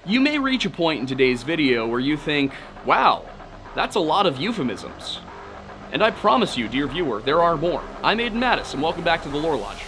You may reach a point in today's video where you think, wow, that's a lot of euphemisms. And I promise you, dear viewer, there are more. I'm Aiden Mattis, and welcome back to the Lore Lodge.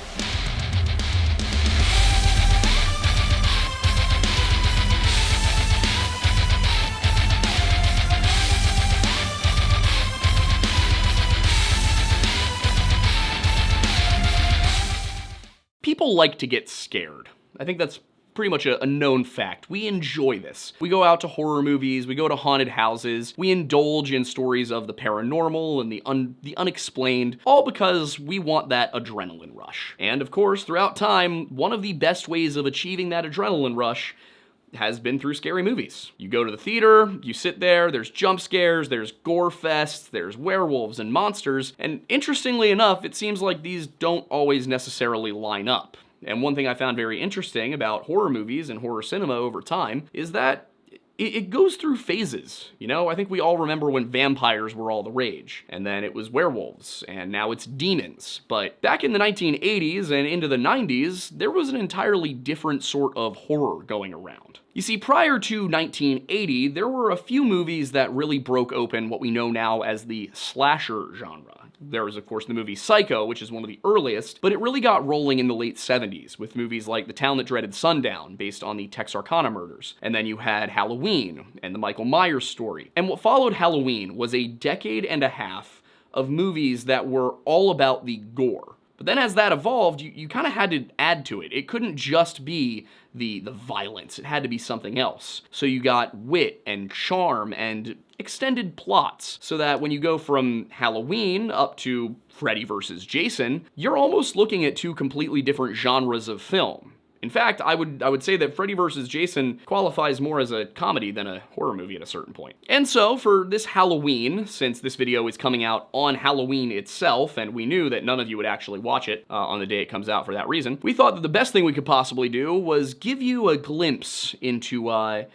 People like to get scared. I think that's pretty much a known fact. We enjoy this. We go out to horror movies, we go to haunted houses, we indulge in stories of the paranormal and the unexplained, all because we want that adrenaline rush. And of course, throughout time, one of the best ways of achieving that adrenaline rush has been through scary movies. You go to the theater, you sit there, there's jump scares, there's gore fests, there's werewolves and monsters, and interestingly enough, it seems like these don't always necessarily line up. And one thing I found very interesting about horror movies and horror cinema over time is that it goes through phases. You know, I think we all remember when vampires were all the rage, and then it was werewolves, and now it's demons. But back in the 1980s and into the 90s, there was an entirely different sort of horror going around. You see, prior to 1980, there were a few movies that really broke open what we know now as the slasher genre. There was, of course, the movie Psycho, which is one of the earliest, but it really got rolling in the late 70s with movies like The Town That Dreaded Sundown, based on the Texarkana murders. And then you had Halloween and the Michael Myers story. And what followed Halloween was a decade and a half of movies that were all about the gore. But then as that evolved, you kind of had to add to it. It couldn't just be the violence, it had to be something else. So you got wit and charm and extended plots, so that when you go from Halloween up to Freddy vs. Jason, you're almost looking at two completely different genres of film. In fact, I would say that Freddy vs. Jason qualifies more as a comedy than a horror movie at a certain point. And so, for this Halloween, since this video is coming out on Halloween itself, and we knew that none of you would actually watch it on the day it comes out for that reason, we thought that the best thing we could possibly do was give you a glimpse into our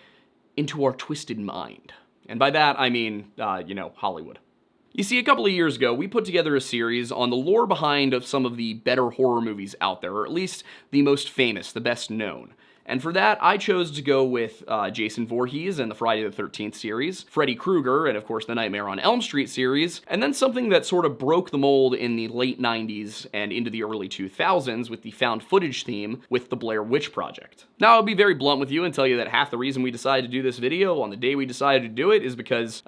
twisted mind. And by that, I mean, Hollywood. You see, a couple of years ago, we put together a series on the lore behind some of the better horror movies out there, or at least the most famous, the best known. And for that, I chose to go with Jason Voorhees and the Friday the 13th series, Freddy Krueger, and of course the Nightmare on Elm Street series, and then something that sort of broke the mold in the late 90s and into the early 2000s with the found footage theme with the Blair Witch Project. Now, I'll be very blunt with you and tell you that half the reason we decided to do this video on the day we decided to do it is because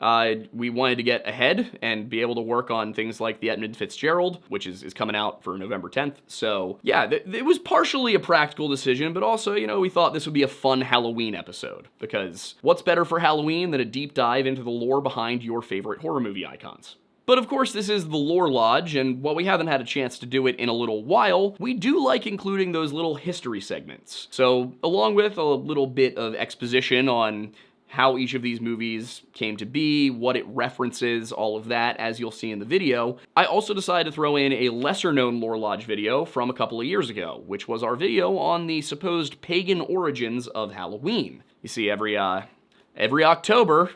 we wanted to get ahead and be able to work on things like the Edmund Fitzgerald, which is coming out for November 10th. So yeah, it was partially a practical decision, but also, we thought this would be a fun Halloween episode, because what's better for Halloween than a deep dive into the lore behind your favorite horror movie icons? But of course, this is the Lore Lodge, and while we haven't had a chance to do it in a little while, we do like including those little history segments. So, along with a little bit of exposition on how each of these movies came to be, what it references, all of that, as you'll see in the video, I also decided to throw in a lesser-known Lore Lodge video from a couple of years ago, which was our video on the supposed pagan origins of Halloween. You see, every October,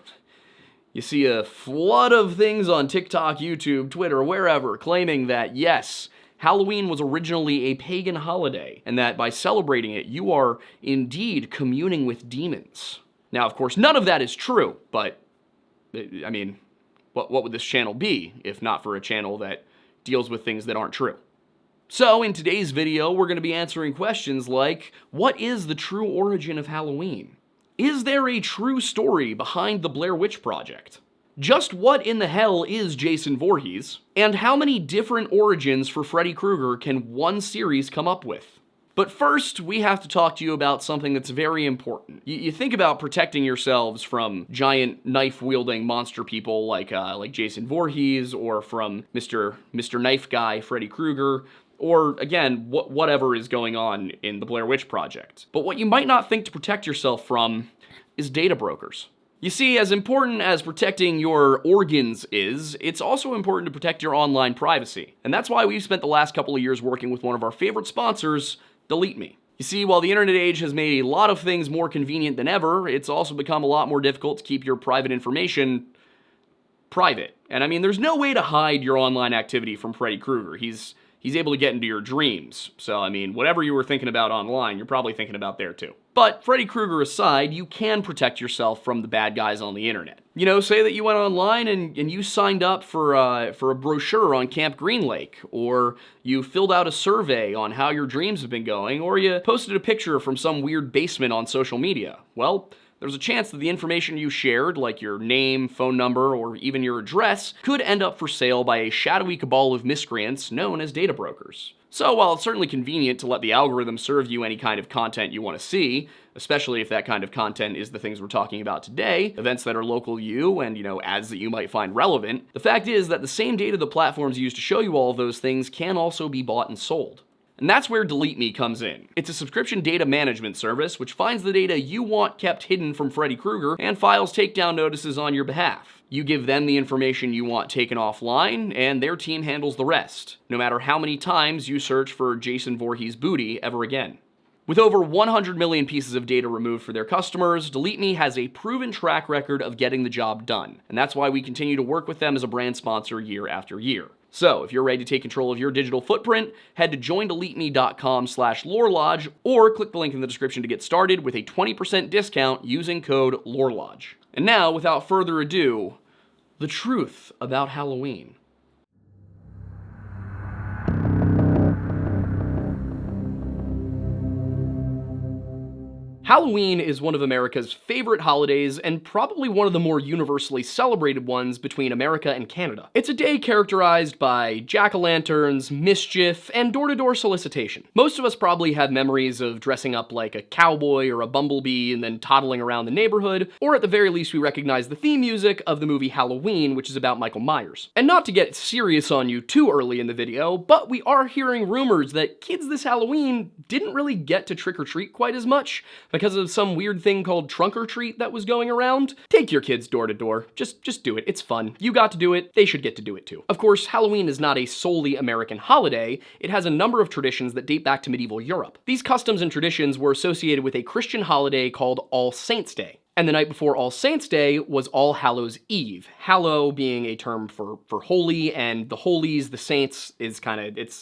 you see a flood of things on TikTok, YouTube, Twitter, wherever, claiming that, yes, Halloween was originally a pagan holiday, and that by celebrating it, you are indeed communing with demons. Now, of course, none of that is true, but, I mean, what would this channel be if not for a channel that deals with things that aren't true? So, in today's video, we're going to be answering questions like, what is the true origin of Halloween? Is there a true story behind the Blair Witch Project? Just what in the hell is Jason Voorhees? And how many different origins for Freddy Krueger can one series come up with? But first, we have to talk to you about something that's very important. You think about protecting yourselves from giant knife-wielding monster people like Jason Voorhees, or from Mr. Knife Guy, Freddy Krueger, or, again, whatever is going on in the Blair Witch Project. But what you might not think to protect yourself from is data brokers. You see, as important as protecting your organs is, it's also important to protect your online privacy. And that's why we've spent the last couple of years working with one of our favorite sponsors, Delete Me. You see, while the internet age has made a lot of things more convenient than ever, it's also become a lot more difficult to keep your private information private. And I mean, there's no way to hide your online activity from Freddy Krueger. He's able to get into your dreams. So, I mean, whatever you were thinking about online, you're probably thinking about there too. But Freddy Krueger aside, you can protect yourself from the bad guys on the internet. You know, say that you went online and you signed up for a brochure on Camp Green Lake, or you filled out a survey on how your dreams have been going, or you posted a picture from some weird basement on social media. Well, there's a chance that the information you shared, like your name, phone number, or even your address, could end up for sale by a shadowy cabal of miscreants known as data brokers. So while it's certainly convenient to let the algorithm serve you any kind of content you want to see, especially if that kind of content is the things we're talking about today, events that are local to you and, ads that you might find relevant, the fact is that the same data the platforms use to show you all of those things can also be bought and sold. And that's where Delete Me comes in. It's a subscription data management service which finds the data you want kept hidden from Freddy Krueger and files takedown notices on your behalf. You give them the information you want taken offline, and their team handles the rest, no matter how many times you search for Jason Voorhees' booty ever again. With over 100 million pieces of data removed for their customers, Delete Me has a proven track record of getting the job done, and that's why we continue to work with them as a brand sponsor year after year. So, if you're ready to take control of your digital footprint, head to joindeleteme.com/lorelodge or click the link in the description to get started with a 20% discount using code LORELODGE. And now, without further ado, the truth about Halloween. Halloween is one of America's favorite holidays and probably one of the more universally celebrated ones between America and Canada. It's a day characterized by jack-o'-lanterns, mischief, and door-to-door solicitation. Most of us probably have memories of dressing up like a cowboy or a bumblebee and then toddling around the neighborhood, or at the very least we recognize the theme music of the movie Halloween, which is about Michael Myers. And not to get serious on you too early in the video, but we are hearing rumors that kids this Halloween didn't really get to trick-or-treat quite as much, because of some weird thing called trunk or treat that was going around. Take your kids door to door. Just do it. It's fun. You got to do it. They should get to do it too. Of course, Halloween is not a solely American holiday. It has a number of traditions that date back to medieval Europe. These customs and traditions were associated with a Christian holiday called All Saints' Day. And the night before All Saints' Day was All Hallows' Eve. Hallow being a term for holy, and the holies, the saints, is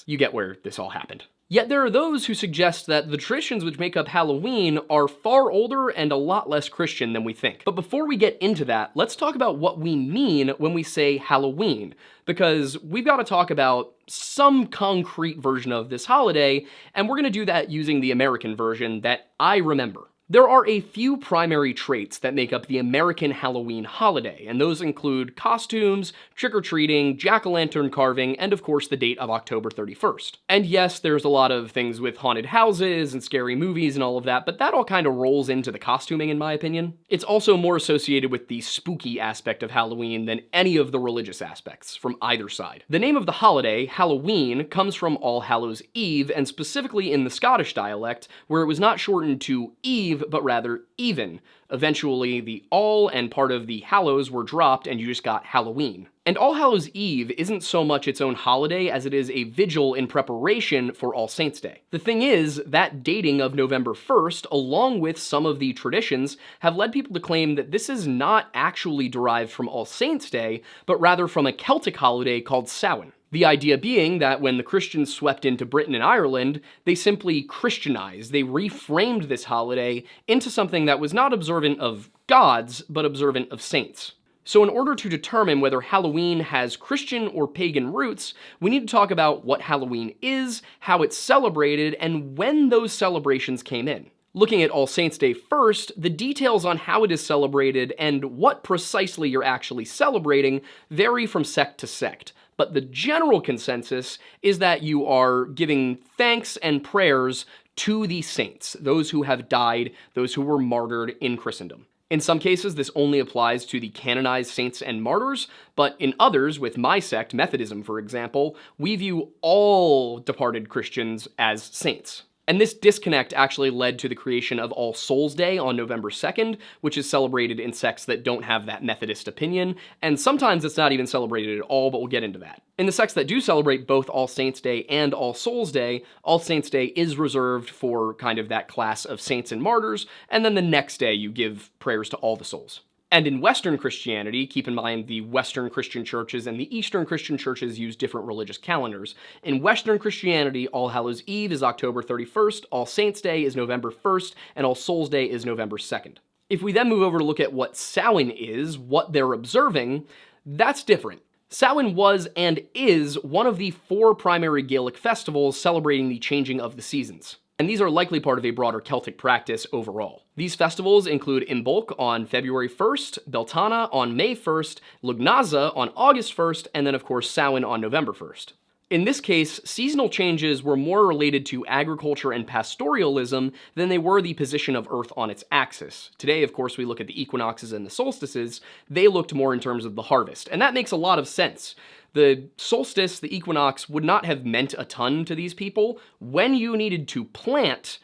you get where this all happened. Yet there are those who suggest that the traditions which make up Halloween are far older and a lot less Christian than we think. But before we get into that, let's talk about what we mean when we say Halloween, because we've got to talk about some concrete version of this holiday, and we're going to do that using the American version that I remember. There are a few primary traits that make up the American Halloween holiday, and those include costumes, trick-or-treating, jack-o'-lantern carving, and of course the date of October 31st. And yes, there's a lot of things with haunted houses and scary movies and all of that, but that all kind of rolls into the costuming in my opinion. It's also more associated with the spooky aspect of Halloween than any of the religious aspects, from either side. The name of the holiday, Halloween, comes from All Hallows' Eve, and specifically in the Scottish dialect, where it was not shortened to Eve, but rather even. Eventually, the all and part of the Hallows were dropped and you just got Halloween. And All Hallows' Eve isn't so much its own holiday as it is a vigil in preparation for All Saints' Day. The thing is, that dating of November 1st, along with some of the traditions, have led people to claim that this is not actually derived from All Saints' Day, but rather from a Celtic holiday called Samhain. The idea being that when the Christians swept into Britain and Ireland, they simply Christianized. They reframed this holiday into something that was not observant of gods, but observant of saints. So in order to determine whether Halloween has Christian or pagan roots, we need to talk about what Halloween is, how it's celebrated, and when those celebrations came in. Looking at All Saints' Day first, the details on how it is celebrated and what precisely you're actually celebrating vary from sect to sect. But the general consensus is that you are giving thanks and prayers to the saints, those who have died, those who were martyred in Christendom. In some cases, this only applies to the canonized saints and martyrs, but in others, with my sect, Methodism for example, we view all departed Christians as saints. And this disconnect actually led to the creation of All Souls' Day on November 2nd, which is celebrated in sects that don't have that Methodist opinion, and sometimes it's not even celebrated at all, but we'll get into that. In the sects that do celebrate both All Saints' Day and All Souls' Day, All Saints' Day is reserved for kind of that class of saints and martyrs, and then the next day you give prayers to all the souls. And in Western Christianity, keep in mind the Western Christian churches and the Eastern Christian churches use different religious calendars. In Western Christianity, All Hallows Eve is October 31st, All Saints' Day is November 1st, and All Souls' Day is November 2nd. If we then move over to look at what Samhain is, what they're observing, that's different. Samhain was and is one of the 4 primary Gaelic festivals celebrating the changing of the seasons. And these are likely part of a broader Celtic practice overall. These festivals include Imbolc on February 1st, Beltane on May 1st, Lugnaza on August 1st, and then of course Samhain on November 1st. In this case, seasonal changes were more related to agriculture and pastoralism than they were the position of Earth on its axis. Today, of course, we look at the equinoxes and the solstices. They looked more in terms of the harvest, and that makes a lot of sense. The solstice, the equinox, would not have meant a ton to these people. When you needed to plant,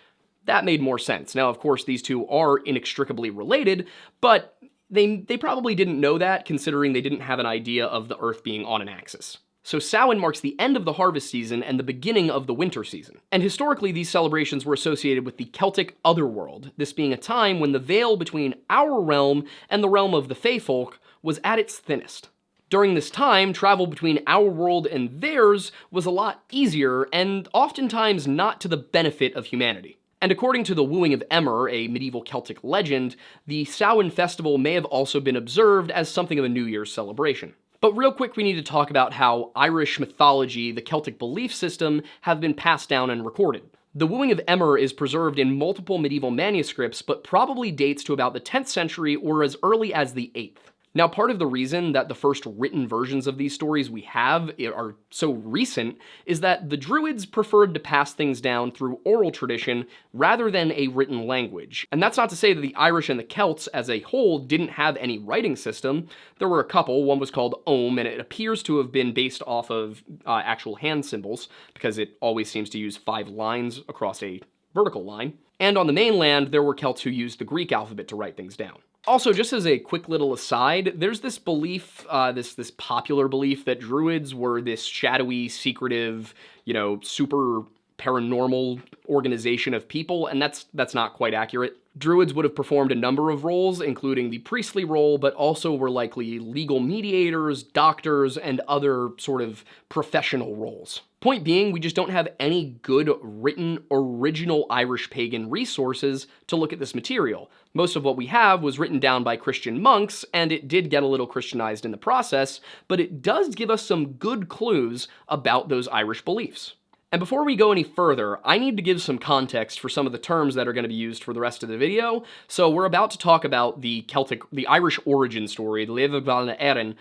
that made more sense. Now, of course, these two are inextricably related, but they probably didn't know that, considering they didn't have an idea of the Earth being on an axis. So Samhain marks the end of the harvest season and the beginning of the winter season. And historically, these celebrations were associated with the Celtic otherworld, this being a time when the veil between our realm and the realm of the Fey folk was at its thinnest. During this time, travel between our world and theirs was a lot easier and oftentimes not to the benefit of humanity. And according to the Wooing of Emer, a medieval Celtic legend, the Samhain festival may have also been observed as something of a New Year's celebration. But real quick, we need to talk about how Irish mythology, the Celtic belief system, have been passed down and recorded. The Wooing of Emer is preserved in multiple medieval manuscripts, but probably dates to about the 10th century or as early as the 8th. Now, part of the reason that the first written versions of these stories we have are so recent is that the Druids preferred to pass things down through oral tradition rather than a written language. And that's not to say that the Irish and the Celts as a whole didn't have any writing system. There were a couple. One was called Ogham, and it appears to have been based off of actual hand symbols, because it always seems to use 5 lines across a vertical line. And on the mainland, there were Celts who used the Greek alphabet to write things down. Also, just as a quick little aside, there's this belief, this popular belief that Druids were this shadowy, secretive, super paranormal organization of people, and that's not quite accurate. Druids would have performed a number of roles, including the priestly role, but also were likely legal mediators, doctors, and other sort of professional roles. Point being, we just don't have any good written original Irish pagan resources to look at this material. Most of what we have was written down by Christian monks, and it did get a little Christianized in the process, but it does give us some good clues about those Irish beliefs. And before we go any further, I need to give some context for some of the terms that are going to be used for the rest of the video. So we're about to talk about the Irish origin story, the Levergvalna Éireann,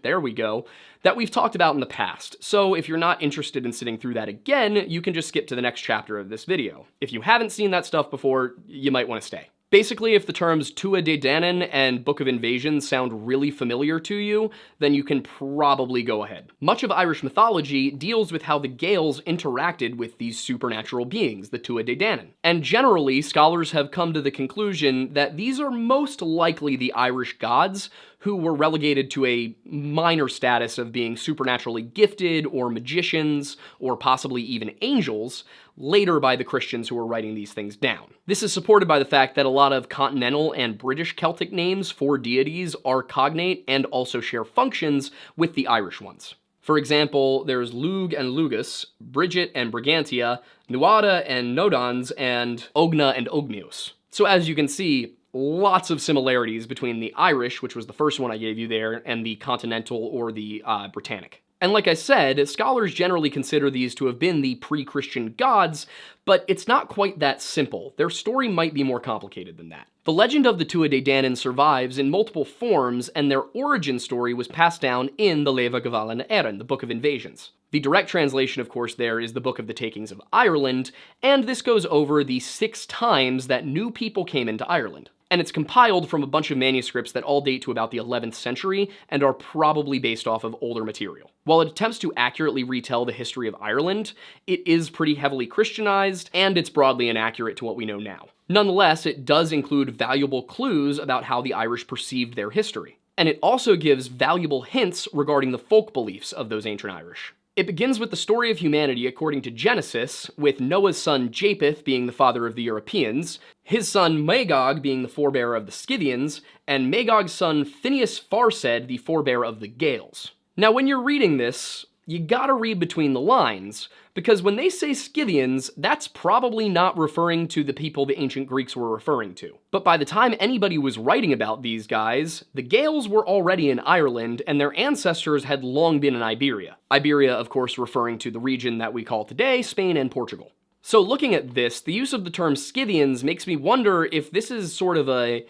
there we go, that we've talked about in the past. So if you're not interested in sitting through that again, you can just skip to the next chapter of this video. If you haven't seen that stuff before, you might want to stay. Basically, if the terms Tuatha Dé Danann and Book of Invasion sound really familiar to you, then you can probably go ahead. Much of Irish mythology deals with how the Gaels interacted with these supernatural beings, the Tuatha Dé Danann. And generally, scholars have come to the conclusion that these are most likely the Irish gods who were relegated to a minor status of being supernaturally gifted, or magicians, or possibly even angels, later by the Christians who were writing these things down. This is supported by the fact that a lot of continental and British Celtic names for deities are cognate and also share functions with the Irish ones. For example, there's Lug and Lugus, Bridget and Brigantia, Nuada and Nodans, and Ogna and Ognios. So as you can see, lots of similarities between the Irish, which was the first one I gave you there, and the continental or the Britannic. And like I said, scholars generally consider these to have been the pre-Christian gods, but it's not quite that simple. Their story might be more complicated than that. The legend of the Tuatha Dé Danann survives in multiple forms, and their origin story was passed down in the Levergvalna Éireann, the Book of Invasions. The direct translation, of course, there is the Book of the Takings of Ireland, and this goes over the 6 times that new people came into Ireland. And it's compiled from a bunch of manuscripts that all date to about the 11th century and are probably based off of older material. While it attempts to accurately retell the history of Ireland, it is pretty heavily Christianized, and it's broadly inaccurate to what we know now. Nonetheless, it does include valuable clues about how the Irish perceived their history. And it also gives valuable hints regarding the folk beliefs of those ancient Irish. It begins with the story of humanity according to Genesis, with Noah's son Japheth being the father of the Europeans, his son Magog being the forebearer of the Scythians, and Magog's son Phineas Farsed the forebearer of the Gaels. Now when you're reading this, you gotta read between the lines, because when they say Scythians, that's probably not referring to the people the ancient Greeks were referring to. But by the time anybody was writing about these guys, the Gaels were already in Ireland, and their ancestors had long been in Iberia. Iberia, of course, referring to the region that we call today Spain and Portugal. So looking at this, the use of the term Scythians makes me wonder if this is sort of a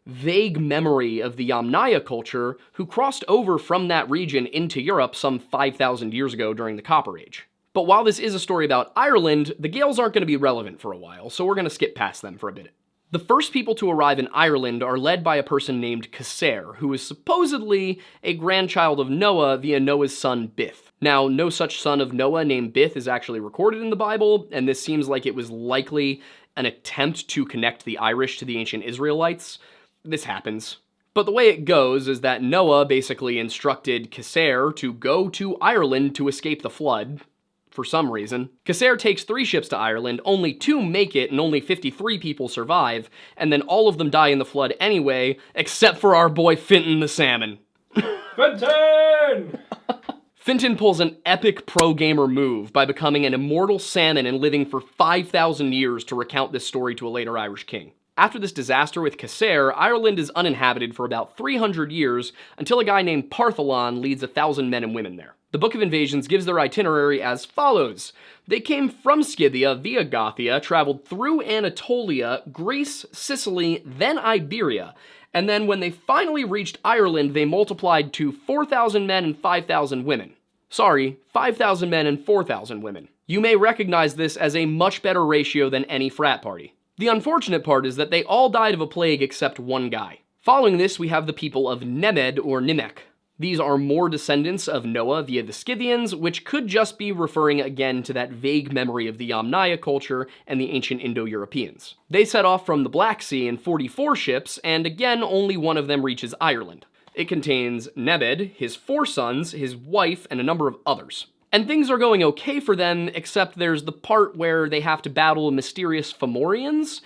vague memory of the Yamnaya culture who crossed over from that region into Europe some 5,000 years ago during the Copper Age. But while this is a story about Ireland, the Gaels aren't going to be relevant for a while, so we're going to skip past them for a bit. The first people to arrive in Ireland are led by a person named Caser, who is supposedly a grandchild of Noah via Noah's son Bith. Now, no such son of Noah named Bith is actually recorded in the Bible, and this seems like it was likely an attempt to connect the Irish to the ancient Israelites. This happens. But the way it goes is that Noah basically instructed Caser to go to Ireland to escape the flood, for some reason. Caser takes 3 ships to Ireland, only 2 make it and only 53 people survive, and then all of them die in the flood anyway, except for our boy Fintan the salmon. Fintan! Fintan pulls an epic pro-gamer move by becoming an immortal salmon and living for 5,000 years to recount this story to a later Irish king. After this disaster with Caser, Ireland is uninhabited for about 300 years until a guy named Partholon leads 1,000 men and women there. The Book of Invasions gives their itinerary as follows. They came from Scythia via Gothia, traveled through Anatolia, Greece, Sicily, then Iberia, and then when they finally reached Ireland, they multiplied to 4,000 men and 5,000 women. Sorry, 5,000 men and 4,000 women. You may recognize this as a much better ratio than any frat party. The unfortunate part is that they all died of a plague except one guy. Following this, we have the people of Nemed or Nimek. These are more descendants of Noah via the Scythians, which could just be referring again to that vague memory of the Yamnaya culture and the ancient Indo-Europeans. They set off from the Black Sea in 44 ships, and again, only one of them reaches Ireland. It contains Nemed, his 4 sons, his wife, and a number of others. And things are going okay for them, except there's the part where they have to battle mysterious Fomorians,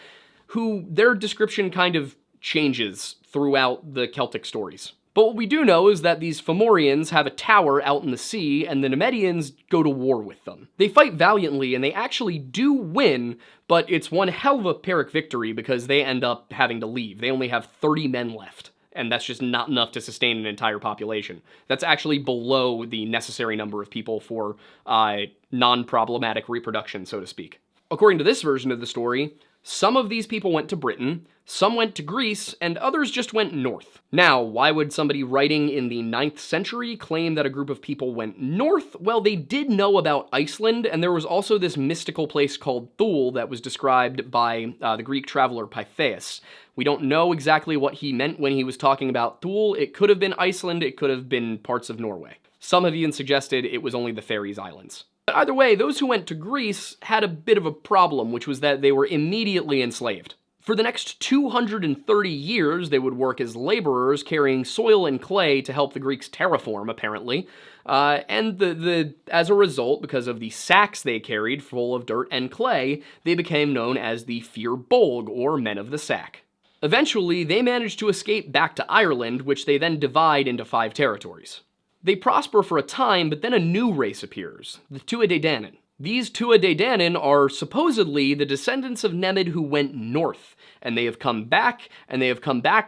who their description kind of changes throughout the Celtic stories. But what we do know is that these Fomorians have a tower out in the sea, and the Nemedians go to war with them. They fight valiantly, and they actually do win, but it's one hell of a Pyrrhic victory because they end up having to leave. They only have 30 men left. And that's just not enough to sustain an entire population. That's actually below the necessary number of people for non-problematic reproduction, so to speak. According to this version of the story, some of these people went to Britain, some went to Greece, and others just went north. Now, why would somebody writing in the 9th century claim that a group of people went north? Well, they did know about Iceland, and there was also this mystical place called Thule that was described by the Greek traveler Pythias. We don't know exactly what he meant when he was talking about Thule. It could have been Iceland, it could have been parts of Norway. Some have even suggested it was only the Faroes Islands. But either way, those who went to Greece had a bit of a problem, which was that they were immediately enslaved. For the next 230 years, they would work as laborers carrying soil and clay to help the Greeks terraform, apparently. And as a result, because of the sacks they carried full of dirt and clay, they became known as the Fir Bolg, or Men of the Sack. Eventually, they managed to escape back to Ireland, which they then divide into 5 territories. They prosper for a time, but then a new race appears, the Tuatha Dé Danann. These Tuatha Dé Danann are supposedly the descendants of Nemed who went north, and they have come back,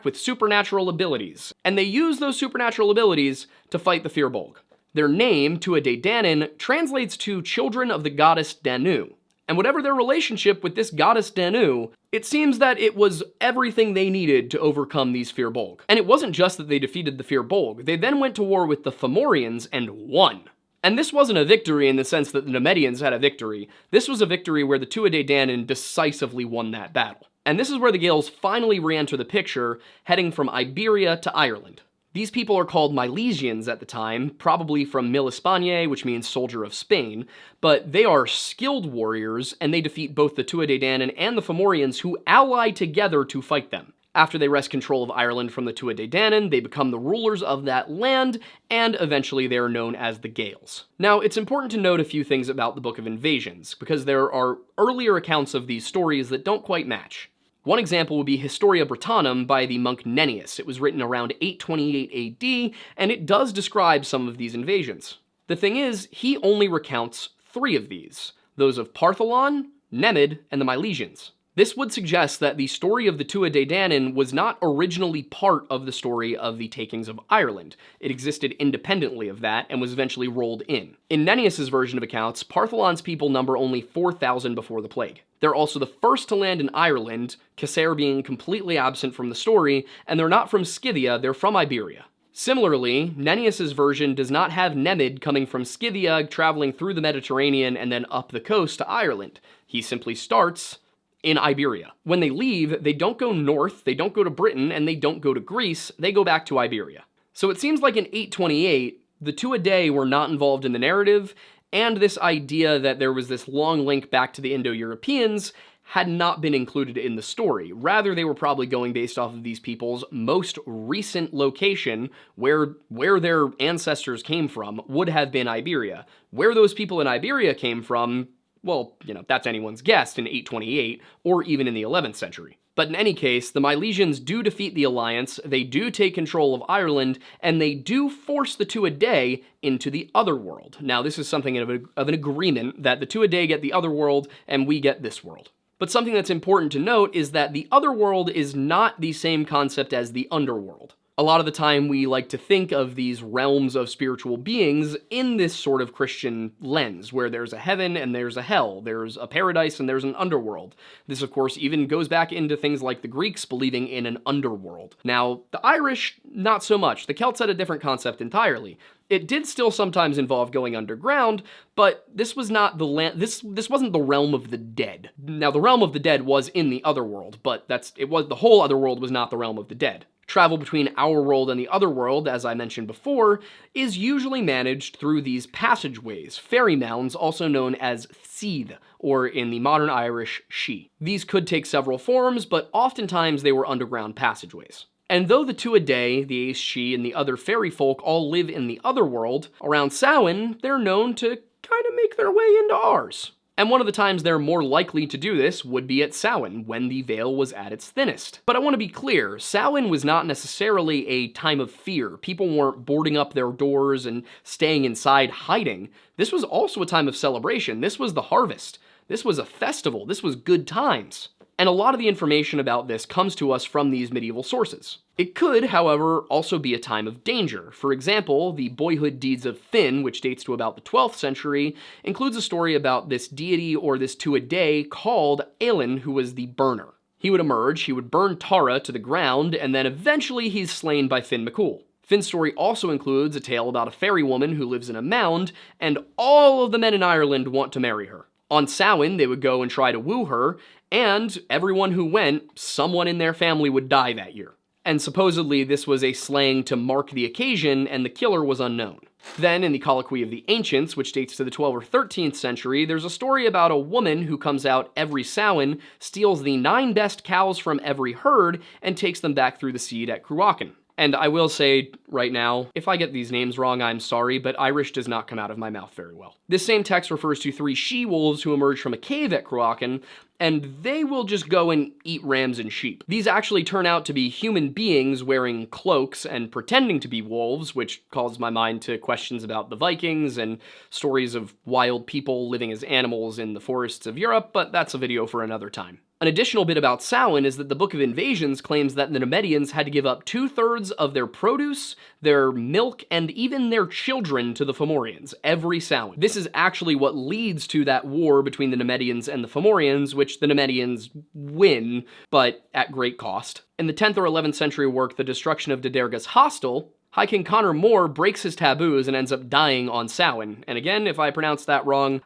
with supernatural abilities. And they use those supernatural abilities to fight the Fir Bolg. Their name, Tuatha Dé Danann, translates to children of the goddess Danu. And whatever their relationship with this goddess Danu, it seems that it was everything they needed to overcome these Fir Bolg. And it wasn't just that they defeated the Fir Bolg, they then went to war with the Fomorians and won. And this wasn't a victory in the sense that the Nemedians had a victory. This was a victory where the Tuatha Dé Danann decisively won that battle. And this is where the Gaels finally re-enter the picture, heading from Iberia to Ireland. These people are called Milesians at the time, probably from Mil Hispaniae, which means soldier of Spain, but they are skilled warriors, and they defeat both the Tuatha Dé Danann and the Fomorians who ally together to fight them. After they wrest control of Ireland from the Tuatha Dé Danann, they become the rulers of that land, and eventually they are known as the Gaels. Now, it's important to note a few things about the Book of Invasions, because there are earlier accounts of these stories that don't quite match. One example would be Historia Brittonum by the monk Nennius. It was written around 828 AD, and it does describe some of these invasions. The thing is, he only recounts 3 of these, those of Partholon, Nemid, and the Milesians. This would suggest that the story of the Tuatha Dé Danann was not originally part of the story of the takings of Ireland. It existed independently of that and was eventually rolled in. In Nennius's version of accounts, Partholon's people number only 4,000 before the plague. They're also the first to land in Ireland, Caser being completely absent from the story, and they're not from Scythia, they're from Iberia. Similarly, Nennius's version does not have Nemid coming from Scythia, traveling through the Mediterranean and then up the coast to Ireland. He simply starts in Iberia. When they leave, they don't go north, they don't go to Britain, and they don't go to Greece, they go back to Iberia. So it seems like in 828, the Tuatha Dé were not involved in the narrative, and this idea that there was this long link back to the Indo-Europeans had not been included in the story. Rather, they were probably going based off of these people's most recent location, where their ancestors came from, would have been Iberia. Where those people in Iberia came from, well, that's anyone's guess in 828, or even in the 11th century. But in any case, the Milesians do defeat the Alliance, they do take control of Ireland, and they do force the Tuatha Dé into the Otherworld. Now, this is something of an agreement that the Tuatha Dé get the Otherworld, and we get this world. But something that's important to note is that the Otherworld is not the same concept as the Underworld. A lot of the time we like to think of these realms of spiritual beings in this sort of Christian lens, where there's a heaven and there's a hell, there's a paradise and there's an underworld. This, of course, even goes back into things like the Greeks believing in an underworld. Now, the Irish, not so much. The Celts had a different concept entirely. It did still sometimes involve going underground, but this was not the land. This wasn't the realm of the dead. Now, the realm of the dead was in the Otherworld, but the whole Otherworld was not the realm of the dead. Travel between our world and the Otherworld, as I mentioned before, is usually managed through these passageways, fairy mounds, also known as Seath, or in the modern Irish, She. These could take several forms, but oftentimes they were underground passageways. And though the Tuatha Dé, the Aes She, and the other fairy folk all live in the Otherworld, around Samhain, they're known to kind of make their way into ours. And one of the times they're more likely to do this would be at Samhain, when the veil was at its thinnest. But I want to be clear, Samhain was not necessarily a time of fear. People weren't boarding up their doors and staying inside hiding. This was also a time of celebration. This was the harvest. This was a festival. This was good times. And a lot of the information about this comes to us from these medieval sources. It could, however, also be a time of danger. For example, the Boyhood Deeds of Finn, which dates to about the 12th century, includes a story about this deity or this Tuatha Dé called Aelin, who was the burner. He would emerge, he would burn Tara to the ground, and then eventually he's slain by Finn McCool. Finn's story also includes a tale about a fairy woman who lives in a mound, and all of the men in Ireland want to marry her. On Samhain, they would go and try to woo her, and everyone who went, someone in their family would die that year. And supposedly this was a slang to mark the occasion, and the killer was unknown. Then, in the Colloquy of the Ancients, which dates to the 12th or 13th century, there's a story about a woman who comes out every Samhain, steals the 9 best cows from every herd, and takes them back through the seed at Cruachan. And I will say right now, if I get these names wrong, I'm sorry, but Irish does not come out of my mouth very well. This same text refers to 3 she-wolves who emerge from a cave at Cruachan, and they will just go and eat rams and sheep. These actually turn out to be human beings wearing cloaks and pretending to be wolves, which calls my mind to questions about the Vikings and stories of wild people living as animals in the forests of Europe, but that's a video for another time. An additional bit about Samhain is that the Book of Invasions claims that the Nemedians had to give up 2/3 of their produce, their milk, and even their children to the Fomorians every Samhain. This is actually what leads to that war between the Nemedians and the Fomorians, which the Nemedians win, but at great cost. In the 10th or 11th century work, The Destruction of Diderga's Hostel, High King Conor Mór breaks his taboos and ends up dying on Samhain. And again, if I pronounce that wrong,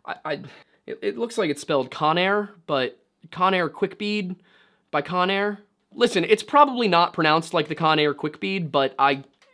it looks like it's spelled Conair, but Conair Quickbead by Conair. Listen, it's probably not pronounced like the Conair Quickbead, but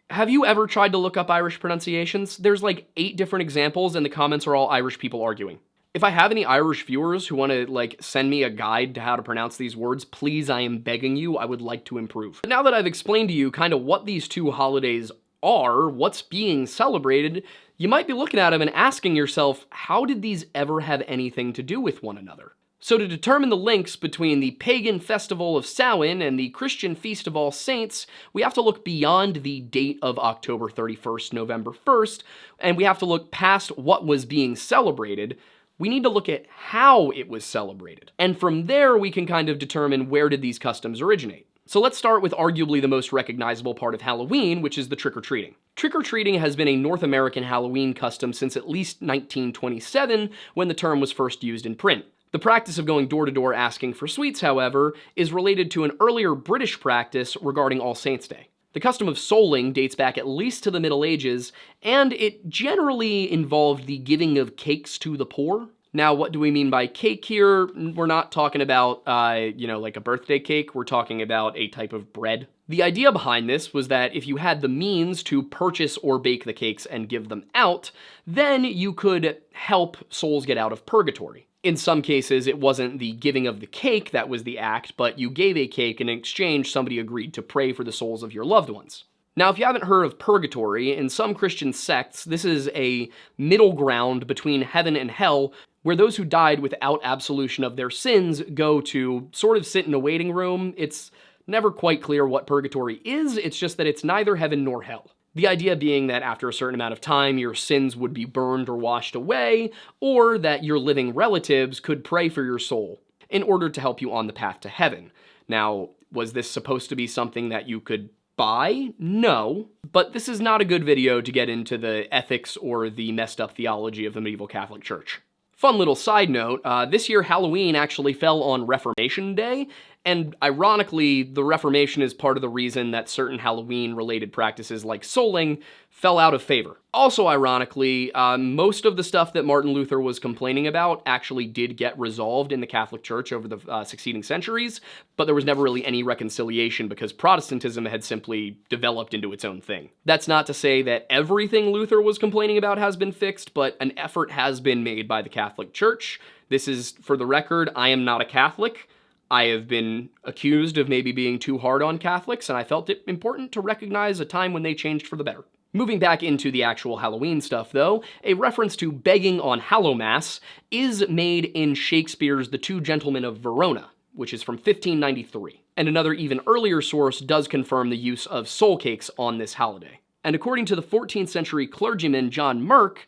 have you ever tried to look up Irish pronunciations? There's like 8 different examples and the comments are all Irish people arguing. If I have any Irish viewers who want to, like, send me a guide to how to pronounce these words, please, I am begging you, I would like to improve. But now that I've explained to you kind of what these two holidays are, what's being celebrated, you might be looking at them and asking yourself, how did these ever have anything to do with one another? So to determine the links between the pagan festival of Samhain and the Christian feast of All Saints, we have to look beyond the date of October 31st, November 1st, and we have to look past what was being celebrated. We need to look at how it was celebrated. And from there, we can kind of determine where did these customs originate. So let's start with arguably the most recognizable part of Halloween, which is the trick-or-treating. Trick-or-treating has been a North American Halloween custom since at least 1927, when the term was first used in print. The practice of going door-to-door asking for sweets, however, is related to an earlier British practice regarding All Saints' Day. The custom of souling dates back at least to the Middle Ages, and it generally involved the giving of cakes to the poor. Now, what do we mean by cake here? We're not talking about, like a birthday cake. We're talking about a type of bread. The idea behind this was that if you had the means to purchase or bake the cakes and give them out, then you could help souls get out of purgatory. In some cases, it wasn't the giving of the cake that was the act, but you gave a cake and in exchange somebody agreed to pray for the souls of your loved ones. Now, if you haven't heard of purgatory, in some Christian sects, this is a middle ground between heaven and hell, where those who died without absolution of their sins go to sort of sit in a waiting room. It's never quite clear what purgatory is, it's just that it's neither heaven nor hell. The idea being that after a certain amount of time, your sins would be burned or washed away, or that your living relatives could pray for your soul in order to help you on the path to heaven. Now, was this supposed to be something that you could buy? No, but this is not a good video to get into the ethics or the messed up theology of the medieval Catholic Church. Fun little side note, this year Halloween actually fell on Reformation Day, and ironically, the Reformation is part of the reason that certain Halloween-related practices like souling fell out of favor. Also ironically, most of the stuff that Martin Luther was complaining about actually did get resolved in the Catholic Church over the succeeding centuries, but there was never really any reconciliation because Protestantism had simply developed into its own thing. That's not to say that everything Luther was complaining about has been fixed, but an effort has been made by the Catholic Church. This is, for the record, I am not a Catholic. I have been accused of maybe being too hard on Catholics, and I felt it important to recognize a time when they changed for the better. Moving back into the actual Halloween stuff, though, a reference to begging on Hallowmass is made in Shakespeare's The Two Gentlemen of Verona, which is from 1593. And another even earlier source does confirm the use of soul cakes on this holiday. And according to the 14th century clergyman John Merck,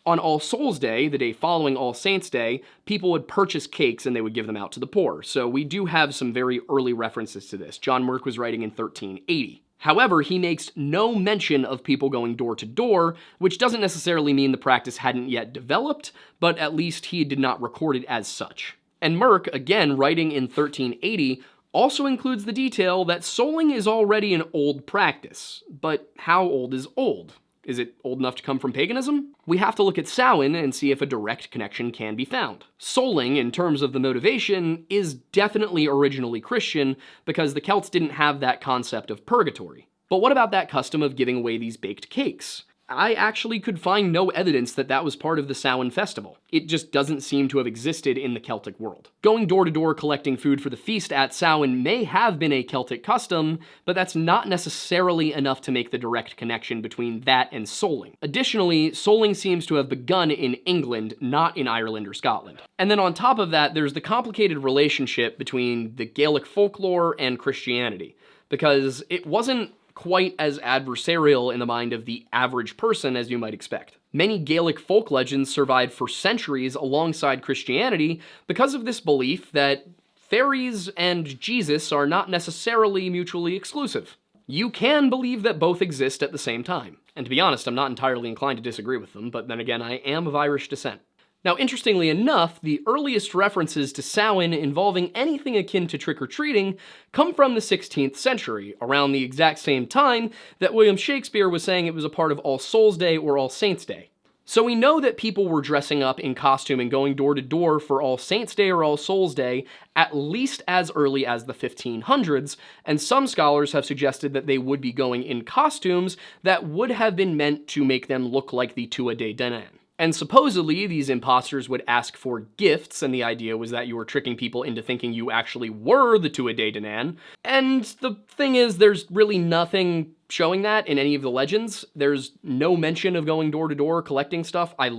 on All Souls' Day, the day following All Saints' Day, people would purchase cakes and they would give them out to the poor. So we do have some very early references to this. John Merck was writing in 1380. However, he makes no mention of people going door to door, which doesn't necessarily mean the practice hadn't yet developed, but at least he did not record it as such. And Merck, again writing in 1380, also includes the detail that souling is already an old practice. But how old is old? Is it old enough to come from paganism? We have to look at Samhain and see if a direct connection can be found. Souling, in terms of the motivation, is definitely originally Christian because the Celts didn't have that concept of purgatory. But what about that custom of giving away these baked cakes? I actually could find no evidence that that was part of the Samhain festival. It just doesn't seem to have existed in the Celtic world. Going door to door collecting food for the feast at Samhain may have been a Celtic custom, but that's not necessarily enough to make the direct connection between that and souling. Additionally, souling seems to have begun in England, not in Ireland or Scotland. And then on top of that, there's the complicated relationship between the Gaelic folklore and Christianity, because it wasn't quite as adversarial in the mind of the average person as you might expect. Many Gaelic folk legends survived for centuries alongside Christianity because of this belief that fairies and Jesus are not necessarily mutually exclusive. You can believe that both exist at the same time. And to be honest, I'm not entirely inclined to disagree with them, but then again, I am of Irish descent. Now, interestingly enough, the earliest references to Samhain involving anything akin to trick-or-treating come from the 16th century, around the exact same time that William Shakespeare was saying it was a part of All Souls' Day or All Saints' Day. So we know that people were dressing up in costume and going door to door for All Saints' Day or All Souls' Day at least as early as the 1500s, and some scholars have suggested that they would be going in costumes that would have been meant to make them look like the Tua de Danann. And supposedly, these imposters would ask for gifts, and the idea was that you were tricking people into thinking you actually were the Tuatha Dé Danann. And the thing is, there's really nothing showing that in any of the legends. There's no mention of going door to door collecting stuff. I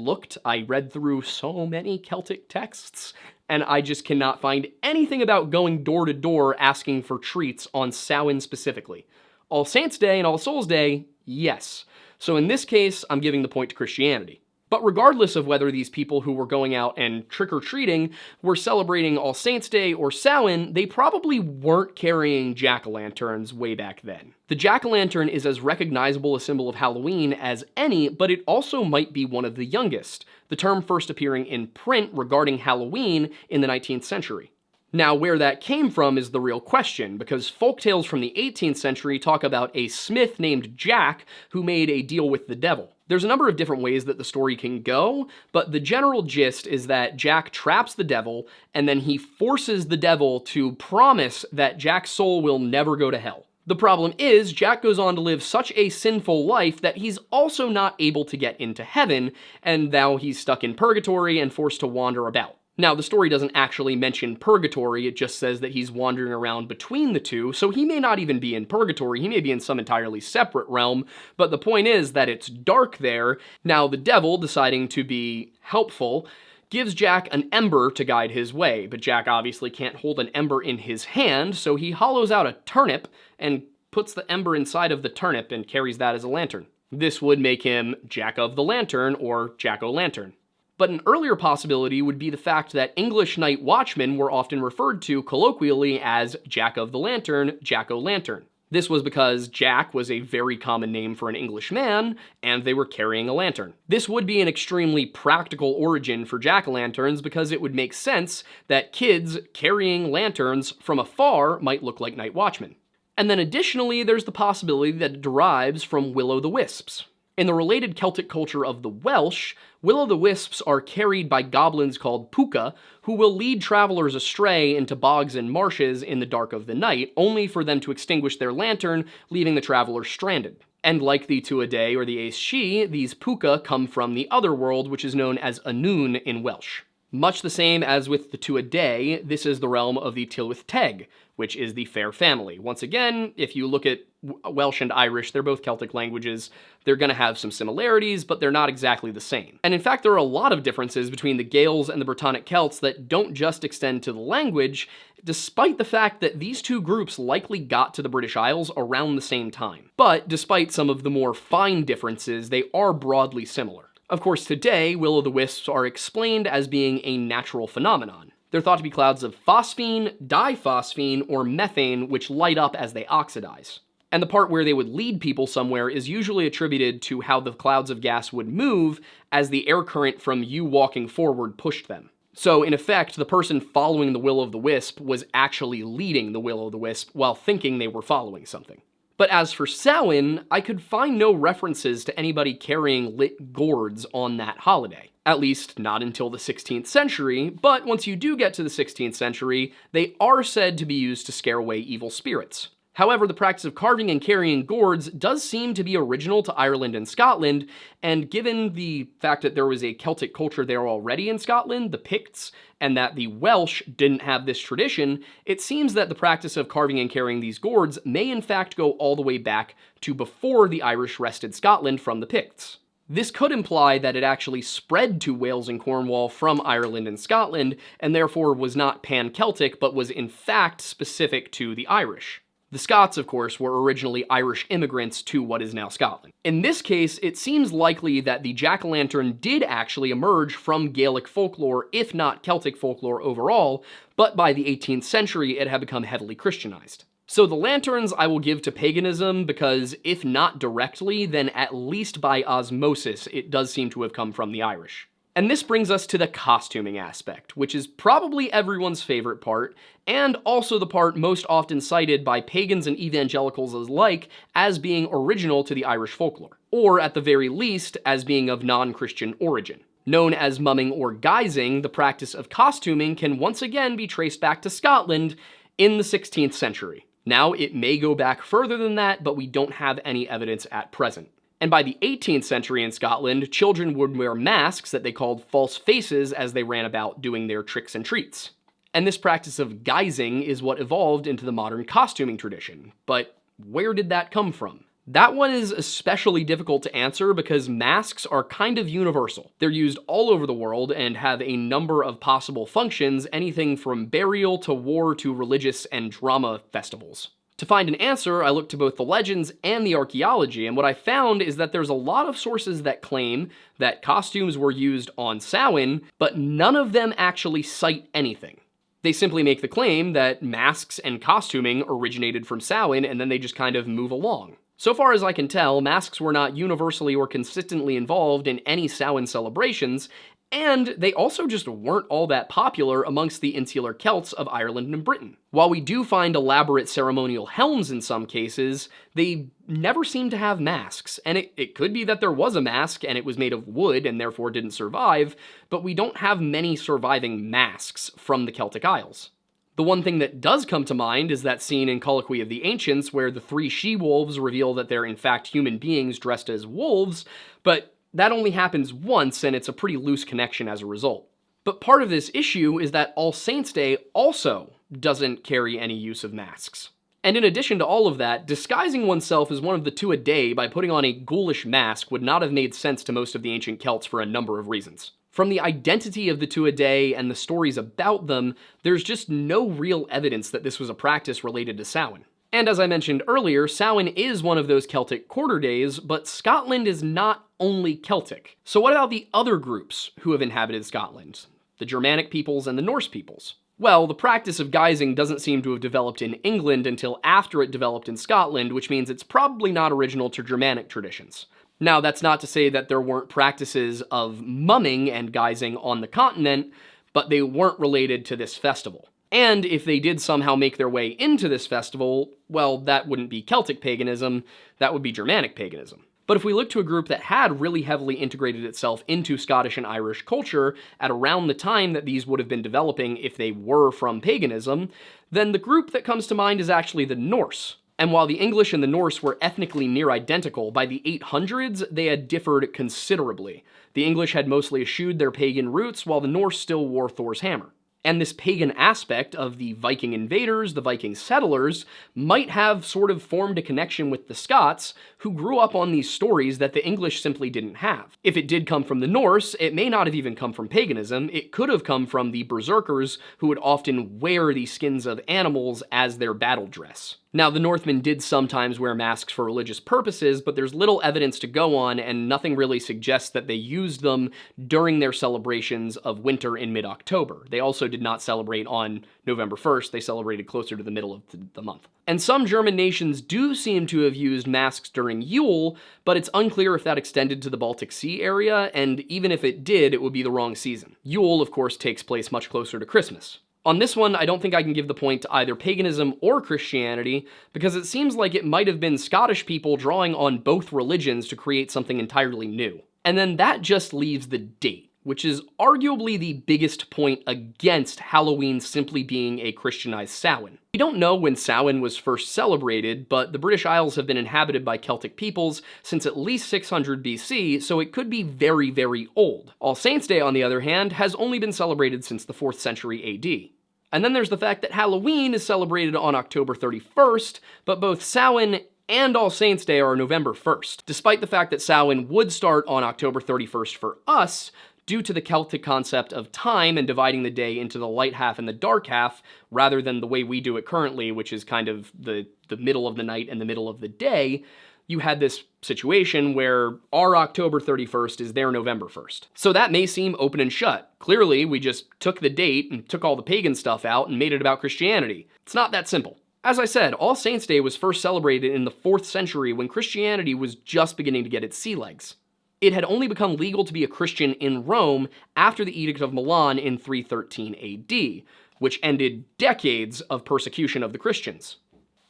read through so many Celtic texts, and I just cannot find anything about going door to door asking for treats on Samhain specifically. All Saints' Day and All Souls' Day, yes. So in this case, I'm giving the point to Christianity. But regardless of whether these people who were going out and trick-or-treating were celebrating All Saints' Day or Samhain, they probably weren't carrying jack-o'-lanterns way back then. The jack-o'-lantern is as recognizable a symbol of Halloween as any, but it also might be one of the youngest, the term first appearing in print regarding Halloween in the 19th century. Now, where that came from is the real question, because folktales from the 18th century talk about a smith named Jack who made a deal with the devil. There's a number of different ways that the story can go, but the general gist is that Jack traps the devil, and then he forces the devil to promise that Jack's soul will never go to hell. The problem is, Jack goes on to live such a sinful life that he's also not able to get into heaven, and now he's stuck in purgatory and forced to wander about. Now, the story doesn't actually mention purgatory, it just says that he's wandering around between the two, so he may not even be in purgatory, he may be in some entirely separate realm, but the point is that it's dark there. Now, the devil, deciding to be helpful, gives Jack an ember to guide his way, but Jack obviously can't hold an ember in his hand, so he hollows out a turnip and puts the ember inside of the turnip and carries that as a lantern. This would make him Jack of the Lantern, or Jack-o'-lantern. But an earlier possibility would be the fact that English night watchmen were often referred to colloquially as Jack of the Lantern, Jack-o'-lantern. This was because Jack was a very common name for an English man, and they were carrying a lantern. This would be an extremely practical origin for jack-o'-lanterns because it would make sense that kids carrying lanterns from afar might look like night watchmen. And then additionally, there's the possibility that it derives from will-o'-the-wisps. In the related Celtic culture of the Welsh, will-o'-the-wisps are carried by goblins called puca, who will lead travelers astray into bogs and marshes in the dark of the night, only for them to extinguish their lantern, leaving the traveler stranded. And like the Tuatha Dé or the Aes She, these puca come from the other world, which is known as Annwn in Welsh. Much the same as with the Tuatha Dé, this is the realm of the Tylwyth Teg, which is the fair family. Once again, if you look at Welsh and Irish, they're both Celtic languages. They're going to have some similarities, but they're not exactly the same. And in fact, there are a lot of differences between the Gaels and the Brittonic Celts that don't just extend to the language, despite the fact that these two groups likely got to the British Isles around the same time. But despite some of the more fine differences, they are broadly similar. Of course, today, will-o'-the-wisps are explained as being a natural phenomenon. They're thought to be clouds of phosphine, diphosphine, or methane which light up as they oxidize. And the part where they would lead people somewhere is usually attributed to how the clouds of gas would move as the air current from you walking forward pushed them. So in effect, the person following the will-o'-the-wisp was actually leading the will-o'-the-wisp while thinking they were following something. But as for Samhain, I could find no references to anybody carrying lit gourds on that holiday. At least not until the 16th century, but once you do get to the 16th century, they are said to be used to scare away evil spirits. However, the practice of carving and carrying gourds does seem to be original to Ireland and Scotland, and given the fact that there was a Celtic culture there already in Scotland, the Picts, and that the Welsh didn't have this tradition, it seems that the practice of carving and carrying these gourds may in fact go all the way back to before the Irish wrested Scotland from the Picts. This could imply that it actually spread to Wales and Cornwall from Ireland and Scotland, and therefore was not pan-Celtic, but was in fact specific to the Irish. The Scots, of course, were originally Irish immigrants to what is now Scotland. In this case, it seems likely that the jack-o'-lantern did actually emerge from Gaelic folklore, if not Celtic folklore overall, but by the 18th century it had become heavily Christianized. So the lanterns I will give to paganism because, if not directly, then at least by osmosis, it does seem to have come from the Irish. And this brings us to the costuming aspect, which is probably everyone's favorite part, and also the part most often cited by pagans and evangelicals alike as being original to the Irish folklore, or at the very least, as being of non-Christian origin. Known as mumming or guising, the practice of costuming can once again be traced back to Scotland in the 16th century. Now, it may go back further than that, but we don't have any evidence at present. And by the 18th century in Scotland, children would wear masks that they called false faces as they ran about doing their tricks and treats. And this practice of guising is what evolved into the modern costuming tradition. But where did that come from? That one is especially difficult to answer because masks are kind of universal. They're used all over the world and have a number of possible functions, anything from burial to war to religious and drama festivals. To find an answer, I looked to both the legends and the archaeology, and what I found is that there's a lot of sources that claim that costumes were used on Samhain, but none of them actually cite anything. They simply make the claim that masks and costuming originated from Samhain, and then they just kind of move along. So far as I can tell, masks were not universally or consistently involved in any Samhain celebrations, and they also just weren't all that popular amongst the insular Celts of Ireland and Britain. While we do find elaborate ceremonial helms in some cases, they never seem to have masks, and it could be that there was a mask and it was made of wood and therefore didn't survive, but we don't have many surviving masks from the Celtic Isles. The one thing that does come to mind is that scene in Colloquy of the Ancients where the three she-wolves reveal that they're in fact human beings dressed as wolves, but that only happens once and it's a pretty loose connection as a result. But part of this issue is that All Saints' Day also doesn't carry any use of masks. And in addition to all of that, disguising oneself as one of the two a day by putting on a ghoulish mask would not have made sense to most of the ancient Celts for a number of reasons. From the identity of the two a day and the stories about them, there's just no real evidence that this was a practice related to Samhain. And as I mentioned earlier, Samhain is one of those Celtic quarter days, but Scotland is not only Celtic. So what about the other groups who have inhabited Scotland? The Germanic peoples and the Norse peoples? Well, the practice of guising doesn't seem to have developed in England until after it developed in Scotland, which means it's probably not original to Germanic traditions. Now, that's not to say that there weren't practices of mumming and guising on the continent, but they weren't related to this festival. And if they did somehow make their way into this festival, well, that wouldn't be Celtic paganism, that would be Germanic paganism. But if we look to a group that had really heavily integrated itself into Scottish and Irish culture at around the time that these would have been developing if they were from paganism, then the group that comes to mind is actually the Norse. And while the English and the Norse were ethnically near identical, by the 800s they had differed considerably. The English had mostly eschewed their pagan roots, while the Norse still wore Thor's hammer. And this pagan aspect of the Viking invaders, the Viking settlers, might have sort of formed a connection with the Scots, who grew up on these stories that the English simply didn't have. If it did come from the Norse, it may not have even come from paganism. It could have come from the berserkers who would often wear the skins of animals as their battle dress. Now, the Northmen did sometimes wear masks for religious purposes, but there's little evidence to go on, and nothing really suggests that they used them during their celebrations of winter in mid-October. They also did not celebrate on November 1st, they celebrated closer to the middle of the month. And some German nations do seem to have used masks during Yule, but it's unclear if that extended to the Baltic Sea area, and even if it did, it would be the wrong season. Yule, of course, takes place much closer to Christmas. On this one, I don't think I can give the point to either paganism or Christianity, because it seems like it might have been Scottish people drawing on both religions to create something entirely new. And then that just leaves the date, which is arguably the biggest point against Halloween simply being a Christianized Samhain. We don't know when Samhain was first celebrated, but the British Isles have been inhabited by Celtic peoples since at least 600 BC, so it could be very, very old. All Saints' Day, on the other hand, has only been celebrated since the 4th century AD. And then there's the fact that Halloween is celebrated on October 31st, but both Samhain and All Saints' Day are November 1st, despite the fact that Samhain would start on October 31st for us, due to the Celtic concept of time and dividing the day into the light half and the dark half, rather than the way we do it currently, which is kind of the middle of the night and the middle of the day. You had this situation where our October 31st is their November 1st. So that may seem open and shut. Clearly, we just took the date and took all the pagan stuff out and made it about Christianity. It's not that simple. As I said, All Saints' Day was first celebrated in the 4th century when Christianity was just beginning to get its sea legs. It had only become legal to be a Christian in Rome after the Edict of Milan in 313 AD, which ended decades of persecution of the Christians.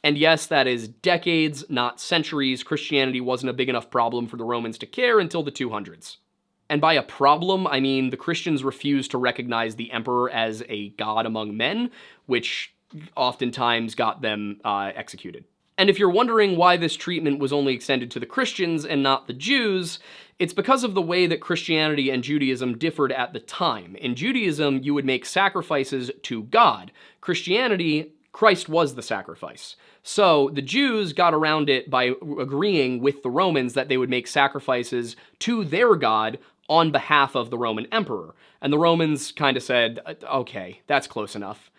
And yes, that is decades, not centuries. Christianity wasn't a big enough problem for the Romans to care until the 200s. And by a problem, I mean the Christians refused to recognize the emperor as a god among men, which oftentimes got them executed. And if you're wondering why this treatment was only extended to the Christians and not the Jews, it's because of the way that Christianity and Judaism differed at the time. In Judaism, you would make sacrifices to God. Christianity, Christ was the sacrifice. So the Jews got around it by agreeing with the Romans that they would make sacrifices to their God on behalf of the Roman emperor. And the Romans kind of said, okay, that's close enough.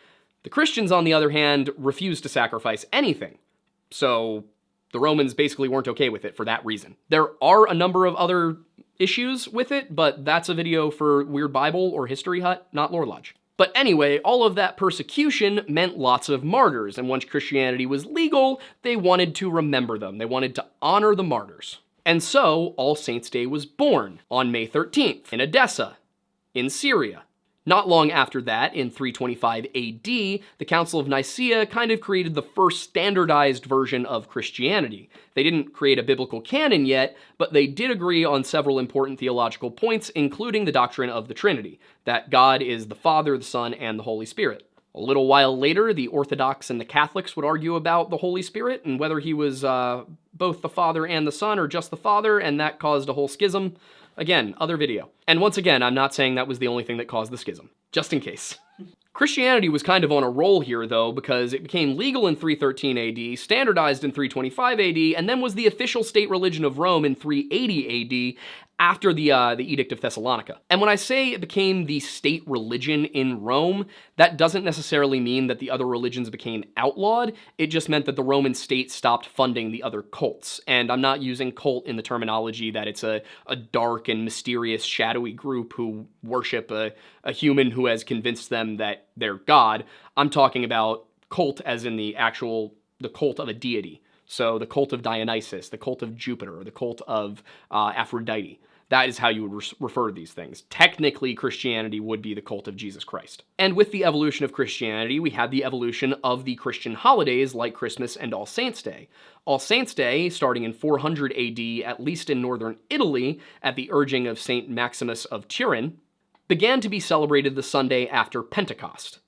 The Christians, on the other hand, refused to sacrifice anything. So the Romans basically weren't okay with it for that reason. There are a number of other issues with it, but that's a video for Weird Bible or History Hut, not Lore Lodge. But anyway, all of that persecution meant lots of martyrs, and once Christianity was legal, they wanted to remember them. They wanted to honor the martyrs. And so, All Saints' Day was born on May 13th in Edessa, in Syria. Not long after that, in 325 AD, the Council of Nicaea kind of created the first standardized version of Christianity. They didn't create a biblical canon yet, but they did agree on several important theological points, including the doctrine of the Trinity, that God is the Father, the Son, and the Holy Spirit. A little while later, the Orthodox and the Catholics would argue about the Holy Spirit and whether he was both the Father and the Son or just the Father, and that caused a whole schism. Again, other video. And once again, I'm not saying that was the only thing that caused the schism, just in case. Christianity was kind of on a roll here, though, because it became legal in 313 AD, standardized in 325 AD, and then was the official state religion of Rome in 380 AD, after the Edict of Thessalonica. And when I say it became the state religion in Rome, that doesn't necessarily mean that the other religions became outlawed. It just meant that the Roman state stopped funding the other cults. And I'm not using cult in the terminology that it's a dark and mysterious, shadowy group who worship a human who has convinced them that they're God. I'm talking about cult as in the cult of a deity. So the cult of Dionysus, the cult of Jupiter, the cult of Aphrodite. That is how you would refer to these things. Technically, Christianity would be the cult of Jesus Christ. And with the evolution of Christianity, we had the evolution of the Christian holidays like Christmas and All Saints' Day. All Saints' Day, starting in 400 AD, at least in northern Italy, at the urging of Saint Maximus of Turin, began to be celebrated the Sunday after Pentecost.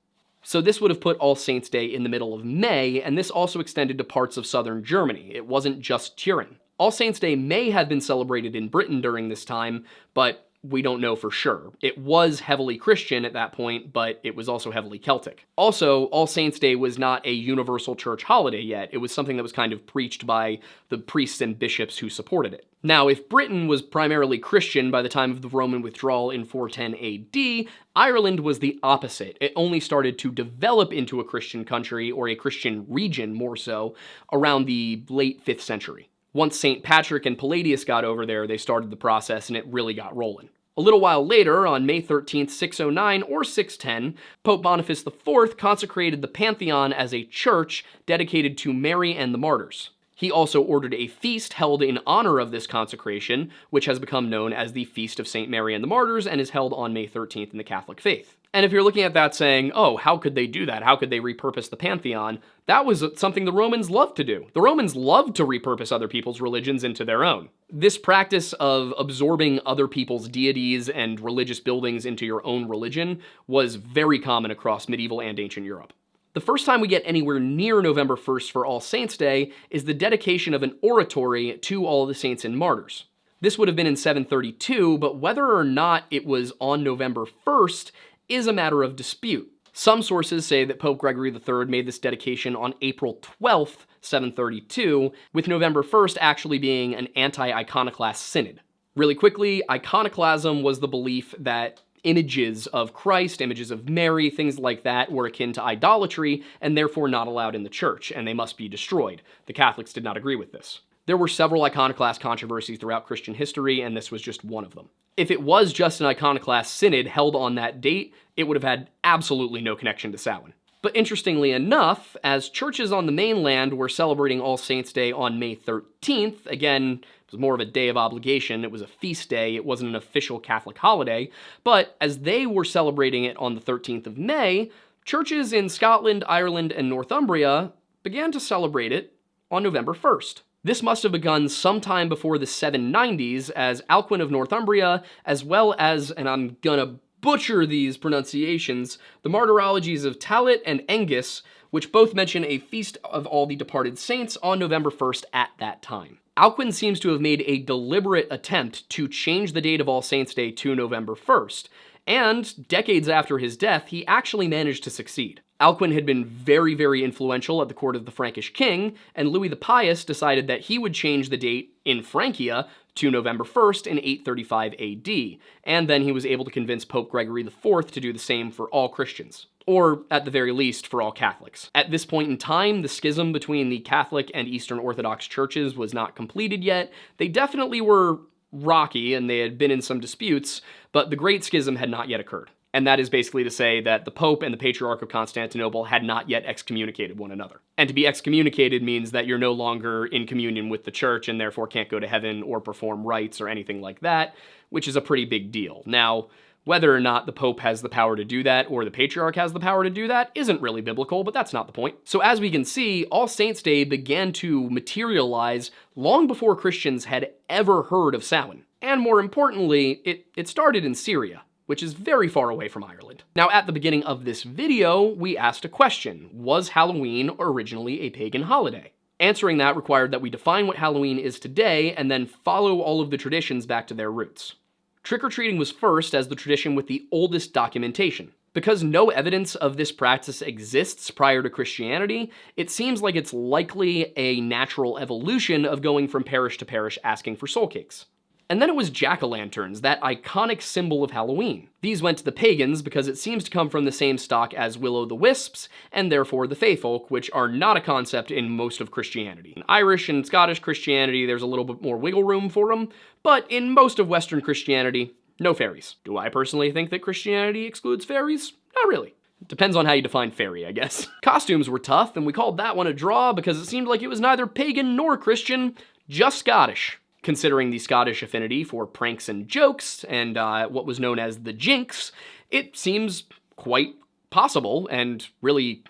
So this would have put All Saints' Day in the middle of May, and this also extended to parts of southern Germany. It wasn't just Turin. All Saints' Day may have been celebrated in Britain during this time, but we don't know for sure. It was heavily Christian at that point, but it was also heavily Celtic. Also, All Saints' Day was not a universal church holiday yet. It was something that was kind of preached by the priests and bishops who supported it. Now, if Britain was primarily Christian by the time of the Roman withdrawal in 410 AD, Ireland was the opposite. It only started to develop into a Christian country, or a Christian region more so, around the late 5th century. Once St. Patrick and Palladius got over there, they started the process and it really got rolling. A little while later, on May 13th, 609 or 610, Pope Boniface IV consecrated the Pantheon as a church dedicated to Mary and the martyrs. He also ordered a feast held in honor of this consecration, which has become known as the Feast of St. Mary and the Martyrs and is held on May 13th in the Catholic faith. And if you're looking at that saying, oh, how could they do that? How could they repurpose the Pantheon? That was something the Romans loved to do. The Romans loved to repurpose other people's religions into their own. This practice of absorbing other people's deities and religious buildings into your own religion was very common across medieval and ancient Europe. The first time we get anywhere near November 1st for All Saints' Day is the dedication of an oratory to all the saints and martyrs. This would have been in 732, but whether or not it was on November 1st is a matter of dispute. Some sources say that Pope Gregory III made this dedication on April 12th, 732, with November 1st actually being an anti-iconoclast synod. Really quickly, iconoclasm was the belief that images of Christ, images of Mary, things like that were akin to idolatry and therefore not allowed in the church, and they must be destroyed. The Catholics did not agree with this. There were several iconoclast controversies throughout Christian history, and this was just one of them. If it was just an iconoclast synod held on that date, it would have had absolutely no connection to Samhain. But interestingly enough, as churches on the mainland were celebrating All Saints' Day on May 13th, again, it was more of a day of obligation, it was a feast day, it wasn't an official Catholic holiday, but as they were celebrating it on the 13th of May, churches in Scotland, Ireland, and Northumbria began to celebrate it on November 1st. This must have begun sometime before the 790s, as Alcuin of Northumbria, as well as, and I'm gonna butcher these pronunciations, the martyrologies of Talit and Angus, which both mention a feast of all the departed saints on November 1st at that time. Alcuin seems to have made a deliberate attempt to change the date of All Saints' Day to November 1st, and decades after his death, he actually managed to succeed. Alcuin had been very, very influential at the court of the Frankish king, and Louis the Pious decided that he would change the date in Francia to November 1st in 835 AD, and then he was able to convince Pope Gregory IV to do the same for all Christians. Or, at the very least, for all Catholics. At this point in time, the schism between the Catholic and Eastern Orthodox churches was not completed yet. They definitely were rocky, and they had been in some disputes, but the Great Schism had not yet occurred. And that is basically to say that the Pope and the Patriarch of Constantinople had not yet excommunicated one another. And to be excommunicated means that you're no longer in communion with the church and therefore can't go to heaven or perform rites or anything like that, which is a pretty big deal. Now, whether or not the Pope has the power to do that or the Patriarch has the power to do that isn't really biblical, but that's not the point. So as we can see, All Saints' Day began to materialize long before Christians had ever heard of Samhain. And more importantly, it started in Syria, which is very far away from Ireland. Now, at the beginning of this video, we asked a question. Was Halloween originally a pagan holiday? Answering that required that we define what Halloween is today and then follow all of the traditions back to their roots. Trick-or-treating was first as the tradition with the oldest documentation. Because no evidence of this practice exists prior to Christianity, it seems like it's likely a natural evolution of going from parish to parish asking for soul cakes. And then it was jack-o'-lanterns, that iconic symbol of Halloween. These went to the pagans because it seems to come from the same stock as will-o'-the-wisps, and therefore the Fayfolk, which are not a concept in most of Christianity. In Irish and Scottish Christianity, there's a little bit more wiggle room for them, but in most of Western Christianity, no fairies. Do I personally think that Christianity excludes fairies? Not really. Depends on how you define fairy, I guess. Costumes were tough, and we called that one a draw because it seemed like it was neither pagan nor Christian, just Scottish. Considering the Scottish affinity for pranks and jokes, and what was known as the jinx, it seems quite possible, and really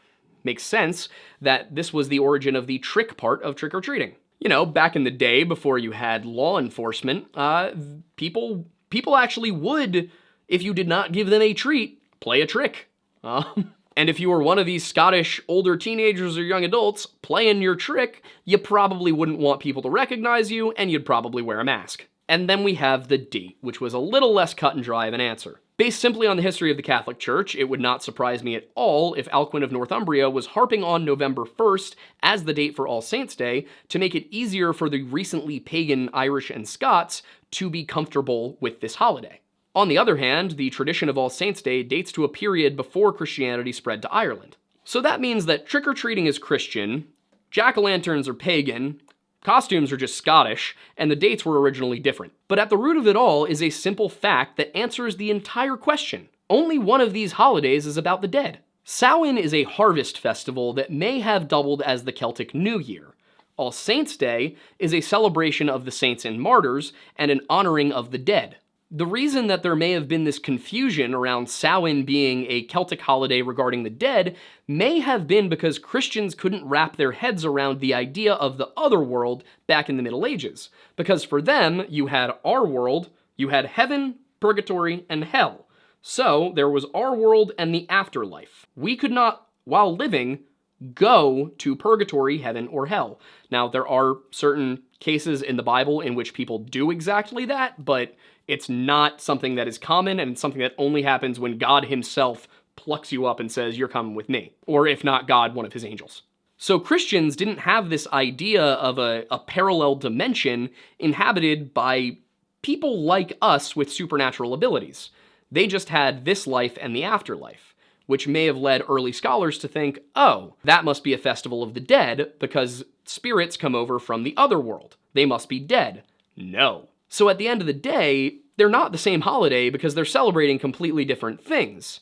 makes sense, that this was the origin of the trick part of trick-or-treating. You know, back in the day, before you had law enforcement, people actually would, if you did not give them a treat, play a trick. And if you were one of these Scottish older teenagers or young adults playing your trick, you probably wouldn't want people to recognize you, and you'd probably wear a mask. And then we have the date, which was a little less cut and dry of an answer. Based simply on the history of the Catholic Church, it would not surprise me at all if Alcuin of Northumbria was harping on November 1st as the date for All Saints' Day to make it easier for the recently pagan Irish and Scots to be comfortable with this holiday. On the other hand, the tradition of All Saints' Day dates to a period before Christianity spread to Ireland. So that means that trick-or-treating is Christian, jack-o'-lanterns are pagan, costumes are just Scottish, and the dates were originally different. But at the root of it all is a simple fact that answers the entire question. Only one of these holidays is about the dead. Samhain is a harvest festival that may have doubled as the Celtic New Year. All Saints' Day is a celebration of the saints and martyrs and an honoring of the dead. The reason that there may have been this confusion around Samhain being a Celtic holiday regarding the dead may have been because Christians couldn't wrap their heads around the idea of the other world back in the Middle Ages. Because for them, you had our world, you had heaven, purgatory, and hell. So there was our world and the afterlife. We could not, while living, go to purgatory, heaven, or hell. Now, there are certain cases in the Bible in which people do exactly that, but it's not something that is common, and it's something that only happens when God himself plucks you up and says, you're coming with me. Or if not God, one of his angels. So Christians didn't have this idea of a parallel dimension inhabited by people like us with supernatural abilities. They just had this life and the afterlife, which may have led early scholars to think, oh, that must be a festival of the dead because spirits come over from the other world. They must be dead. No. So at the end of the day, they're not the same holiday because they're celebrating completely different things.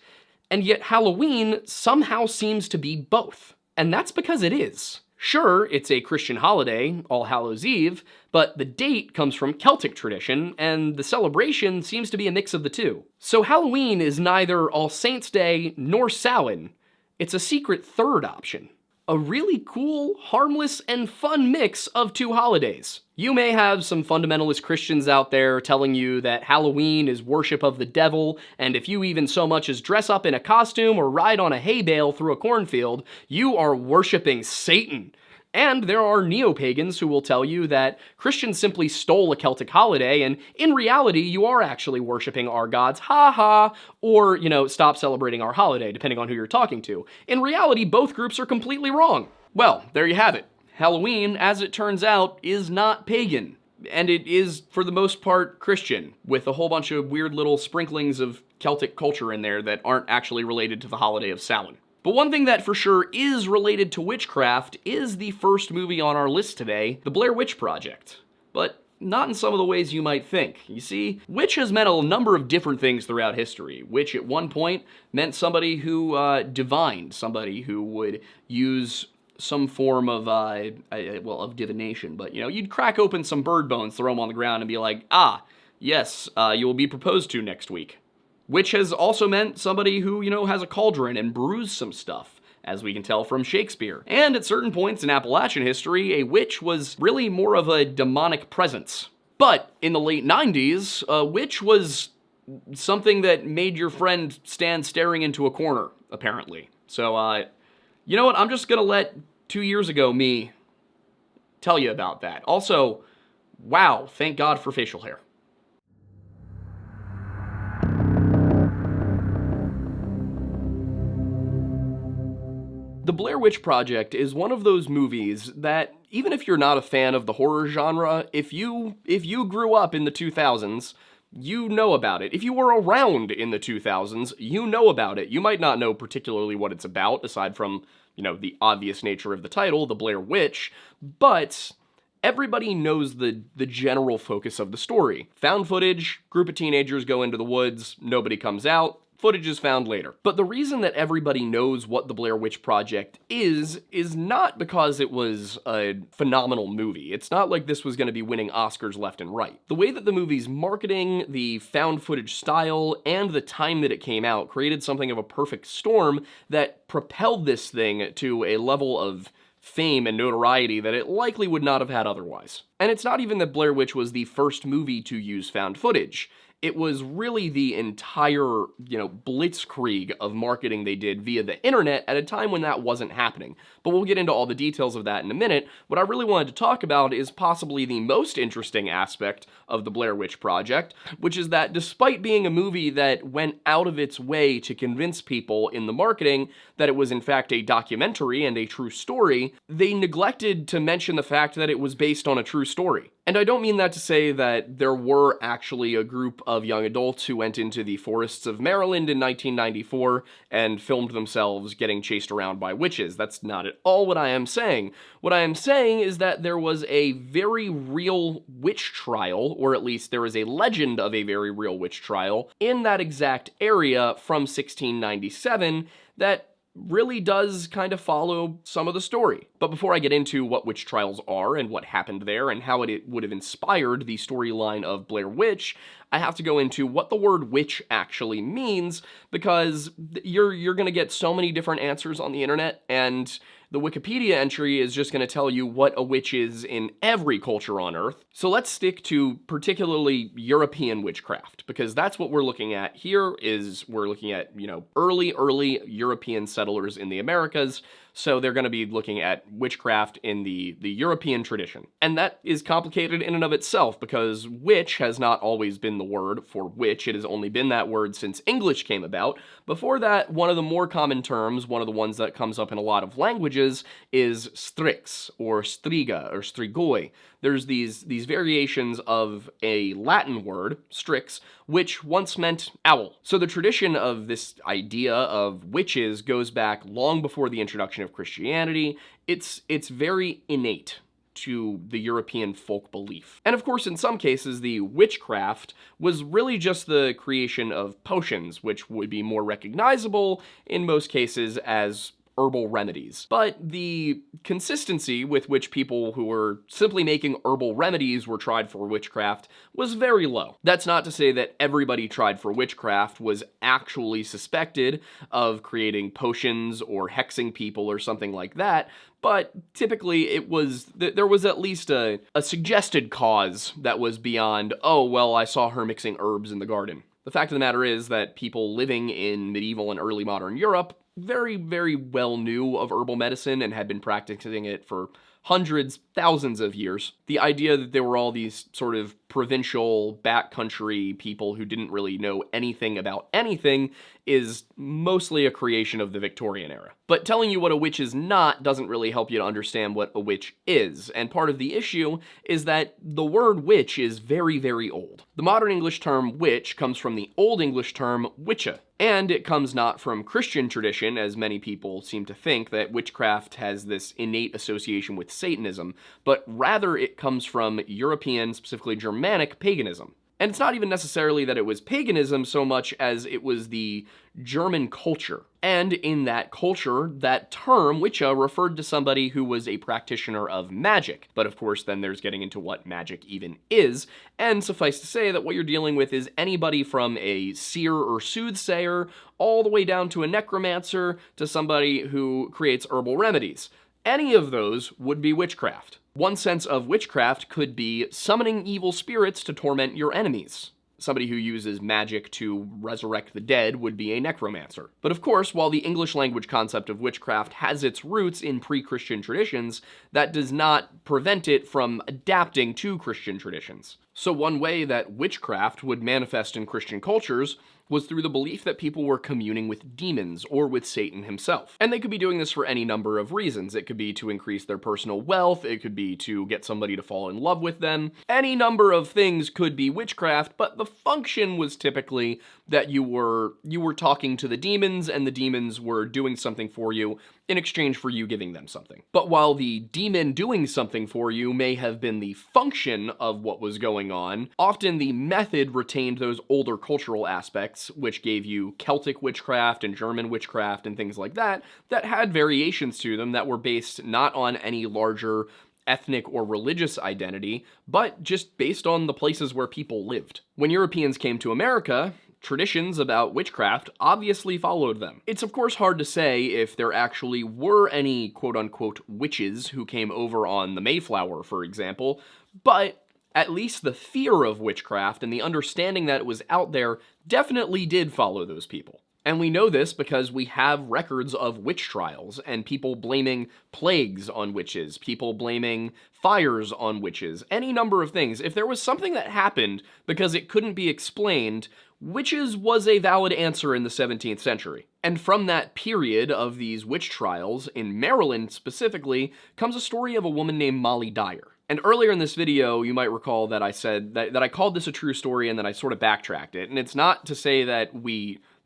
And yet Halloween somehow seems to be both. And that's because it is. Sure, it's a Christian holiday, All Hallows Eve, but the date comes from Celtic tradition, and the celebration seems to be a mix of the two. So Halloween is neither All Saints' Day nor Samhain. It's a secret third option. a really cool, harmless, and fun mix of two holidays. You may have some fundamentalist Christians out there telling you that Halloween is worship of the devil, and if you even so much as dress up in a costume or ride on a hay bale through a cornfield, you are worshiping Satan. And there are neo-pagans who will tell you that Christians simply stole a Celtic holiday, and in reality, you are actually worshiping our gods, ha, or, stop celebrating our holiday, depending on who you're talking to. In reality, both groups are completely wrong. Well, there you have it. Halloween, as it turns out, is not pagan. And it is, for the most part, Christian, with a whole bunch of weird little sprinklings of Celtic culture in there that aren't actually related to the holiday of Samhain. But one thing that for sure is related to witchcraft is the first movie on our list today, The Blair Witch Project. But not in some of the ways you might think. You see, witch has meant a number of different things throughout history. Witch at one point meant somebody who divined, somebody who would use some form of, of divination. But, you'd crack open some bird bones, throw them on the ground, and be like, yes, you will be proposed to next week. Witch has also meant somebody who, has a cauldron and brews some stuff, as we can tell from Shakespeare. And at certain points in Appalachian history, a witch was really more of a demonic presence. But in the late 90s, a witch was something that made your friend stand staring into a corner, apparently. So, you know what? I'm just gonna let 2 years ago me tell you about that. Also, wow, thank God for facial hair. The Blair Witch Project is one of those movies that, even if you're not a fan of the horror genre, if you grew up in the 2000s, you know about it. If you were around in the 2000s, you know about it. You might not know particularly what it's about, aside from, the obvious nature of the title, The Blair Witch, but everybody knows the general focus of the story. Found footage, group of teenagers go into the woods, nobody comes out, footage is found later. But the reason that everybody knows what the Blair Witch Project is not because it was a phenomenal movie. It's not like this was going to be winning Oscars left and right. The way that the movie's marketing, the found footage style, and the time that it came out created something of a perfect storm that propelled this thing to a level of fame and notoriety that it likely would not have had otherwise. And it's not even that Blair Witch was the first movie to use found footage. It was really the entire, blitzkrieg of marketing they did via the internet at a time when that wasn't happening. But we'll get into all the details of that in a minute. What I really wanted to talk about is possibly the most interesting aspect of the Blair Witch Project, which is that despite being a movie that went out of its way to convince people in the marketing that it was in fact a documentary and a true story, they neglected to mention the fact that it was based on a true story. And I don't mean that to say that there were actually a group of young adults who went into the forests of Maryland in 1994 and filmed themselves getting chased around by witches. That's not at all what I am saying. What I am saying is that there was a very real witch trial, or at least there is a legend of a very real witch trial, in that exact area from 1697 that really does kind of follow some of the story. But before I get into what witch trials are and what happened there and how it would have inspired the storyline of Blair Witch, I have to go into what the word witch actually means, because you're gonna get so many different answers on the internet, and the Wikipedia entry is just going to tell you what a witch is in every culture on Earth. So let's stick to particularly European witchcraft, because that's what we're looking at here. We're looking at, early European settlers in the Americas. So they're going to be looking at witchcraft in the European tradition. And that is complicated in and of itself, because witch has not always been the word for witch. It has only been that word since English came about. Before that, one of the more common terms, one of the ones that comes up in a lot of languages, is strix, or striga, or strigoi. There's these variations of a Latin word, strix, which once meant owl. So the tradition of this idea of witches goes back long before the introduction of Christianity. It's very innate to the European folk belief. And of course, in some cases, the witchcraft was really just the creation of potions, which would be more recognizable in most cases as herbal remedies. But the consistency with which people who were simply making herbal remedies were tried for witchcraft was very low. That's not to say that everybody tried for witchcraft was actually suspected of creating potions or hexing people or something like that, but typically there was at least a suggested cause that was beyond, oh, well, I saw her mixing herbs in the garden. The fact of the matter is that people living in medieval and early modern Europe very, very well knew of herbal medicine and had been practicing it for hundreds, thousands of years. The idea that there were all these sort of provincial, backcountry people who didn't really know anything about anything is mostly a creation of the Victorian era. But telling you what a witch is not doesn't really help you to understand what a witch is, and part of the issue is that the word witch is very, very old. The modern English term witch comes from the Old English term witcha, and it comes not from Christian tradition, as many people seem to think that witchcraft has this innate association with Satanism, but rather it comes from European, specifically Germanic, paganism. And it's not even necessarily that it was paganism so much as it was the German culture. And in that culture, that term, witcha, referred to somebody who was a practitioner of magic. But of course, then there's getting into what magic even is. And suffice to say that what you're dealing with is anybody from a seer or soothsayer, all the way down to a necromancer, to somebody who creates herbal remedies. Any of those would be witchcraft. One sense of witchcraft could be summoning evil spirits to torment your enemies. Somebody who uses magic to resurrect the dead would be a necromancer. But of course, while the English language concept of witchcraft has its roots in pre-Christian traditions, that does not prevent it from adapting to Christian traditions. So one way that witchcraft would manifest in Christian cultures was through the belief that people were communing with demons or with Satan himself. And they could be doing this for any number of reasons. It could be to increase their personal wealth, it could be to get somebody to fall in love with them. Any number of things could be witchcraft, but the function was typically that you were talking to the demons and the demons were doing something for you in exchange for you giving them something. But while the demon doing something for you may have been the function of what was going on, often the method retained those older cultural aspects, which gave you Celtic witchcraft and German witchcraft and things like that, that had variations to them that were based not on any larger ethnic or religious identity, but just based on the places where people lived. When Europeans came to America, traditions about witchcraft obviously followed them. It's of course hard to say if there actually were any quote-unquote witches who came over on the Mayflower, for example, but at least the fear of witchcraft and the understanding that it was out there definitely did follow those people. And we know this because we have records of witch trials and people blaming plagues on witches, people blaming fires on witches, any number of things. If there was something that happened because it couldn't be explained, witches was a valid answer in the 17th century. And from that period of these witch trials, in Maryland specifically, comes a story of a woman named Molly Dyer. And earlier in this video, you might recall that I said that I called this a true story and then I sort of backtracked it. And it's not to say that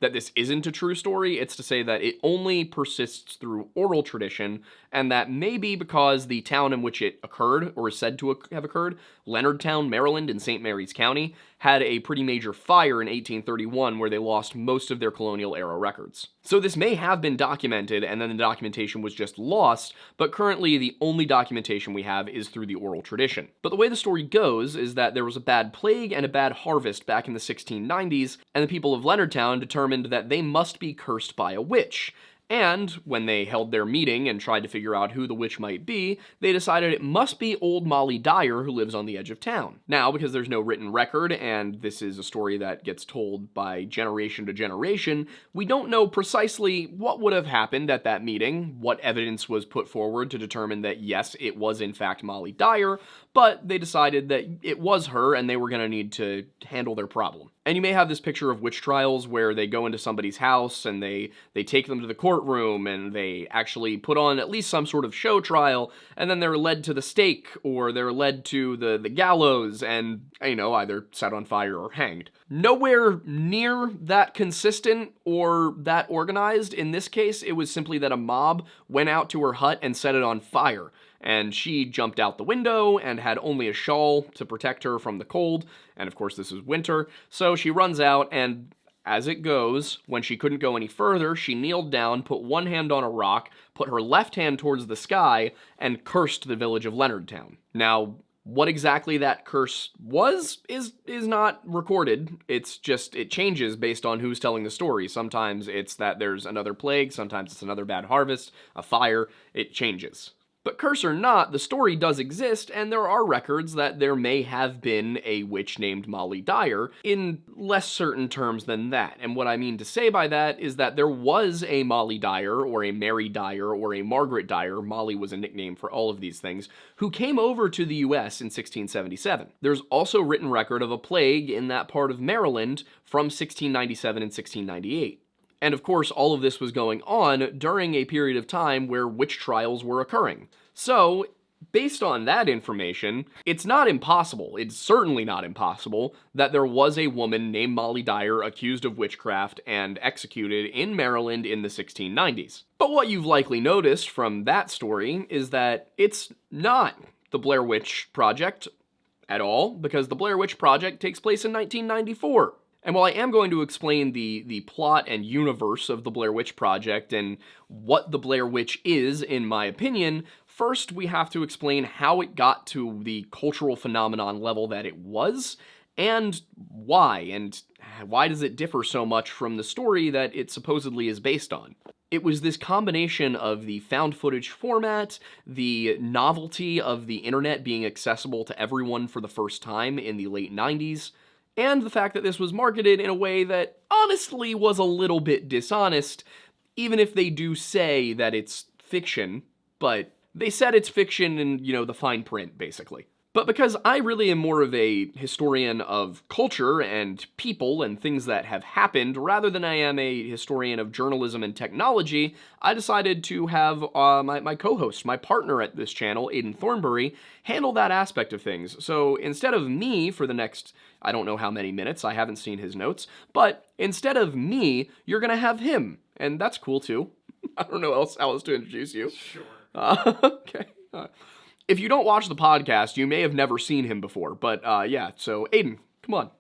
this isn't a true story, it's to say that it only persists through oral tradition, and that maybe because the town in which it occurred, or is said to have occurred, Leonardtown, Maryland in St. Mary's County, had a pretty major fire in 1831 where they lost most of their colonial era records. So this may have been documented and then the documentation was just lost, but currently the only documentation we have is through the oral tradition. But the way the story goes is that there was a bad plague and a bad harvest back in the 1690s, and the people of Leonardtown determined that they must be cursed by a witch. And when they held their meeting and tried to figure out who the witch might be, they decided it must be old Molly Dyer who lives on the edge of town. Now, because there's no written record, and this is a story that gets told by generation to generation, we don't know precisely what would have happened at that meeting, what evidence was put forward to determine that yes, it was in fact Molly Dyer, but they decided that it was her and they were going to need to handle their problem. And you may have this picture of witch trials where they go into somebody's house and they take them to the courtroom and they actually put on at least some sort of show trial, and then they're led to the stake or they're led to the gallows and, either set on fire or hanged. Nowhere near that consistent or that organized. In this case, it was simply that a mob went out to her hut and set it on fire. And she jumped out the window and had only a shawl to protect her from the cold. And of course, this is winter. So she runs out and as it goes, when she couldn't go any further, she kneeled down, put one hand on a rock, put her left hand towards the sky, and cursed the village of Leonardtown. Now, what exactly that curse was is not recorded. It's just, it changes based on who's telling the story. Sometimes it's that there's another plague, sometimes it's another bad harvest, a fire, it changes. But curse or not, the story does exist, and there are records that there may have been a witch named Molly Dyer, in less certain terms than that. And what I mean to say by that is that there was a Molly Dyer, or a Mary Dyer, or a Margaret Dyer, Molly was a nickname for all of these things, who came over to the US in 1677. There's also written record of a plague in that part of Maryland from 1697 and 1698. And of course, all of this was going on during a period of time where witch trials were occurring. So, based on that information, it's not impossible, it's certainly not impossible, that there was a woman named Molly Dyer accused of witchcraft and executed in Maryland in the 1690s. But what you've likely noticed from that story is that it's not the Blair Witch Project at all, because the Blair Witch Project takes place in 1994. And while I am going to explain the plot and universe of the Blair Witch Project and what the Blair Witch is, in my opinion, first we have to explain how it got to the cultural phenomenon level that it was, and why does it differ so much from the story that it supposedly is based on. It was this combination of the found footage format, the novelty of the internet being accessible to everyone for the first time in the late 90s, and the fact that this was marketed in a way that honestly was a little bit dishonest, even if they do say that it's fiction, but they said it's fiction in, the fine print, basically. But because I really am more of a historian of culture and people and things that have happened, rather than I am a historian of journalism and technology, I decided to have my co-host, my partner at this channel, Aidan Thornbury, handle that aspect of things. So instead of me for the next, I don't know how many minutes, I haven't seen his notes, but instead of me, you're gonna have him, and that's cool too. I don't know how else to introduce you. Sure. Okay. If you don't watch the podcast, you may have never seen him before, but yeah, so Aidan, come on.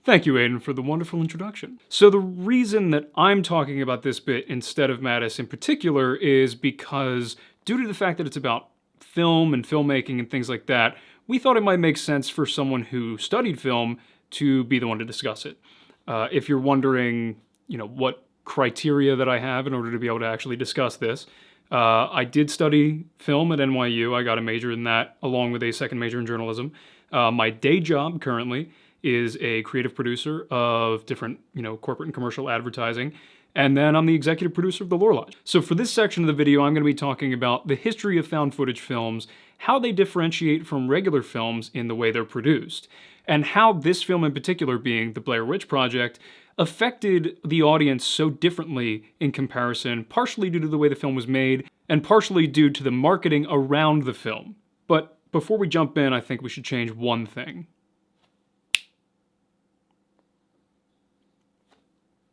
Thank you, Aidan, for the wonderful introduction. So the reason that I'm talking about this bit instead of Mattis in particular is because, due to the fact that it's about film and filmmaking and things like that, we thought it might make sense for someone who studied film to be the one to discuss it. If you're wondering, what criteria that I have in order to be able to actually discuss this, I did study film at NYU. I got a major in that, along with a second major in journalism. My day job currently is a creative producer of different, corporate and commercial advertising. And then I'm the executive producer of the Lore Lodge. So for this section of the video, I'm going to be talking about the history of found footage films, how they differentiate from regular films in the way they're produced, and how this film in particular, being the Blair Witch Project, affected the audience so differently in comparison, partially due to the way the film was made, and partially due to the marketing around the film. But before we jump in, I think we should change one thing.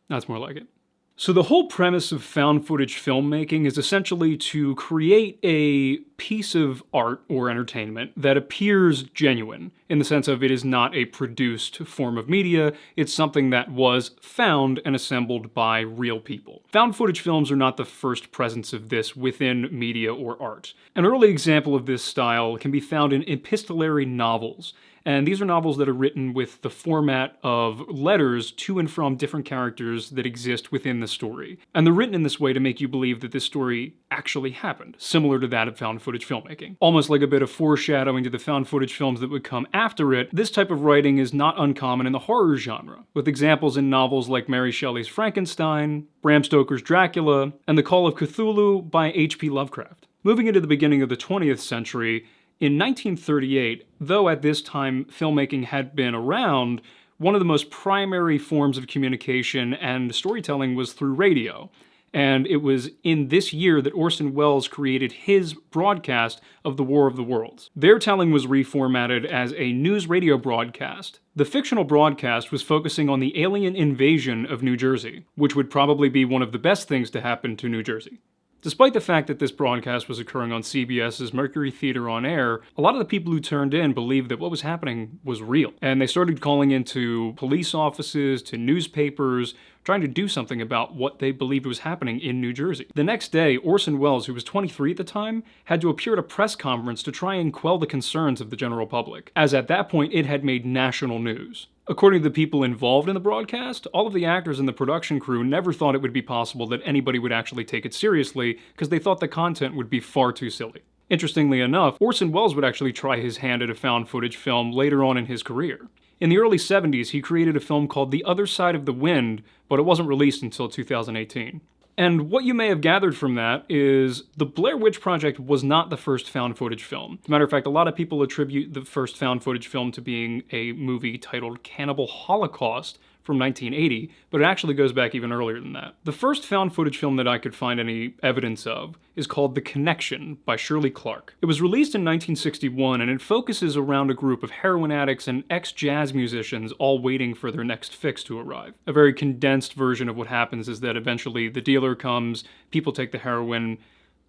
That's more like it. So the whole premise of found footage filmmaking is essentially to create a piece of art or entertainment that appears genuine, in the sense of it is not a produced form of media, it's something that was found and assembled by real people. Found footage films are not the first presence of this within media or art. An early example of this style can be found in epistolary novels. And these are novels that are written with the format of letters to and from different characters that exist within the story. And they're written in this way to make you believe that this story actually happened, similar to that of found footage filmmaking. Almost like a bit of foreshadowing to the found footage films that would come after it, this type of writing is not uncommon in the horror genre, with examples in novels like Mary Shelley's Frankenstein, Bram Stoker's Dracula, and The Call of Cthulhu by H.P. Lovecraft. Moving into the beginning of the 20th century, in 1938, though at this time filmmaking had been around, one of the most primary forms of communication and storytelling was through radio. And it was in this year that Orson Welles created his broadcast of the War of the Worlds. Their telling was reformatted as a news radio broadcast. The fictional broadcast was focusing on the alien invasion of New Jersey, which would probably be one of the best things to happen to New Jersey. Despite the fact that this broadcast was occurring on CBS's Mercury Theater on Air, a lot of the people who turned in believed that what was happening was real. And they started calling into police offices, to newspapers, trying to do something about what they believed was happening in New Jersey. The next day, Orson Welles, who was 23 at the time, had to appear at a press conference to try and quell the concerns of the general public, as at that point it had made national news. According to the people involved in the broadcast, all of the actors and the production crew never thought it would be possible that anybody would actually take it seriously because they thought the content would be far too silly. Interestingly enough, Orson Welles would actually try his hand at a found footage film later on in his career. In the early 70s, he created a film called The Other Side of the Wind, but it wasn't released until 2018. And what you may have gathered from that is the Blair Witch Project was not the first found footage film. As a matter of fact, a lot of people attribute the first found footage film to being a movie titled Cannibal Holocaust from 1980, but it actually goes back even earlier than that. The first found footage film that I could find any evidence of is called The Connection by Shirley Clarke. It was released in 1961, and it focuses around a group of heroin addicts and ex-jazz musicians all waiting for their next fix to arrive. A very condensed version of what happens is that eventually the dealer comes, people take the heroin,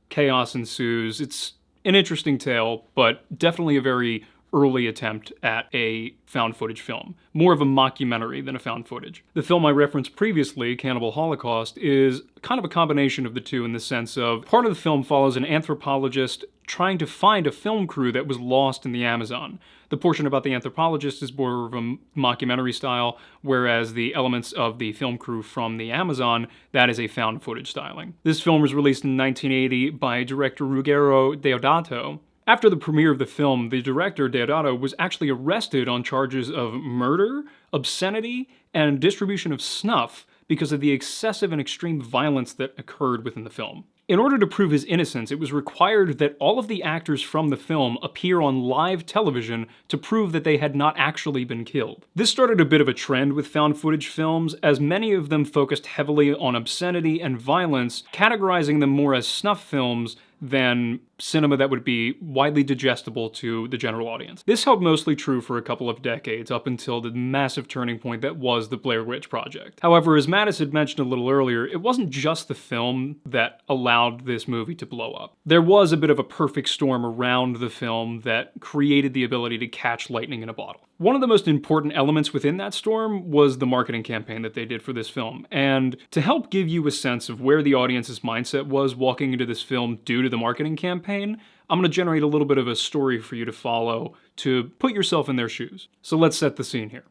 chaos ensues. It's an interesting tale, but definitely a very early attempt at a found footage film. More of a mockumentary than a found footage. The film I referenced previously, Cannibal Holocaust, is kind of a combination of the two in the sense of part of the film follows an anthropologist trying to find a film crew that was lost in the Amazon. The portion about the anthropologist is more of a mockumentary style, whereas the elements of the film crew from the Amazon, that is a found footage styling. This film was released in 1980 by director Ruggero Deodato. After the premiere of the film, the director, Deodato, was actually arrested on charges of murder, obscenity, and distribution of snuff because of the excessive and extreme violence that occurred within the film. In order to prove his innocence, it was required that all of the actors from the film appear on live television to prove that they had not actually been killed. This started a bit of a trend with found footage films, as many of them focused heavily on obscenity and violence, categorizing them more as snuff films than cinema that would be widely digestible to the general audience. This held mostly true for a couple of decades, up until the massive turning point that was the Blair Witch Project. However, as Mattis had mentioned a little earlier, it wasn't just the film that allowed this movie to blow up. There was a bit of a perfect storm around the film that created the ability to catch lightning in a bottle. One of the most important elements within that storm was the marketing campaign that they did for this film, and to help give you a sense of where the audience's mindset was walking into this film due to the marketing campaign, I'm going to generate a little bit of a story for you to follow to put yourself in their shoes. So let's set the scene here.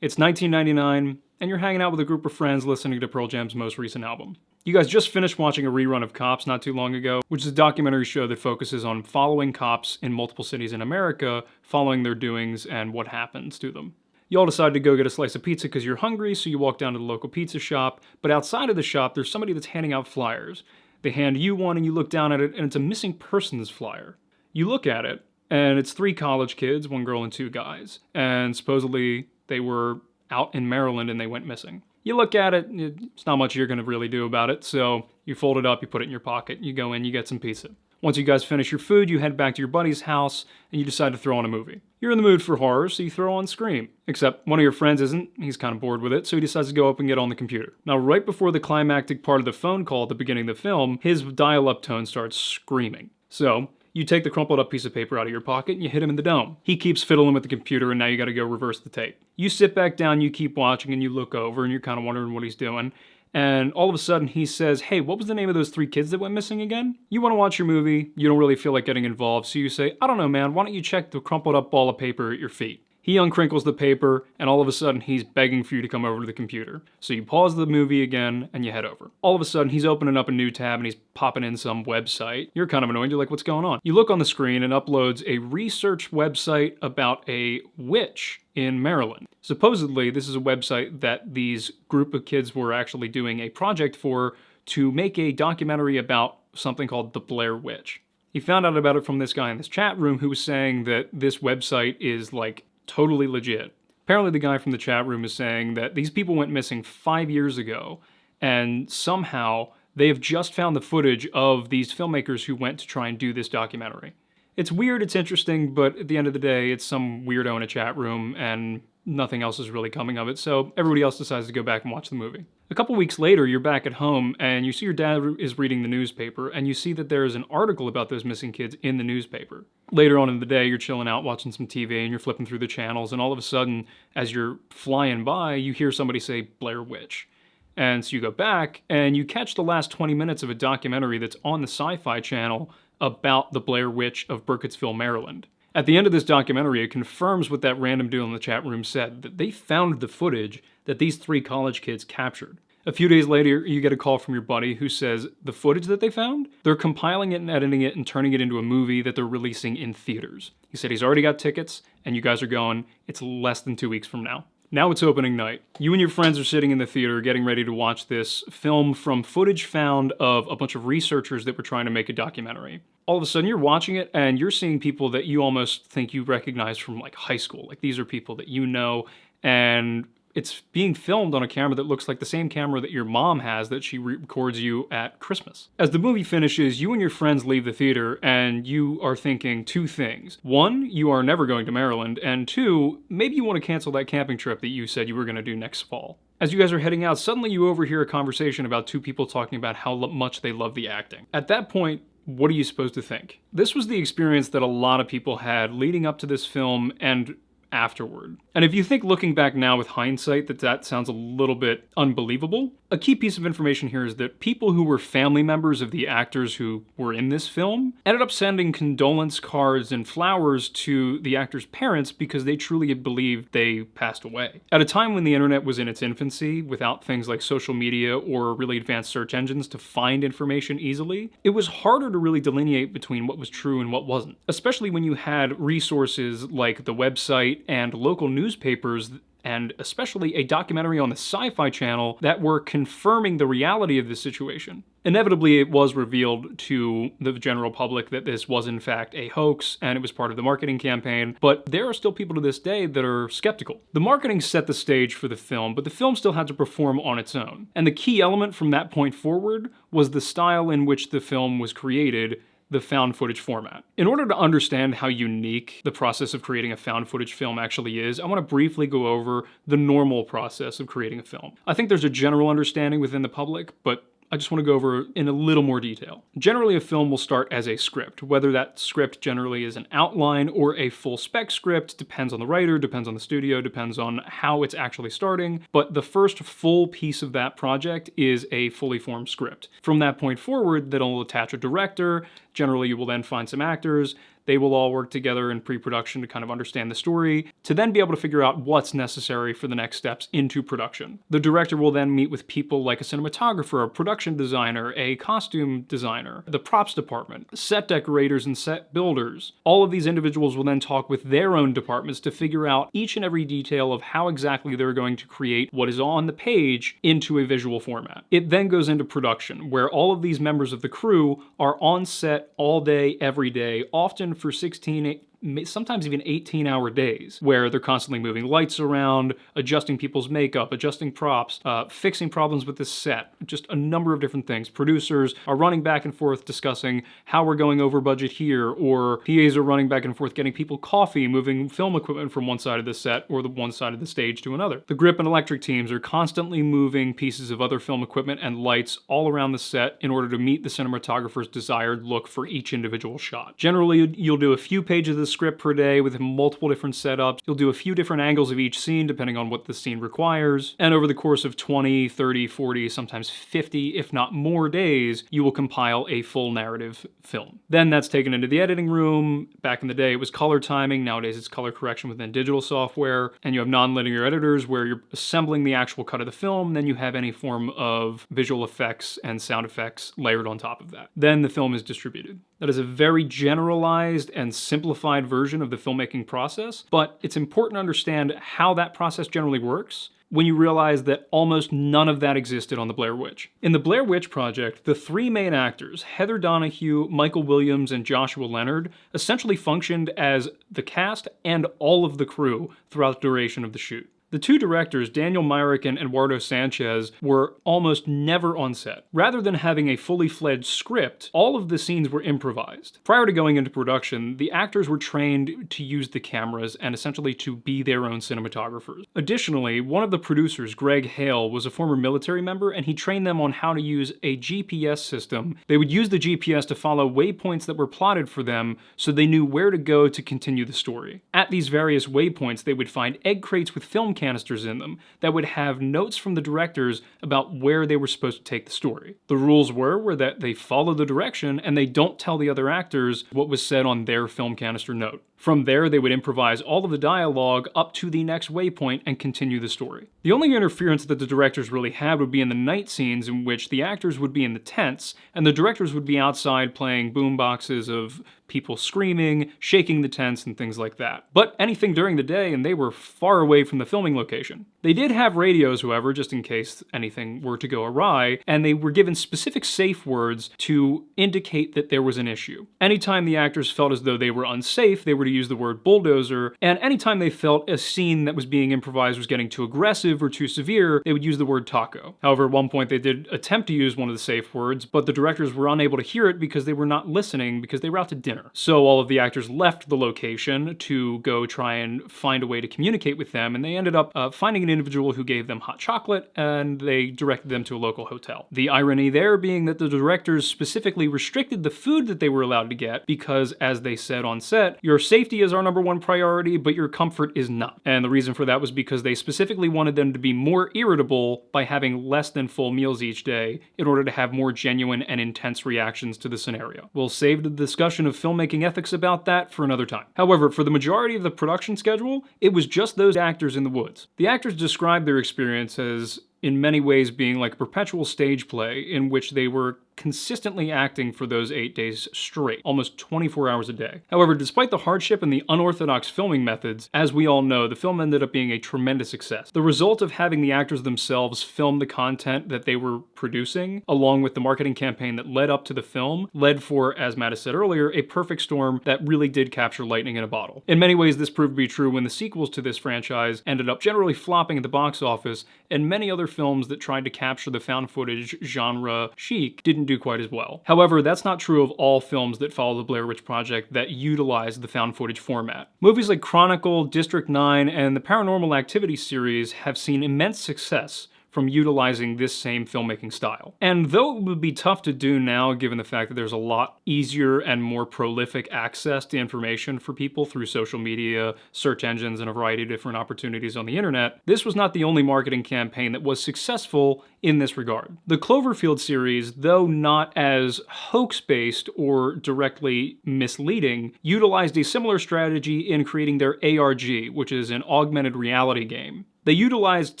It's 1999, and you're hanging out with a group of friends listening to Pearl Jam's most recent album. You guys just finished watching a rerun of Cops not too long ago, which is a documentary show that focuses on following cops in multiple cities in America, following their doings and what happens to them. You all decide to go get a slice of pizza because you're hungry, so you walk down to the local pizza shop, but outside of the shop, there's somebody that's handing out flyers. They hand you one and you look down at it, and it's a missing persons flyer. You look at it, and it's 3 college kids, 1 girl and 2 guys, and supposedly they were out in Maryland and they went missing. You look at it, it's not much you're going to really do about it, so you fold it up, you put it in your pocket, you go in, you get some pizza. Once you guys finish your food, you head back to your buddy's house, and you decide to throw on a movie. You're in the mood for horror, so you throw on Scream. Except one of your friends isn't, he's kind of bored with it, so he decides to go up and get on the computer. Now, right before the climactic part of the phone call at the beginning of the film, his dial-up tone starts screaming. So, you take the crumpled up piece of paper out of your pocket and you hit him in the dome. He keeps fiddling with the computer and now you gotta go reverse the tape. You sit back down, you keep watching, and you look over and you're kind of wondering what he's doing. And all of a sudden he says, "Hey, what was the name of those 3 kids that went missing again?" You want to watch your movie, you don't really feel like getting involved, so you say, "I don't know, man, why don't you check the crumpled up ball of paper at your feet?" He uncrinkles the paper, and all of a sudden he's begging for you to come over to the computer. So you pause the movie again, and you head over. All of a sudden he's opening up a new tab and he's popping in some website. You're kind of annoyed, you're like, what's going on? You look on the screen and uploads a research website about a witch in Maryland. Supposedly, this is a website that these group of kids were actually doing a project for to make a documentary about something called the Blair Witch. He found out about it from this guy in this chat room who was saying that this website is like totally legit. Apparently the guy from the chat room is saying that these people went missing 5 years ago, and somehow they have just found the footage of these filmmakers who went to try and do this documentary. It's weird, it's interesting, but at the end of the day, it's some weirdo in a chat room, and nothing else is really coming of it, so everybody else decides to go back and watch the movie. A couple weeks later, you're back at home and you see your dad is reading the newspaper and you see that there is an article about those missing kids in the newspaper. Later on in the day, you're chilling out watching some TV and you're flipping through the channels, and all of a sudden, as you're flying by, you hear somebody say Blair Witch. And so you go back and you catch the last 20 minutes of a documentary that's on the Sci-Fi Channel about the Blair Witch of Burkittsville, Maryland. At the end of this documentary, it confirms what that random dude in the chat room said, that they found the footage that these 3 college kids captured. A few days later, you get a call from your buddy who says the footage that they found, they're compiling it and editing it and turning it into a movie that they're releasing in theaters. He said he's already got tickets, and you guys are going. It's less than 2 weeks from now. Now it's opening night. You and your friends are sitting in the theater getting ready to watch this film from footage found of a bunch of researchers that were trying to make a documentary. All of a sudden you're watching it and you're seeing people that you almost think you recognize from like high school. Like these are people that you know, and it's being filmed on a camera that looks like the same camera that your mom has that she records you at Christmas. As the movie finishes, you and your friends leave the theater and you are thinking 2 things. 1, you are never going to Maryland, and 2, maybe you want to cancel that camping trip that you said you were going to do next fall. As you guys are heading out, suddenly you overhear a conversation about 2 people talking about how much they love the acting. At that point, what are you supposed to think? This was the experience that a lot of people had leading up to this film and afterward. And if you think looking back now with hindsight that sounds a little bit unbelievable, a key piece of information here is that people who were family members of the actors who were in this film ended up sending condolence cards and flowers to the actors' parents because they truly believed they passed away. At a time when the internet was in its infancy, without things like social media or really advanced search engines to find information easily, it was harder to really delineate between what was true and what wasn't, especially when you had resources like the website and local newspapers, and especially a documentary on the Sci-Fi Channel that were confirming the reality of this situation. Inevitably, it was revealed to the general public that this was in fact a hoax and it was part of the marketing campaign, but there are still people to this day that are skeptical. The marketing set the stage for the film, but the film still had to perform on its own. And the key element from that point forward was the style in which the film was created, the found footage format. In order to understand how unique the process of creating a found footage film actually is, I want to briefly go over the normal process of creating a film. I think there's a general understanding within the public, but I just want to go over in a little more detail. Generally, a film will start as a script. Whether that script generally is an outline or a full spec script depends on the writer, depends on the studio, depends on how it's actually starting. But the first full piece of that project is a fully formed script. From that point forward, that'll attach a director. Generally, you will then find some actors. They will all work together in pre-production to kind of understand the story, to then be able to figure out what's necessary for the next steps into production. The director will then meet with people like a cinematographer, a production designer, a costume designer, the props department, set decorators and set builders. All of these individuals will then talk with their own departments to figure out each and every detail of how exactly they're going to create what is on the page into a visual format. It then goes into production, where all of these members of the crew are on set all day, every day, often for 16, sometimes even 18-hour days, where they're constantly moving lights around, adjusting people's makeup, adjusting props, fixing problems with the set, just a number of different things. Producers are running back and forth discussing how we're going over budget here, or PAs are running back and forth getting people coffee, moving film equipment from one side of the set or the one side of the stage to another. The grip and electric teams are constantly moving pieces of other film equipment and lights all around the set in order to meet the cinematographer's desired look for each individual shot. Generally, you'll do a few pages of the script per day with multiple different setups. You'll do a few different angles of each scene depending on what the scene requires. And over the course of 20, 30, 40, sometimes 50, if not more days, you will compile a full narrative film. Then that's taken into the editing room. Back in the day, it was color timing. Nowadays, it's color correction within digital software. And you have non-linear editors where you're assembling the actual cut of the film. Then you have any form of visual effects and sound effects layered on top of that. Then the film is distributed. That is a very generalized and simplified version of the filmmaking process, but it's important to understand how that process generally works when you realize that almost none of that existed on the Blair Witch. In the Blair Witch Project, the 3 main actors, Heather Donahue, Michael Williams, and Joshua Leonard, essentially functioned as the cast and all of the crew throughout the duration of the shoot. The two directors, Daniel Myrick and Eduardo Sanchez, were almost never on set. Rather than having a fully fledged script, all of the scenes were improvised. Prior to going into production, the actors were trained to use the cameras and essentially to be their own cinematographers. Additionally, one of the producers, Greg Hale, was a former military member, and he trained them on how to use a GPS system. They would use the GPS to follow waypoints that were plotted for them so they knew where to go to continue the story. At these various waypoints, they would find egg crates with film canisters in them that would have notes from the directors about where they were supposed to take the story. The rules were that they follow the direction and they don't tell the other actors what was said on their film canister note. From there, they would improvise all of the dialogue up to the next waypoint and continue the story. The only interference that the directors really had would be in the night scenes, in which the actors would be in the tents and the directors would be outside playing boom boxes of people screaming, shaking the tents, and things like that. But anything during the day, and they were far away from the filming location. They did have radios, however, just in case anything were to go awry, and they were given specific safe words to indicate that there was an issue. Anytime the actors felt as though they were unsafe, they were to use the word bulldozer, and anytime they felt a scene that was being improvised was getting too aggressive or too severe, they would use the word taco. However, at one point they did attempt to use one of the safe words, but the directors were unable to hear it because they were not listening because they were out to dinner. So all of the actors left the location to go try and find a way to communicate with them, and they ended up finding an individual who gave them hot chocolate, and they directed them to a local hotel. The irony there being that the directors specifically restricted the food that they were allowed to get because, as they said on set, your safety is our number one priority, but your comfort is not. And the reason for that was because they specifically wanted them to be more irritable by having less than full meals each day in order to have more genuine and intense reactions to the scenario. We'll save the discussion of filmmaking ethics about that for another time. However, for the majority of the production schedule, it was just those actors in the woods. The actors described their experience as in many ways being like a perpetual stage play in which they were consistently acting for those 8 days straight, almost 24 hours a day. However, despite the hardship and the unorthodox filming methods, as we all know, the film ended up being a tremendous success. The result of having the actors themselves film the content that they were producing, along with the marketing campaign that led up to the film, led for, as Matt has said earlier, a perfect storm that really did capture lightning in a bottle. In many ways, this proved to be true when the sequels to this franchise ended up generally flopping at the box office, and many other films that tried to capture the found footage genre chic didn't do quite as well. However, that's not true of all films that follow the Blair Witch Project that utilize the found footage format. Movies like Chronicle, District 9, and the Paranormal Activity series have seen immense success from utilizing this same filmmaking style. And though it would be tough to do now, given the fact that there's a lot easier and more prolific access to information for people through social media, search engines, and a variety of different opportunities on the internet, this was not the only marketing campaign that was successful in this regard. The Cloverfield series, though not as hoax-based or directly misleading, utilized a similar strategy in creating their ARG, which is an augmented reality game. They utilized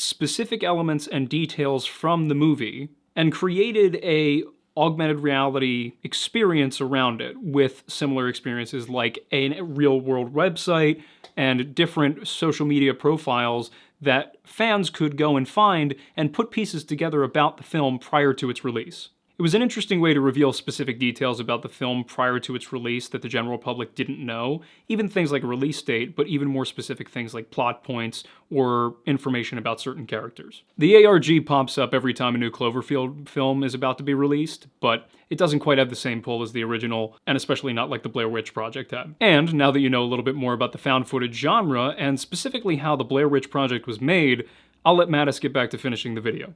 specific elements and details from the movie and created a augmented reality experience around it with similar experiences like a real-world website and different social media profiles that fans could go and find and put pieces together about the film prior to its release. It was an interesting way to reveal specific details about the film prior to its release that the general public didn't know, even things like release date, but even more specific things like plot points or information about certain characters. The ARG pops up every time a new Cloverfield film is about to be released, but it doesn't quite have the same pull as the original, and especially not like the Blair Witch Project had. And now that you know a little bit more about the found footage genre, and specifically how the Blair Witch Project was made, I'll let Mattis get back to finishing the video.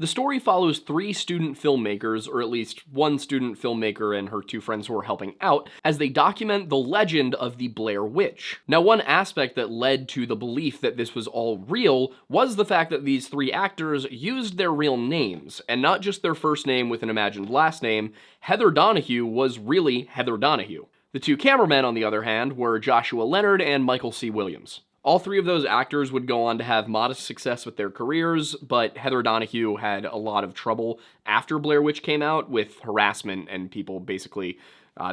The story follows 3 student filmmakers, or at least one student filmmaker and her 2 friends who are helping out, as they document the legend of the Blair Witch. Now, one aspect that led to the belief that this was all real was the fact that these 3 actors used their real names, and not just their first name with an imagined last name. Heather Donahue was really Heather Donahue. The 2 cameramen, on the other hand, were Joshua Leonard and Michael C. Williams. All 3 of those actors would go on to have modest success with their careers, but Heather Donahue had a lot of trouble after Blair Witch came out with harassment and people basically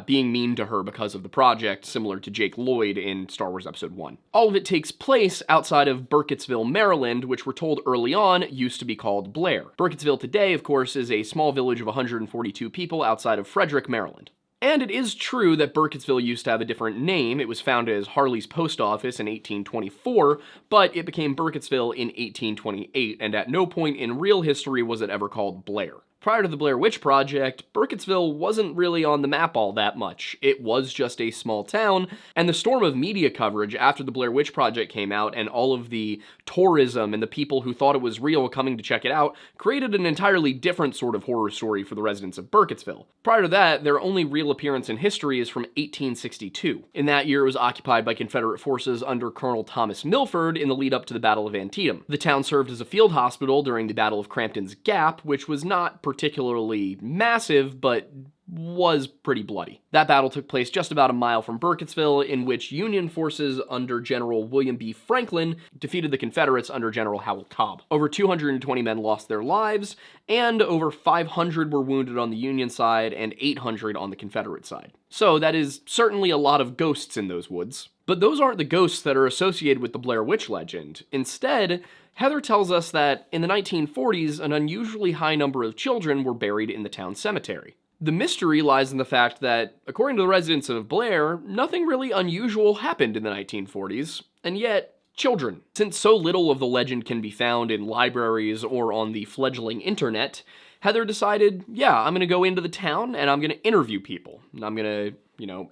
being mean to her because of the project, similar to Jake Lloyd in Star Wars Episode 1. All of it takes place outside of Burkittsville, Maryland, which we're told early on used to be called Blair. Burkittsville today, of course, is a small village of 142 people outside of Frederick, Maryland. And it is true that Burkittsville used to have a different name. It was founded as Harley's Post Office in 1824, but it became Burkittsville in 1828, and at no point in real history was it ever called Blair. Prior to the Blair Witch Project, Burkittsville wasn't really on the map all that much. It was just a small town, and the storm of media coverage after the Blair Witch Project came out and all of the tourism and the people who thought it was real coming to check it out created an entirely different sort of horror story for the residents of Burkittsville. Prior to that, their only real appearance in history is from 1862. In that year, it was occupied by Confederate forces under Colonel Thomas Milford in the lead up to the Battle of Antietam. The town served as a field hospital during the Battle of Crampton's Gap, which was not particularly massive, but was pretty bloody. That battle took place just about a mile from Burkittsville, in which Union forces under General William B. Franklin defeated the Confederates under General Howell Cobb. Over 220 men lost their lives, and over 500 were wounded on the Union side and 800 on the Confederate side. So that is certainly a lot of ghosts in those woods. But those aren't the ghosts that are associated with the Blair Witch legend. Instead, Heather tells us that in the 1940s, an unusually high number of children were buried in the town cemetery. The mystery lies in the fact that, according to the residents of Blair, nothing really unusual happened in the 1940s, and yet, children. Since so little of the legend can be found in libraries or on the fledgling internet, Heather decided, yeah, I'm gonna go into the town and I'm gonna interview people. And I'm gonna,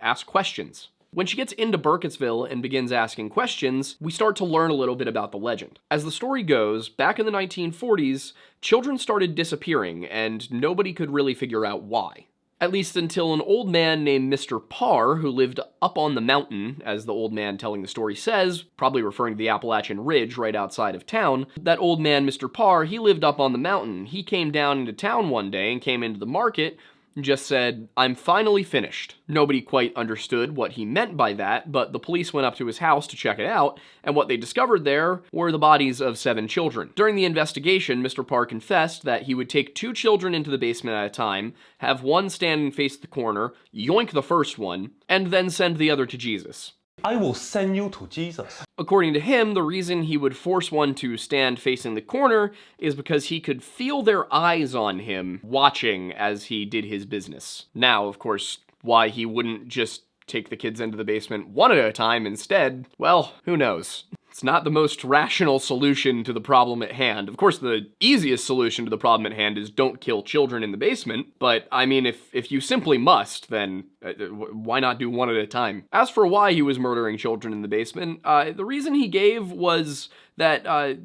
ask questions. When she gets into Burkittsville and begins asking questions, we start to learn a little bit about the legend. As the story goes, back in the 1940s, children started disappearing, and nobody could really figure out why. At least until an old man named Mr. Parr, who lived up on the mountain, as the old man telling the story says, probably referring to the Appalachian Ridge right outside of town. That old man, Mr. Parr, he lived up on the mountain. He came down into town one day and came into the market, just said, "I'm finally finished." Nobody quite understood what he meant by that, but the police went up to his house to check it out, and what they discovered there were the bodies of 7 children. During the investigation, Mr. Parr confessed that he would take 2 children into the basement at a time, have one stand and face the corner, yoink the first one, and then send the other to Jesus. I will send you to Jesus. According to him, the reason he would force one to stand facing the corner is because he could feel their eyes on him watching as he did his business. Now, of course, why he wouldn't just take the kids into the basement one at a time instead, well, who knows? It's not the most rational solution to the problem at hand. Of course, the easiest solution to the problem at hand is don't kill children in the basement, but I mean, if you simply must, then why not do one at a time? As for why he was murdering children in the basement, the reason he gave was that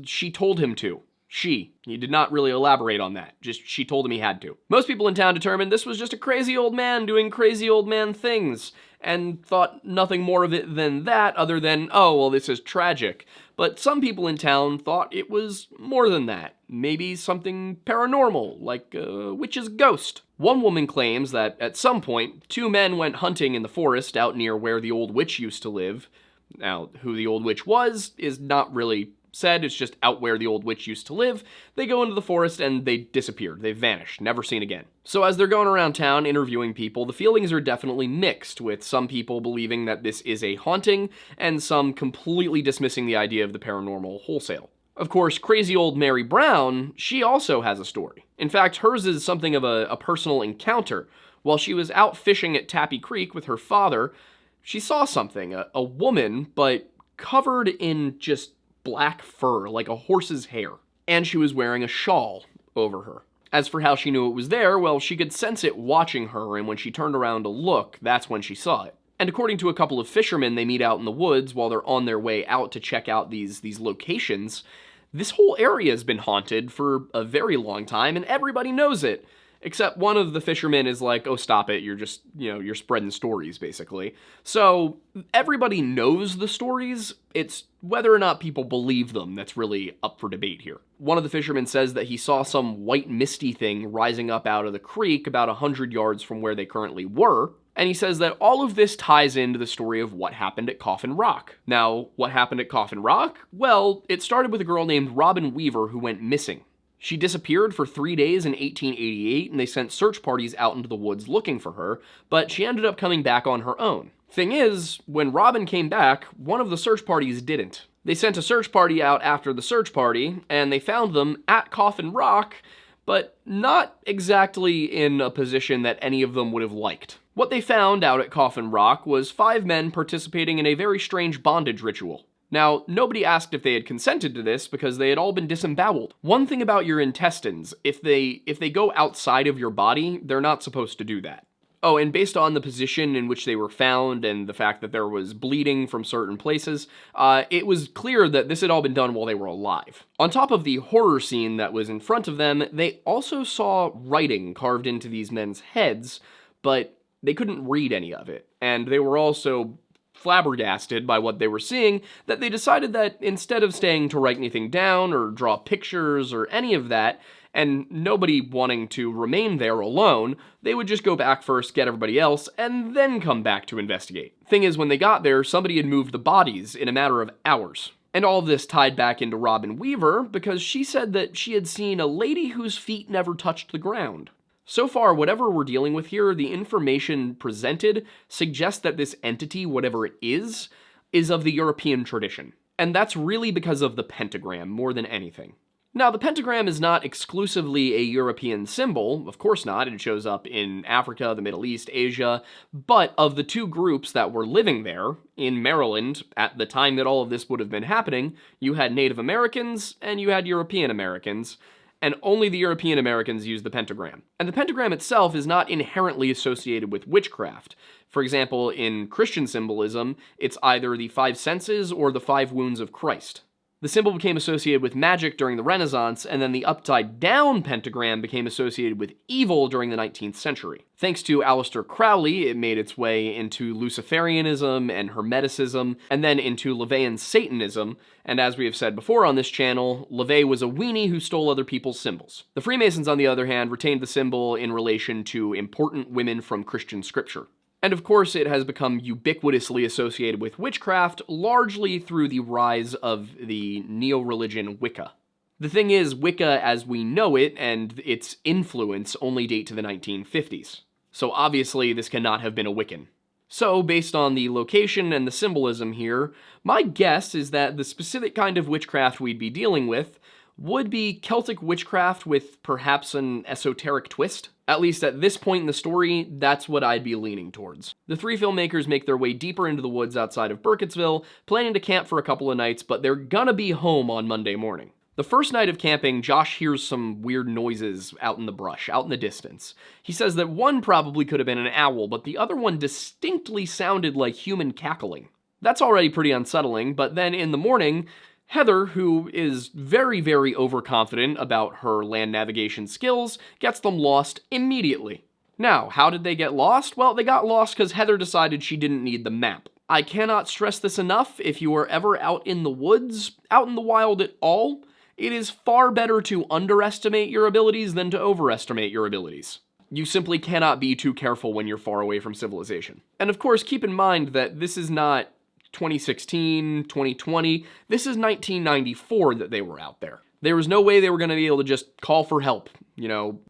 she told him to. He did not really elaborate on that, just she told him he had to. Most people in town determined this was just a crazy old man doing crazy old man things, and thought nothing more of it than that, other than, oh, well, this is tragic. But some people in town thought it was more than that. Maybe something paranormal, like a witch's ghost. One woman claims that at some point, 2 men went hunting in the forest out near where the old witch used to live. Now, who the old witch was is not really said, it's just out where the old witch used to live. They go into the forest and they disappeared. They vanished, never seen again. So as they're going around town interviewing people, the feelings are definitely mixed, with some people believing that this is a haunting, and some completely dismissing the idea of the paranormal wholesale. Of course, crazy old Mary Brown, she also has a story. In fact, hers is something of a personal encounter. While she was out fishing at Tappy Creek with her father, she saw something, a woman, but covered in just black fur, like a horse's hair. And she was wearing a shawl over her. As for how she knew it was there, well, she could sense it watching her, and when she turned around to look, that's when she saw it. And according to a couple of fishermen they meet out in the woods while they're on their way out to check out these locations, this whole area has been haunted for a very long time, and everybody knows it. Except one of the fishermen is like, oh, stop it, you're just, you're spreading stories, basically. So everybody knows the stories, it's whether or not people believe them that's really up for debate here. One of the fishermen says that he saw some white misty thing rising up out of the creek about 100 yards from where they currently were, and he says that all of this ties into the story of what happened at Coffin Rock. Now, what happened at Coffin Rock? Well, it started with a girl named Robin Weaver who went missing. She disappeared for 3 days in 1888, and they sent search parties out into the woods looking for her, but she ended up coming back on her own. Thing is, when Robin came back, one of the search parties didn't. They sent a search party out after the search party, and they found them at Coffin Rock, but not exactly in a position that any of them would have liked. What they found out at Coffin Rock was 5 men participating in a very strange bondage ritual. Now, nobody asked if they had consented to this because they had all been disemboweled. One thing about your intestines, if they go outside of your body, they're not supposed to do that. Oh, and based on the position in which they were found and the fact that there was bleeding from certain places, it was clear that this had all been done while they were alive. On top of the horror scene that was in front of them, they also saw writing carved into these men's heads, but they couldn't read any of it, and they were also flabbergasted by what they were seeing that they decided that instead of staying to write anything down or draw pictures or any of that, and nobody wanting to remain there alone, they would just go back first, get everybody else, and then come back to investigate. Thing is, when they got there, somebody had moved the bodies in a matter of hours. And all of this tied back into Robin Weaver because she said that she had seen a lady whose feet never touched the ground. So far, whatever we're dealing with here, the information presented suggests that this entity, whatever it is of the European tradition. And that's really because of the pentagram more than anything. Now, the pentagram is not exclusively a European symbol, of course not, it shows up in Africa, the Middle East, Asia, but of the 2 groups that were living there, in Maryland, at the time that all of this would have been happening, you had Native Americans and you had European Americans, and only the European Americans used the pentagram. And the pentagram itself is not inherently associated with witchcraft. For example, in Christian symbolism, it's either the 5 senses or the 5 wounds of Christ. The symbol became associated with magic during the Renaissance, and then the upside-down pentagram became associated with evil during the 19th century. Thanks to Aleister Crowley, it made its way into Luciferianism and Hermeticism, and then into LaVeyan Satanism, and as we have said before on this channel, LaVey was a weenie who stole other people's symbols. The Freemasons, on the other hand, retained the symbol in relation to important women from Christian scripture. And of course, it has become ubiquitously associated with witchcraft, largely through the rise of the neo-religion Wicca. The thing is, Wicca as we know it and its influence only date to the 1950s. So obviously, this cannot have been a Wiccan. So, based on the location and the symbolism here, my guess is that the specific kind of witchcraft we'd be dealing with would be Celtic witchcraft with perhaps an esoteric twist. At least at this point in the story, that's what I'd be leaning towards. The 3 filmmakers make their way deeper into the woods outside of Burkittsville, planning to camp for a couple of nights, but they're gonna be home on Monday morning. The first night of camping, Josh hears some weird noises out in the brush, out in the distance. He says that one probably could have been an owl, but the other one distinctly sounded like human cackling. That's already pretty unsettling, but then in the morning, Heather, who is very, very overconfident about her land navigation skills, gets them lost immediately. Now, how did they get lost? Well, they got lost because Heather decided she didn't need the map. I cannot stress this enough. If you are ever out in the woods, out in the wild at all, it is far better to underestimate your abilities than to overestimate your abilities. You simply cannot be too careful when you're far away from civilization. And of course, keep in mind that this is not 2016, 2020, this is 1994 that they were out there. There was no way they were going to be able to just call for help,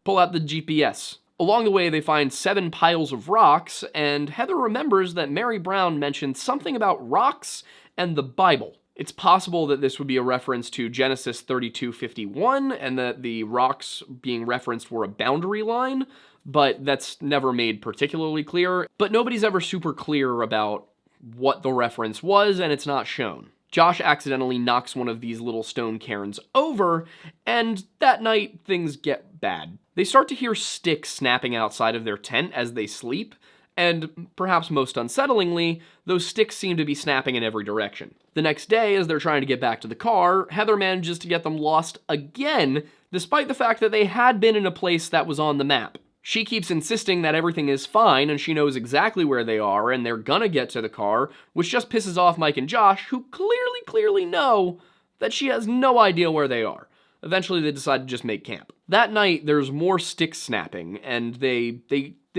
pull out the GPS. Along the way, they find 7 piles of rocks, and Heather remembers that Mary Brown mentioned something about rocks and the Bible. It's possible that this would be a reference to Genesis 32:51, and that the rocks being referenced were a boundary line, but that's never made particularly clear. But nobody's ever super clear about what the reference was, and it's not shown. Josh accidentally knocks one of these little stone cairns over, and that night, things get bad. They start to hear sticks snapping outside of their tent as they sleep, and perhaps most unsettlingly, those sticks seem to be snapping in every direction. The next day, as they're trying to get back to the car, Heather manages to get them lost again, despite the fact that they had been in a place that was on the map. She keeps insisting that everything is fine and she knows exactly where they are and they're gonna get to the car, which just pisses off Mike and Josh, who clearly know that she has no idea where they are. Eventually, they decide to just make camp. That night, there's more stick snapping, and they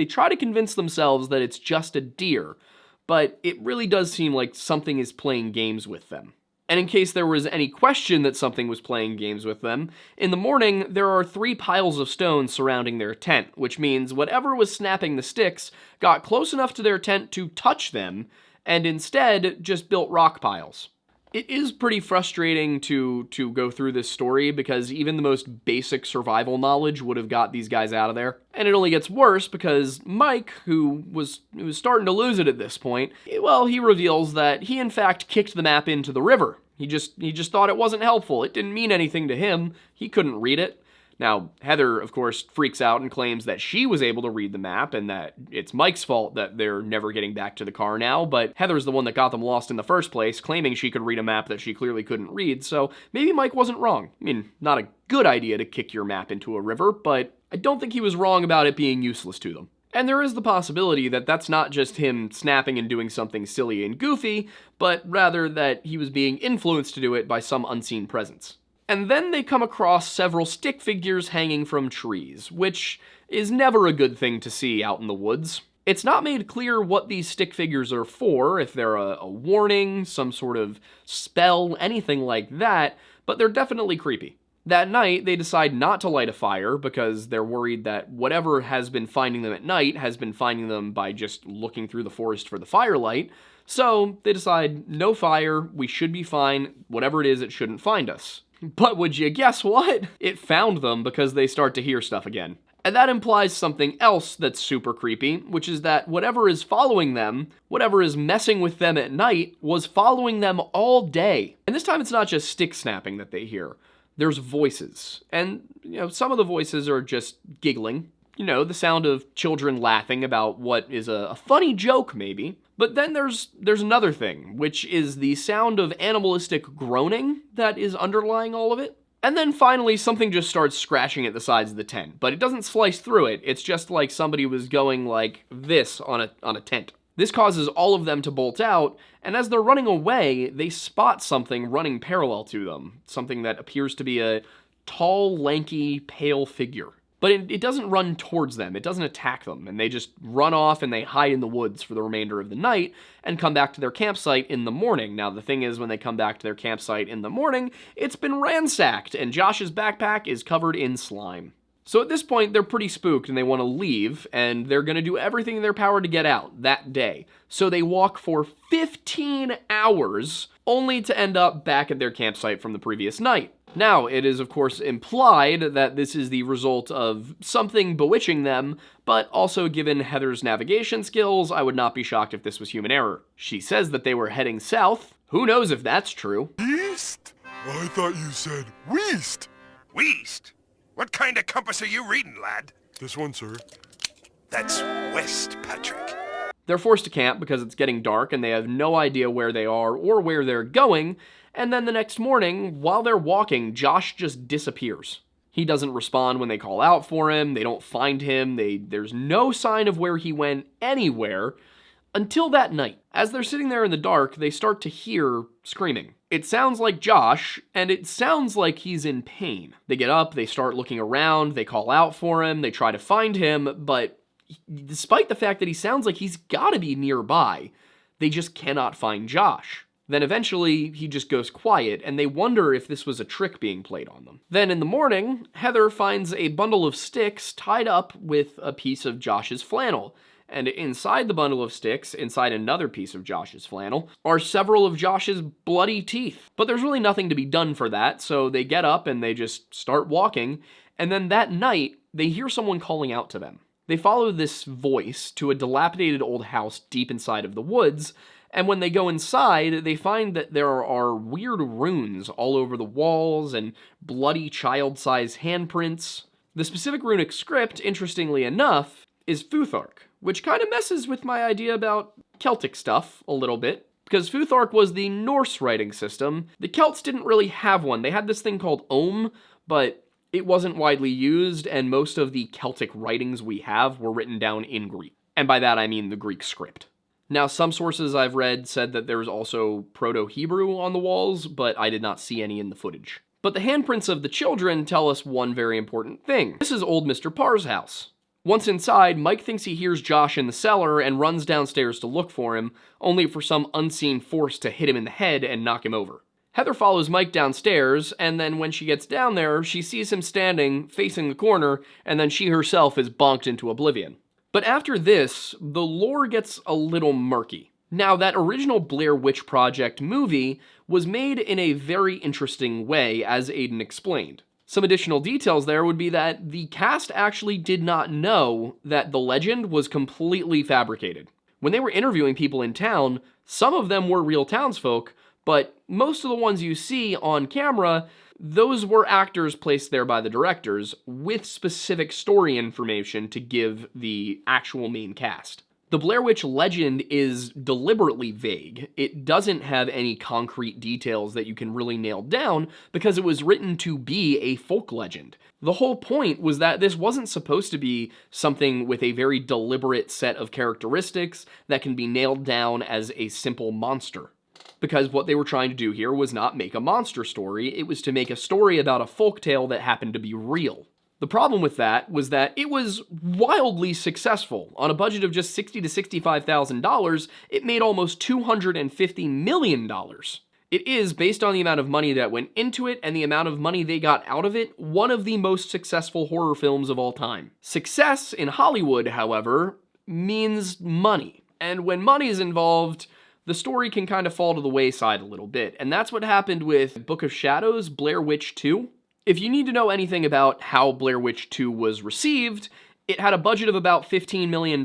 try to convince themselves that it's just a deer, but it really does seem like something is playing games with them. And in case there was any question that something was playing games with them, in the morning, there are 3 piles of stones surrounding their tent, which means whatever was snapping the sticks got close enough to their tent to touch them, and instead just built rock piles. It is pretty frustrating to go through this story because even the most basic survival knowledge would have got these guys out of there. And it only gets worse because Mike, who was starting to lose it at this point, well, he reveals that he in fact kicked the map into the river. He just thought it wasn't helpful. It didn't mean anything to him. He couldn't read it. Now, Heather, of course, freaks out and claims that she was able to read the map and that it's Mike's fault that they're never getting back to the car now, but Heather's the one that got them lost in the first place, claiming she could read a map that she clearly couldn't read, so maybe Mike wasn't wrong. I mean, not a good idea to kick your map into a river, but I don't think he was wrong about it being useless to them. And there is the possibility that that's not just him snapping and doing something silly and goofy, but rather that he was being influenced to do it by some unseen presence. And then they come across several stick figures hanging from trees, which is never a good thing to see out in the woods. It's not made clear what these stick figures are for, if they're a warning, some sort of spell, anything like that, but they're definitely creepy. That night, they decide not to light a fire because they're worried that whatever has been finding them at night has been finding them by just looking through the forest for the firelight. So they decide, no fire, we should be fine, whatever it is, it shouldn't find us. But would you guess what? It found them because they start to hear stuff again. And that implies something else that's super creepy, which is that whatever is following them, whatever is messing with them at night, was following them all day. And this time it's not just stick snapping that they hear. There's voices. And, some of the voices are just giggling. The sound of children laughing about what is a funny joke, maybe. But then there's another thing, which is the sound of animalistic groaning that is underlying all of it. And then finally, something just starts scratching at the sides of the tent, but it doesn't slice through it. It's just like somebody was going like this on a tent. This causes all of them to bolt out, and as they're running away, they spot something running parallel to them. Something that appears to be a tall, lanky, pale figure. But it doesn't run towards them, it doesn't attack them, and they just run off and they hide in the woods for the remainder of the night and come back to their campsite in the morning. Now, the thing is, when they come back to their campsite in the morning, it's been ransacked, and Josh's backpack is covered in slime. So at this point, they're pretty spooked and they want to leave, and they're going to do everything in their power to get out that day. So they walk for 15 hours, only to end up back at their campsite from the previous night. Now, it is of course implied that this is the result of something bewitching them, but also given Heather's navigation skills, I would not be shocked if this was human error. She says that they were heading south. Who knows if that's true? East? I thought you said west. West? What kind of compass are you reading, lad? This one, sir. That's west, Patrick. They're forced to camp because it's getting dark and they have no idea where they are or where they're going, and then the next morning, while they're walking, Josh just disappears. He doesn't respond when they call out for him, they don't find him, there's no sign of where he went anywhere, until that night. As they're sitting there in the dark, they start to hear screaming. It sounds like Josh, and it sounds like he's in pain. They get up, they start looking around, they call out for him, they try to find him, but despite the fact that he sounds like he's gotta be nearby, they just cannot find Josh. Then eventually, he just goes quiet, and they wonder if this was a trick being played on them. Then in the morning, Heather finds a bundle of sticks tied up with a piece of Josh's flannel. And inside the bundle of sticks, inside another piece of Josh's flannel, are several of Josh's bloody teeth. But there's really nothing to be done for that, so they get up and they just start walking, and then that night, they hear someone calling out to them. They follow this voice to a dilapidated old house deep inside of the woods, and when they go inside, they find that there are weird runes all over the walls and bloody child-sized handprints. The specific runic script, interestingly enough, is Futhark, which kind of messes with my idea about Celtic stuff a little bit, because Futhark was the Norse writing system. The Celts didn't really have one. They had this thing called Ohm, but it wasn't widely used, and most of the Celtic writings we have were written down in Greek. And by that I mean the Greek script. Now, some sources I've read said that there's also Proto-Hebrew on the walls, but I did not see any in the footage. But the handprints of the children tell us one very important thing. This is old Mr. Parr's house. Once inside, Mike thinks he hears Josh in the cellar and runs downstairs to look for him, only for some unseen force to hit him in the head and knock him over. Heather follows Mike downstairs, and then when she gets down there, she sees him standing, facing the corner, and then she herself is bonked into oblivion. But after this, the lore gets a little murky. Now, that original Blair Witch Project movie was made in a very interesting way, as Aiden explained. Some additional details there would be that the cast actually did not know that the legend was completely fabricated. When they were interviewing people in town, some of them were real townsfolk, but most of the ones you see on camera, those were actors placed there by the directors with specific story information to give the actual main cast. The Blair Witch legend is deliberately vague. It doesn't have any concrete details that you can really nail down because it was written to be a folk legend. The whole point was that this wasn't supposed to be something with a very deliberate set of characteristics that can be nailed down as a simple monster. Because what they were trying to do here was not make a monster story, it was to make a story about a folktale that happened to be real. The problem with that was that it was wildly successful. On a budget of just $60,000 to $65,000, it made almost $250 million. It is, based on the amount of money that went into it and the amount of money they got out of it, one of the most successful horror films of all time. Success in Hollywood, however, means money. And when money is involved, the story can kind of fall to the wayside a little bit. And that's what happened with Book of Shadows, Blair Witch 2. If you need to know anything about how Blair Witch 2 was received, it had a budget of about $15 million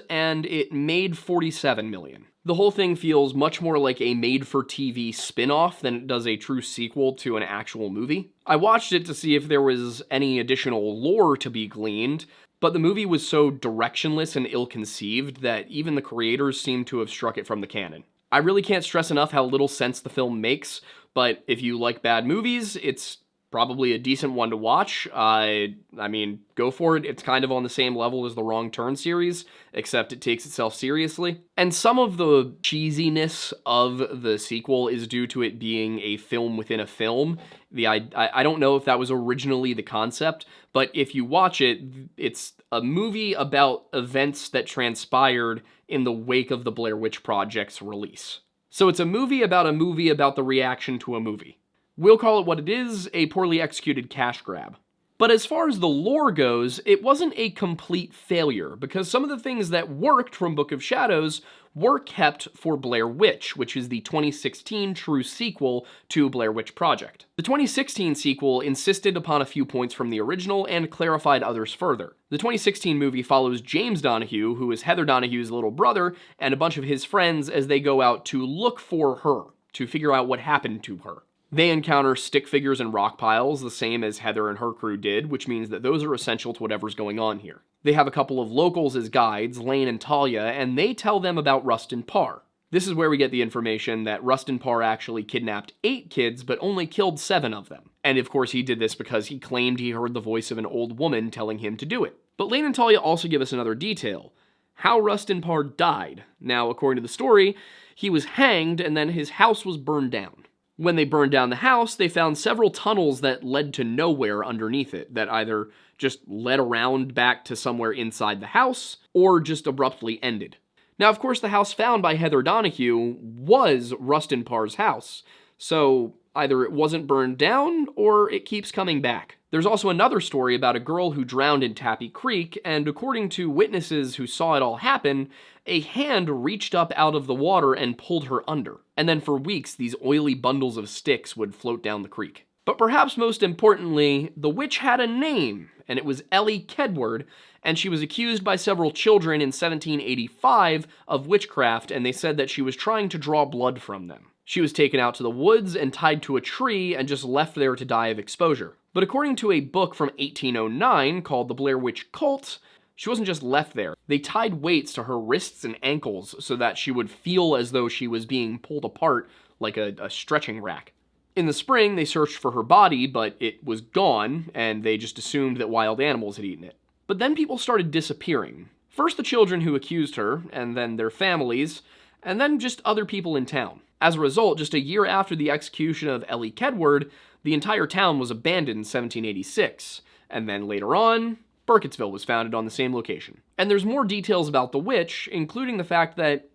and it made $47 million. The whole thing feels much more like a made-for-TV spin-off than it does a true sequel to an actual movie. I watched it to see if there was any additional lore to be gleaned, but the movie was so directionless and ill-conceived that even the creators seem to have struck it from the canon. I really can't stress enough how little sense the film makes, but if you like bad movies, it's probably a decent one to watch. I mean, go for it. It's kind of on the same level as the Wrong Turn series, except it takes itself seriously. And some of the cheesiness of the sequel is due to it being a film within a film. I don't know if that was originally the concept, but if you watch it, it's a movie about events that transpired in the wake of the Blair Witch Project's release. So it's a movie about the reaction to a movie. We'll call it what it is, a poorly executed cash grab. But as far as the lore goes, it wasn't a complete failure, because some of the things that worked from Book of Shadows were kept for Blair Witch, which is the 2016 true sequel to Blair Witch Project. The 2016 sequel insisted upon a few points from the original and clarified others further. The 2016 movie follows James Donahue, who is Heather Donahue's little brother, and a bunch of his friends as they go out to look for her, to figure out what happened to her. They encounter stick figures and rock piles, the same as Heather and her crew did, which means that those are essential to whatever's going on here. They have a couple of locals as guides, Lane and Talia, and they tell them about Rustin Parr. This is where we get the information that Rustin Parr actually kidnapped 8 kids, but only killed 7 of them. And of course he did this because he claimed he heard the voice of an old woman telling him to do it. But Lane and Talia also give us another detail: how Rustin Parr died. Now, according to the story, he was hanged and then his house was burned down. When they burned down the house, they found several tunnels that led to nowhere underneath it, that either just led around back to somewhere inside the house, or just abruptly ended. Now, of course, the house found by Heather Donahue was Rustin Parr's house, so either it wasn't burned down, or it keeps coming back. There's also another story about a girl who drowned in Tappy Creek, and according to witnesses who saw it all happen, a hand reached up out of the water and pulled her under. And then for weeks, these oily bundles of sticks would float down the creek. But perhaps most importantly, the witch had a name, and it was Ellie Kedward, and she was accused by several children in 1785 of witchcraft, and they said that she was trying to draw blood from them. She was taken out to the woods and tied to a tree and just left there to die of exposure. But according to a book from 1809 called The Blair Witch Cult, she wasn't just left there. They tied weights to her wrists and ankles so that she would feel as though she was being pulled apart like a stretching rack. In the spring, they searched for her body, but it was gone, and they just assumed that wild animals had eaten it. But then people started disappearing. First the children who accused her, and then their families, and then just other people in town. As a result, just a year after the execution of Ellie Kedward, the entire town was abandoned in 1786, and then later on, Burkittsville was founded on the same location. And there's more details about the witch, including the fact that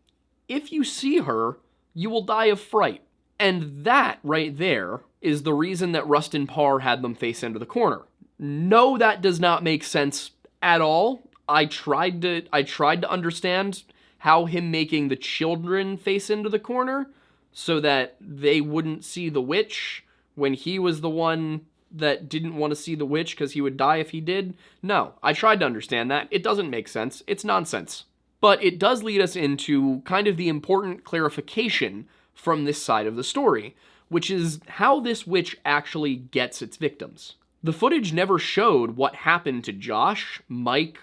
if you see her, you will die of fright. And that right there is the reason that Rustin Parr had them face into the corner. No, that does not make sense at all. I tried to understand how him making the children face into the corner so that they wouldn't see the witch when he was the one that didn't want to see the witch because he would die if he did. No, I tried to understand that. It doesn't make sense. It's nonsense. But it does lead us into kind of the important clarification from this side of the story, which is how this witch actually gets its victims. The footage never showed what happened to Josh, Mike,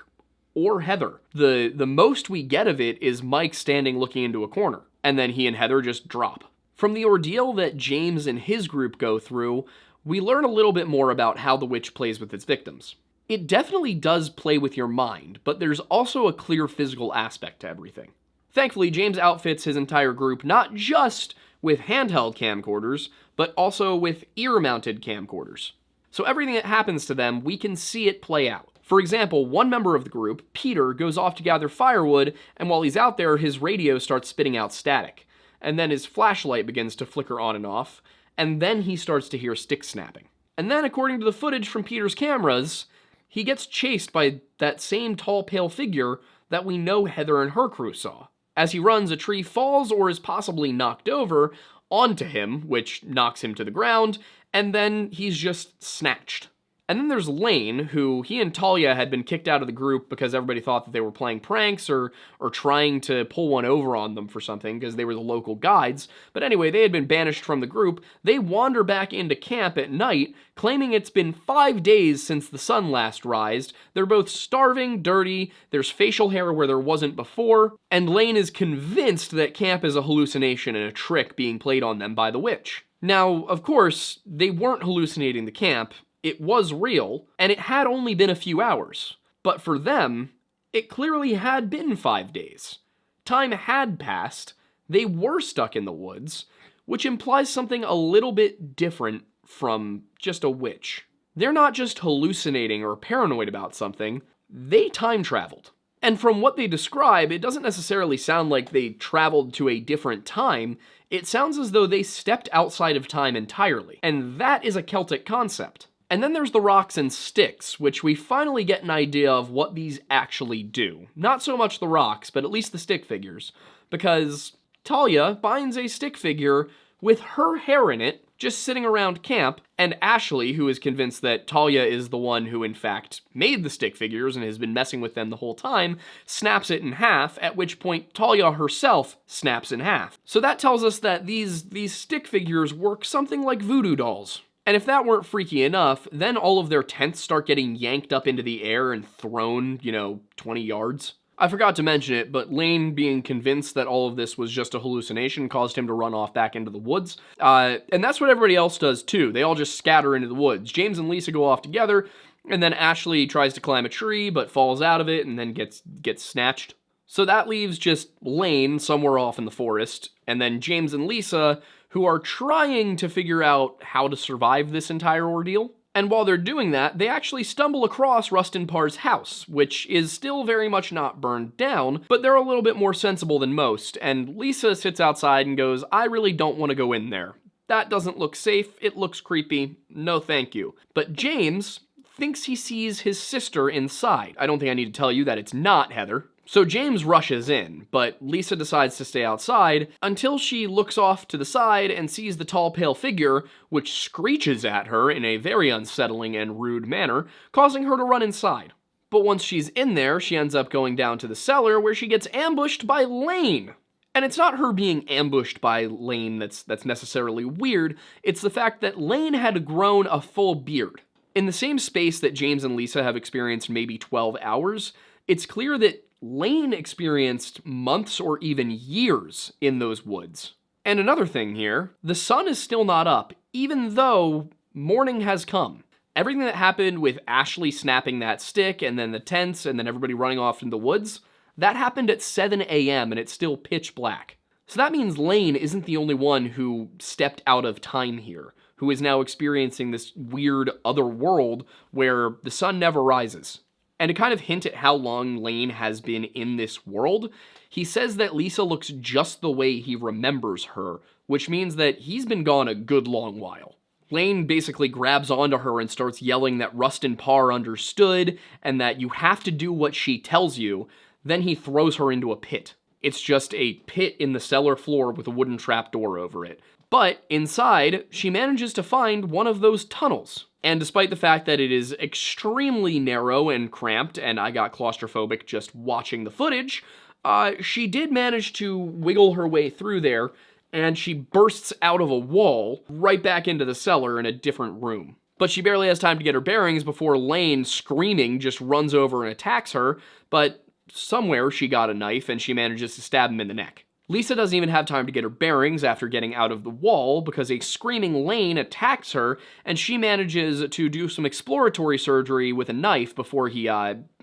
or Heather. The most we get of it is Mike standing looking into a corner, and then he and Heather just drop. From the ordeal that James and his group go through, we learn a little bit more about how the witch plays with its victims. It definitely does play with your mind, but there's also a clear physical aspect to everything. Thankfully, James outfits his entire group not just with handheld camcorders, but also with ear-mounted camcorders. So everything that happens to them, we can see it play out. For example, one member of the group, Peter, goes off to gather firewood, and while he's out there, his radio starts spitting out static. And then his flashlight begins to flicker on and off, and then he starts to hear sticks snapping. And then, according to the footage from Peter's cameras, he gets chased by that same tall, pale figure that we know Heather and her crew saw. As he runs, a tree falls or is possibly knocked over onto him, which knocks him to the ground, and then he's just snatched. And then there's Lane, who he and Talia had been kicked out of the group because everybody thought that they were playing pranks or trying to pull one over on them for something because they were the local guides. But anyway, they had been banished from the group. They wander back into camp at night, claiming it's been 5 days since the sun last rised. They're both starving, dirty, there's facial hair where there wasn't before, and Lane is convinced that camp is a hallucination and a trick being played on them by the witch. Now, of course, they weren't hallucinating the camp. It was real, and it had only been a few hours. But for them, it clearly had been 5 days. Time had passed, they were stuck in the woods, which implies something a little bit different from just a witch. They're not just hallucinating or paranoid about something, they time traveled. And from what they describe, it doesn't necessarily sound like they traveled to a different time, it sounds as though they stepped outside of time entirely. And that is a Celtic concept. And then there's the rocks and sticks, which we finally get an idea of what these actually do. Not so much the rocks, but at least the stick figures. Because Talia finds a stick figure with her hair in it, just sitting around camp, and Ashley, who is convinced that Talia is the one who in fact made the stick figures and has been messing with them the whole time, snaps it in half, at which point Talia herself snaps in half. So that tells us that these stick figures work something like voodoo dolls. And if that weren't freaky enough, then all of their tents start getting yanked up into the air and thrown, 20 yards. I forgot to mention it, but Lane being convinced that all of this was just a hallucination caused him to run off back into the woods. And that's what everybody else does too. They all just scatter into the woods. James and Lisa go off together, and then Ashley tries to climb a tree, but falls out of it and then gets snatched. So that leaves just Lane somewhere off in the forest, and then James and Lisa, who are trying to figure out how to survive this entire ordeal. And while they're doing that, they actually stumble across Rustin Parr's house, which is still very much not burned down, but they're a little bit more sensible than most, and Lisa sits outside and goes, "I really don't want to go in there. That doesn't look safe, it looks creepy, no thank you." But James thinks he sees his sister inside. I don't think I need to tell you that it's not Heather. So James rushes in, but Lisa decides to stay outside until she looks off to the side and sees the tall, pale figure, which screeches at her in a very unsettling and rude manner, causing her to run inside. But once she's in there, she ends up going down to the cellar where she gets ambushed by Lane. And it's not her being ambushed by Lane that's necessarily weird, it's the fact that Lane had grown a full beard. In the same space that James and Lisa have experienced maybe 12 hours, it's clear that Lane experienced months or even years in those woods. And another thing here, the sun is still not up, even though morning has come. Everything that happened with Ashley snapping that stick, and then the tents, and then everybody running off in the woods, that happened at 7 a.m. and it's still pitch black. So that means Lane isn't the only one who stepped out of time here, who is now experiencing this weird other world where the sun never rises. And to kind of hint at how long Lane has been in this world, he says that Lisa looks just the way he remembers her, which means that he's been gone a good long while. Lane basically grabs onto her and starts yelling that Rustin Parr understood and that you have to do what she tells you, then he throws her into a pit. It's just a pit in the cellar floor with a wooden trapdoor over it. But inside, she manages to find one of those tunnels. And despite the fact that it is extremely narrow and cramped, and I got claustrophobic just watching the footage, she did manage to wiggle her way through there, and she bursts out of a wall right back into the cellar in a different room. But she barely has time to get her bearings before Lane, screaming, just runs over and attacks her, but somewhere she got a knife and she manages to stab him in the neck. Lisa doesn't even have time to get her bearings after getting out of the wall because a screaming Lane attacks her, and she manages to do some exploratory surgery with a knife before he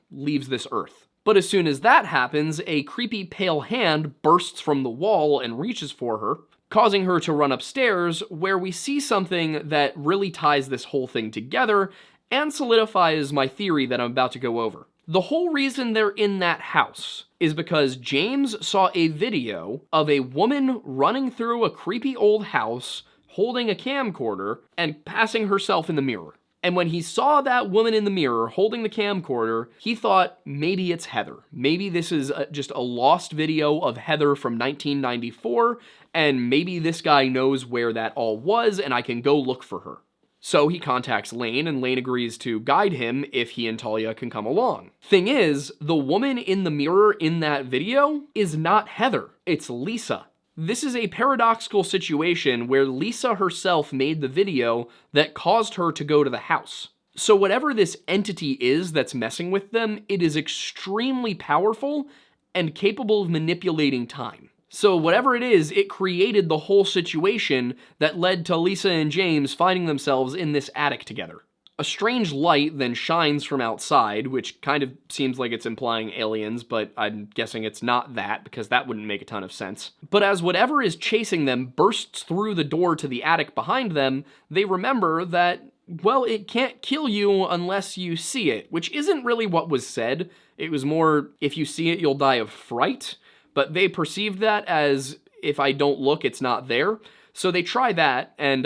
leaves this earth. But as soon as that happens, a creepy pale hand bursts from the wall and reaches for her, causing her to run upstairs, where we see something that really ties this whole thing together and solidifies my theory that I'm about to go over. The whole reason they're in that house is because James saw a video of a woman running through a creepy old house, holding a camcorder, and passing herself in the mirror. And when he saw that woman in the mirror holding the camcorder, he thought, maybe it's Heather. Maybe this is just a lost video of Heather from 1994, and maybe this guy knows where that all was, and I can go look for her. So he contacts Lane, and Lane agrees to guide him if he and Talia can come along. Thing is, the woman in the mirror in that video is not Heather, it's Lisa. This is a paradoxical situation where Lisa herself made the video that caused her to go to the house. So whatever this entity is that's messing with them, it is extremely powerful and capable of manipulating time. So whatever it is, it created the whole situation that led to Lisa and James finding themselves in this attic together. A strange light then shines from outside, which kind of seems like it's implying aliens, but I'm guessing it's not that, because that wouldn't make a ton of sense. But as whatever is chasing them bursts through the door to the attic behind them, they remember that, well, it can't kill you unless you see it, which isn't really what was said. It was more, if you see it, you'll die of fright. But they perceived that as, if I don't look, it's not there. So they try that, and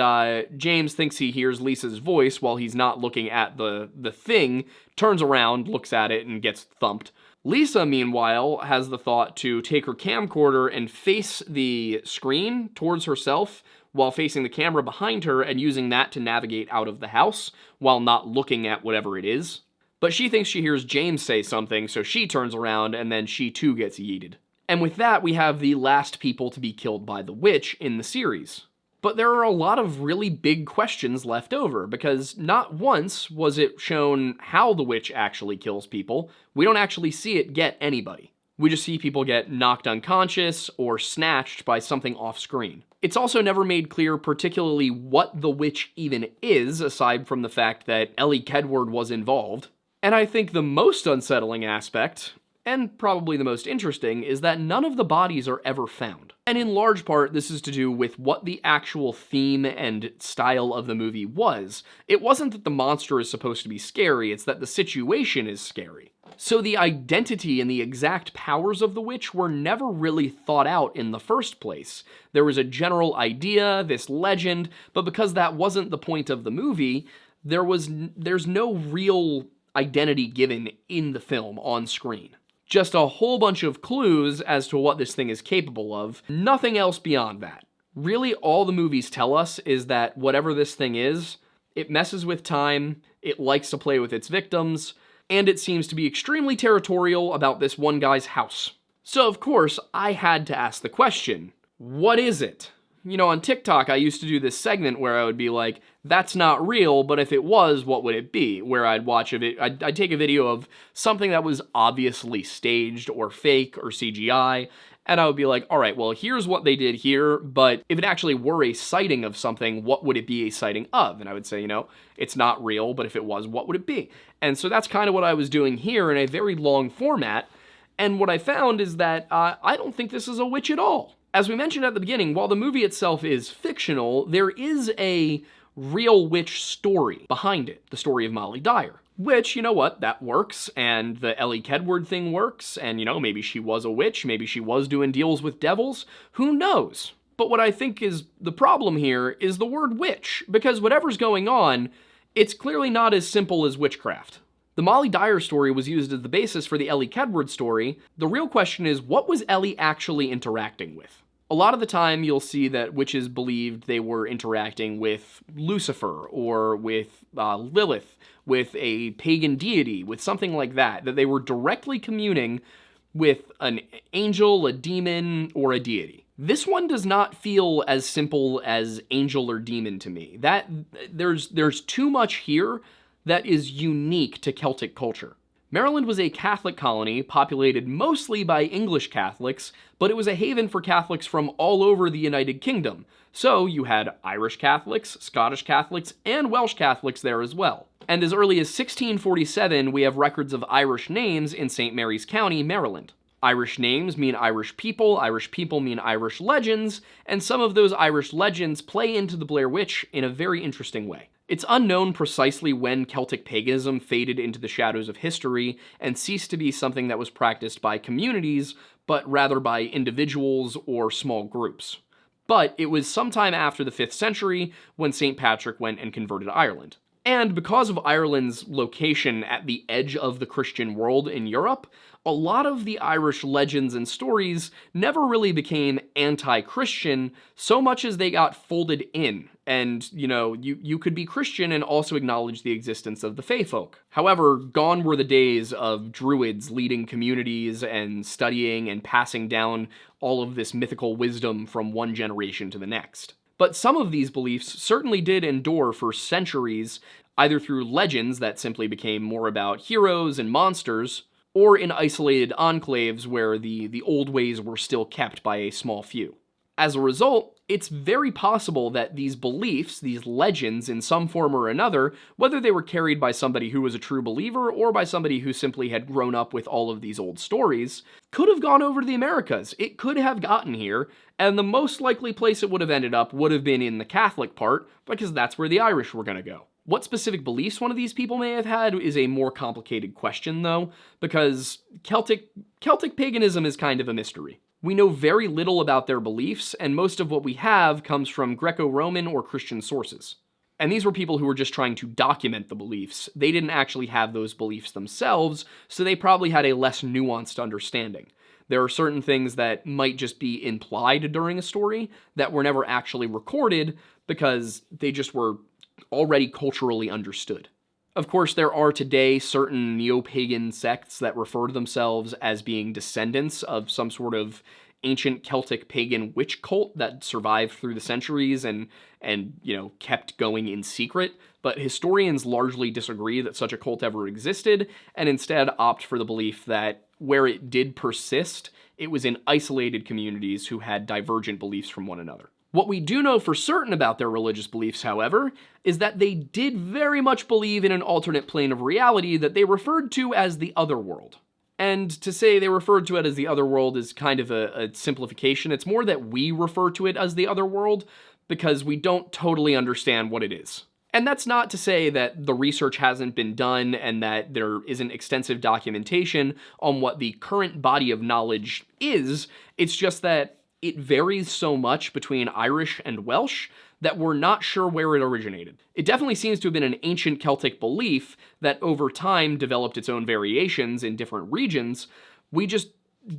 James thinks he hears Lisa's voice while he's not looking at the thing, turns around, looks at it, and gets thumped. Lisa, meanwhile, has the thought to take her camcorder and face the screen towards herself while facing the camera behind her and using that to navigate out of the house while not looking at whatever it is. But she thinks she hears James say something, so she turns around, and then she too gets yeeted. And with that, we have the last people to be killed by the witch in the series. But there are a lot of really big questions left over, because not once was it shown how the witch actually kills people. We don't actually see it get anybody. We just see people get knocked unconscious or snatched by something off screen. It's also never made clear particularly what the witch even is, aside from the fact that Ellie Kedward was involved. And I think the most unsettling aspect, and probably the most interesting, is that none of the bodies are ever found. And in large part, this is to do with what the actual theme and style of the movie was. It wasn't that the monster is supposed to be scary, it's that the situation is scary. So the identity and the exact powers of the witch were never really thought out in the first place. There was a general idea, this legend, but because that wasn't the point of the movie, there's no real identity given in the film on screen. Just a whole bunch of clues as to what this thing is capable of, nothing else beyond that. Really, all the movies tell us is that whatever this thing is, it messes with time, it likes to play with its victims, and it seems to be extremely territorial about this one guy's house. So of course, I had to ask the question, what is it? You know, on TikTok, I used to do this segment where I would be like, that's not real, but if it was, what would it be? Where I'd watch I'd take a video of something that was obviously staged or fake or CGI, and I would be like, all right, well, here's what they did here, but if it actually were a sighting of something, what would it be a sighting of? And I would say, you know, it's not real, but if it was, what would it be? And so that's kind of what I was doing here in a very long format, and what I found is that I don't think this is a witch at all. As we mentioned at the beginning, while the movie itself is fictional, there is a real witch story behind it, the story of Molly Dyer. Which, you know what, that works, and the Ellie Kedward thing works, and, you know, maybe she was a witch, maybe she was doing deals with devils, who knows? But what I think is the problem here is the word witch, because whatever's going on, it's clearly not as simple as witchcraft. The Molly Dyer story was used as the basis for the Ellie Kedward story. The real question is, what was Ellie actually interacting with? A lot of the time, you'll see that witches believed they were interacting with Lucifer or with Lilith, with a pagan deity, with something like that they were directly communing with an angel, a demon, or a deity. This one does not feel as simple as angel or demon to me. There's too much here that is unique to Celtic culture. Maryland was a Catholic colony populated mostly by English Catholics, but it was a haven for Catholics from all over the United Kingdom. So you had Irish Catholics, Scottish Catholics, and Welsh Catholics there as well. And as early as 1647, we have records of Irish names in St. Mary's County, Maryland. Irish names mean Irish people mean Irish legends, and some of those Irish legends play into the Blair Witch in a very interesting way. It's unknown precisely when Celtic paganism faded into the shadows of history and ceased to be something that was practiced by communities, but rather by individuals or small groups. But it was sometime after the 5th century when St. Patrick went and converted Ireland. And because of Ireland's location at the edge of the Christian world in Europe, a lot of the Irish legends and stories never really became anti-Christian so much as they got folded in. And, you could be Christian and also acknowledge the existence of the Fae folk. However, gone were the days of druids leading communities and studying and passing down all of this mythical wisdom from one generation to the next. But some of these beliefs certainly did endure for centuries, either through legends that simply became more about heroes and monsters, or in isolated enclaves where the old ways were still kept by a small few. As a result, it's very possible that these beliefs, these legends in some form or another, whether they were carried by somebody who was a true believer or by somebody who simply had grown up with all of these old stories, could have gone over to the Americas. It could have gotten here, and the most likely place it would have ended up would have been in the Catholic part, because that's where the Irish were going to go. What specific beliefs one of these people may have had is a more complicated question, though, because Celtic paganism is kind of a mystery. We know very little about their beliefs, and most of what we have comes from Greco-Roman or Christian sources. And these were people who were just trying to document the beliefs. They didn't actually have those beliefs themselves, so they probably had a less nuanced understanding. There are certain things that might just be implied during a story that were never actually recorded because they just were already culturally understood. Of course, there are today certain neo-pagan sects that refer to themselves as being descendants of some sort of ancient Celtic pagan witch cult that survived through the centuries and kept going in secret, but historians largely disagree that such a cult ever existed, and instead opt for the belief that where it did persist, it was in isolated communities who had divergent beliefs from one another. What we do know for certain about their religious beliefs, however, is that they did very much believe in an alternate plane of reality that they referred to as the otherworld. And to say they referred to it as the otherworld is kind of a simplification. It's more that we refer to it as the otherworld because we don't totally understand what it is. And that's not to say that the research hasn't been done and that there isn't extensive documentation on what the current body of knowledge is. It's just that it varies so much between Irish and Welsh that we're not sure where it originated. It definitely seems to have been an ancient Celtic belief that over time developed its own variations in different regions. We just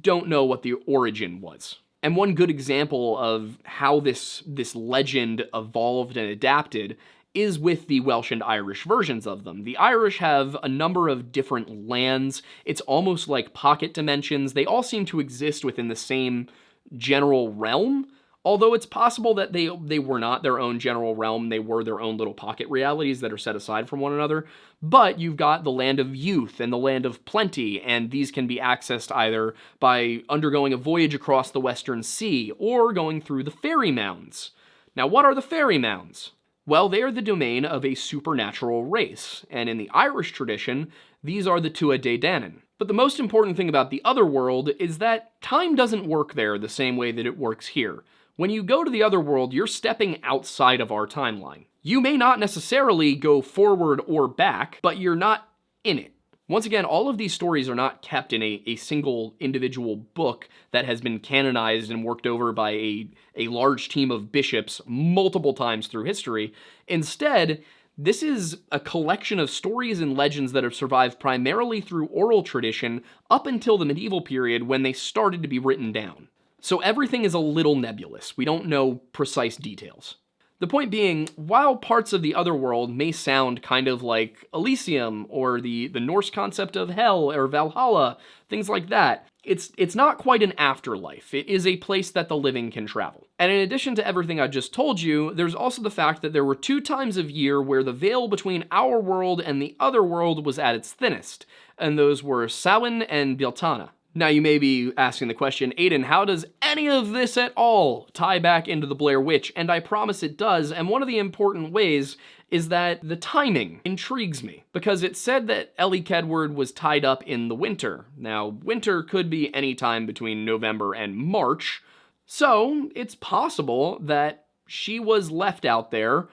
don't know what the origin was. And one good example of how this legend evolved and adapted is with the Welsh and Irish versions of them. The Irish have a number of different lands. It's almost like pocket dimensions. They all seem to exist within the same general realm, although it's possible that they were not their own general realm, they were their own little pocket realities that are set aside from one another. But you've got the land of youth and the land of plenty, and these can be accessed either by undergoing a voyage across the Western Sea or going through the fairy mounds. Now, what are the fairy mounds? Well, they are the domain of a supernatural race, and in the Irish tradition, these are the Tua De Danann. But the most important thing about the other world is that time doesn't work there the same way that it works here. When you go to the other world, you're stepping outside of our timeline. You may not necessarily go forward or back, but you're not in it. Once again, all of these stories are not kept in a single individual book that has been canonized and worked over by a large team of bishops multiple times through history. Instead, This is a collection of stories and legends that have survived primarily through oral tradition up until the medieval period when they started to be written down. So everything is a little nebulous. We don't know precise details. The point being, while parts of the otherworld may sound kind of like Elysium or the Norse concept of hell or Valhalla, things like that, it's not quite an afterlife. It is a place that the living can travel. And in addition to everything I just told you, there's also the fact that there were 2 times of year where the veil between our world and the other world was at its thinnest, and those were Samhain and Beltane. Now you may be asking the question, Aiden, how does any of this at all tie back into the Blair Witch? And I promise it does, and one of the important ways is that the timing intrigues me, because it said that Ellie Kedward was tied up in the winter. Now, winter could be any time between November and March, so it's possible that she was left out there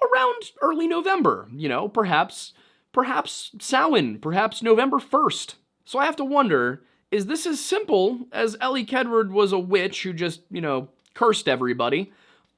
around early November, perhaps Samhain, perhaps November 1st. So I have to wonder, is this as simple as Ellie Kedward was a witch who just, cursed everybody?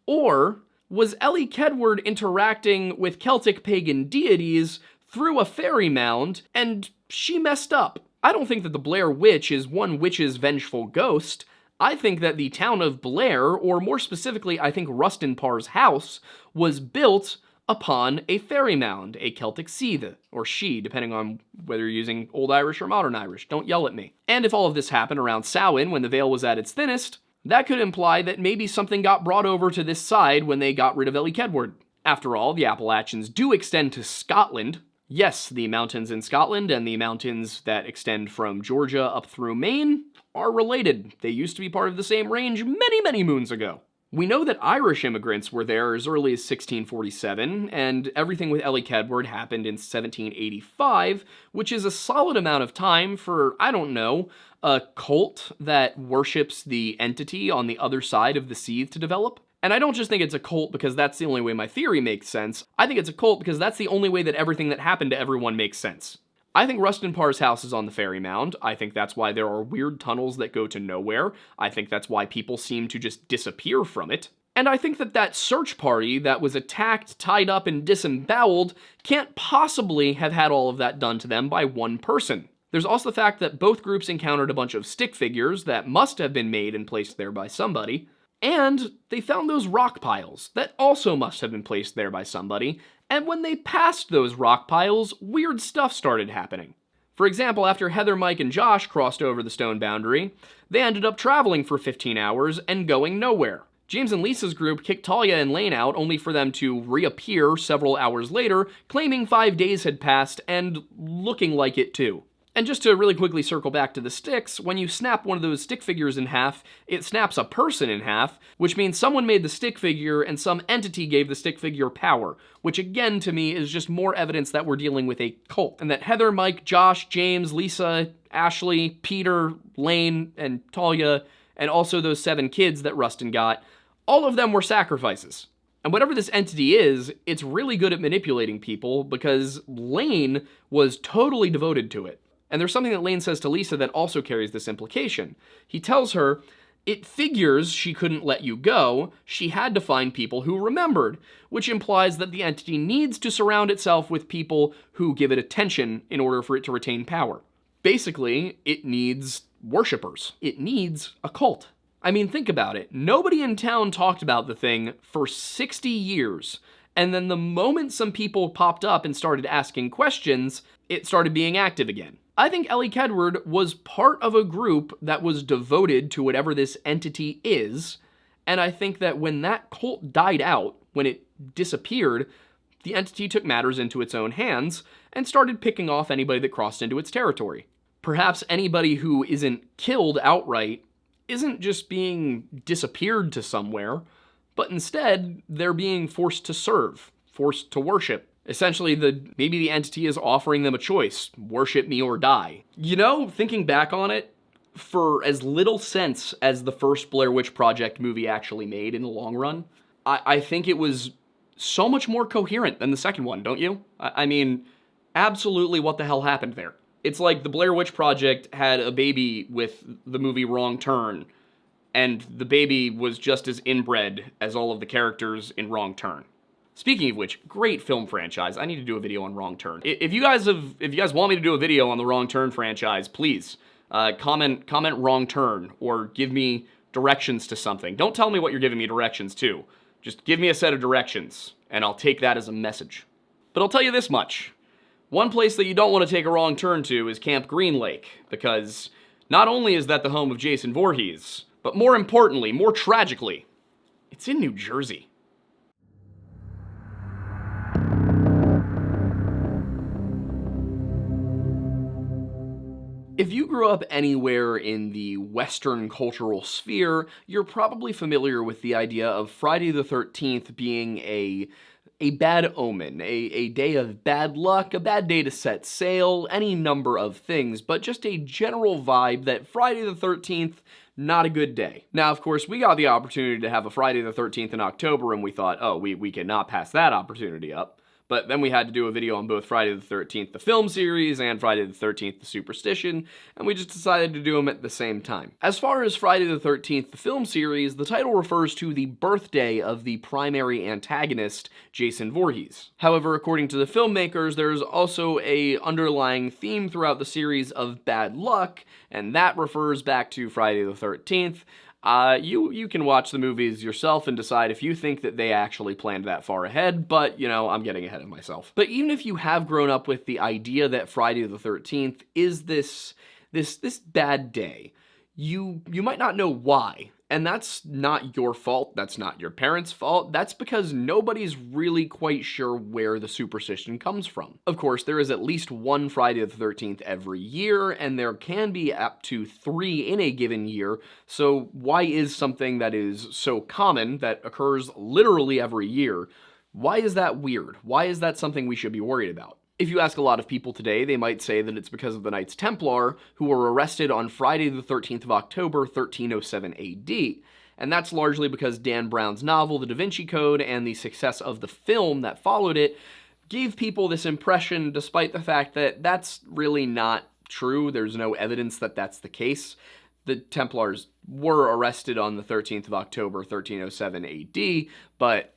Or was Ellie Kedward interacting with Celtic pagan deities through a fairy mound and she messed up? I don't think that the Blair Witch is one witch's vengeful ghost. I think that the town of Blair, or more specifically, I think Rustin Parr's house, was built upon a fairy mound, a Celtic seed, or she, depending on whether you're using Old Irish or Modern Irish. Don't yell at me. And if all of this happened around Samhain, when the veil was at its thinnest, that could imply that maybe something got brought over to this side when they got rid of Ellie Kedward. After all, the Appalachians do extend to Scotland. Yes, the mountains in Scotland and the mountains that extend from Georgia up through Maine are related. They used to be part of the same range many, many moons ago. We know that Irish immigrants were there as early as 1647, and everything with Ellie Kedward happened in 1785, which is a solid amount of time for, a cult that worships the entity on the other side of the sea to develop. And I don't just think it's a cult because that's the only way my theory makes sense. I think it's a cult because that's the only way that everything that happened to everyone makes sense. I think Rustin Parr's house is on the fairy mound. I think that's why there are weird tunnels that go to nowhere. I think that's why people seem to just disappear from it. And I think that search party that was attacked, tied up, and disemboweled can't possibly have had all of that done to them by one person. There's also the fact that both groups encountered a bunch of stick figures that must have been made and placed there by somebody. And they found those rock piles that also must have been placed there by somebody. And when they passed those rock piles, weird stuff started happening. For example, after Heather, Mike, and Josh crossed over the stone boundary, they ended up traveling for 15 hours and going nowhere. James and Lisa's group kicked Talia and Lane out only for them to reappear several hours later, claiming 5 days had passed and looking like it too. And just to really quickly circle back to the sticks, when you snap one of those stick figures in half, it snaps a person in half, which means someone made the stick figure and some entity gave the stick figure power, which again to me is just more evidence that we're dealing with a cult. And that Heather, Mike, Josh, James, Lisa, Ashley, Peter, Lane, and Talia, and also those 7 kids that Rustin got, all of them were sacrifices. And whatever this entity is, it's really good at manipulating people because Lane was totally devoted to it. And there's something that Lane says to Lisa that also carries this implication. He tells her, it figures she couldn't let you go, she had to find people who remembered, which implies that the entity needs to surround itself with people who give it attention in order for it to retain power. Basically, it needs worshippers. It needs a cult. I mean, think about it. Nobody in town talked about the thing for 60 years, and then the moment some people popped up and started asking questions, it started being active again. I think Ellie Kedward was part of a group that was devoted to whatever this entity is, and I think that when that cult died out, when it disappeared, the entity took matters into its own hands and started picking off anybody that crossed into its territory. Perhaps anybody who isn't killed outright isn't just being disappeared to somewhere, but instead they're being forced to serve, forced to worship. Essentially, maybe the entity is offering them a choice, worship me or die. Thinking back on it, for as little sense as the first Blair Witch Project movie actually made in the long run, I think it was so much more coherent than the second one, don't you? I mean, absolutely what the hell happened there? It's like the Blair Witch Project had a baby with the movie Wrong Turn, and the baby was just as inbred as all of the characters in Wrong Turn. Speaking of which, great film franchise. I need to do a video on Wrong Turn. If you guys want me to do a video on the Wrong Turn franchise, please comment Wrong Turn or give me directions to something. Don't tell me what you're giving me directions to. Just give me a set of directions, and I'll take that as a message. But I'll tell you this much. One place that you don't want to take a wrong turn to is Camp Green Lake, because not only is that the home of Jason Voorhees, but more importantly, more tragically, it's in New Jersey. If you grew up anywhere in the Western cultural sphere, you're probably familiar with the idea of Friday the 13th being a bad omen, a day of bad luck, a bad day to set sail, any number of things, but just a general vibe that Friday the 13th, not a good day. Now, of course, we got the opportunity to have a Friday the 13th in October, and we thought, oh, we cannot pass that opportunity up. But then we had to do a video on both Friday the 13th, the film series, and Friday the 13th, the Superstition, and we just decided to do them at the same time. As far as Friday the 13th, the film series, the title refers to the birthday of the primary antagonist, Jason Voorhees. However, according to the filmmakers, there's also a underlying theme throughout the series of bad luck, and that refers back to Friday the 13th. You can watch the movies yourself and decide if you think that they actually planned that far ahead, but, you know, I'm getting ahead of myself. But even if you have grown up with the idea that Friday the 13th is this bad day, you might not know why. And that's not your fault, that's not your parents' fault, that's because nobody's really quite sure where the superstition comes from. Of course, there is at least one Friday the 13th every year, and there can be up to 3 in a given year, so why is something that is so common, that occurs literally every year, why is that weird? Why is that something we should be worried about? If you ask a lot of people today, they might say that it's because of the Knights Templar, who were arrested on Friday the 13th of October, 1307 AD. And that's largely because Dan Brown's novel, The Da Vinci Code, and the success of the film that followed it, gave people this impression, despite the fact that that's really not true. There's no evidence that that's the case. The Templars were arrested on the 13th of October, 1307 AD, but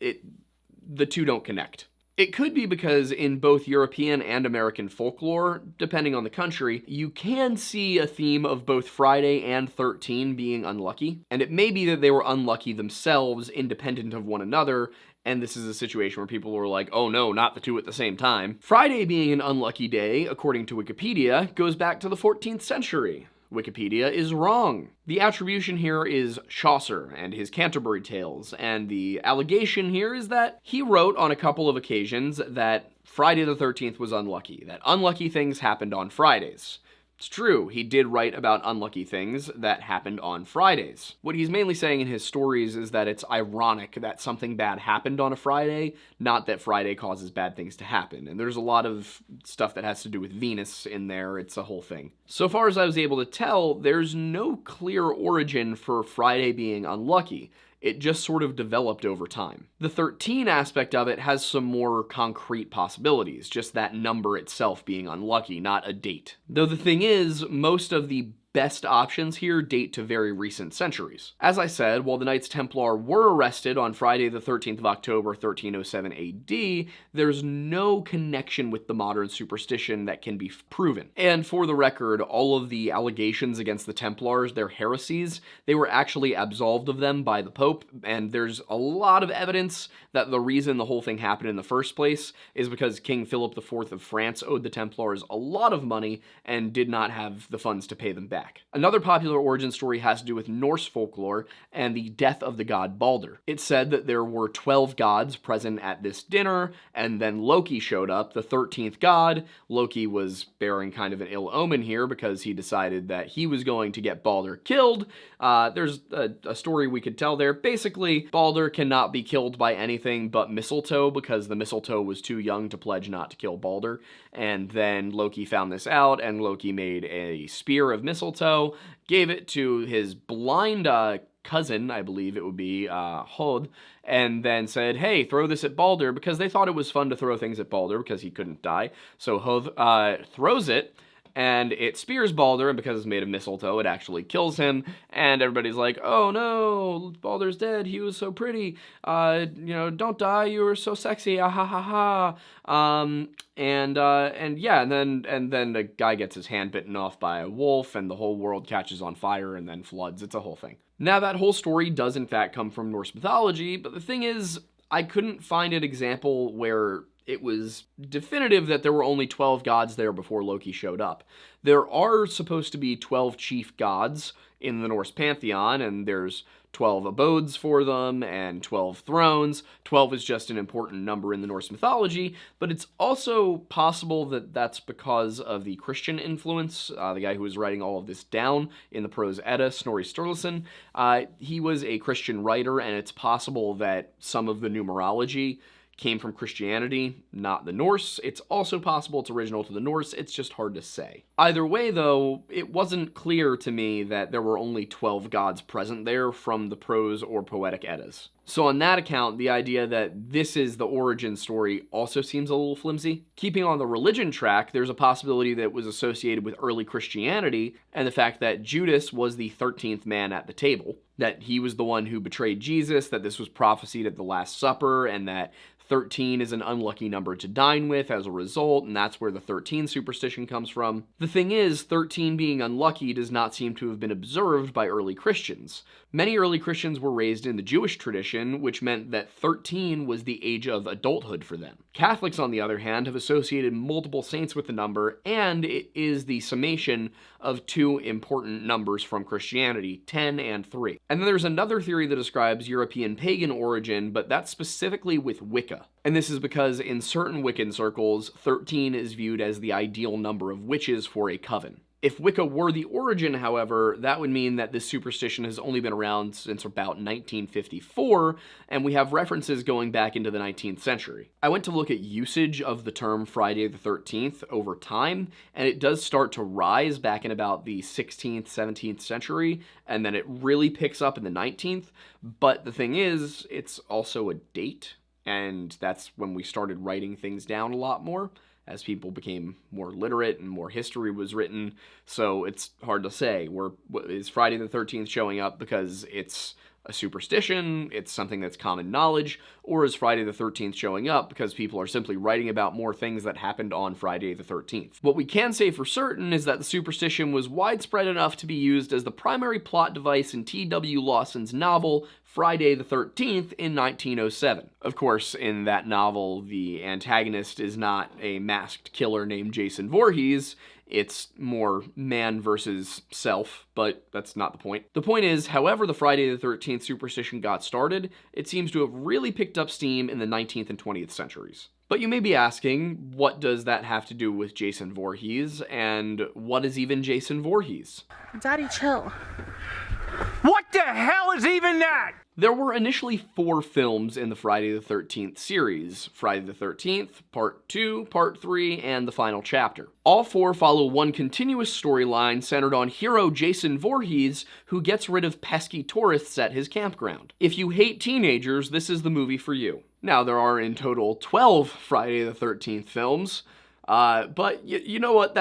the two don't connect. It could be because in both European and American folklore, depending on the country, you can see a theme of both Friday and 13 being unlucky, and it may be that they were unlucky themselves, independent of one another, and this is a situation where people were like, oh no, not the two at the same time. Friday being an unlucky day, according to Wikipedia, goes back to the 14th century. Wikipedia is wrong. The attribution here is Chaucer and his Canterbury Tales, and the allegation here is that he wrote on a couple of occasions that Friday the 13th was unlucky, that unlucky things happened on Fridays. It's true, he did write about unlucky things that happened on Fridays. What he's mainly saying in his stories is that it's ironic that something bad happened on a Friday, not that Friday causes bad things to happen. And there's a lot of stuff that has to do with Venus in there, it's a whole thing. So far as I was able to tell, there's no clear origin for Friday being unlucky. It just sort of developed over time. The 13 aspect of it has some more concrete possibilities, just that number itself being unlucky, not a date. Though the thing is, most of the best options here date to very recent centuries. As I said, while the Knights Templar were arrested on Friday the 13th of October, 1307 AD, there's no connection with the modern superstition that can be proven. And for the record, all of the allegations against the Templars, their heresies, they were actually absolved of them by the Pope, and there's a lot of evidence that the reason the whole thing happened in the first place is because King Philip IV of France owed the Templars a lot of money and did not have the funds to pay them back. Another popular origin story has to do with Norse folklore and the death of the god Balder. It's said that there were 12 gods present at this dinner, and then Loki showed up, the 13th god. Loki was bearing kind of an ill omen here because he decided that he was going to get Balder killed. There's a story we could tell there. Basically, Balder cannot be killed by anything but mistletoe because the mistletoe was too young to pledge not to kill Balder. And then Loki found this out, and Loki made a spear of mistletoe, gave it to his blind cousin, I believe it would be, Hod, and then said, hey, throw this at Balder, because they thought it was fun to throw things at Balder because he couldn't die. So Hod throws it, and it spears Balder, and because it's made of mistletoe, it actually kills him, and everybody's like, oh no, Balder's dead, he was so pretty, don't die, you were so sexy, ah ha ha ha. And then the guy gets his hand bitten off by a wolf, and the whole world catches on fire and then floods. It's a whole thing. Now, that whole story does in fact come from Norse mythology, but the thing is, I couldn't find an example where it was definitive that there were only 12 gods there before Loki showed up. There are supposed to be 12 chief gods in the Norse pantheon, and there's 12 abodes for them and 12 thrones. 12 is just an important number in the Norse mythology, but it's also possible that that's because of the Christian influence. The guy who was writing all of this down in the Prose Edda, Snorri Sturluson, he was a Christian writer, and it's possible that some of the numerology came from Christianity, not the Norse. It's also possible it's original to the Norse, it's just hard to say. Either way, though, it wasn't clear to me that there were only 12 gods present there from the prose or poetic Eddas. So on that account, the idea that this is the origin story also seems a little flimsy. Keeping on the religion track, there's a possibility that it was associated with early Christianity, and the fact that Judas was the 13th man at the table, that he was the one who betrayed Jesus, that this was prophesied at the Last Supper, and that 13 is an unlucky number to dine with as a result, and that's where the 13 superstition comes from. The thing is, 13 being unlucky does not seem to have been observed by early Christians. Many early Christians were raised in the Jewish tradition, which meant that 13 was the age of adulthood for them. Catholics, on the other hand, have associated multiple saints with the number, and it is the summation of two important numbers from Christianity, 10 and 3. And then there's another theory that describes European pagan origin, but that's specifically with Wicca. And this is because in certain Wiccan circles, 13 is viewed as the ideal number of witches for a coven. If Wicca were the origin, however, that would mean that this superstition has only been around since about 1954, and we have references going back into the 19th century. I went to look at usage of the term Friday the 13th over time, and it does start to rise back in about the 16th, 17th century, and then it really picks up in the 19th. But the thing is, it's also a date, and that's when we started writing things down a lot more, as people became more literate and more history was written. So it's hard to say. Is Friday the 13th showing up because it's a superstition, it's something that's common knowledge, or is Friday the 13th showing up because people are simply writing about more things that happened on Friday the 13th? What we can say for certain is that the superstition was widespread enough to be used as the primary plot device in T.W. Lawson's novel Friday the 13th in 1907. Of course, in that novel, the antagonist is not a masked killer named Jason Voorhees. It's more man versus self, but that's not the point. The point is, however the Friday the 13th superstition got started, it seems to have really picked up steam in the 19th and 20th centuries. But you may be asking, what does that have to do with Jason Voorhees, and what is even Jason Voorhees? Daddy, chill. What the hell is even that? There were initially 4 films in the Friday the 13th series: Friday the 13th, Part 2, Part 3, and the final chapter. All 4 follow one continuous storyline centered on hero Jason Voorhees, who gets rid of pesky tourists at his campground. If you hate teenagers, this is the movie for you. Now, there are in total 12 Friday the 13th films, but you know what,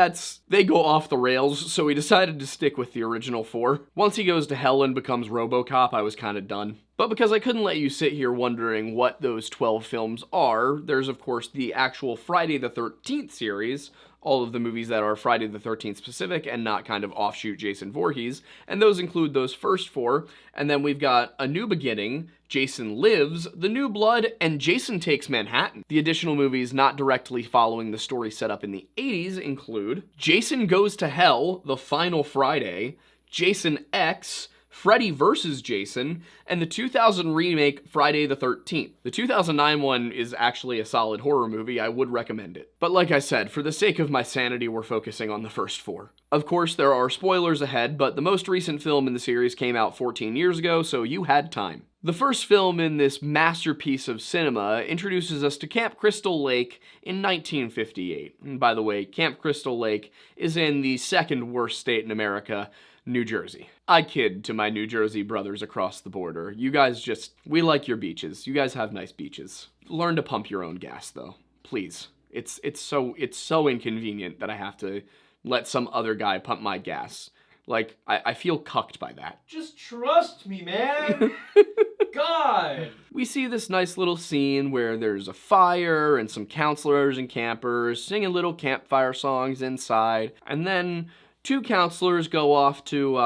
they go off the rails, so we decided to stick with the original 4. Once he goes to hell and becomes RoboCop, I was kind of done. But because I couldn't let you sit here wondering what those 12 films are, there's of course the actual Friday the 13th series, all of the movies that are Friday the 13th specific and not kind of offshoot Jason Voorhees, and those include those first 4, and then we've got A New Beginning, Jason Lives, The New Blood, and Jason Takes Manhattan. The additional movies not directly following the story set up in the 80s include Jason Goes to Hell, The Final Friday, Jason X, Freddy vs. Jason, and the 2000 remake Friday the 13th. The 2009 one is actually a solid horror movie. I would recommend it. But like I said, for the sake of my sanity, we're focusing on the first 4. Of course, there are spoilers ahead, but the most recent film in the series came out 14 years ago, so you had time. The first film in this masterpiece of cinema introduces us to Camp Crystal Lake in 1958. And by the way, Camp Crystal Lake is in the second worst state in America, New Jersey. I kid to my New Jersey brothers across the border. You guys we like your beaches. You guys have nice beaches. Learn to pump your own gas, though. Please. It's so inconvenient that I have to, let some other guy pump my gas. Like, I feel cucked by that. Just trust me, man. God. We see this nice little scene where there's a fire and some counselors and campers singing little campfire songs inside. And then 2 counselors go off to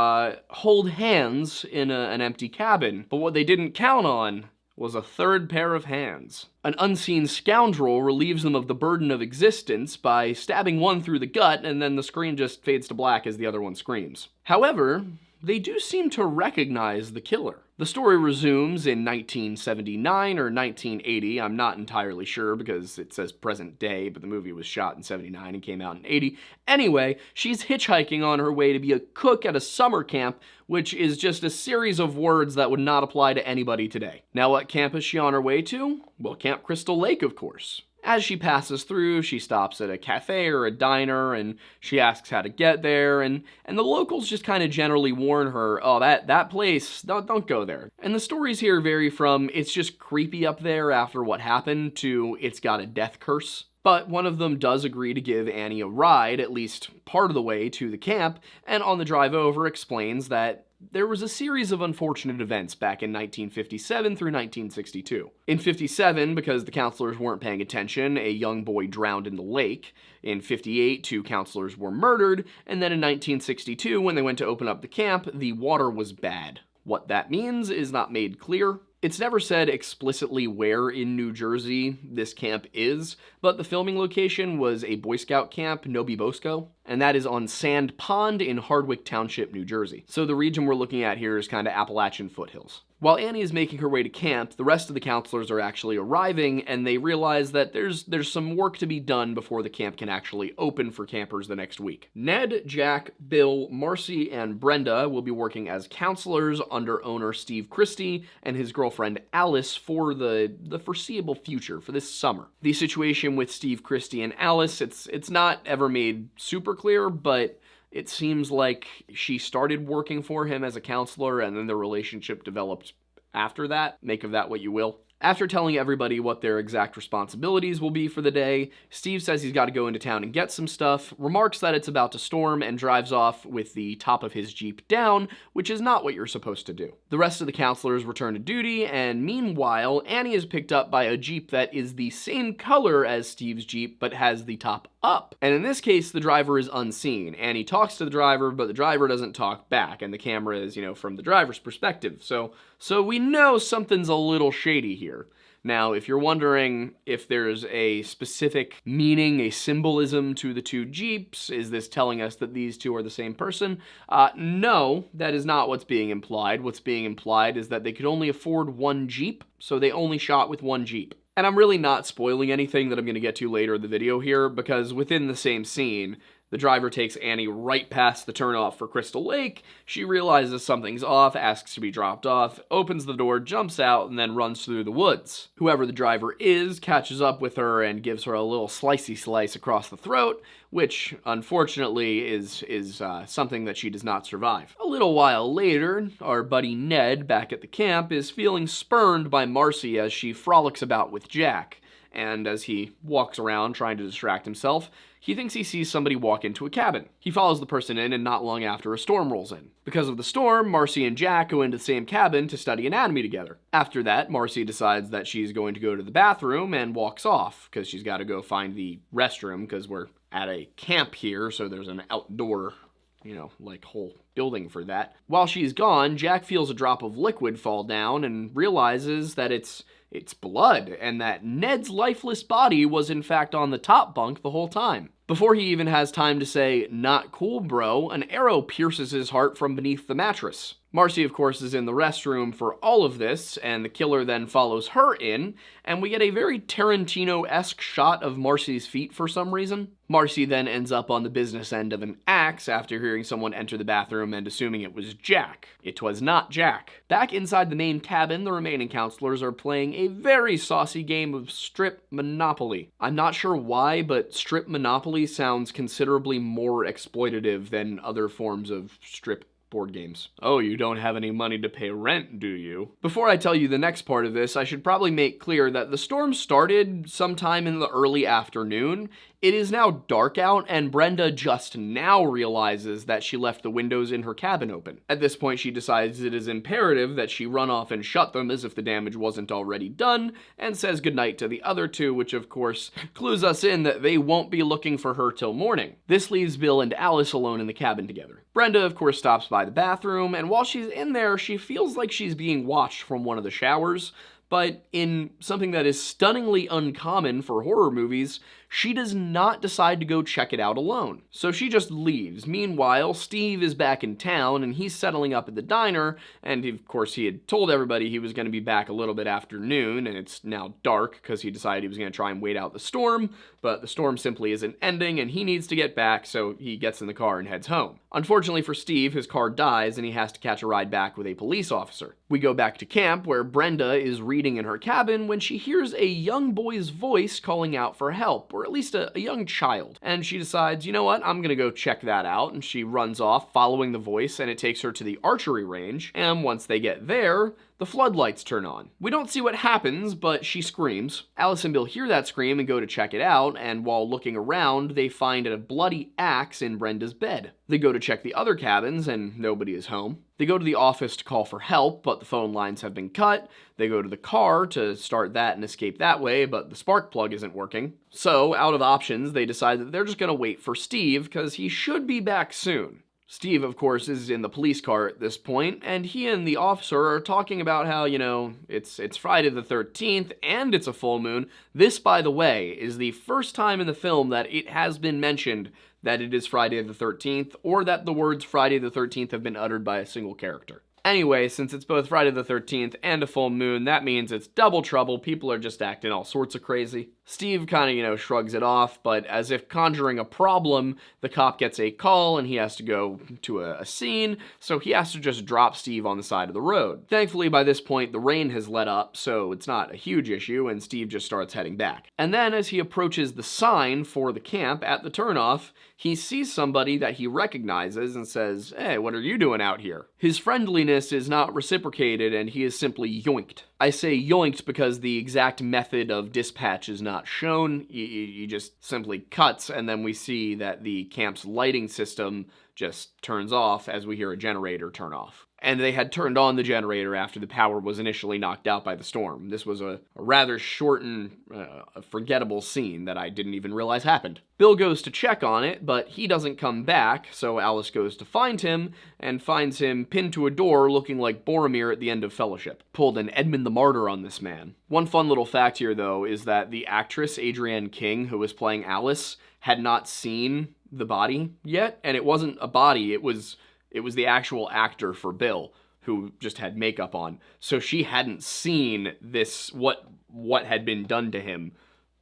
hold hands in an empty cabin. But what they didn't count on was a 3rd pair of hands. An unseen scoundrel relieves them of the burden of existence by stabbing one through the gut, and then the screen just fades to black as the other one screams. However, they do seem to recognize the killer. The story resumes in 1979 or 1980, I'm not entirely sure because it says present day, but the movie was shot in 79 and came out in 80. Anyway, she's hitchhiking on her way to be a cook at a summer camp, which is just a series of words that would not apply to anybody today. Now what camp is she on her way to? Well, Camp Crystal Lake, of course. As she passes through, she stops at a cafe or a diner, and she asks how to get there, and the locals just kind of generally warn her, oh, that place, don't go there. And the stories here vary from, it's just creepy up there after what happened, to it's got a death curse. But one of them does agree to give Annie a ride, at least part of the way to the camp, and on the drive over explains that there was a series of unfortunate events back in 1957 through 1962. In 57, because the counselors weren't paying attention, a young boy drowned in the lake. In 58, 2 counselors were murdered. And then in 1962, when they went to open up the camp, the water was bad. What that means is not made clear. It's never said explicitly where in New Jersey this camp is, but the filming location was a Boy Scout camp, Nobi Bosco, and that is on Sand Pond in Hardwick Township, New Jersey. So the region we're looking at here is kind of Appalachian foothills. While Annie is making her way to camp, the rest of the counselors are actually arriving, and they realize that there's some work to be done before the camp can actually open for campers the next week. Ned, Jack, Bill, Marcy, and Brenda will be working as counselors under owner Steve Christie and his girlfriend Alice for the foreseeable future, for this summer. The situation with Steve Christie and Alice, it's not ever made super clear, but it seems like she started working for him as a counselor and then their relationship developed after that. Make of that what you will. After telling everybody what their exact responsibilities will be for the day, Steve says he's got to go into town and get some stuff, remarks that it's about to storm, and drives off with the top of his Jeep down, which is not what you're supposed to do. The rest of the counselors return to duty, and meanwhile, Annie is picked up by a Jeep that is the same color as Steve's Jeep, but has the top up. And in this case, the driver is unseen. Annie talks to the driver, but the driver doesn't talk back, and the camera is, from the driver's perspective. So we know something's a little shady here. Now, if you're wondering if there's a specific meaning, a symbolism to the 2 Jeeps, is this telling us that these 2 are the same person? No, that is not what's being implied. What's being implied is that they could only afford 1 Jeep, so they only shot with 1 Jeep. And I'm really not spoiling anything that I'm going to get to later in the video here, because within the same scene, the driver takes Annie right past the turnoff for Crystal Lake. She realizes something's off, asks to be dropped off, opens the door, jumps out, and then runs through the woods. Whoever the driver is catches up with her and gives her a little slicey slice across the throat, which, unfortunately, is something that she does not survive. A little while later, our buddy Ned, back at the camp, is feeling spurned by Marcy as she frolics about with Jack. And as he walks around trying to distract himself, he thinks he sees somebody walk into a cabin. He follows the person in, and not long after, a storm rolls in. Because of the storm, Marcy and Jack go into the same cabin to study anatomy together. After that, Marcy decides that she's going to go to the bathroom and walks off, because she's got to go find the restroom, because we're at a camp here, so there's an outdoor, whole building for that. While she's gone, Jack feels a drop of liquid fall down and realizes that it's blood, and that Ned's lifeless body was in fact on the top bunk the whole time. Before he even has time to say, "Not cool, bro," an arrow pierces his heart from beneath the mattress. Marcy, of course, is in the restroom for all of this, and the killer then follows her in, and we get a very Tarantino-esque shot of Marcy's feet for some reason. Marcy then ends up on the business end of an axe after hearing someone enter the bathroom and assuming it was Jack. It was not Jack. Back inside the main cabin, the remaining counselors are playing a very saucy game of Strip Monopoly. I'm not sure why, but Strip Monopoly sounds considerably more exploitative than other forms of strip board games. Oh, you don't have any money to pay rent, do you? Before I tell you the next part of this, I should probably make clear that the storm started sometime in the early afternoon. It is now dark out, and Brenda just now realizes that she left the windows in her cabin open. At this point, she decides it is imperative that she run off and shut them as if the damage wasn't already done, and says goodnight to the other two, which of course clues us in that they won't be looking for her till morning. This leaves Bill and Alice alone in the cabin together. Brenda, of course, stops by the bathroom, and while she's in there, she feels like she's being watched from one of the showers, but in something that is stunningly uncommon for horror movies, she does not decide to go check it out alone. So she just leaves. Meanwhile, Steve is back in town and he's settling up at the diner, and of course he had told everybody he was going to be back a little bit after noon, and it's now dark because he decided he was going to try and wait out the storm, but the storm simply isn't ending and he needs to get back, so he gets in the car and heads home. Unfortunately for Steve, his car dies and he has to catch a ride back with a police officer. We go back to camp where Brenda is reading in her cabin when she hears a young boy's voice calling out for help, or at least a young child. And she decides, you know what, I'm gonna go check that out, and she runs off following the voice, and it takes her to the archery range, and once they get there, the floodlights turn on. We don't see what happens, but she screams. Alice and Bill hear that scream and go to check it out, and while looking around, they find a bloody axe in Brenda's bed. They go to check the other cabins, and nobody is home. They go to the office to call for help, but the phone lines have been cut. They go to the car to start that and escape that way, but the spark plug isn't working. So, out of options, they decide that they're just gonna wait for Steve, because he should be back soon. Steve, of course, is in the police car at this point, and he and the officer are talking about how, you know, it's Friday the 13th, and it's a full moon. This, by the way, is the first time in the film that it has been mentioned that it is Friday the 13th, or that the words Friday the 13th have been uttered by a single character. Anyway, since it's both Friday the 13th and a full moon, that means it's double trouble. People are just acting all sorts of crazy. Steve kind of, shrugs it off, but as if conjuring a problem, the cop gets a call and he has to go to a scene, so he has to just drop Steve on the side of the road. Thankfully, by this point, the rain has let up, so it's not a huge issue, and Steve just starts heading back. And then, as he approaches the sign for the camp at the turnoff, he sees somebody that he recognizes and says, "Hey, what are you doing out here?" His friendliness is not reciprocated, and he is simply yoinked. I say yoinked because the exact method of dispatch is not shown. He just simply cuts, and then we see that the camp's lighting system just turns off as we hear a generator turn off. And they had turned on the generator after the power was initially knocked out by the storm. This was a rather short and forgettable scene that I didn't even realize happened. Bill goes to check on it, but he doesn't come back, so Alice goes to find him, and finds him pinned to a door looking like Boromir at the end of Fellowship. Pulled an Edmund the Martyr on this man. One fun little fact here, though, is that the actress Adrienne King, who was playing Alice, had not seen the body yet, and it wasn't a body, it was the actual actor for Bill, who just had makeup on. So she hadn't seen this, what had been done to him,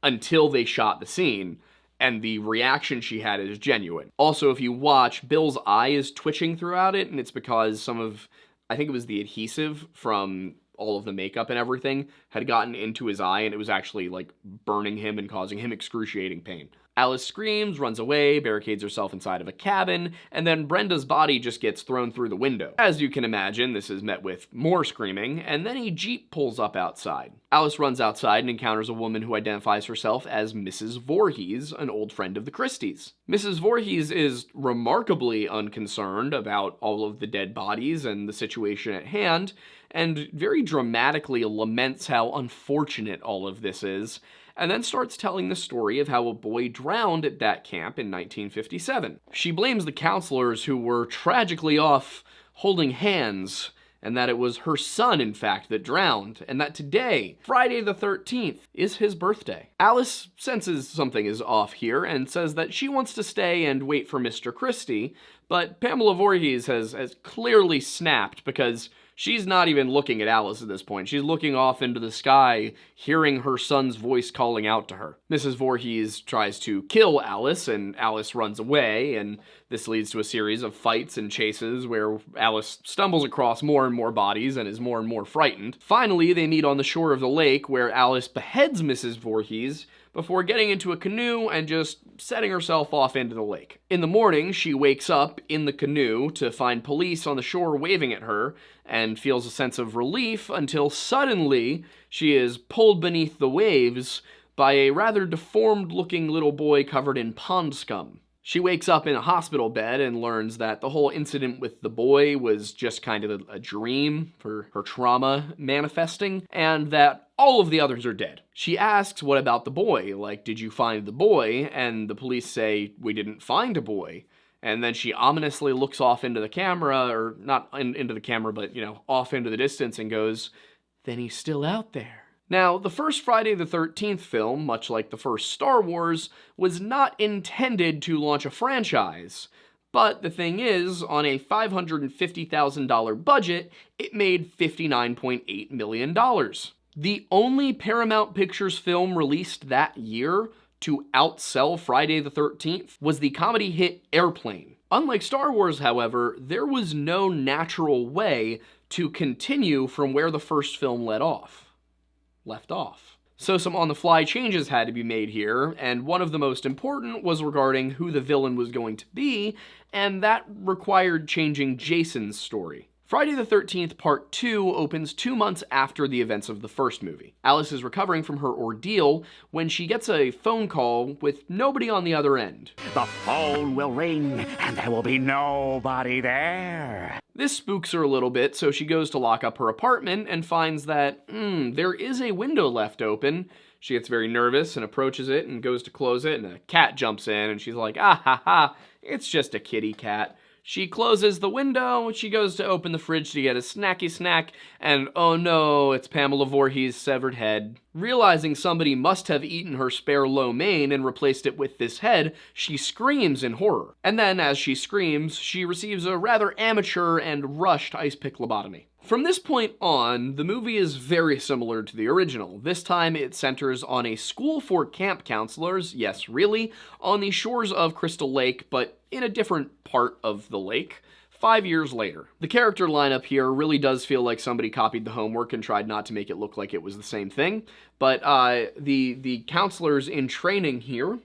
until they shot the scene, and the reaction she had is genuine. Also, if you watch, Bill's eye is twitching throughout it, and it's because some of, I think it was the adhesive from all of the makeup and everything, had gotten into his eye, and it was actually, burning him and causing him excruciating pain. Alice screams, runs away, barricades herself inside of a cabin, and then Brenda's body just gets thrown through the window. As you can imagine, this is met with more screaming, and then a Jeep pulls up outside. Alice runs outside and encounters a woman who identifies herself as Mrs. Voorhees, an old friend of the Christies. Mrs. Voorhees is remarkably unconcerned about all of the dead bodies and the situation at hand, and very dramatically laments how unfortunate all of this is, and then starts telling the story of how a boy drowned at that camp in 1957. She blames the counselors who were tragically off holding hands, and that it was her son, in fact, that drowned, and that today, Friday the 13th, is his birthday. Alice senses something is off here and says that she wants to stay and wait for Mr. Christie, but Pamela Voorhees has clearly snapped because she's not even looking at Alice at this point. She's looking off into the sky, hearing her son's voice calling out to her. Mrs. Voorhees tries to kill Alice, and Alice runs away, and this leads to a series of fights and chases where Alice stumbles across more and more bodies and is more and more frightened. Finally, they meet on the shore of the lake where Alice beheads Mrs. Voorhees before getting into a canoe and just setting herself off into the lake. In the morning, she wakes up in the canoe to find police on the shore waving at her and feels a sense of relief until suddenly she is pulled beneath the waves by a rather deformed-looking little boy covered in pond scum. She wakes up in a hospital bed and learns that the whole incident with the boy was just kind of a dream for her trauma manifesting, and that all of the others are dead. She asks, what about the boy? Like, did you find the boy? And the police say, we didn't find a boy. And then she ominously looks off into the camera, or not into the camera, but, off into the distance and goes, then he's still out there. Now, the first Friday the 13th film, much like the first Star Wars, was not intended to launch a franchise. But the thing is, on a $550,000 budget, it made $59.8 million. The only Paramount Pictures film released that year to outsell Friday the 13th was the comedy hit Airplane. Unlike Star Wars, however, there was no natural way to continue from where the first film left off. So some on-the-fly changes had to be made here, and one of the most important was regarding who the villain was going to be, and that required changing Jason's story. Friday the 13th Part 2 opens 2 months after the events of the first movie. Alice is recovering from her ordeal when she gets a phone call with nobody on the other end. The phone will ring, and there will be nobody there. This spooks her a little bit, so she goes to lock up her apartment and finds that, there is a window left open. She gets very nervous and approaches it and goes to close it, and a cat jumps in, and she's like, ah ha ha, it's just a kitty cat. She closes the window, she goes to open the fridge to get a snacky snack, and oh no, it's Pamela Voorhees' severed head. Realizing somebody must have eaten her spare lo mein and replaced it with this head, she screams in horror. And then, as she screams, she receives a rather amateur and rushed ice pick lobotomy. From this point on, the movie is very similar to the original. This time it centers on a school for camp counselors, yes really, on the shores of Crystal Lake, but in a different part of the lake. 5 years later. The character lineup here really does feel like somebody copied the homework and tried not to make it look like it was the same thing, but the counselors in training here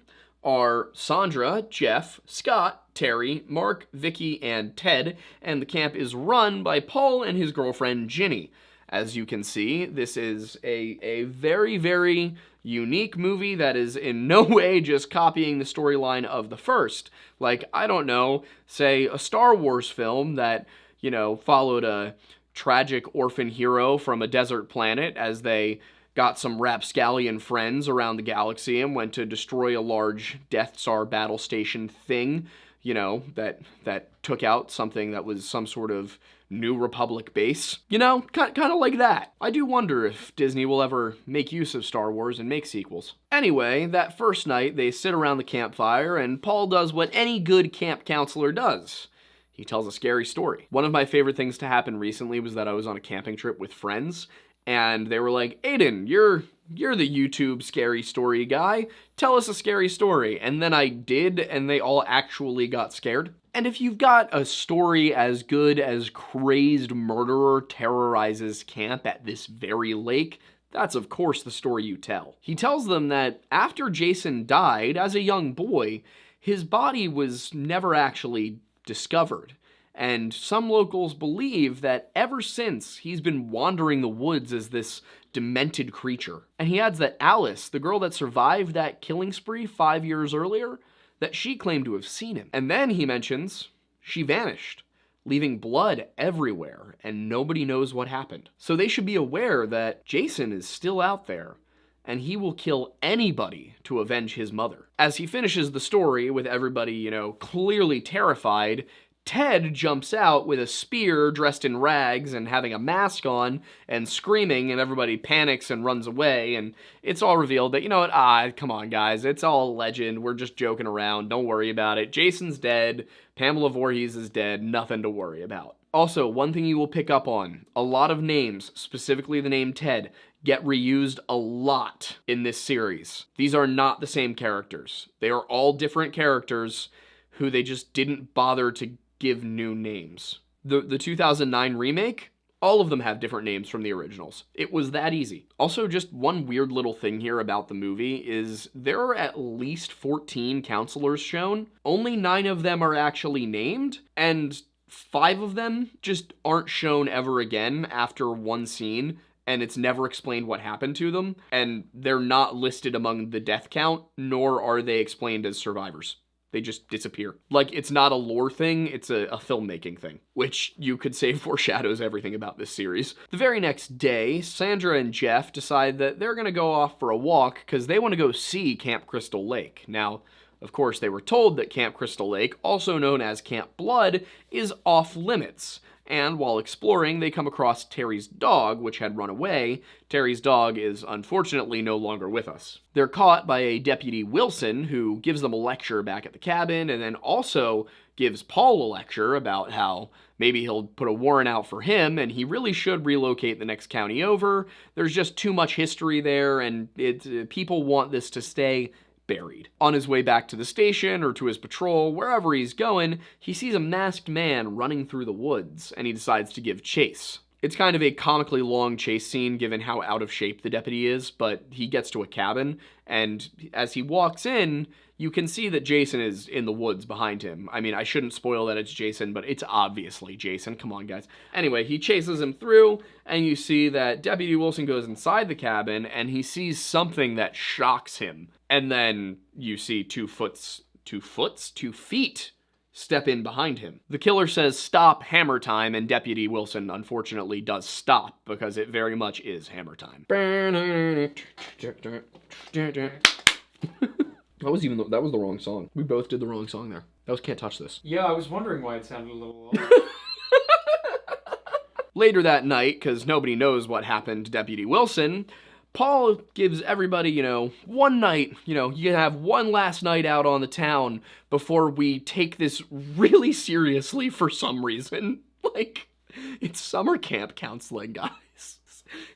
are Sandra, Jeff, Scott, Terry, Mark, Vicky, and Ted, and the camp is run by Paul and his girlfriend Ginny. As you can see, this is a very, very unique movie that is in no way just copying the storyline of the first. Like, I don't know, say a Star Wars film that, followed a tragic orphan hero from a desert planet as they got some rapscallion friends around the galaxy and went to destroy a large Death Star battle station thing, that took out something that was some sort of New Republic base. Kind of like that. I do wonder if Disney will ever make use of Star Wars and make sequels. Anyway, that first night, they sit around the campfire, and Paul does what any good camp counselor does. He tells a scary story. One of my favorite things to happen recently was that I was on a camping trip with friends, and they were like, Aiden, you're the YouTube scary story guy. Tell us a scary story. And then I did, and they all actually got scared. And if you've got a story as good as crazed murderer terrorizes camp at this very lake, that's of course the story you tell. He tells them that after Jason died as a young boy, his body was never actually discovered. And some locals believe that ever since, he's been wandering the woods as this demented creature. And he adds that Alice, the girl that survived that killing spree 5 years earlier, that she claimed to have seen him. And then he mentions she vanished, leaving blood everywhere, and nobody knows what happened. So they should be aware that Jason is still out there, and he will kill anybody to avenge his mother. As he finishes the story with everybody, clearly terrified, Ted jumps out with a spear dressed in rags and having a mask on and screaming, and everybody panics and runs away, and it's all revealed that, come on guys, it's all a legend, we're just joking around, don't worry about it. Jason's dead, Pamela Voorhees is dead, nothing to worry about. Also, one thing you will pick up on, a lot of names, specifically the name Ted, get reused a lot in this series. These are not the same characters. They are all different characters who they just didn't bother to give new names. The 2009 remake, All of them have different names from the originals. It was that easy. Also, just one weird little thing here about the movie is there are at least 14 counselors shown. Only 9 of them are actually named, and 5 of them just aren't shown ever again after one scene, and it's never explained what happened to them, and they're not listed among the death count, nor are they explained as survivors. They just disappear. Like, it's not a lore thing, it's a filmmaking thing, which you could say foreshadows everything about this series. The very next day, Sandra and Jeff decide that they're gonna go off for a walk because they want to go see Camp Crystal Lake. Now, of course, they were told that Camp Crystal Lake, also known as Camp Blood, is off limits. And while exploring, they come across Terry's dog, which had run away. Terry's dog is unfortunately no longer with us. They're caught by a Deputy Wilson, who gives them a lecture back at the cabin, and then also gives Paul a lecture about how maybe he'll put a warrant out for him, and he really should relocate the next county over. There's just too much history there, and people want this to stay buried. On his way back to the station or to his patrol, wherever he's going, he sees a masked man running through the woods, and he decides to give chase. It's kind of a comically long chase scene given how out of shape the deputy is, but he gets to a cabin, and as he walks in, you can see that Jason is in the woods behind him. I mean, I shouldn't spoil that it's Jason, but it's obviously Jason. Come on, guys. Anyway, he chases him through, and you see that Deputy Wilson goes inside the cabin, and he sees something that shocks him. And then you see 2 feet step in behind him. The killer says, "Stop, hammer time," and Deputy Wilson unfortunately does stop because it very much is hammer time. That was the wrong song. We both did the wrong song there. That was Can't Touch This. Yeah, I was wondering why it sounded a little off. Later that night, because nobody knows what happened to Deputy Wilson, Paul gives everybody, one night, you can have one last night out on the town before we take this really seriously for some reason. Like, it's summer camp counseling, guys.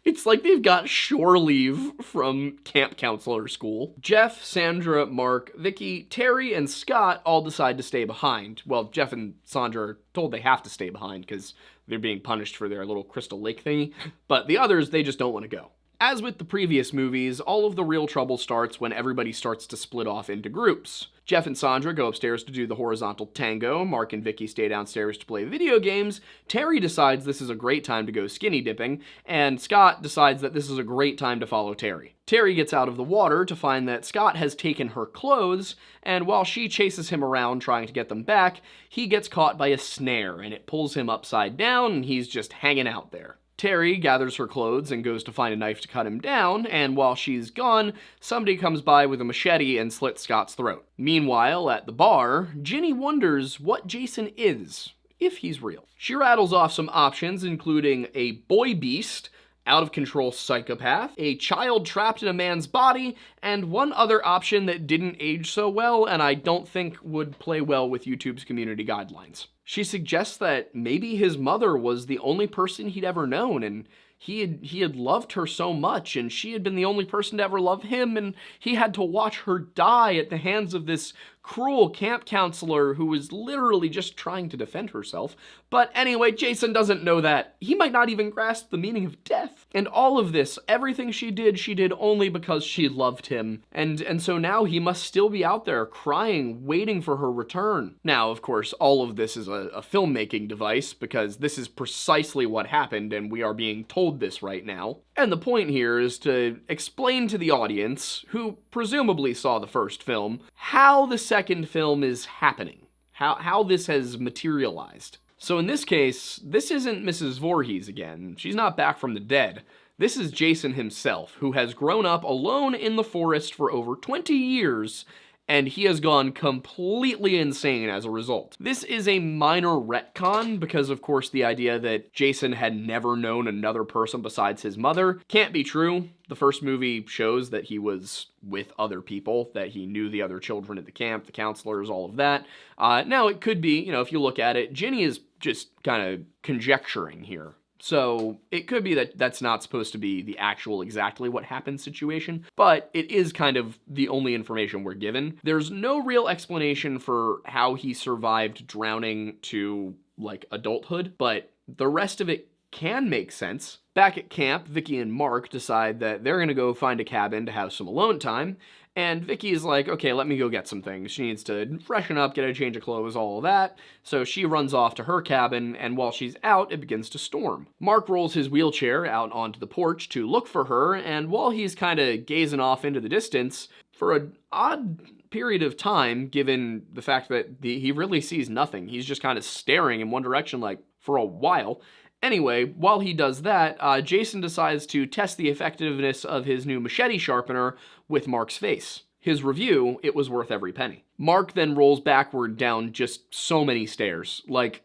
It's like they've got shore leave from camp counselor school. Jeff, Sandra, Mark, Vicky, Terry, and Scott all decide to stay behind. Well, Jeff and Sandra are told they have to stay behind because they're being punished for their little Crystal Lake thingy. But the others, they just don't want to go. As with the previous movies, all of the real trouble starts when everybody starts to split off into groups. Jeff and Sandra go upstairs to do the horizontal tango, Mark and Vicky stay downstairs to play video games, Terry decides this is a great time to go skinny dipping, and Scott decides that this is a great time to follow Terry. Terry gets out of the water to find that Scott has taken her clothes, and while she chases him around trying to get them back, he gets caught by a snare, and it pulls him upside down, and he's just hanging out there. Terry gathers her clothes and goes to find a knife to cut him down, and while she's gone, somebody comes by with a machete and slits Scott's throat. Meanwhile, at the bar, Ginny wonders what Jason is, if he's real. She rattles off some options, including a boy beast, out-of-control psychopath, a child trapped in a man's body, and one other option that didn't age so well and I don't think would play well with YouTube's community guidelines. She suggests that maybe his mother was the only person he'd ever known, and he had loved her so much, and she had been the only person to ever love him, and he had to watch her die at the hands of this cruel camp counselor who was literally just trying to defend herself. But anyway, Jason doesn't know that. He might not even grasp the meaning of death. And all of this, everything she did only because she loved him. And so now he must still be out there crying, waiting for her return. Now, of course, all of this is a filmmaking device because this is precisely what happened and we are being told this right now. And the point here is to explain to the audience, who presumably saw the first film, how the second film is happening. How this has materialized. So in this case, this isn't Mrs. Voorhees again. She's not back from the dead. This is Jason himself, who has grown up alone in the forest for over 20 years, and he has gone completely insane as a result. This is a minor retcon because, of course, the idea that Jason had never known another person besides his mother can't be true. The first movie shows that he was with other people, that he knew the other children at the camp, the counselors, all of that. Now, it could be, if you look at it, Ginny is just kind of conjecturing here. So it could be that that's not supposed to be the actual exactly what happened situation, but it is kind of the only information we're given. There's no real explanation for how he survived drowning to, like, adulthood, but the rest of it can make sense. Back at camp, Vicky and Mark decide that they're gonna go find a cabin to have some alone time, and Vicky is like, okay, let me go get some things. She needs to freshen up, get a change of clothes, all of that. So she runs off to her cabin, and while she's out, it begins to storm. Mark rolls his wheelchair out onto the porch to look for her, and while he's kind of gazing off into the distance, for an odd period of time, given the fact that he really sees nothing, he's just kind of staring in one direction like for a while. Anyway, while he does that, Jason decides to test the effectiveness of his new machete sharpener with Mark's face. His review, it was worth every penny. Mark then rolls backward down just so many stairs. Like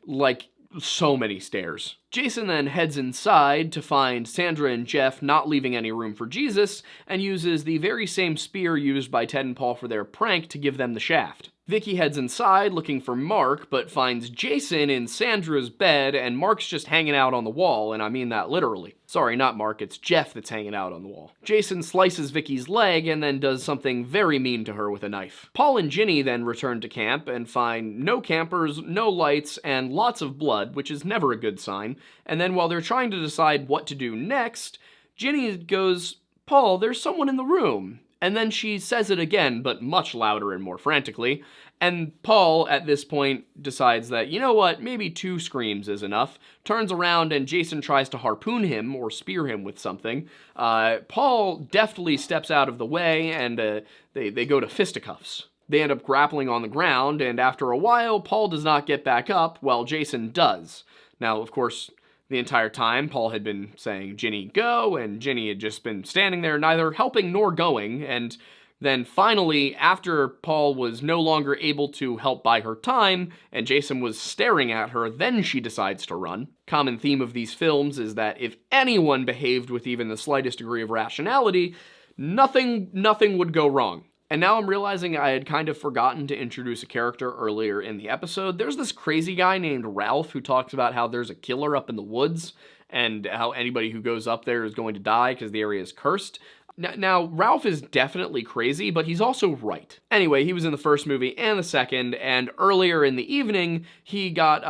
so many stairs. Jason then heads inside to find Sandra and Jeff not leaving any room for Jesus, and uses the very same spear used by Ted and Paul for their prank to give them the shaft. Vicky heads inside looking for Mark, but finds Jason in Sandra's bed, and Mark's just hanging out on the wall, and I mean that literally. Sorry, not Mark, it's Jeff that's hanging out on the wall. Jason slices Vicky's leg and then does something very mean to her with a knife. Paul and Ginny then return to camp and find no campers, no lights, and lots of blood, which is never a good sign. And then while they're trying to decide what to do next, Ginny goes, "Paul, there's someone in the room." And then she says it again, but much louder and more frantically. And Paul, at this point, decides that, you know what, maybe 2 screams is enough, turns around and Jason tries to harpoon him or spear him with something. Paul deftly steps out of the way, and they go to fisticuffs. They end up grappling on the ground, and after a while, Paul does not get back up, while Jason does. Now, of course, the entire time, Paul had been saying, "Ginny, go," and Ginny had just been standing there, neither helping nor going, and then finally, after Paul was no longer able to help buy her time, and Jason was staring at her, then she decides to run. Common theme of these films is that if anyone behaved with even the slightest degree of rationality, nothing would go wrong. And now I'm realizing I had kind of forgotten to introduce a character earlier in the episode. There's this crazy guy named Ralph who talks about how there's a killer up in the woods and how anybody who goes up there is going to die because the area is cursed. Now, Ralph is definitely crazy, but he's also right. Anyway, he was in the first movie and the second, and earlier in the evening, he got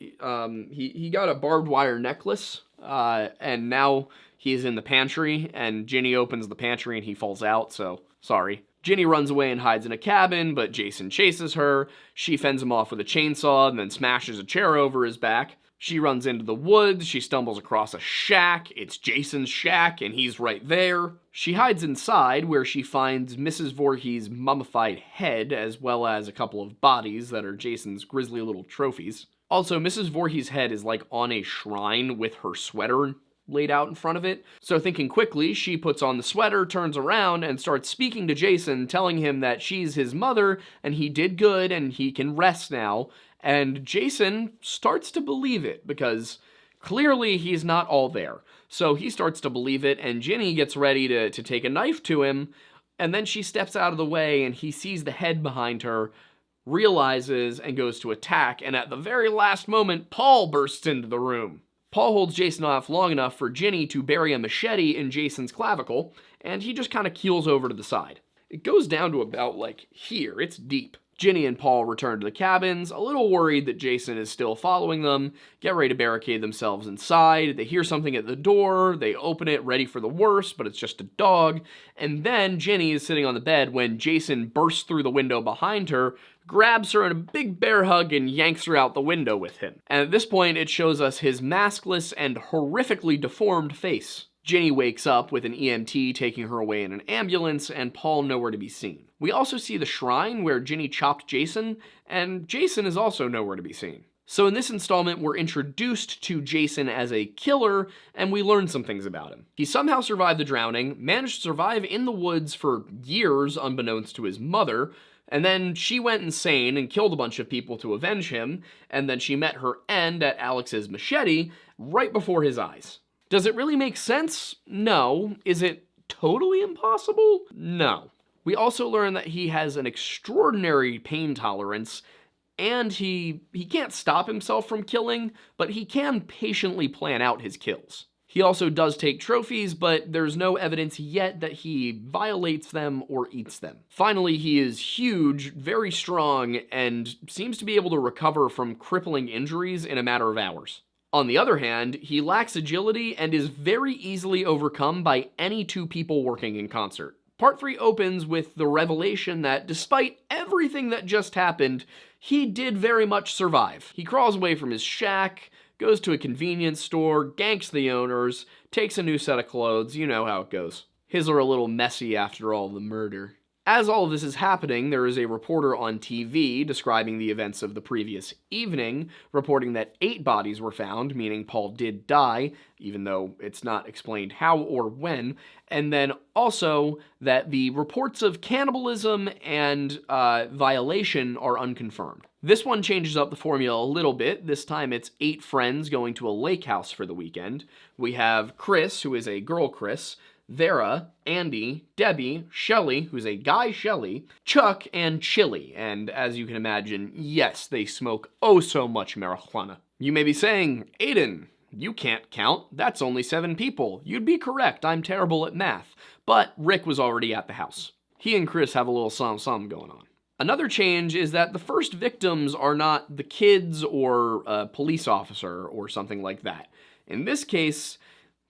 he got a barbed wire necklace, and now he's in the pantry, and Ginny opens the pantry and he falls out, so sorry. Ginny runs away and hides in a cabin, but Jason chases her. She fends him off with a chainsaw and then smashes a chair over his back. She runs into the woods, she stumbles across a shack. It's Jason's shack, and he's right there. She hides inside, where she finds Mrs. Voorhees' mummified head, as well as a couple of bodies that are Jason's grisly little trophies. Also, Mrs. Voorhees' head is like on a shrine with her sweater laid out in front of it. So thinking quickly, she puts on the sweater, turns around, and starts speaking to Jason, telling him that she's his mother, and he did good, and he can rest now. And Jason starts to believe it, because clearly he's not all there. So he starts to believe it, and Ginny gets ready to take a knife to him, and then she steps out of the way, and he sees the head behind her, realizes, and goes to attack, and at the very last moment, Paul bursts into the room. Paul holds Jason off long enough for Ginny to bury a machete in Jason's clavicle, and he just kind of keels over to the side. It goes down to about, like, here. It's deep. Ginny and Paul return to the cabins, a little worried that Jason is still following them, get ready to barricade themselves inside. They hear something at the door, they open it ready for the worst, but it's just a dog, and then Ginny is sitting on the bed when Jason bursts through the window behind her, grabs her in a big bear hug, and yanks her out the window with him. And at this point, it shows us his maskless and horrifically deformed face. Ginny wakes up with an EMT taking her away in an ambulance, and Paul nowhere to be seen. We also see the shrine where Ginny chopped Jason, and Jason is also nowhere to be seen. So in this installment, we're introduced to Jason as a killer, and we learn some things about him. He somehow survived the drowning, managed to survive in the woods for years unbeknownst to his mother, and then she went insane and killed a bunch of people to avenge him, and then she met her end at Alex's machete right before his eyes. Does it really make sense? No. Is it totally impossible? No. We also learn that he has an extraordinary pain tolerance, and he can't stop himself from killing, but he can patiently plan out his kills. He also does take trophies, but there's no evidence yet that he violates them or eats them. Finally, he is huge, very strong, and seems to be able to recover from crippling injuries in a matter of hours. On the other hand, he lacks agility and is very easily overcome by any two people working in concert. Part 3 opens with the revelation that despite everything that just happened, he did very much survive. He crawls away from his shack, goes to a convenience store, ganks the owners, takes a new set of clothes, you know how it goes. His are a little messy after all the murder. As all of this is happening, there is a reporter on TV describing the events of the previous evening, reporting that 8 bodies were found, meaning Paul did die, even though it's not explained how or when, and then also that the reports of cannibalism and violation are unconfirmed. This one changes up the formula a little bit. This time it's 8 friends going to a lake house for the weekend. We have Chris, who is a girl Chris, Vera, Andy, Debbie, Shelley, who's a guy Shelley, Chuck, and Chili. And as you can imagine, yes, they smoke oh so much marijuana. You may be saying, Aiden, you can't count. That's only 7 people. You'd be correct. I'm terrible at math. But Rick was already at the house. He and Chris have a little something going on. Another change is that the first victims are not the kids or a police officer or something like that. In this case,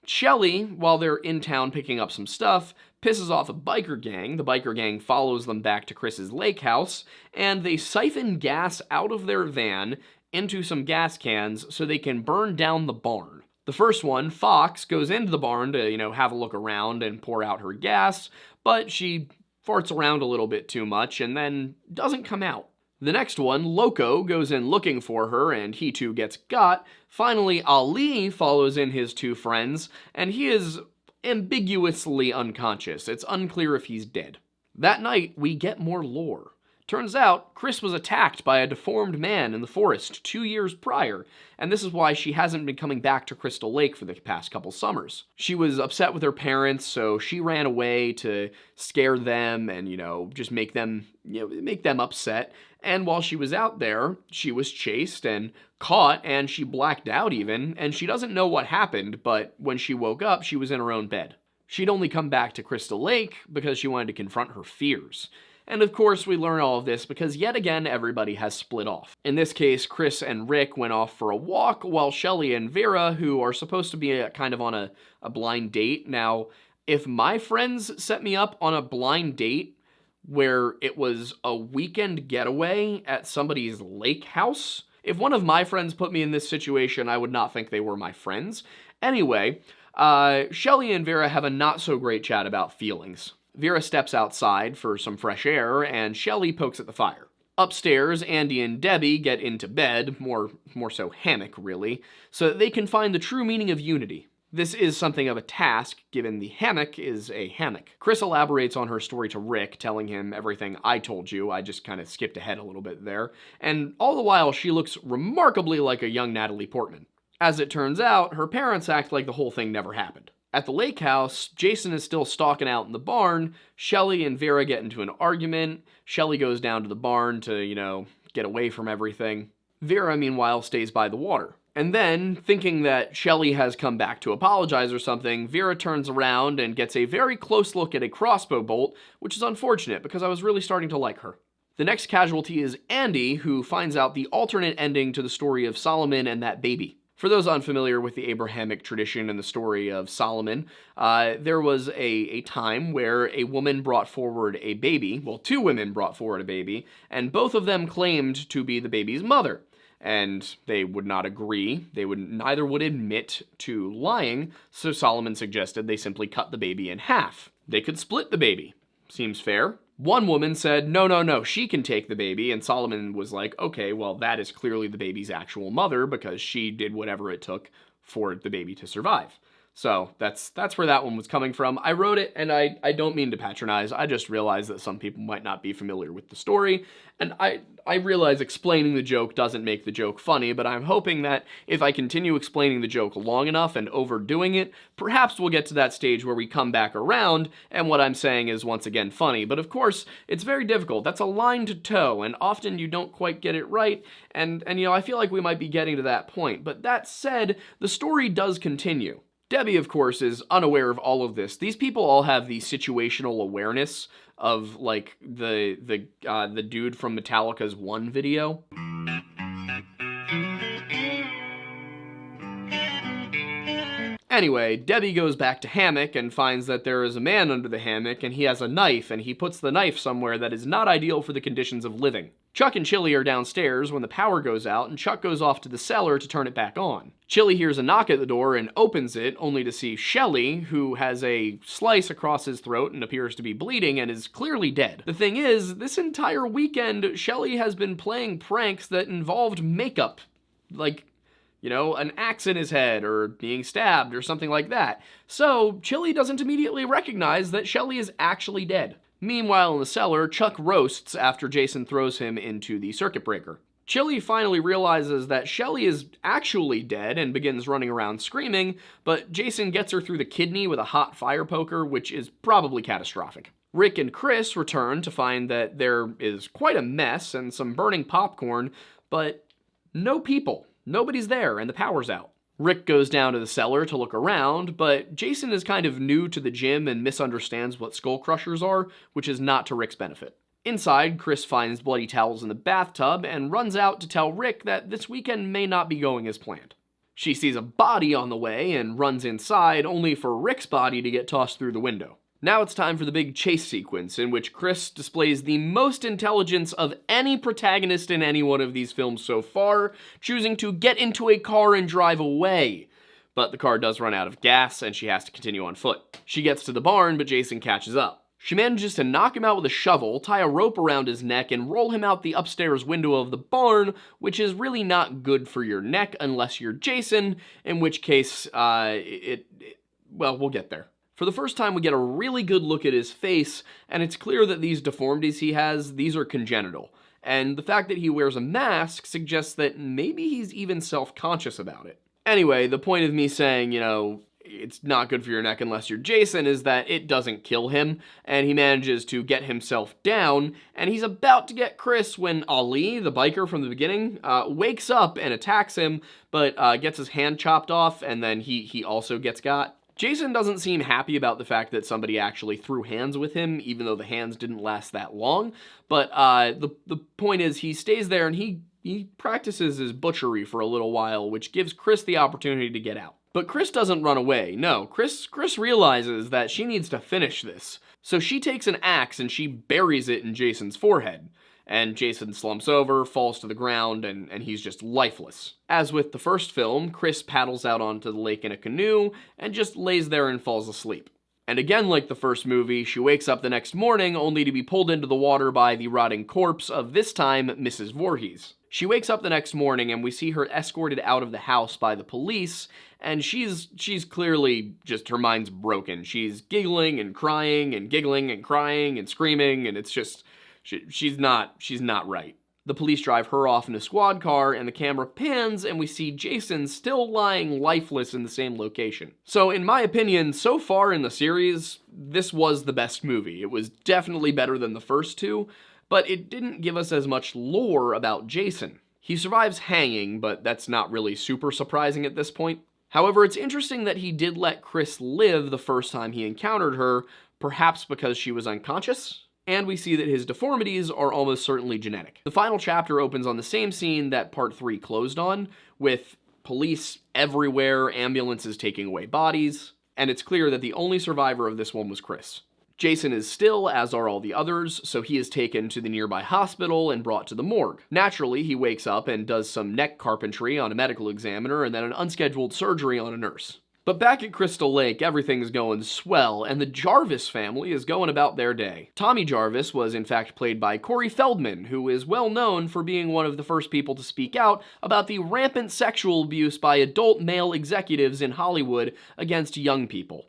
Shelley, while they're in town picking up some stuff, pisses off a biker gang. The biker gang follows them back to Chris's lake house, and they siphon gas out of their van into some gas cans so they can burn down the barn. The first one, Fox, goes into the barn to, have a look around and pour out her gas, but she farts around a little bit too much and then doesn't come out. The next one, Loco, goes in looking for her, and he too gets got. Finally, Ali follows in his 2 friends, and he is ambiguously unconscious. It's unclear if he's dead. That night, we get more lore. Turns out, Chris was attacked by a deformed man in the forest 2 years prior, and this is why she hasn't been coming back to Crystal Lake for the past couple summers. She was upset with her parents, so she ran away to scare them and, just make them upset. And while she was out there, she was chased and caught, and she blacked out even, and she doesn't know what happened, but when she woke up, she was in her own bed. She'd only come back to Crystal Lake because she wanted to confront her fears. And of course, we learn all of this because yet again, everybody has split off. In this case, Chris and Rick went off for a walk, while Shelley and Vera, who are supposed to be kind of on a blind date. Now, if my friends set me up on a blind date where it was a weekend getaway at somebody's lake house, if one of my friends put me in this situation, I would not think they were my friends. Anyway, Shelley and Vera have a not-so-great chat about feelings. Vera steps outside for some fresh air, and Shelley pokes at the fire. Upstairs, Andy and Debbie get into bed, more so hammock, really, so that they can find the true meaning of unity. This is something of a task, given the hammock is a hammock. Chris elaborates on her story to Rick, telling him everything I told you. I just kind of skipped ahead a little bit there. And all the while, she looks remarkably like a young Natalie Portman. As it turns out, her parents act like the whole thing never happened. At the lake house, Jason is still stalking out in the barn. Shelley and Vera get into an argument. Shelley goes down to the barn to, get away from everything. Vera, meanwhile, stays by the water. And then, thinking that Shelley has come back to apologize or something, Vera turns around and gets a very close look at a crossbow bolt, which is unfortunate because I was really starting to like her. The next casualty is Andy, who finds out the alternate ending to the story of Solomon and that baby. For those unfamiliar with the Abrahamic tradition and the story of Solomon, there was a time where a woman brought forward a baby, well, 2 women brought forward a baby, and both of them claimed to be the baby's mother. And they would not agree. Neither would admit to lying, so Solomon suggested they simply cut the baby in half. They could split the baby. Seems fair. One woman said, no, she can take the baby, and Solomon was like, okay, well, that is clearly the baby's actual mother because she did whatever it took for the baby to survive. So that's where that one was coming from. I wrote it, and I don't mean to patronize. I just realized that some people might not be familiar with the story, and I realize explaining the joke doesn't make the joke funny, but I'm hoping that if I continue explaining the joke long enough and overdoing it, perhaps we'll get to that stage where we come back around, and what I'm saying is once again funny. But of course, it's very difficult. That's a line to toe, and often you don't quite get it right, and I feel like we might be getting to that point. But that said, the story does continue. Debbie, of course, is unaware of all of this. These people all have the situational awareness of, like, the dude from Metallica's One video. Anyway, Debbie goes back to hammock and finds that there is a man under the hammock and he has a knife, and he puts the knife somewhere that is not ideal for the conditions of living. Chuck and Chili are downstairs when the power goes out, and Chuck goes off to the cellar to turn it back on. Chili hears a knock at the door and opens it, only to see Shelly, who has a slice across his throat and appears to be bleeding and is clearly dead. The thing is, this entire weekend, Shelly has been playing pranks that involved makeup. Like, you know, an axe in his head, or being stabbed, or something like that. So, Chili doesn't immediately recognize that Shelly is actually dead. Meanwhile, in the cellar, Chuck roasts after Jason throws him into the circuit breaker. Chili finally realizes that Shelly is actually dead and begins running around screaming, but Jason gets her through the kidney with a hot fire poker, which is probably catastrophic. Rick and Chris return to find that there is quite a mess and some burning popcorn, but no people. Nobody's there, and the power's out. Rick goes down to the cellar to look around, but Jason is kind of new to the gym and misunderstands what skull crushers are, which is not to Rick's benefit. Inside, Chris finds bloody towels in the bathtub and runs out to tell Rick that this weekend may not be going as planned. She sees a body on the way and runs inside, only for Rick's body to get tossed through the window. Now it's time for the big chase sequence, in which Chris displays the most intelligence of any protagonist in any one of these films so far, choosing to get into a car and drive away. But the car does run out of gas, and she has to continue on foot. She gets to the barn, but Jason catches up. She manages to knock him out with a shovel, tie a rope around his neck, and roll him out the upstairs window of the barn, which is really not good for your neck unless you're Jason, in which case, well, we'll get there. For the first time, we get a really good look at his face, and it's clear that these deformities he has, these are congenital. And the fact that he wears a mask suggests that maybe he's even self-conscious about it. Anyway, the point of me saying, you know, it's not good for your neck unless you're Jason is that it doesn't kill him, and he manages to get himself down, and he's about to get Chris when Ali, the biker from the beginning, wakes up and attacks him, but gets his hand chopped off, and then he also gets got. Jason doesn't seem happy about the fact that somebody actually threw hands with him, even though the hands didn't last that long. But the point is, he stays there and he practices his butchery for a little while, which gives Chris the opportunity to get out. But Chris doesn't run away. No, Chris realizes that she needs to finish this. So she takes an axe and she buries it in Jason's forehead. And Jason slumps over, falls to the ground, and he's just lifeless. As with the first film, Chris paddles out onto the lake in a canoe and just lays there and falls asleep. And again, like the first movie, she wakes up the next morning only to be pulled into the water by the rotting corpse of, this time, Mrs. Voorhees. She wakes up the next morning and we see her escorted out of the house by the police, and she's clearly just, her mind's broken. She's giggling and crying and giggling and crying and screaming, and it's just... She's not right. The police drive her off in a squad car, and the camera pans, and we see Jason still lying lifeless in the same location. So, in my opinion, so far in the series, this was the best movie. It was definitely better than the first two, but it didn't give us as much lore about Jason. He survives hanging, but that's not really super surprising at this point. However, it's interesting that he did let Chris live the first time he encountered her, perhaps because she was unconscious? And we see that his deformities are almost certainly genetic. The final chapter opens on the same scene that Part 3 closed on, with police everywhere, ambulances taking away bodies, and it's clear that the only survivor of this one was Chris. Jason is still, as are all the others, so he is taken to the nearby hospital and brought to the morgue. Naturally, he wakes up and does some neck carpentry on a medical examiner and then an unscheduled surgery on a nurse. But back at Crystal Lake, everything's going swell, and the Jarvis family is going about their day. Tommy Jarvis was in fact played by Corey Feldman, who is well known for being one of the first people to speak out about the rampant sexual abuse by adult male executives in Hollywood against young people.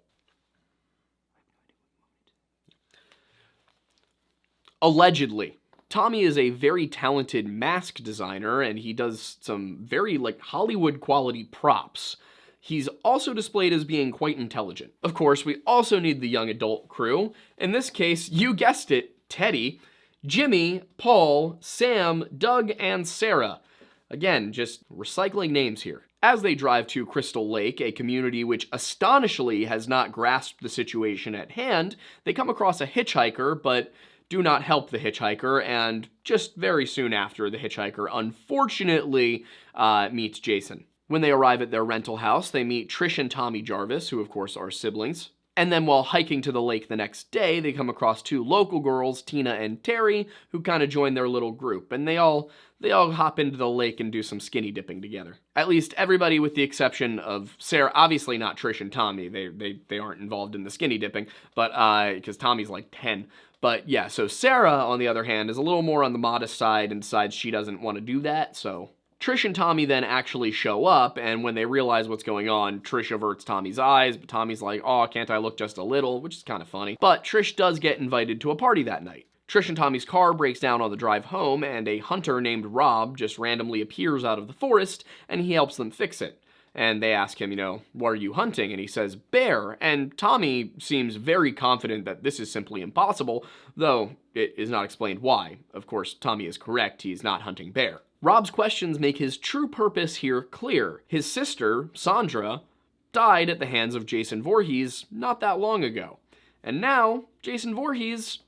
Allegedly. Tommy is a very talented mask designer, and he does some very, Hollywood quality props. He's also displayed as being quite intelligent. Of course, we also need the young adult crew. In this case, you guessed it, Teddy, Jimmy, Paul, Sam, Doug, and Sarah. Again, just recycling names here. As they drive to Crystal Lake, a community which astonishingly has not grasped the situation at hand, they come across a hitchhiker, but do not help the hitchhiker, and just very soon after, the hitchhiker unfortunately meets Jason. When they arrive at their rental house, they meet Trish and Tommy Jarvis, who of course are siblings. And then while hiking to the lake the next day, they come across two local girls, Tina and Terry, who kind of join their little group, and they all hop into the lake and do some skinny dipping together. At least everybody with the exception of Sarah, obviously not Trish and Tommy, they aren't involved in the skinny dipping, but because Tommy's like 10. But yeah, so Sarah, on the other hand, is a little more on the modest side and decides she doesn't want to do that, so Trish and Tommy then actually show up, and when they realize what's going on, Trish averts Tommy's eyes, but Tommy's like, "Oh, can't I look just a little?" which is kind of funny. But Trish does get invited to a party that night. Trish and Tommy's car breaks down on the drive home, and a hunter named Rob just randomly appears out of the forest, and he helps them fix it. And they ask him, "What are you hunting?" And he says, "Bear." And Tommy seems very confident that this is simply impossible, though it is not explained why. Of course, Tommy is correct, he's not hunting bear. Rob's questions make his true purpose here clear. His sister, Sandra, died at the hands of Jason Voorhees not that long ago. And now, Jason Voorhees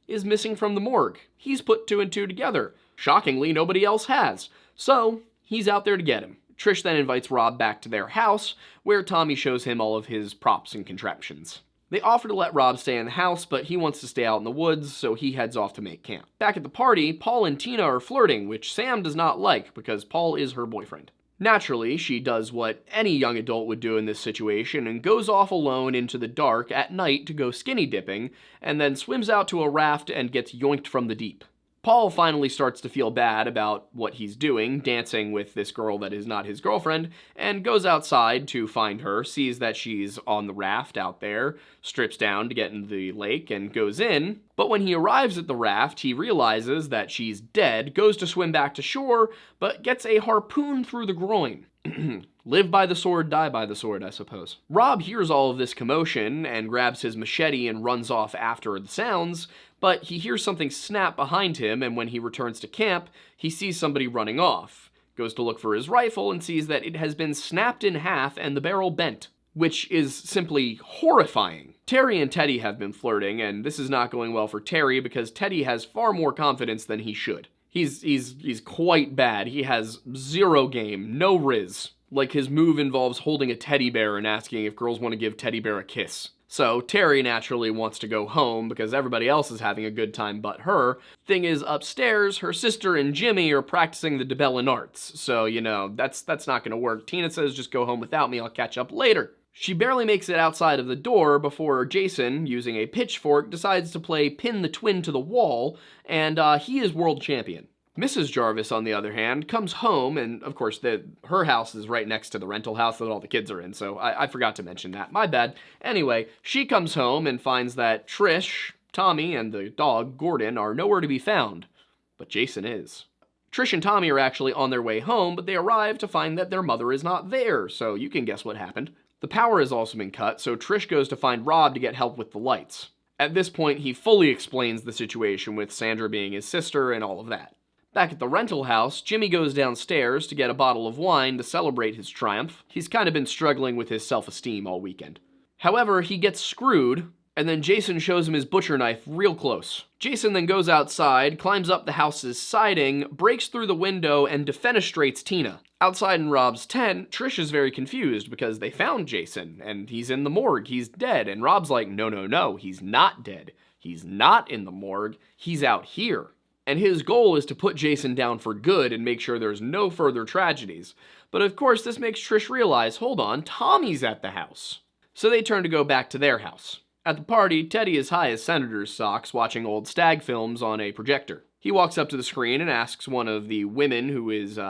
is missing from the morgue. He's put two and two together. Shockingly, nobody else has. So, he's out there to get him. Trish then invites Rob back to their house, where Tommy shows him all of his props and contraptions. They offer to let Rob stay in the house, but he wants to stay out in the woods, so he heads off to make camp. Back at the party, Paul and Tina are flirting, which Sam does not like, because Paul is her boyfriend. Naturally, she does what any young adult would do in this situation and goes off alone into the dark at night to go skinny dipping, and then swims out to a raft and gets yoinked from the deep. Paul finally starts to feel bad about what he's doing, dancing with this girl that is not his girlfriend, and goes outside to find her, sees that she's on the raft out there, strips down to get into the lake, and goes in. But when he arrives at the raft, he realizes that she's dead, goes to swim back to shore, but gets a harpoon through the groin. Live by the sword, die by the sword, I suppose. Rob hears all of this commotion and grabs his machete and runs off after the sounds, but he hears something snap behind him, and when he returns to camp, he sees somebody running off. Goes to look for his rifle and sees that it has been snapped in half and the barrel bent, which is simply horrifying. Terry and Teddy have been flirting, and this is not going well for Terry because Teddy has far more confidence than he should. He's quite bad. He has zero game, no riz. Like his move involves holding a teddy bear and asking if girls want to give teddy bear a kiss. So Terry naturally wants to go home because everybody else is having a good time but her. Thing is, upstairs, her sister and Jimmy are practicing the Debellan arts. So, that's not going to work. Tina says, "Just go home without me, I'll catch up later." She barely makes it outside of the door before Jason, using a pitchfork, decides to play pin the twin to the wall, and he is world champion. Mrs. Jarvis, on the other hand, comes home, and of course her house is right next to the rental house that all the kids are in, so I forgot to mention that. My bad. Anyway, she comes home and finds that Trish, Tommy, and the dog, Gordon, are nowhere to be found. But Jason is. Trish and Tommy are actually on their way home, but they arrive to find that their mother is not there, so you can guess what happened. The power has also been cut, so Trish goes to find Rob to get help with the lights. At this point, he fully explains the situation with Sandra being his sister and all of that. Back at the rental house, Jimmy goes downstairs to get a bottle of wine to celebrate his triumph. He's kind of been struggling with his self-esteem all weekend. However, he gets screwed, and then Jason shows him his butcher knife real close. Jason then goes outside, climbs up the house's siding, breaks through the window, and defenestrates Tina. Outside in Rob's tent, Trish is very confused because they found Jason, and he's in the morgue, he's dead, and Rob's like, no, he's not dead. He's not in the morgue, he's out here. And his goal is to put Jason down for good and make sure there's no further tragedies. But of course, this makes Trish realize, hold on, Tommy's at the house. So they turn to go back to their house. At the party, Teddy is high as senator's socks watching old stag films on a projector. He walks up to the screen and asks one of the women who is,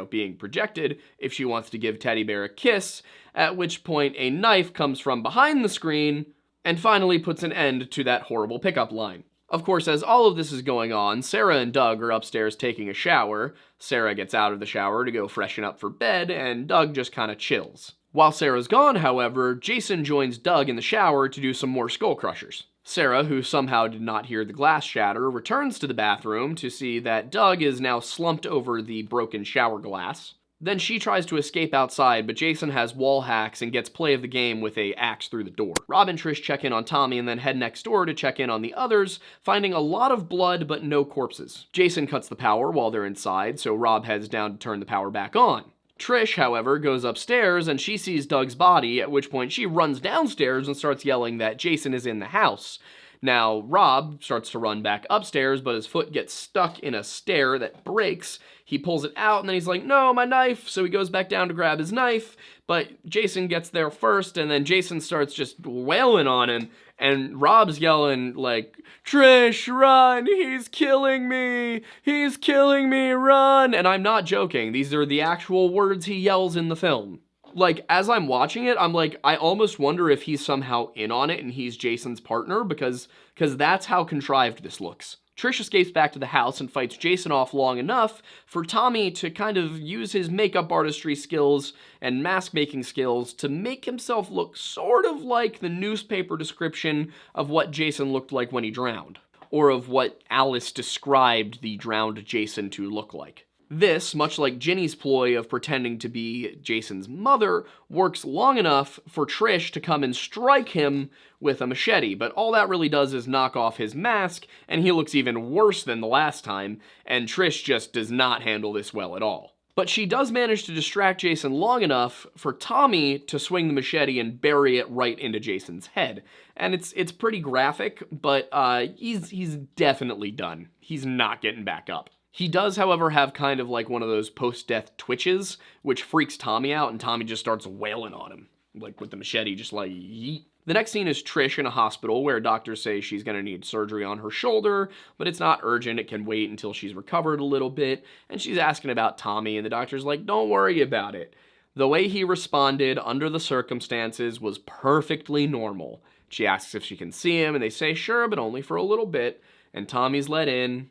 being projected if she wants to give Teddy Bear a kiss, at which point a knife comes from behind the screen and finally puts an end to that horrible pickup line. Of course, as all of this is going on, Sarah and Doug are upstairs taking a shower. Sarah gets out of the shower to go freshen up for bed, and Doug just kind of chills. While Sarah's gone, however, Jason joins Doug in the shower to do some more skull crushers. Sarah, who somehow did not hear the glass shatter, returns to the bathroom to see that Doug is now slumped over the broken shower glass. Then she tries to escape outside, but Jason has wall hacks and gets play of the game with a axe through the door. Rob and Trish check in on Tommy and then head next door to check in on the others, finding a lot of blood but no corpses. Jason cuts the power while they're inside, so Rob heads down to turn the power back on. Trish, however, goes upstairs and she sees Doug's body, at which point she runs downstairs and starts yelling that Jason is in the house. Now, Rob starts to run back upstairs, but his foot gets stuck in a stair that breaks. He pulls it out, and then he's like, no, my knife! So he goes back down to grab his knife, but Jason gets there first, and then Jason starts just wailing on him, and Rob's yelling, like, Trish, run! He's killing me! He's killing me, run! And I'm not joking. These are the actual words he yells in the film. Like, as I'm watching it, I'm like, I almost wonder if he's somehow in on it and he's Jason's partner, because that's how contrived this looks. Trish escapes back to the house and fights Jason off long enough for Tommy to kind of use his makeup artistry skills and mask making skills to make himself look sort of like the newspaper description of what Jason looked like when he drowned, or of what Alice described the drowned Jason to look like. This, much like Ginny's ploy of pretending to be Jason's mother, works long enough for Trish to come and strike him with a machete, but all that really does is knock off his mask, and he looks even worse than the last time, and Trish just does not handle this well at all. But she does manage to distract Jason long enough for Tommy to swing the machete and bury it right into Jason's head. And it's pretty graphic, but he's definitely done. He's not getting back up. He does, however, have kind of like one of those post-death twitches, which freaks Tommy out, and Tommy just starts wailing on him, like with the machete, just like yeet. The next scene is Trish in a hospital where doctors say she's going to need surgery on her shoulder, but it's not urgent, it can wait until she's recovered a little bit, and she's asking about Tommy, and the doctor's like, don't worry about it. The way he responded under the circumstances was perfectly normal. She asks if she can see him, and they say sure, but only for a little bit, and Tommy's let in.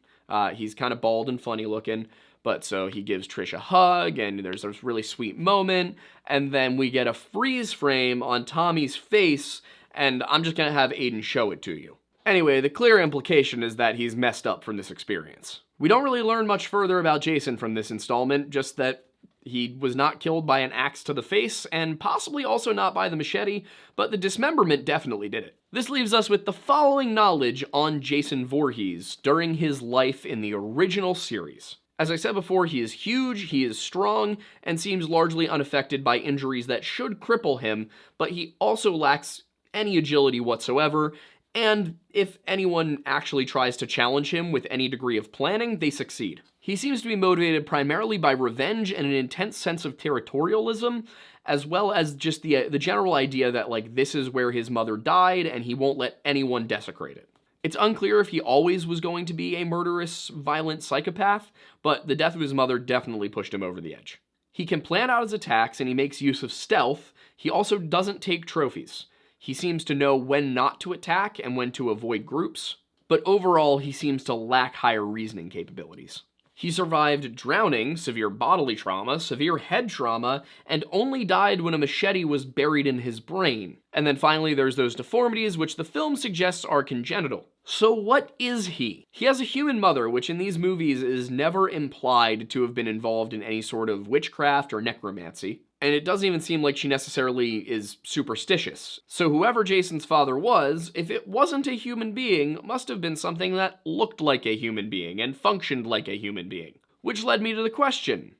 He's kind of bald and funny looking, but so he gives Trish a hug, and there's this really sweet moment, and then we get a freeze frame on Tommy's face, and I'm just gonna have Aiden show it to you. Anyway, the clear implication is that he's messed up from this experience. We don't really learn much further about Jason from this installment, just that he was not killed by an axe to the face, and possibly also not by the machete, but the dismemberment definitely did it. This leaves us with the following knowledge on Jason Voorhees during his life in the original series. As I said before, he is huge, he is strong, and seems largely unaffected by injuries that should cripple him, but he also lacks any agility whatsoever, and if anyone actually tries to challenge him with any degree of planning, they succeed. He seems to be motivated primarily by revenge and an intense sense of territorialism, as well as just the general idea that, like, this is where his mother died and he won't let anyone desecrate it. It's unclear if he always was going to be a murderous, violent psychopath, but the death of his mother definitely pushed him over the edge. He can plan out his attacks and he makes use of stealth. He also doesn't take trophies. He seems to know when not to attack and when to avoid groups, but overall he seems to lack higher reasoning capabilities. He survived drowning, severe bodily trauma, severe head trauma, and only died when a machete was buried in his brain. And then finally there's those deformities which the film suggests are congenital. So what is he? He has a human mother, which in these movies is never implied to have been involved in any sort of witchcraft or necromancy. And it doesn't even seem like she necessarily is superstitious. So whoever Jason's father was, if it wasn't a human being, must have been something that looked like a human being and functioned like a human being. Which led me to the question,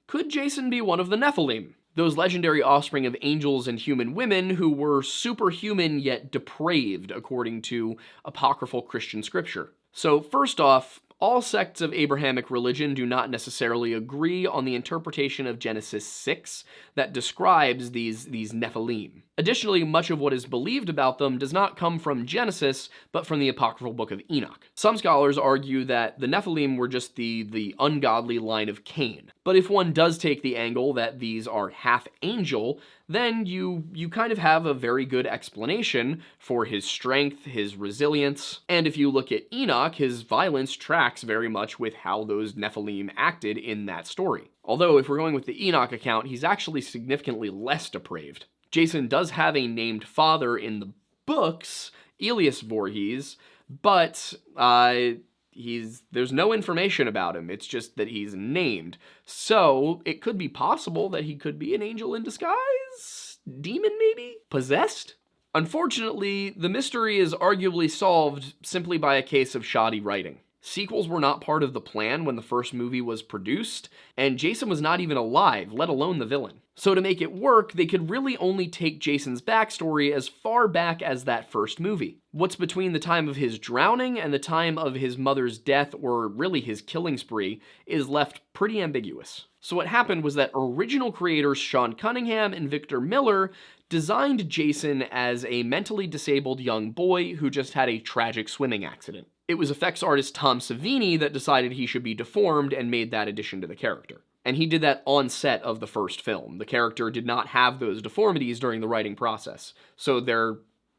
could Jason be one of the Nephilim? Those legendary offspring of angels and human women who were superhuman yet depraved, according to apocryphal Christian scripture. So first off, all sects of Abrahamic religion do not necessarily agree on the interpretation of Genesis 6 that describes these Nephilim. Additionally, much of what is believed about them does not come from Genesis, but from the apocryphal book of Enoch. Some scholars argue that the Nephilim were just the ungodly line of Cain. But if one does take the angle that these are half angel, then you kind of have a very good explanation for his strength, his resilience, and if you look at Enoch, his violence tracks very much with how those Nephilim acted in that story. Although, if we're going with the Enoch account, he's actually significantly less depraved. Jason does have a named father in the books, Elias Voorhees, but there's no information about him. It's just that he's named. So it could be possible that he could be an angel in disguise? Demon, maybe? Possessed? Unfortunately, the mystery is arguably solved simply by a case of shoddy writing. Sequels were not part of the plan when the first movie was produced, and Jason was not even alive, let alone the villain. So to make it work, they could really only take Jason's backstory as far back as that first movie. What's between the time of his drowning and the time of his mother's death, or really his killing spree, is left pretty ambiguous. So what happened was that original creators Sean Cunningham and Victor Miller designed Jason as a mentally disabled young boy who just had a tragic swimming accident. It was effects artist Tom Savini that decided he should be deformed and made that addition to the character. And he did that on set of the first film. The character did not have those deformities during the writing process. So they're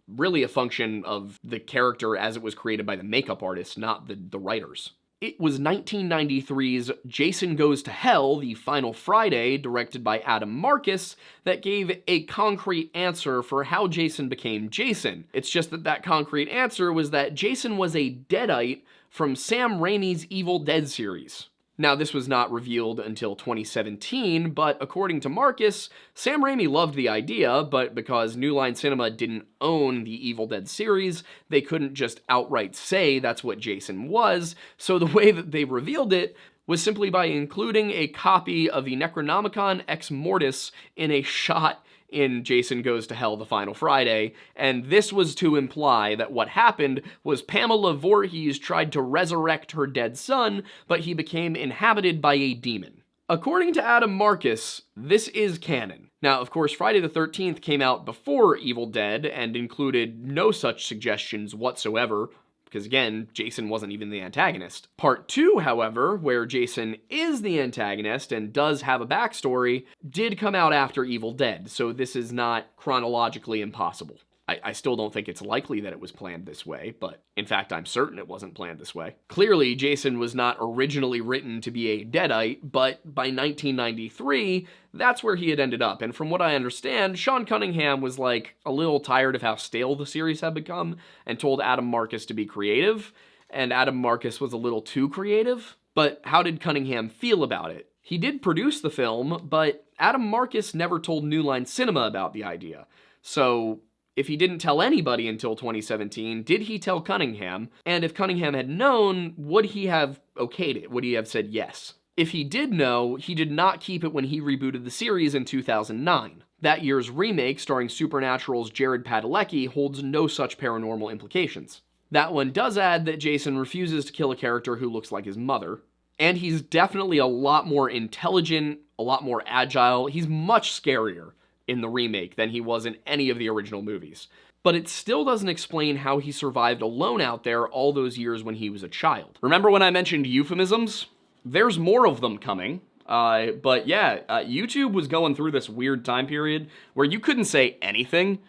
really a function of the character as it was created by the makeup artist, not the writers. It was 1993's Jason Goes to Hell, the final Friday, directed by Adam Marcus, that gave a concrete answer for how Jason became Jason. It's just that that concrete answer was that Jason was a Deadite from Sam Raimi's Evil Dead series. Now, this was not revealed until 2017, but according to Marcus, Sam Raimi loved the idea, but because New Line Cinema didn't own the Evil Dead series, they couldn't just outright say that's what Jason was, so the way that they revealed it was simply by including a copy of the Necronomicon Ex Mortis in a shot in Jason Goes to Hell the Final Friday, and this was to imply that what happened was Pamela Voorhees tried to resurrect her dead son, but he became inhabited by a demon. According to Adam Marcus, this is canon. Now, of course, Friday the 13th came out before Evil Dead and included no such suggestions whatsoever, because again, Jason wasn't even the antagonist. Part 2, however, where Jason is the antagonist and does have a backstory, did come out after Evil Dead, so this is not chronologically impossible. I still don't think it's likely that it was planned this way, but in fact, I'm certain it wasn't planned this way. Clearly, Jason was not originally written to be a Deadite, but by 1993, that's where he had ended up. And from what I understand, Sean Cunningham was like a little tired of how stale the series had become and told Adam Marcus to be creative, and Adam Marcus was a little too creative. But how did Cunningham feel about it? He did produce the film, but Adam Marcus never told New Line Cinema about the idea. So if he didn't tell anybody until 2017, did he tell Cunningham? And if Cunningham had known, would he have okayed it? Would he have said yes? If he did know, he did not keep it when he rebooted the series in 2009. That year's remake, starring Supernatural's Jared Padalecki, holds no such paranormal implications. That one does add that Jason refuses to kill a character who looks like his mother. And he's definitely a lot more intelligent, a lot more agile. He's much scarier in the remake than he was in any of the original movies. But it still doesn't explain how he survived alone out there all those years when he was a child. Remember when I mentioned euphemisms? There's more of them coming. But yeah, YouTube was going through this weird time period where you couldn't say anything.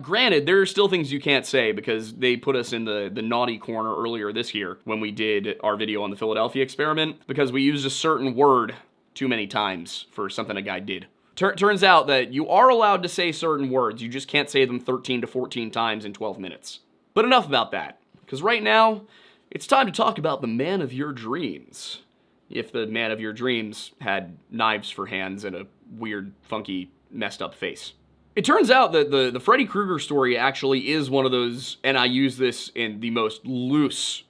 Granted, there are still things you can't say because they put us in the naughty corner earlier this year when we did our video on the Philadelphia experiment because we used a certain word too many times for something a guy did. Turns out that you are allowed to say certain words, you just can't say them 13 to 14 times in 12 minutes. But enough about that, because right now, it's time to talk about the man of your dreams. If the man of your dreams had knives for hands and a weird, funky, messed up face. It turns out that the Freddy Krueger story actually is one of those, and I use this in the most loose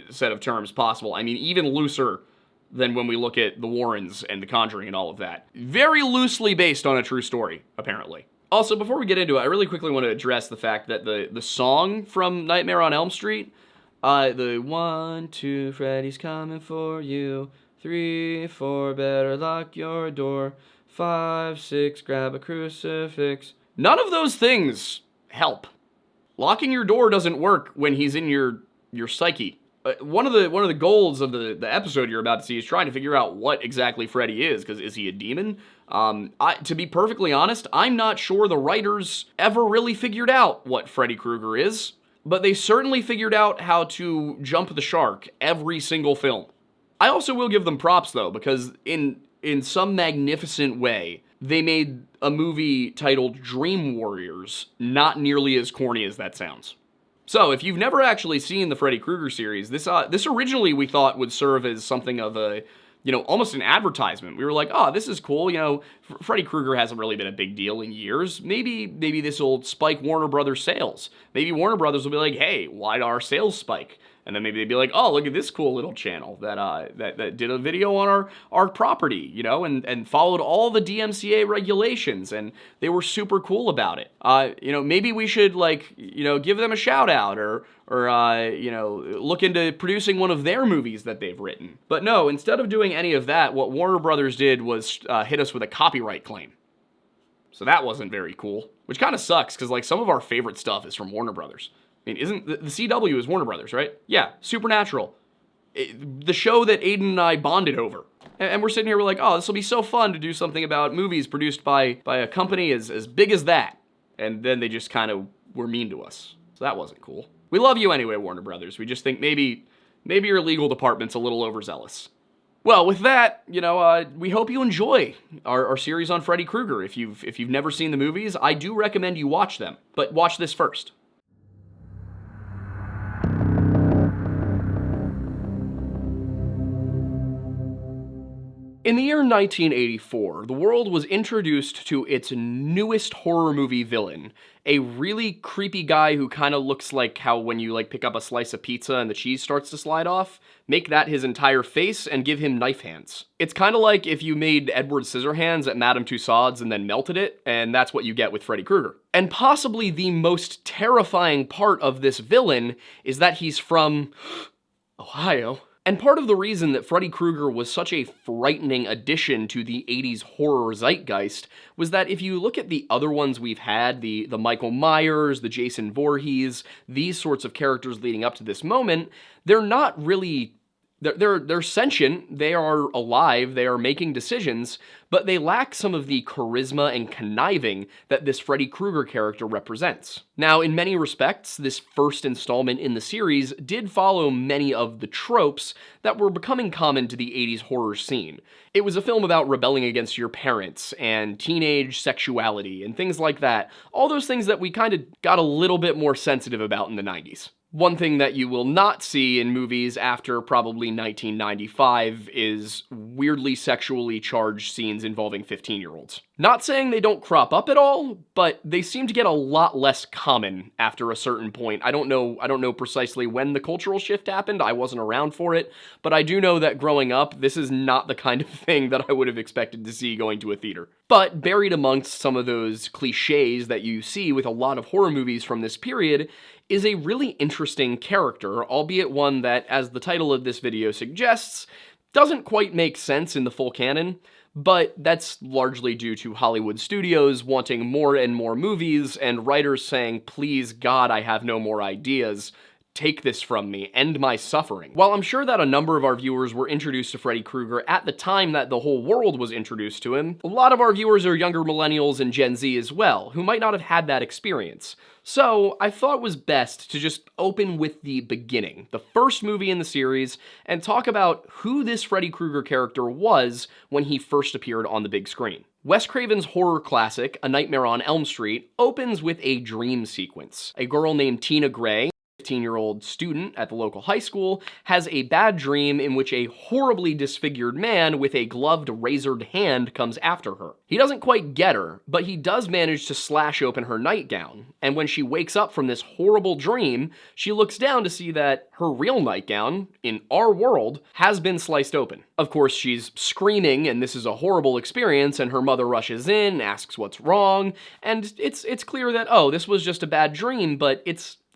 set of terms possible. I mean, even looser than when we look at The Warrens and The Conjuring and all of that. Very loosely based on a true story, apparently. Also, before we get into it, I really quickly want to address the fact that the song from Nightmare on Elm Street, the 1, 2, Freddy's coming for you, 3, 4, better lock your door, 5, 6, grab a crucifix. None of those things help. Locking your door doesn't work when he's in your psyche. One of the goals of the episode you're about to see is trying to figure out what exactly Freddy is, because is he a demon? To be perfectly honest, I'm not sure the writers ever really figured out what Freddy Krueger is, but they certainly figured out how to jump the shark every single film. I also will give them props though, because in some magnificent way, they made a movie titled Dream Warriors not nearly as corny as that sounds. So, if you've never actually seen the Freddy Krueger series, this originally we thought would serve as something of a, almost an advertisement. We were like, oh, this is cool, Freddy Krueger hasn't really been a big deal in years. Maybe this will spike Warner Brothers sales. Maybe Warner Brothers will be like, hey, why'd our sales spike? And then maybe they'd be like, oh, look at this cool little channel that did a video on our property, you know, and followed all the DMCA regulations, and they were super cool about it. You know, maybe we should, like, you know, give them a shout out or you know, look into producing one of their movies that they've written. But no, instead of doing any of that, what Warner Brothers did was hit us with a copyright claim. So that wasn't very cool, which kind of sucks, because, like, some of our favorite stuff is from Warner Brothers. I mean, isn't the CW is Warner Brothers, right? Yeah, Supernatural. The show that Aiden and I bonded over. And we're sitting here, we're like, oh, this will be so fun to do something about movies produced by a company as big as that. And then they just kind of were mean to us. So that wasn't cool. We love you anyway, Warner Brothers. We just think maybe your legal department's a little overzealous. Well, with that, you know, we hope you enjoy our series on Freddy Krueger. If you've never seen the movies, I do recommend you watch them. But watch this first. In the year 1984, the world was introduced to its newest horror movie villain, a really creepy guy who kind of looks like how when you, like, pick up a slice of pizza and the cheese starts to slide off, make that his entire face and give him knife hands. It's kind of like if you made Edward Scissorhands at Madame Tussauds and then melted it, and that's what you get with Freddy Krueger. And possibly the most terrifying part of this villain is that he's from Ohio. And part of the reason that Freddy Krueger was such a frightening addition to the 80s horror zeitgeist was that if you look at the other ones we've had, the Michael Myers, the Jason Voorhees, these sorts of characters leading up to this moment, they're not really... They're sentient, they are alive, they are making decisions, but they lack some of the charisma and conniving that this Freddy Krueger character represents. Now, in many respects, this first installment in the series did follow many of the tropes that were becoming common to the 80s horror scene. It was a film about rebelling against your parents, and teenage sexuality, and things like that. All those things that we kind of got a little bit more sensitive about in the 90s. One thing that you will not see in movies after probably 1995 is weirdly sexually charged scenes involving 15-year-olds. Not saying they don't crop up at all, but they seem to get a lot less common after a certain point. I don't know precisely when the cultural shift happened. I wasn't around for it, but I do know that growing up, this is not the kind of thing that I would have expected to see going to a theater. But buried amongst some of those cliches that you see with a lot of horror movies from this period is a really interesting character, albeit one that, as the title of this video suggests, doesn't quite make sense in the full canon, but that's largely due to Hollywood studios wanting more and more movies, and writers saying, please God, I have no more ideas. Take this from me, end my suffering. While I'm sure that a number of our viewers were introduced to Freddy Krueger at the time that the whole world was introduced to him, a lot of our viewers are younger millennials and Gen Z as well, who might not have had that experience. So I thought it was best to just open with the beginning, the first movie in the series, and talk about who this Freddy Krueger character was when he first appeared on the big screen. Wes Craven's horror classic, A Nightmare on Elm Street, opens with a dream sequence. A girl named Tina Gray, 15-year-old student at the local high school, has a bad dream in which a horribly disfigured man with a gloved, razored hand comes after her. He doesn't quite get her, but he does manage to slash open her nightgown, and when she wakes up from this horrible dream, she looks down to see that her real nightgown, in our world, has been sliced open. Of course, she's screaming, and this is a horrible experience, and her mother rushes in, asks what's wrong, and it's clear that, oh, this was just a bad dream, but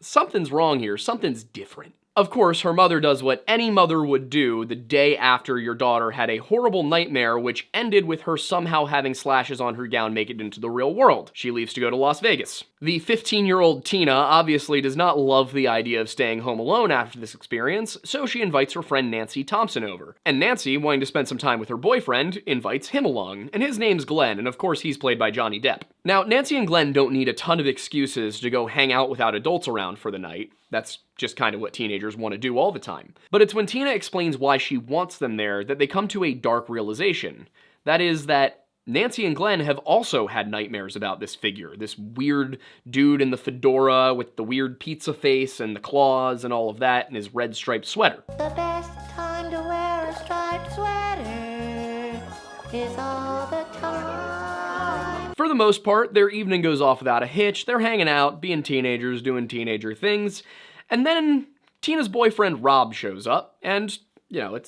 something's wrong here, something's different. Of course, her mother does what any mother would do the day after your daughter had a horrible nightmare which ended with her somehow having slashes on her gown make it into the real world. She leaves to go to Las Vegas. The 15-year-old Tina obviously does not love the idea of staying home alone after this experience, so she invites her friend Nancy Thompson over. And Nancy, wanting to spend some time with her boyfriend, invites him along, and his name's Glenn, and of course he's played by Johnny Depp. Now, Nancy and Glenn don't need a ton of excuses to go hang out without adults around for the night. That's just kind of what teenagers want to do all the time. But it's when Tina explains why she wants them there that they come to a dark realization. That is that Nancy and Glenn have also had nightmares about this figure, this weird dude in the fedora with the weird pizza face and the claws and all of that and his red striped sweater. The best time to wear a striped sweater is all the time. For the most part, their evening goes off without a hitch. They're hanging out, being teenagers, doing teenager things. And then Tina's boyfriend Rob shows up, and you know,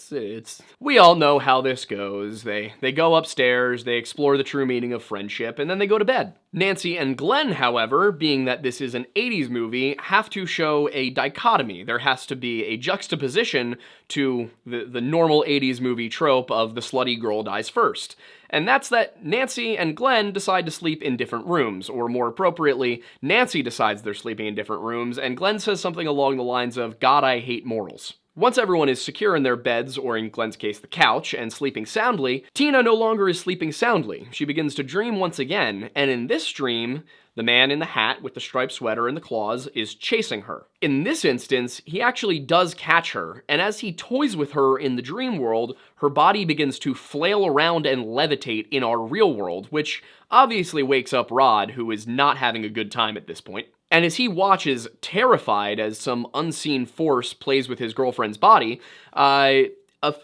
we all know how this goes. They go upstairs, they explore the true meaning of friendship, and then they go to bed. Nancy and Glenn, however, being that this is an 80s movie, have to show a dichotomy. There has to be a juxtaposition to the normal 80s movie trope of the slutty girl dies first. And that's that Nancy and Glenn decide to sleep in different rooms, or more appropriately, Nancy decides they're sleeping in different rooms, and Glenn says something along the lines of, "God, I hate mortals." Once everyone is secure in their beds, or in Glenn's case, the couch, and sleeping soundly, Tina no longer is sleeping soundly. She begins to dream once again, and in this dream, the man in the hat with the striped sweater and the claws is chasing her. In this instance, he actually does catch her, and as he toys with her in the dream world, her body begins to flail around and levitate in our real world, which obviously wakes up Rod, who is not having a good time at this point. And as he watches, terrified as some unseen force plays with his girlfriend's body, a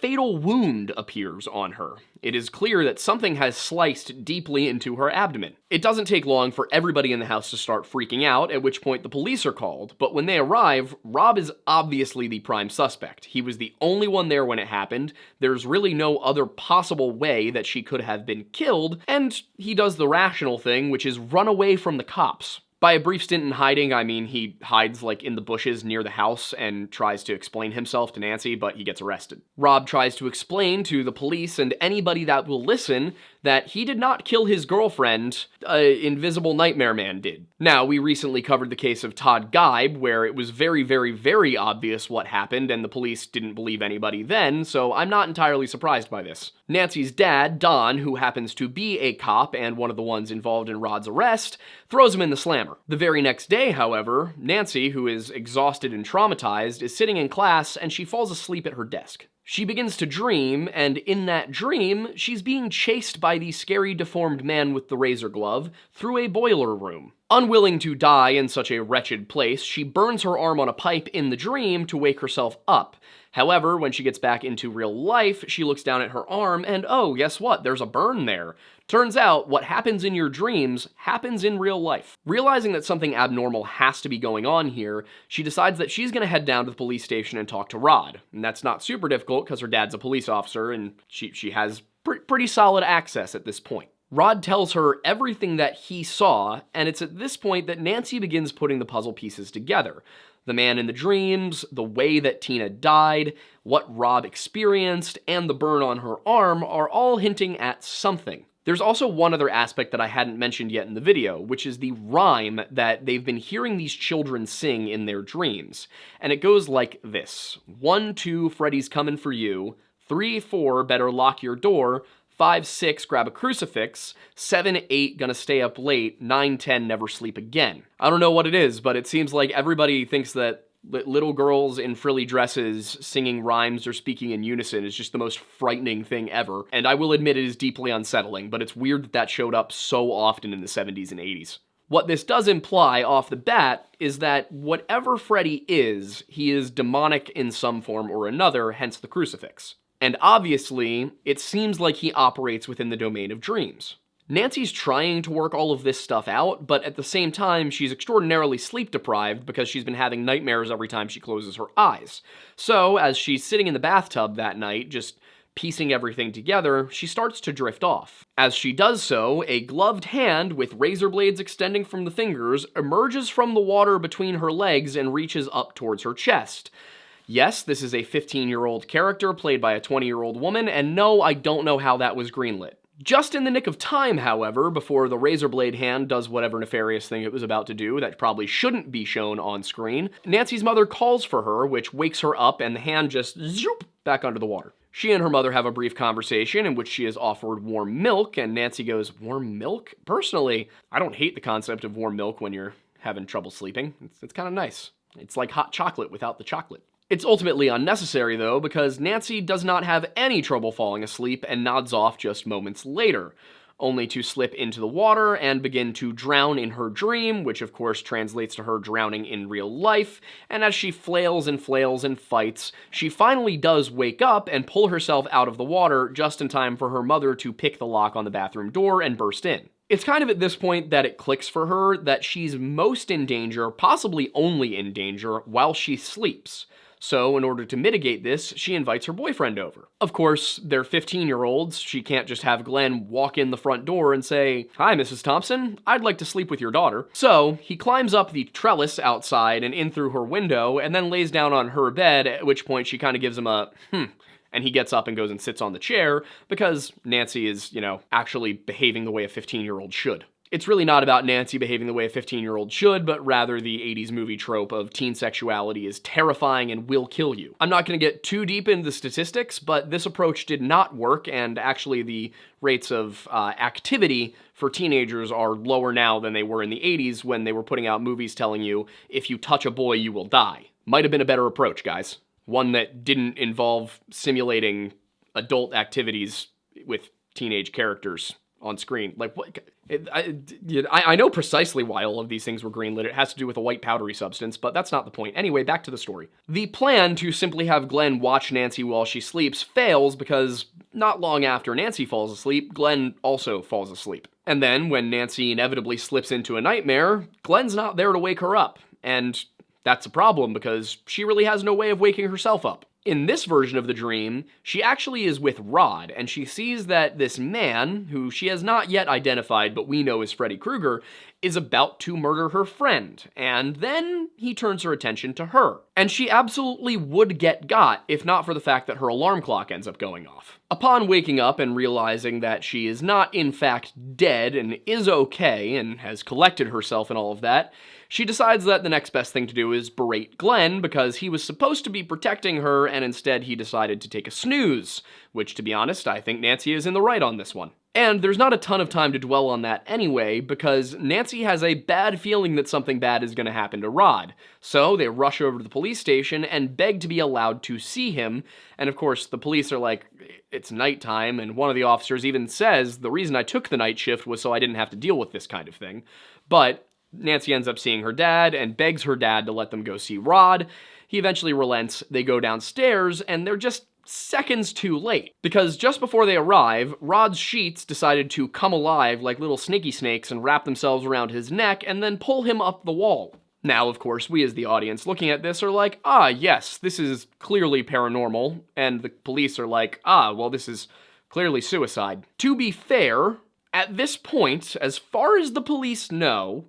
fatal wound appears on her. It is clear that something has sliced deeply into her abdomen. It doesn't take long for everybody in the house to start freaking out, at which point the police are called, but when they arrive, Rob is obviously the prime suspect. He was the only one there when it happened, there's really no other possible way that she could have been killed, and he does the rational thing, which is run away from the cops. By a brief stint in hiding, I mean he hides like in the bushes near the house and tries to explain himself to Nancy, but he gets arrested. Rob tries to explain to the police and anybody that will listen that he did not kill his girlfriend, Invisible Nightmare Man did. Now, we recently covered the case of Todd Geib, where it was very, very, very obvious what happened, and the police didn't believe anybody then, so I'm not entirely surprised by this. Nancy's dad, Don, who happens to be a cop and one of the ones involved in Rod's arrest, throws him in the slammer. The very next day, however, Nancy, who is exhausted and traumatized, is sitting in class and she falls asleep at her desk. She begins to dream, and in that dream, she's being chased by the scary deformed man with the razor glove through a boiler room. Unwilling to die in such a wretched place, she burns her arm on a pipe in the dream to wake herself up. However, when she gets back into real life, she looks down at her arm and oh, guess what? There's a burn there. Turns out, what happens in your dreams happens in real life. Realizing that something abnormal has to be going on here, she decides that she's gonna head down to the police station and talk to Rod. And that's not super difficult because her dad's a police officer and she has pretty solid access at this point. Rod tells her everything that he saw, and it's at this point that Nancy begins putting the puzzle pieces together. The man in the dreams, the way that Tina died, what Rob experienced, and the burn on her arm are all hinting at something. There's also one other aspect that I hadn't mentioned yet in the video, which is the rhyme that they've been hearing these children sing in their dreams. And it goes like this. 1, 2, Freddy's coming for you. 3, 4, better lock your door. 5, 6, grab a crucifix. 7, 8, gonna stay up late. 9, 10, never sleep again. I don't know what it is, but it seems like everybody thinks that little girls in frilly dresses singing rhymes or speaking in unison is just the most frightening thing ever, and I will admit it is deeply unsettling, but it's weird that that showed up so often in the 70s and 80s. What this does imply off the bat is that whatever Freddy is, he is demonic in some form or another, hence the crucifix. And obviously, it seems like he operates within the domain of dreams. Nancy's trying to work all of this stuff out, but at the same time, she's extraordinarily sleep-deprived because she's been having nightmares every time she closes her eyes. So, as she's sitting in the bathtub that night, just piecing everything together, she starts to drift off. As she does so, a gloved hand with razor blades extending from the fingers emerges from the water between her legs and reaches up towards her chest. Yes, this is a 15-year-old character played by a 20-year-old woman, and no, I don't know how that was greenlit. Just in the nick of time, however, before the razor blade hand does whatever nefarious thing it was about to do that probably shouldn't be shown on screen, Nancy's mother calls for her, which wakes her up, and the hand just zoop back under the water. She and her mother have a brief conversation in which she is offered warm milk, and Nancy goes, "Warm milk? Personally, I don't hate the concept of warm milk when you're having trouble sleeping. It's kind of nice. It's like hot chocolate without the chocolate." It's ultimately unnecessary, though, because Nancy does not have any trouble falling asleep and nods off just moments later, only to slip into the water and begin to drown in her dream, which of course translates to her drowning in real life, and as she flails and fights, she finally does wake up and pull herself out of the water just in time for her mother to pick the lock on the bathroom door and burst in. It's kind of at this point that it clicks for her that she's most in danger, possibly only in danger, while she sleeps. So in order to mitigate this, she invites her boyfriend over. Of course, they're 15-year-olds. She can't just have Glenn walk in the front door and say, "Hi, Mrs. Thompson, I'd like to sleep with your daughter." So he climbs up the trellis outside and in through her window and then lays down on her bed, at which point she kind of gives him a, and he gets up and goes and sits on the chair because Nancy is, actually behaving the way a 15-year-old should. It's really not about Nancy behaving the way a 15-year-old should, but rather the 80s movie trope of teen sexuality is terrifying and will kill you. I'm not going to get too deep into the statistics, but this approach did not work, and actually the rates of activity for teenagers are lower now than they were in the 80s when they were putting out movies telling you, if you touch a boy, you will die. Might have been a better approach, guys. One that didn't involve simulating adult activities with teenage characters on screen. Like, what? I know precisely why all of these things were greenlit. It has to do with a white powdery substance, but that's not the point. Anyway, back to the story. The plan to simply have Glenn watch Nancy while she sleeps fails because not long after Nancy falls asleep, Glenn also falls asleep. And then, when Nancy inevitably slips into a nightmare, Glenn's not there to wake her up. And that's a problem because she really has no way of waking herself up. In this version of the dream, she actually is with Rod, and she sees that this man, who she has not yet identified but we know is Freddy Krueger, is about to murder her friend, and then he turns her attention to her. And she absolutely would get got if not for the fact that her alarm clock ends up going off. Upon waking up and realizing that she is not in fact dead and is okay and has collected herself and all of that, she decides that the next best thing to do is berate Glenn because he was supposed to be protecting her and instead he decided to take a snooze, which to be honest, I think Nancy is in the right on this one. And there's not a ton of time to dwell on that anyway, because Nancy has a bad feeling that something bad is going to happen to Rod. So they rush over to the police station and beg to be allowed to see him, and of course the police are like, it's nighttime, and one of the officers even says, the reason I took the night shift was so I didn't have to deal with this kind of thing. But Nancy ends up seeing her dad and begs her dad to let them go see Rod. He eventually relents, they go downstairs, and they're just seconds too late. Because just before they arrive, Rod's sheets decided to come alive like little sneaky snakes and wrap themselves around his neck and then pull him up the wall. Now, of course, we as the audience looking at this are like, yes, this is clearly paranormal, and the police are like, well, this is clearly suicide. To be fair, at this point, as far as the police know,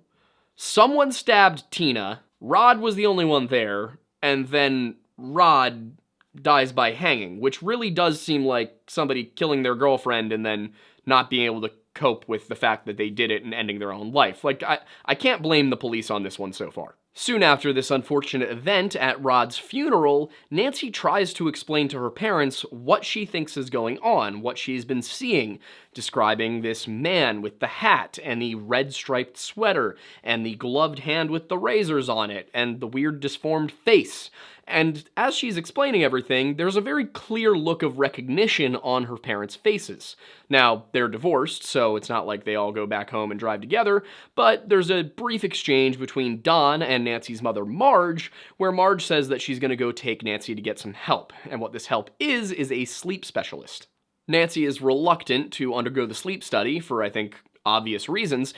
someone stabbed Tina, Rod was the only one there, and then Rod dies by hanging, which really does seem like somebody killing their girlfriend and then not being able to cope with the fact that they did it and ending their own life. Like, I can't blame the police on this one so far. Soon after this unfortunate event at Rod's funeral, Nancy tries to explain to her parents what she thinks is going on, what she's been seeing, describing this man with the hat and the red striped sweater and the gloved hand with the razors on it and the weird disformed face. And as she's explaining everything, there's a very clear look of recognition on her parents' faces. Now, they're divorced, so it's not like they all go back home and drive together, but there's a brief exchange between Don and Nancy's mother, Marge, where Marge says that she's gonna go take Nancy to get some help, and what this help is a sleep specialist. Nancy is reluctant to undergo the sleep study for, I think, obvious reasons,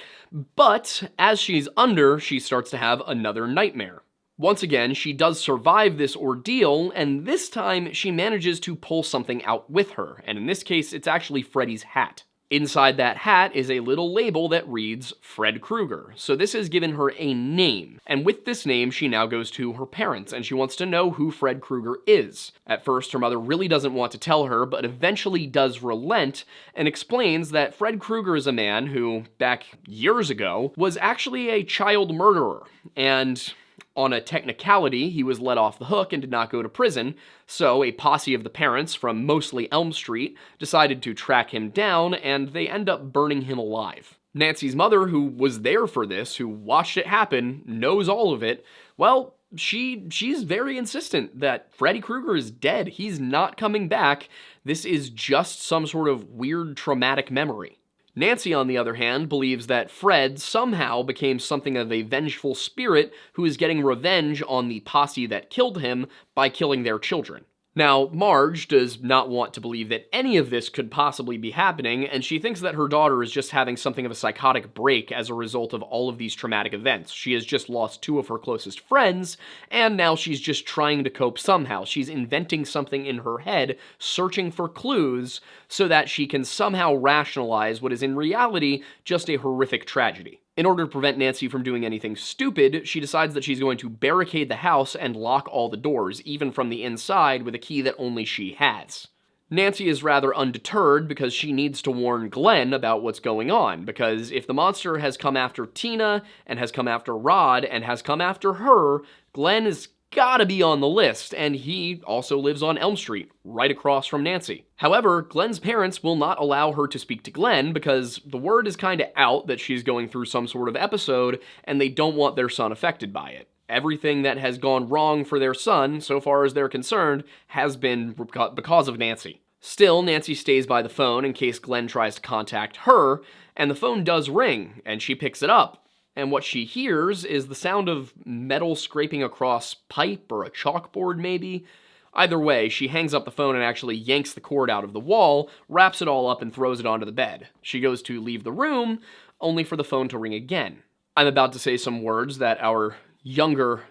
but as she's under, she starts to have another nightmare. Once again, she does survive this ordeal, and this time she manages to pull something out with her, and in this case, it's actually Freddy's hat. Inside that hat is a little label that reads Fred Krueger, so this has given her a name, and with this name, she now goes to her parents, and she wants to know who Fred Krueger is. At first, her mother really doesn't want to tell her, but eventually does relent, and explains that Fred Krueger is a man who, back years ago, was actually a child murderer, and on a technicality, he was let off the hook and did not go to prison, so a posse of the parents from mostly Elm Street decided to track him down, and they end up burning him alive. Nancy's mother, who was there for this, who watched it happen, knows all of it, well, she's very insistent that Freddy Krueger is dead. He's not coming back. This is just some sort of weird traumatic memory. Nancy, on the other hand, believes that Fred somehow became something of a vengeful spirit who is getting revenge on the posse that killed him by killing their children. Now, Marge does not want to believe that any of this could possibly be happening, and she thinks that her daughter is just having something of a psychotic break as a result of all of these traumatic events. She has just lost 2 of her closest friends, and now she's just trying to cope somehow. She's inventing something in her head, searching for clues, so that she can somehow rationalize what is in reality just a horrific tragedy. In order to prevent Nancy from doing anything stupid, she decides that she's going to barricade the house and lock all the doors, even from the inside, with a key that only she has. Nancy is rather undeterred because she needs to warn Glenn about what's going on, because if the monster has come after Tina, and has come after Rod, and has come after her, Glenn has gotta be on the list, and he also lives on Elm Street, right across from Nancy. However, Glenn's parents will not allow her to speak to Glenn because the word is kinda out that she's going through some sort of episode, and they don't want their son affected by it. Everything that has gone wrong for their son, so far as they're concerned, has been because of Nancy. Still, Nancy stays by the phone in case Glenn tries to contact her, and the phone does ring, and she picks it up. And what she hears is the sound of metal scraping across pipe or a chalkboard maybe. Either way, she hangs up the phone and actually yanks the cord out of the wall, wraps it all up and throws it onto the bed. She goes to leave the room, only for the phone to ring again. I'm about to say some words that our younger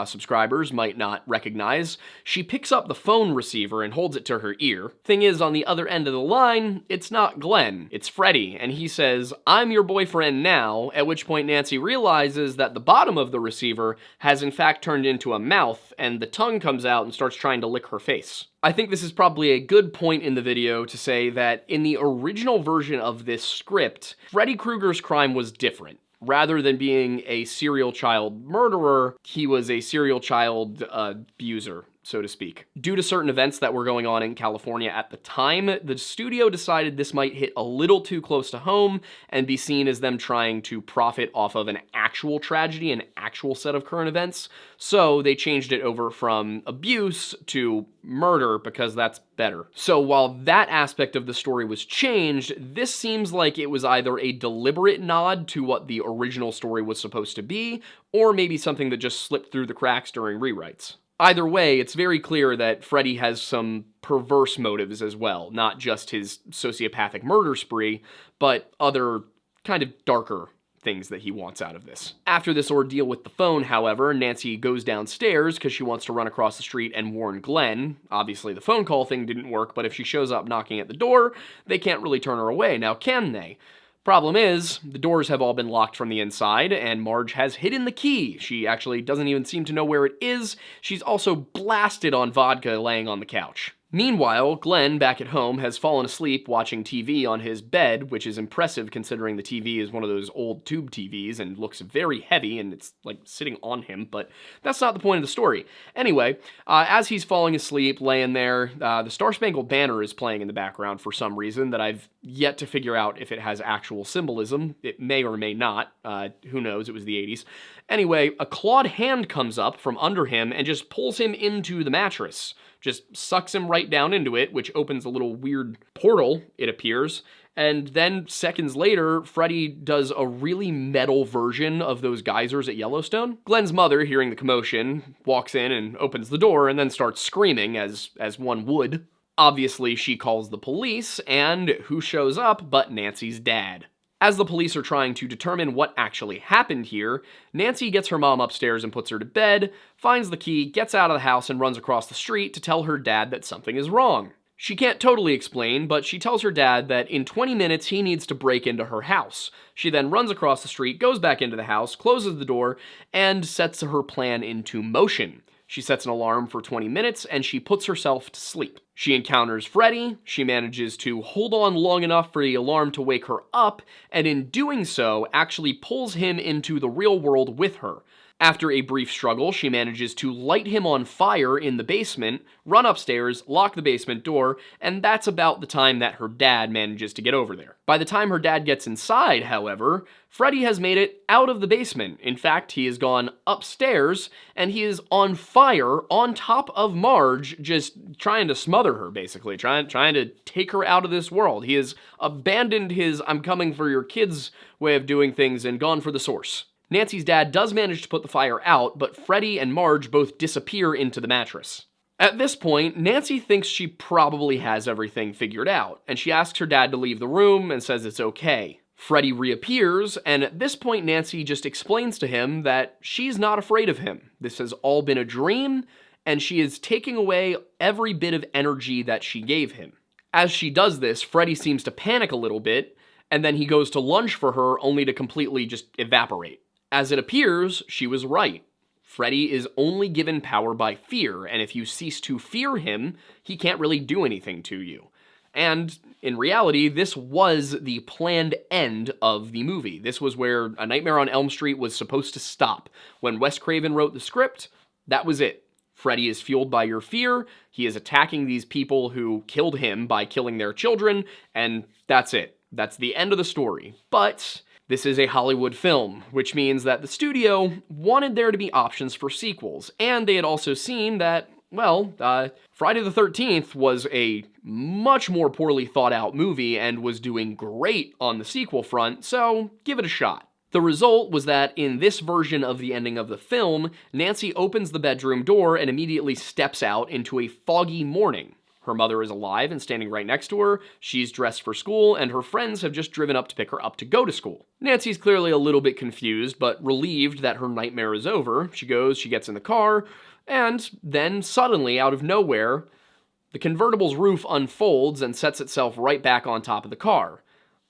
subscribers might not recognize. She picks up the phone receiver and holds it to her ear. Thing is, on the other end of the line, it's not Glenn, it's Freddy, and he says, "I'm your boyfriend now," at which point Nancy realizes that the bottom of the receiver has in fact turned into a mouth, and the tongue comes out and starts trying to lick her face. I think this is probably a good point in the video to say that in the original version of this script, Freddy Krueger's crime was different. Rather than being a serial child murderer, he was a serial child abuser, so to speak. Due to certain events that were going on in California at the time, the studio decided this might hit a little too close to home and be seen as them trying to profit off of an actual tragedy, an actual set of current events. So they changed it over from abuse to murder because that's better. So while that aspect of the story was changed, this seems like it was either a deliberate nod to what the original story was supposed to be, or maybe something that just slipped through the cracks during rewrites. Either way, it's very clear that Freddy has some perverse motives as well, not just his sociopathic murder spree, but other kind of darker things that he wants out of this. After this ordeal with the phone, however, Nancy goes downstairs because she wants to run across the street and warn Glenn. Obviously, the phone call thing didn't work, but if she shows up knocking at the door, they can't really turn her away. Now, can they? Problem is, the doors have all been locked from the inside, and Marge has hidden the key. She actually doesn't even seem to know where it is. She's also blasted on vodka laying on the couch. Meanwhile, Glenn, back at home, has fallen asleep watching TV on his bed, which is impressive considering the TV is one of those old tube TVs and looks very heavy and it's like sitting on him, but that's not the point of the story. Anyway, as he's falling asleep, laying there, the Star Spangled Banner is playing in the background for some reason that I've yet to figure out if it has actual symbolism. It may or may not. Who knows? It was the 80s. Anyway, a clawed hand comes up from under him and just pulls him into the mattress. Just sucks him right down into it, which opens a little weird portal, it appears. And then seconds later, Freddy does a really metal version of those geysers at Yellowstone. Glenn's mother, hearing the commotion, walks in and opens the door and then starts screaming, as one would. Obviously, she calls the police, and who shows up but Nancy's dad. As the police are trying to determine what actually happened here, Nancy gets her mom upstairs and puts her to bed, finds the key, gets out of the house, and runs across the street to tell her dad that something is wrong. She can't totally explain, but she tells her dad that in 20 minutes he needs to break into her house. She then runs across the street, goes back into the house, closes the door, and sets her plan into motion. She sets an alarm for 20 minutes, and she puts herself to sleep. She encounters Freddy, she manages to hold on long enough for the alarm to wake her up, and in doing so, actually pulls him into the real world with her. After a brief struggle, she manages to light him on fire in the basement, run upstairs, lock the basement door, and that's about the time that her dad manages to get over there. By the time her dad gets inside, however, Freddy has made it out of the basement. In fact, he has gone upstairs, and he is on fire on top of Marge, just trying to smother her, basically, trying to take her out of this world. He has abandoned his "I'm coming for your kids" way of doing things and gone for the source. Nancy's dad does manage to put the fire out, but Freddy and Marge both disappear into the mattress. At this point, Nancy thinks she probably has everything figured out, and she asks her dad to leave the room and says it's okay. Freddy reappears, and at this point Nancy just explains to him that she's not afraid of him. This has all been a dream, and she is taking away every bit of energy that she gave him. As she does this, Freddy seems to panic a little bit, and then he goes to lunge for her only to completely just evaporate. As it appears, she was right. Freddy is only given power by fear, and if you cease to fear him, he can't really do anything to you. And in reality, this was the planned end of the movie. This was where A Nightmare on Elm Street was supposed to stop. When Wes Craven wrote the script, that was it. Freddy is fueled by your fear, he is attacking these people who killed him by killing their children, and that's it. That's the end of the story. But this is a Hollywood film, which means that the studio wanted there to be options for sequels, and they had also seen that, well, Friday the 13th was a much more poorly thought out movie and was doing great on the sequel front, so give it a shot. The result was that in this version of the ending of the film, Nancy opens the bedroom door and immediately steps out into a foggy morning. Her mother is alive and standing right next to her, she's dressed for school, and her friends have just driven up to pick her up to go to school. Nancy's clearly a little bit confused, but relieved that her nightmare is over. She gets in the car, and then suddenly, out of nowhere, the convertible's roof unfolds and sets itself right back on top of the car.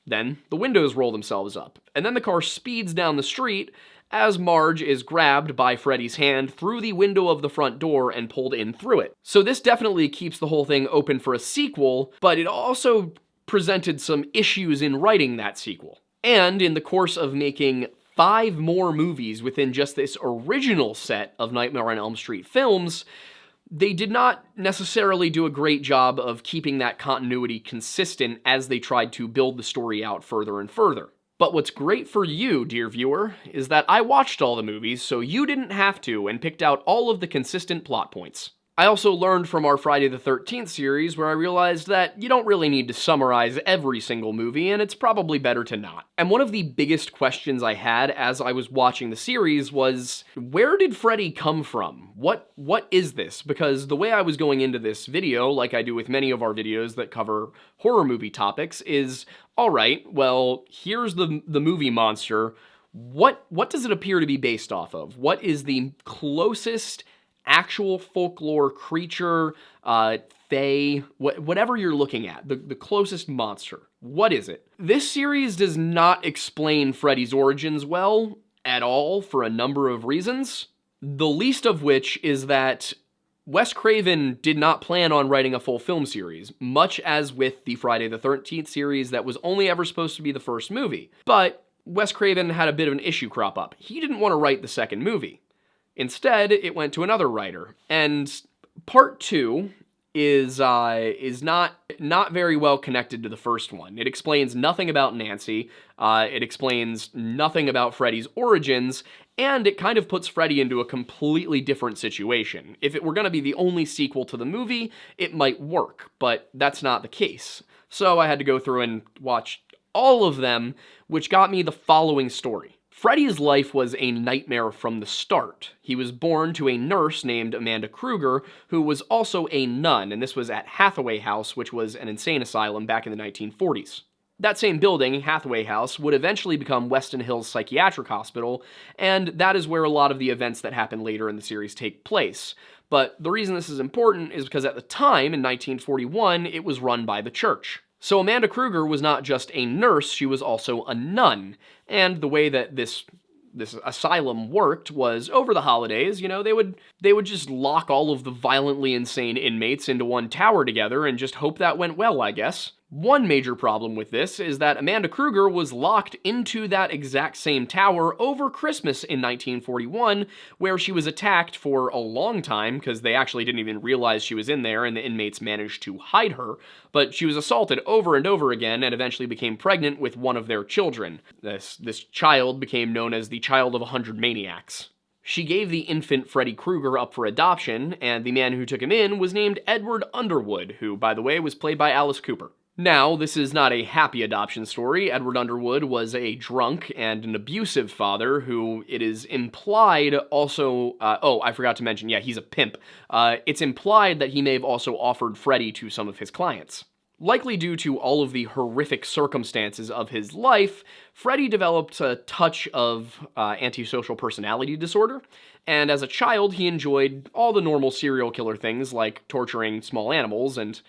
Then the windows roll themselves up, and then the car speeds down the street as Marge is grabbed by Freddy's hand through the window of the front door and pulled in through it. So this definitely keeps the whole thing open for a sequel, but it also presented some issues in writing that sequel. And in the course of making 5 more movies within just this original set of Nightmare on Elm Street films, they did not necessarily do a great job of keeping that continuity consistent as they tried to build the story out further and further. But what's great for you, dear viewer, is that I watched all the movies, so you didn't have to, and picked out all of the consistent plot points. I also learned from our Friday the 13th series where I realized that you don't really need to summarize every single movie, and it's probably better to not. And one of the biggest questions I had as I was watching the series was, where did Freddy come from? What is this? Because the way I was going into this video, like I do with many of our videos that cover horror movie topics, is, alright, well, here's the movie monster. What does it appear to be based off of? What is the closest actual folklore creature, fae, whatever you're looking at, the closest monster? What is it? This series does not explain Freddy's origins well at all for a number of reasons, the least of which is that Wes Craven did not plan on writing a full film series, much as with the Friday the 13th series that was only ever supposed to be the first movie. But Wes Craven had a bit of an issue crop up. He didn't want to write the second movie. Instead, it went to another writer, and part 2 is not very well connected to the first one. It explains nothing about Nancy, it explains nothing about Freddy's origins, and it kind of puts Freddy into a completely different situation. If it were going to be the only sequel to the movie, it might work, but that's not the case. So I had to go through and watch all of them, which got me the following story. Freddy's life was a nightmare from the start. He was born to a nurse named Amanda Krueger, who was also a nun, and this was at Hathaway House, which was an insane asylum back in the 1940s. That same building, Hathaway House, would eventually become Weston Hills Psychiatric Hospital, and that is where a lot of the events that happen later in the series take place. But the reason this is important is because at the time, in 1941, it was run by the church. So Amanda Krueger was not just a nurse, she was also a nun. And the way that this asylum worked was over the holidays, they would just lock all of the violently insane inmates into one tower together and just hope that went well, I guess. One major problem with this is that Amanda Krueger was locked into that exact same tower over Christmas in 1941, where she was attacked for a long time, because they actually didn't even realize she was in there and the inmates managed to hide her, but she was assaulted over and over again and eventually became pregnant with one of their children. This child became known as the Child of 100 Maniacs. She gave the infant Freddy Krueger up for adoption, and the man who took him in was named Edward Underwood, who, by the way, was played by Alice Cooper. Now, this is not a happy adoption story. Edward Underwood was a drunk and an abusive father who, it is implied, also... I forgot to mention, yeah, he's a pimp. It's implied that he may have also offered Freddy to some of his clients. Likely due to all of the horrific circumstances of his life, Freddy developed a touch of antisocial personality disorder, and as a child, he enjoyed all the normal serial killer things like torturing small animals and,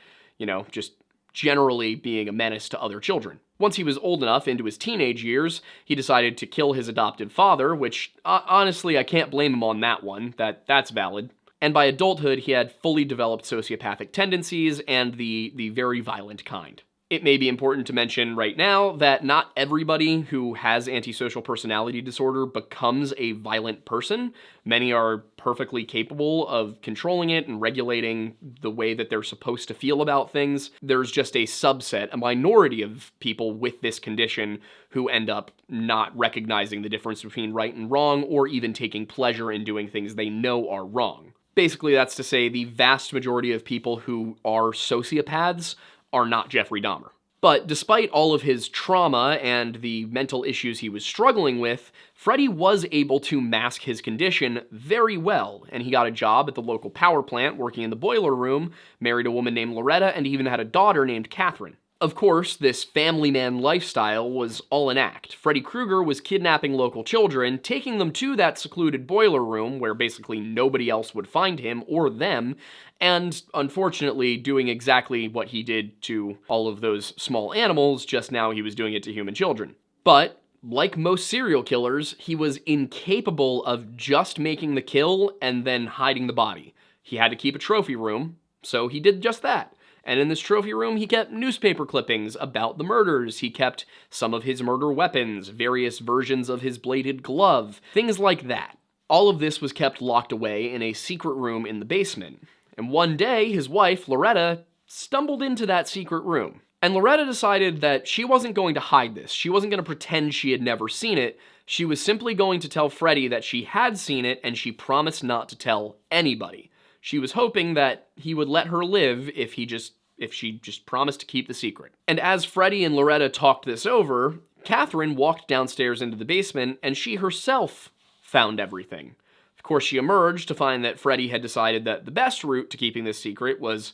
just generally being a menace to other children. Once he was old enough, into his teenage years, he decided to kill his adopted father, which, honestly, I can't blame him on that one. That's valid. And by adulthood, he had fully developed sociopathic tendencies and the very violent kind. It may be important to mention right now that not everybody who has antisocial personality disorder becomes a violent person. Many are perfectly capable of controlling it and regulating the way that they're supposed to feel about things. There's just a subset, a minority of people with this condition who end up not recognizing the difference between right and wrong, or even taking pleasure in doing things they know are wrong. Basically, that's to say the vast majority of people who are sociopaths are not Jeffrey Dahmer. But despite all of his trauma and the mental issues he was struggling with, Freddy was able to mask his condition very well, and he got a job at the local power plant working in the boiler room, married a woman named Loretta, and even had a daughter named Catherine. Of course, this family man lifestyle was all an act. Freddy Krueger was kidnapping local children, taking them to that secluded boiler room where basically nobody else would find him or them, and unfortunately doing exactly what he did to all of those small animals, just now he was doing it to human children. But, like most serial killers, he was incapable of just making the kill and then hiding the body. He had to keep a trophy room, so he did just that. And in this trophy room, he kept newspaper clippings about the murders. He kept some of his murder weapons, various versions of his bladed glove, things like that. All of this was kept locked away in a secret room in the basement. And one day, his wife, Loretta, stumbled into that secret room. And Loretta decided that she wasn't going to hide this. She wasn't going to pretend she had never seen it. She was simply going to tell Freddy that she had seen it, and she promised not to tell anybody. She was hoping that he would let her live if she just promised to keep the secret. And as Freddy and Loretta talked this over, Catherine walked downstairs into the basement, and she herself found everything. Of course, she emerged to find that Freddy had decided that the best route to keeping this secret was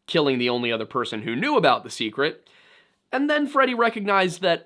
killing the only other person who knew about the secret. And then Freddy recognized that,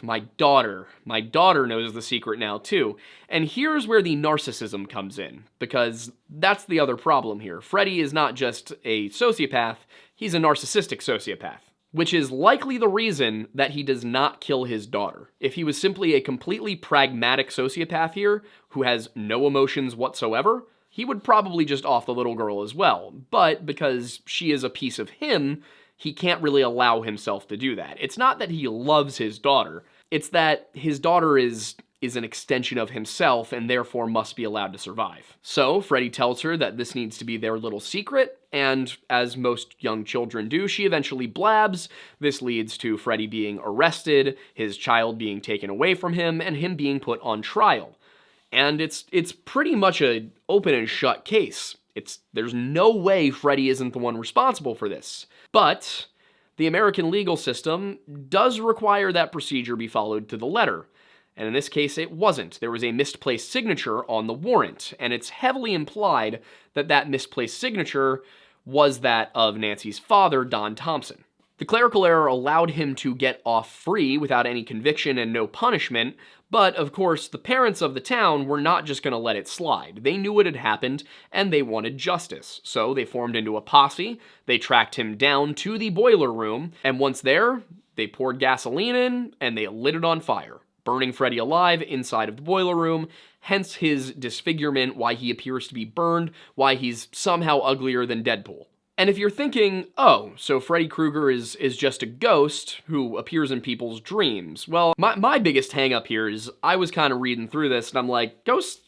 my daughter. My daughter knows the secret now, too. And here's where the narcissism comes in, because that's the other problem here. Freddy is not just a sociopath, he's a narcissistic sociopath, which is likely the reason that he does not kill his daughter. If he was simply a completely pragmatic sociopath here, who has no emotions whatsoever, he would probably just off the little girl as well. But because she is a piece of him, he can't really allow himself to do that. It's not that he loves his daughter, it's that his daughter is an extension of himself and therefore must be allowed to survive. So Freddy tells her that this needs to be their little secret, and as most young children do, she eventually blabs. This leads to Freddy being arrested, his child being taken away from him, and him being put on trial. And it's pretty much an open and shut case. There's no way Freddy isn't the one responsible for this. But the American legal system does require that procedure be followed to the letter. And in this case, it wasn't. There was a misplaced signature on the warrant, and it's heavily implied that that misplaced signature was that of Nancy's father, Don Thompson. The clerical error allowed him to get off free without any conviction and no punishment, but of course the parents of the town were not just going to let it slide. They knew what had happened, and they wanted justice. So they formed into a posse, they tracked him down to the boiler room, and once there, they poured gasoline in, and they lit it on fire, burning Freddy alive inside of the boiler room, hence his disfigurement, why he appears to be burned, why he's somehow uglier than Deadpool. And if you're thinking, oh, so Freddy Krueger is just a ghost who appears in people's dreams. Well, my biggest hang-up here is I was kind of reading through this and I'm like, ghosts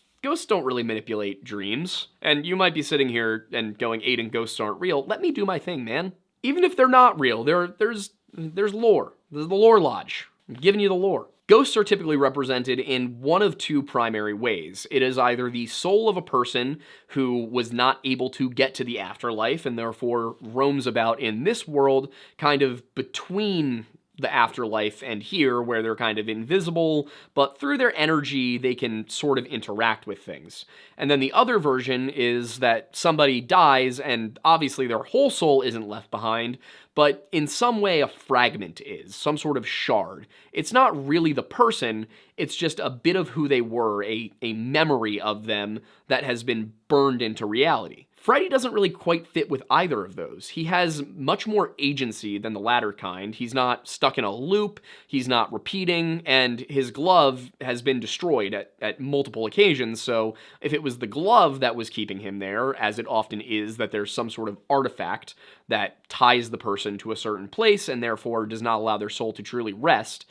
don't really manipulate dreams. And you might be sitting here and going, Aiden, ghosts aren't real. Let me do my thing, man. Even if they're not real, there's lore. There's the lore lodge. I'm giving you the lore. Ghosts are typically represented in one of two primary ways. It is either the soul of a person who was not able to get to the afterlife and therefore roams about in this world, kind of between the afterlife and here, where they're kind of invisible, but through their energy they can sort of interact with things. And then the other version is that somebody dies and obviously their whole soul isn't left behind, but in some way a fragment is, some sort of shard. It's not really the person, it's just a bit of who they were, a memory of them that has been burned into reality. Freddy doesn't really quite fit with either of those. He has much more agency than the latter kind. He's not stuck in a loop, he's not repeating, and his glove has been destroyed at multiple occasions, so if it was the glove that was keeping him there, as it often is that there's some sort of artifact that ties the person to a certain place and therefore does not allow their soul to truly rest,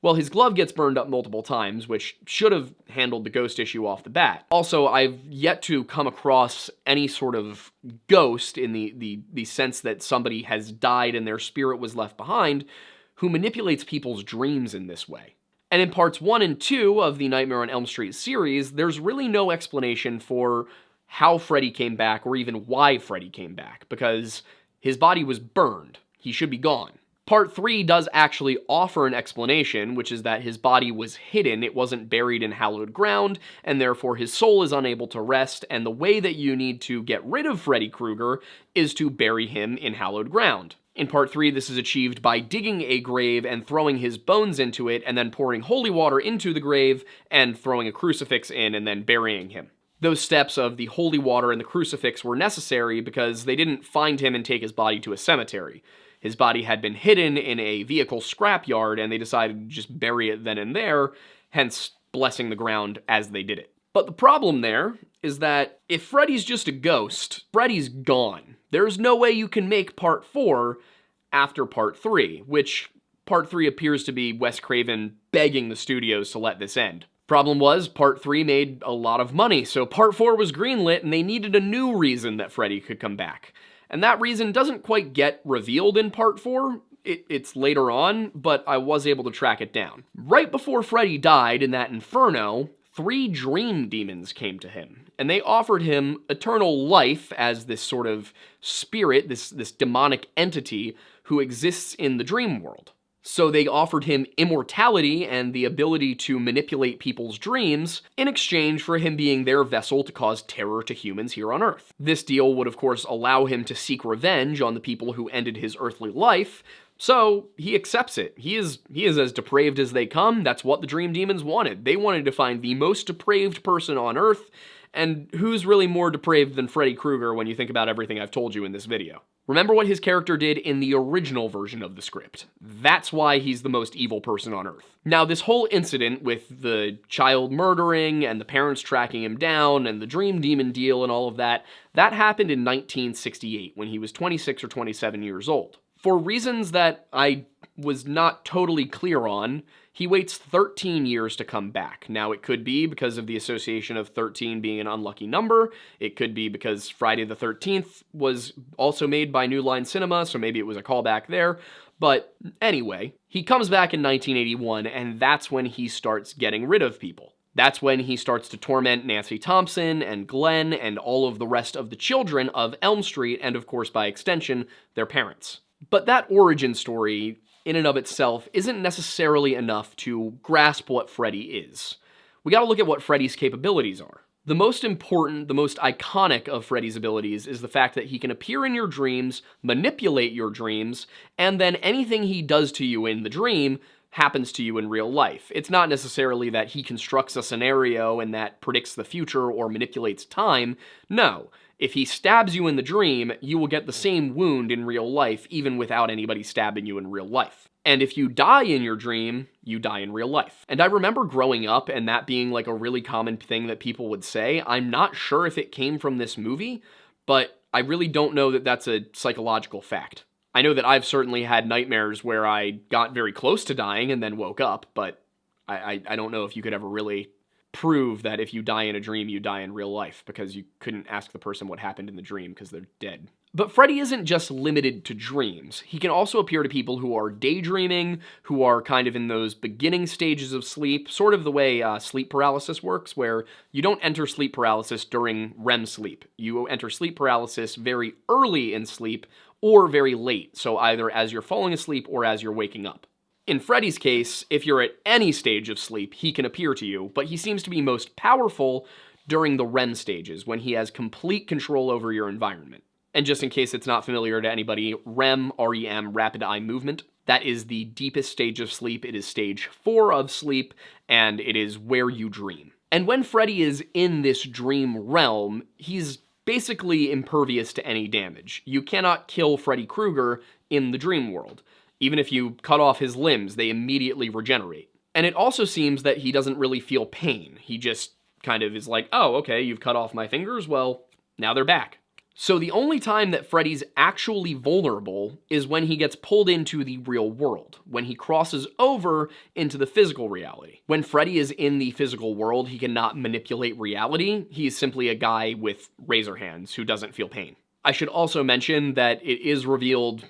well, his glove gets burned up multiple times, which should have handled the ghost issue off the bat. Also, I've yet to come across any sort of ghost in the sense that somebody has died and their spirit was left behind who manipulates people's dreams in this way. And in parts 1 and 2 of the Nightmare on Elm Street series, there's really no explanation for how Freddy came back or even why Freddy came back, because his body was burned. He should be gone. Part 3 does actually offer an explanation, which is that his body was hidden, it wasn't buried in hallowed ground, and therefore his soul is unable to rest, and the way that you need to get rid of Freddy Krueger is to bury him in hallowed ground. In Part 3, this is achieved by digging a grave and throwing his bones into it, and then pouring holy water into the grave, and throwing a crucifix in, and then burying him. Those steps of the holy water and the crucifix were necessary because they didn't find him and take his body to a cemetery. His body had been hidden in a vehicle scrapyard, and they decided to just bury it then and there, hence blessing the ground as they did it. But the problem there is that if Freddy's just a ghost, Freddy's gone. There's no way you can make Part 4 after Part 3, which Part 3 appears to be Wes Craven begging the studios to let this end. Problem was, Part 3 made a lot of money, so Part 4 was greenlit, and they needed a new reason that Freddy could come back. And that reason doesn't quite get revealed in Part 4. It's later on, but I was able to track it down. Right before Freddy died in that inferno, 3 dream demons came to him, and they offered him eternal life as this sort of spirit, this demonic entity who exists in the dream world. So they offered him immortality and the ability to manipulate people's dreams in exchange for him being their vessel to cause terror to humans here on Earth. This deal would of course allow him to seek revenge on the people who ended his earthly life, so he accepts it. He is as depraved as they come. That's what the Dream Demons wanted. They wanted to find the most depraved person on Earth, and who's really more depraved than Freddy Krueger when you think about everything I've told you in this video? Remember what his character did in the original version of the script. That's why he's the most evil person on Earth. Now, this whole incident with the child murdering and the parents tracking him down and the Dream Demon deal and all of that, that happened in 1968 when he was 26 or 27 years old. For reasons that I was not totally clear on, he waits 13 years to come back. Now, it could be because of the association of 13 being an unlucky number. It could be because Friday the 13th was also made by New Line Cinema, so maybe it was a callback there. But anyway, he comes back in 1981, and that's when he starts getting rid of people. That's when he starts to torment Nancy Thompson and Glenn and all of the rest of the children of Elm Street, and of course, by extension, their parents. But that origin story, in and of itself, isn't necessarily enough to grasp what Freddy is. We gotta look at what Freddy's capabilities are. The most important, the most iconic of Freddy's abilities is the fact that he can appear in your dreams, manipulate your dreams, and then anything he does to you in the dream happens to you in real life. It's not necessarily that he constructs a scenario and that predicts the future or manipulates time. No. If he stabs you in the dream, you will get the same wound in real life, even without anybody stabbing you in real life. And if you die in your dream, you die in real life. And I remember growing up and that being like a really common thing that people would say. I'm not sure if it came from this movie, but I really don't know that that's a psychological fact. I know that I've certainly had nightmares where I got very close to dying and then woke up, but I don't know if you could ever really prove that if you die in a dream, you die in real life, because you couldn't ask the person what happened in the dream because they're dead. But Freddy isn't just limited to dreams. He can also appear to people who are daydreaming, who are kind of in those beginning stages of sleep, sort of the way sleep paralysis works, where you don't enter sleep paralysis during REM sleep. You enter sleep paralysis very early in sleep or very late, so either as you're falling asleep or as you're waking up. In Freddy's case, if you're at any stage of sleep, he can appear to you, but he seems to be most powerful during the REM stages, when he has complete control over your environment. And just in case it's not familiar to anybody, REM, R-E-M, rapid eye movement, that is the deepest stage of sleep. It is stage 4 of sleep, and it is where you dream. And when Freddy is in this dream realm, he's basically impervious to any damage. You cannot kill Freddy Krueger in the dream world. Even if you cut off his limbs, they immediately regenerate. And it also seems that he doesn't really feel pain. He just kind of is like, oh, okay, you've cut off my fingers, well, now they're back. So the only time that Freddy's actually vulnerable is when he gets pulled into the real world, when he crosses over into the physical reality. When Freddy is in the physical world, he cannot manipulate reality. He's simply a guy with razor hands who doesn't feel pain. I should also mention that it is revealed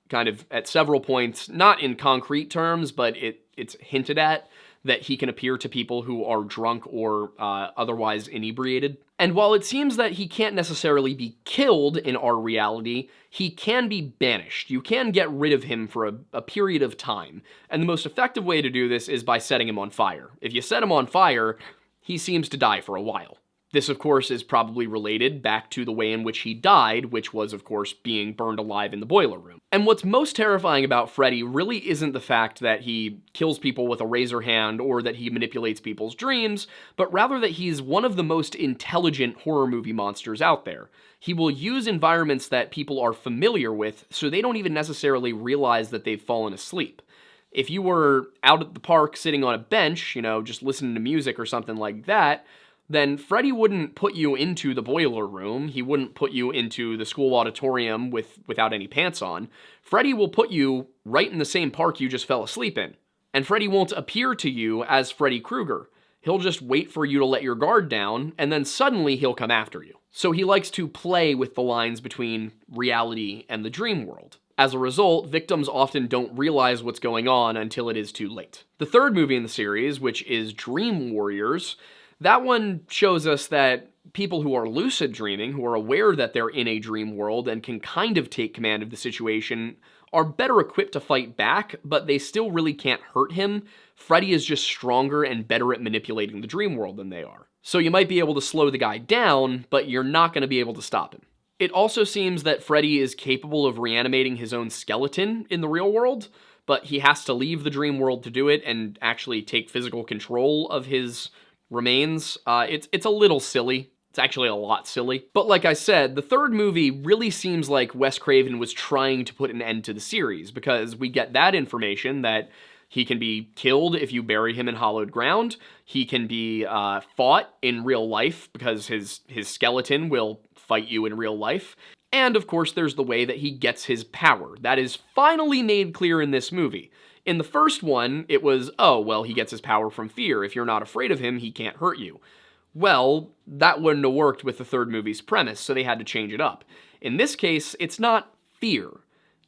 kind of at several points, not in concrete terms, but it's hinted at that he can appear to people who are drunk or otherwise inebriated. And while it seems that he can't necessarily be killed in our reality, he can be banished. You can get rid of him for a period of time. And the most effective way to do this is by setting him on fire. If you set him on fire, he seems to die for a while. This, of course, is probably related back to the way in which he died, which was, of course, being burned alive in the boiler room. And what's most terrifying about Freddy really isn't the fact that he kills people with a razor hand or that he manipulates people's dreams, but rather that he's one of the most intelligent horror movie monsters out there. He will use environments that people are familiar with, so they don't even necessarily realize that they've fallen asleep. If you were out at the park sitting on a bench, just listening to music or something like that, then Freddy wouldn't put you into the boiler room. He wouldn't put you into the school auditorium without any pants on. Freddy will put you right in the same park you just fell asleep in. And Freddy won't appear to you as Freddy Krueger. He'll just wait for you to let your guard down, and then suddenly he'll come after you. So he likes to play with the lines between reality and the dream world. As a result, victims often don't realize what's going on until it is too late. The third movie in the series, which is Dream Warriors, that one shows us that people who are lucid dreaming, who are aware that they're in a dream world and can kind of take command of the situation, are better equipped to fight back, but they still really can't hurt him. Freddy is just stronger and better at manipulating the dream world than they are. So you might be able to slow the guy down, but you're not going to be able to stop him. It also seems that Freddy is capable of reanimating his own skeleton in the real world, but he has to leave the dream world to do it and actually take physical control of his remains. It's a little silly. It's actually a lot silly. But like I said, the third movie really seems like Wes Craven was trying to put an end to the series, because we get that information that he can be killed if you bury him in hollowed ground. He can be fought in real life because his skeleton will fight you in real life. And of course, there's the way that he gets his power. That is finally made clear in this movie. In the first one, it was, oh, well, he gets his power from fear. If you're not afraid of him, he can't hurt you. Well, that wouldn't have worked with the third movie's premise, so they had to change it up. In this case, it's not fear.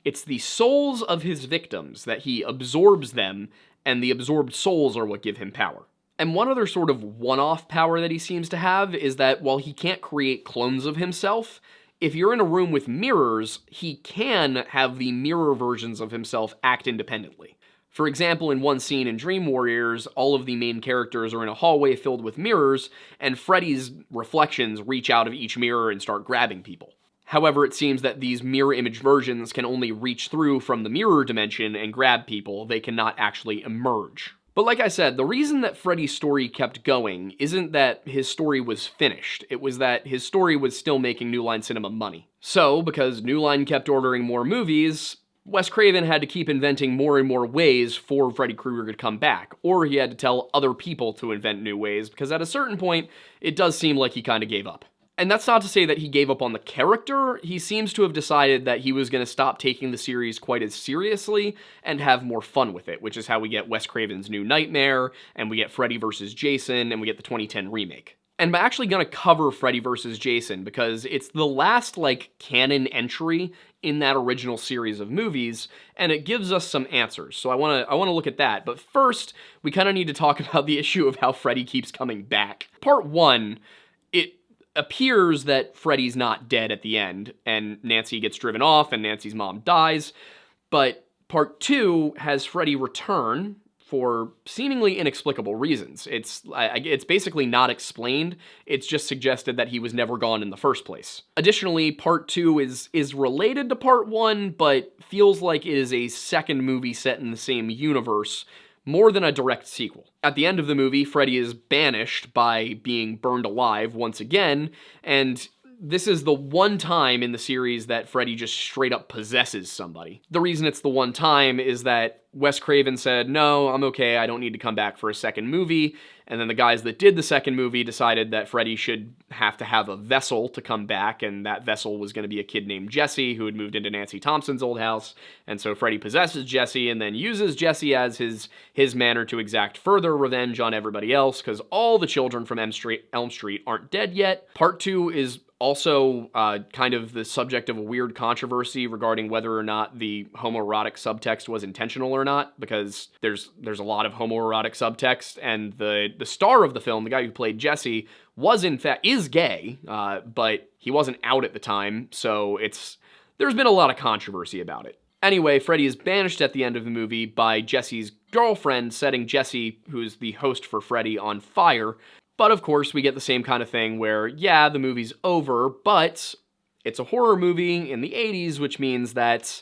It's the souls of his victims, that he absorbs them, and the absorbed souls are what give him power. And one other sort of one-off power that he seems to have is that while he can't create clones of himself, if you're in a room with mirrors, he can have the mirror versions of himself act independently. For example, in one scene in Dream Warriors, all of the main characters are in a hallway filled with mirrors, and Freddy's reflections reach out of each mirror and start grabbing people. However, it seems that these mirror image versions can only reach through from the mirror dimension and grab people. They cannot actually emerge. But like I said, the reason that Freddy's story kept going isn't that his story was finished. It was that his story was still making New Line Cinema money. So, because New Line kept ordering more movies, Wes Craven had to keep inventing more and more ways for Freddy Krueger to come back, or he had to tell other people to invent new ways, because at a certain point, it does seem like he kind of gave up. And that's not to say that he gave up on the character. He seems to have decided that he was going to stop taking the series quite as seriously and have more fun with it, which is how we get Wes Craven's New Nightmare, and we get Freddy vs. Jason, and we get the 2010 remake. And I'm actually going to cover Freddy vs. Jason because it's the last, like, canon entry in that original series of movies, and it gives us some answers. So I want to look at that. But first, we kind of need to talk about the issue of how Freddy keeps coming back. Part 1, it appears that Freddy's not dead at the end, and Nancy gets driven off, and Nancy's mom dies. But Part 2 has Freddy return for seemingly inexplicable reasons. It's basically not explained. It's just suggested that he was never gone in the first place. Additionally, Part 2 is related to Part 1, but feels like it is a second movie set in the same universe, more than a direct sequel. At the end of the movie, Freddy is banished by being burned alive once again, and this is the one time in the series that Freddy just straight up possesses somebody. The reason it's the one time is that Wes Craven said, no, I'm okay, I don't need to come back for a second movie. And then the guys that did the second movie decided that Freddy should have to have a vessel to come back, and that vessel was going to be a kid named Jesse who had moved into Nancy Thompson's old house. And so Freddy possesses Jesse and then uses Jesse as his manner to exact further revenge on everybody else, because all the children from Elm Street aren't dead yet. Part 2 is also kind of the subject of a weird controversy regarding whether or not the homoerotic subtext was intentional or not, because there's a lot of homoerotic subtext, and the star of the film, the guy who played Jesse, is gay, but he wasn't out at the time, so there's been a lot of controversy about it. Anyway, Freddy is banished at the end of the movie by Jesse's girlfriend setting Jesse, who's the host for Freddy, on fire. But of course, we get the same kind of thing where, yeah, the movie's over, but it's a horror movie in the 80s, which means that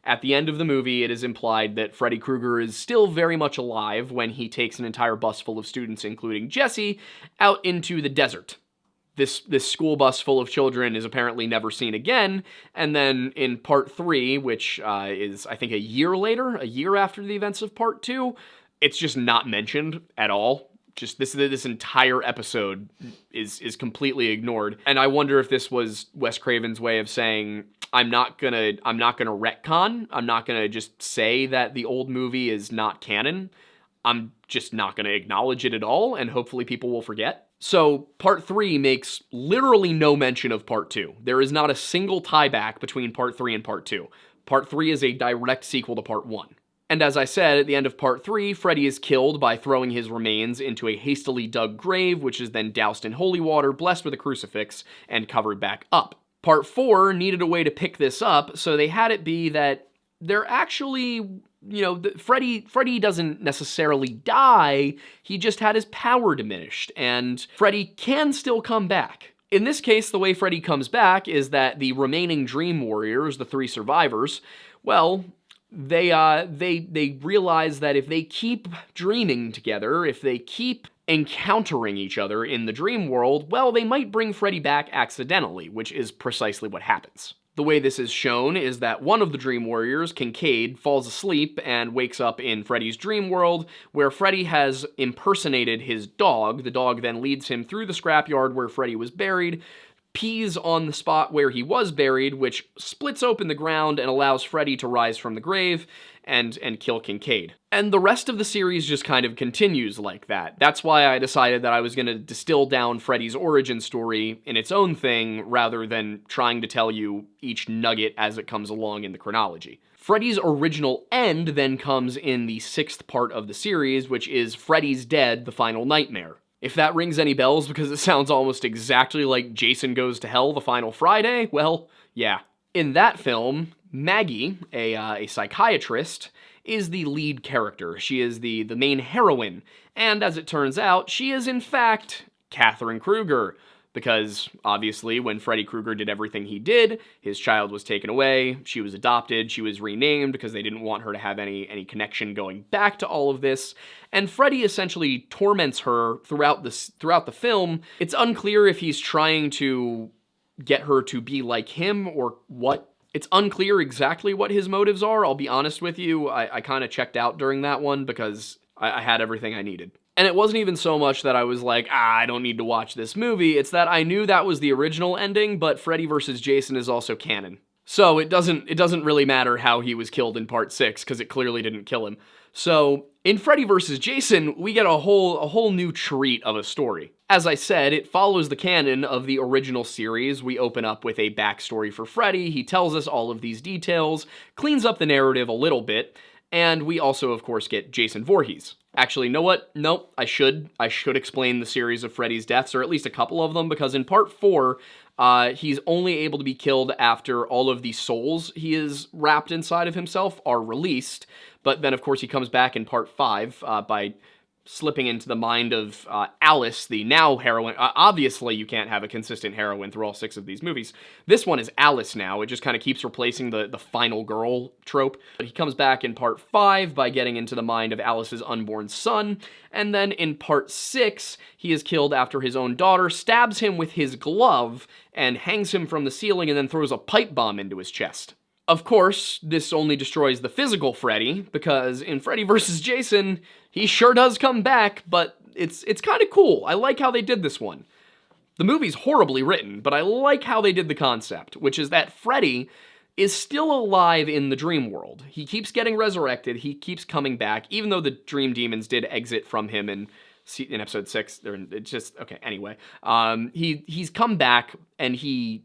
at the end of the movie, it is implied that Freddy Krueger is still very much alive when he takes an entire bus full of students, including Jesse, out into the desert. This school bus full of children is apparently never seen again, and then in Part 3, which is, I think, a year after the events of Part 2, it's just not mentioned at all. Just this entire episode is completely ignored, and I wonder if this was Wes Craven's way of saying, I'm not gonna retcon. I'm not gonna just say that the old movie is not canon. I'm just not gonna acknowledge it at all, and hopefully people will forget. So Part 3 makes literally no mention of Part 2. There is not a single tie back between Part 3 and Part 2. Part 3 is a direct sequel to Part 1. And as I said, at the end of Part 3, Freddy is killed by throwing his remains into a hastily dug grave, which is then doused in holy water, blessed with a crucifix, and covered back up. Part 4 needed a way to pick this up, so they had it be that they're actually, Freddy doesn't necessarily die, he just had his power diminished, and Freddy can still come back. In this case, the way Freddy comes back is that the remaining Dream Warriors, the 3 survivors, well, they realize that if they keep dreaming together, if they keep encountering each other in the dream world, well, they might bring Freddy back accidentally, which is precisely what happens. The way this is shown is that one of the Dream Warriors, Kincaid, falls asleep and wakes up in Freddy's dream world, where Freddy has impersonated his dog. The dog then leads him through the scrapyard where Freddy was buried, pees on the spot where he was buried, which splits open the ground and allows Freddy to rise from the grave and kill Kincaid. And the rest of the series just kind of continues like that. That's why I decided that I was going to distill down Freddy's origin story in its own thing, rather than trying to tell you each nugget as it comes along in the chronology. Freddy's original end then comes in the 6th part of the series, which is Freddy's Dead, The Final Nightmare. If that rings any bells because it sounds almost exactly like Jason Goes to Hell, The Final Friday, well, yeah. In that film, Maggie, a psychiatrist, is the lead character. She is the main heroine, and as it turns out, she is in fact Catherine Krueger, because obviously when Freddy Krueger did everything he did, his child was taken away, she was adopted, she was renamed because they didn't want her to have any connection going back to all of this, and Freddy essentially torments her throughout the film. It's unclear if he's trying to get her to be like him or what. It's unclear exactly what his motives are, I'll be honest with you. I kind of checked out during that one because I had everything I needed. And it wasn't even so much that I was like, I don't need to watch this movie. It's that I knew that was the original ending, but Freddy vs. Jason is also canon. So it doesn't really matter how he was killed in part 6, because it clearly didn't kill him. So in Freddy vs. Jason, we get a whole new treat of a story. As I said, it follows the canon of the original series. We open up with a backstory for Freddy. He tells us all of these details, cleans up the narrative a little bit, and we also, of course, get Jason Voorhees. Actually, you know what? Nope, I should explain the series of Freddy's deaths, or at least a couple of them, because in part 4, he's only able to be killed after all of the souls he is wrapped inside of himself are released. But then, of course, he comes back in part 5 by slipping into the mind of Alice, the now heroine. Obviously, you can't have a consistent heroine through all 6 of these movies. This one is Alice now. It just kind of keeps replacing the final girl trope. But he comes back in part 5 by getting into the mind of Alice's unborn son. And then in part 6, he is killed after his own daughter stabs him with his glove and hangs him from the ceiling and then throws a pipe bomb into his chest. Of course, this only destroys the physical Freddy, because in Freddy vs. Jason, he sure does come back, but it's kind of cool. I like how they did this one. The movie's horribly written, but I like how they did the concept, which is that Freddy is still alive in the dream world. He keeps getting resurrected, he keeps coming back, even though the dream demons did exit from him in episode 6, it's just, okay, anyway. He's come back, and he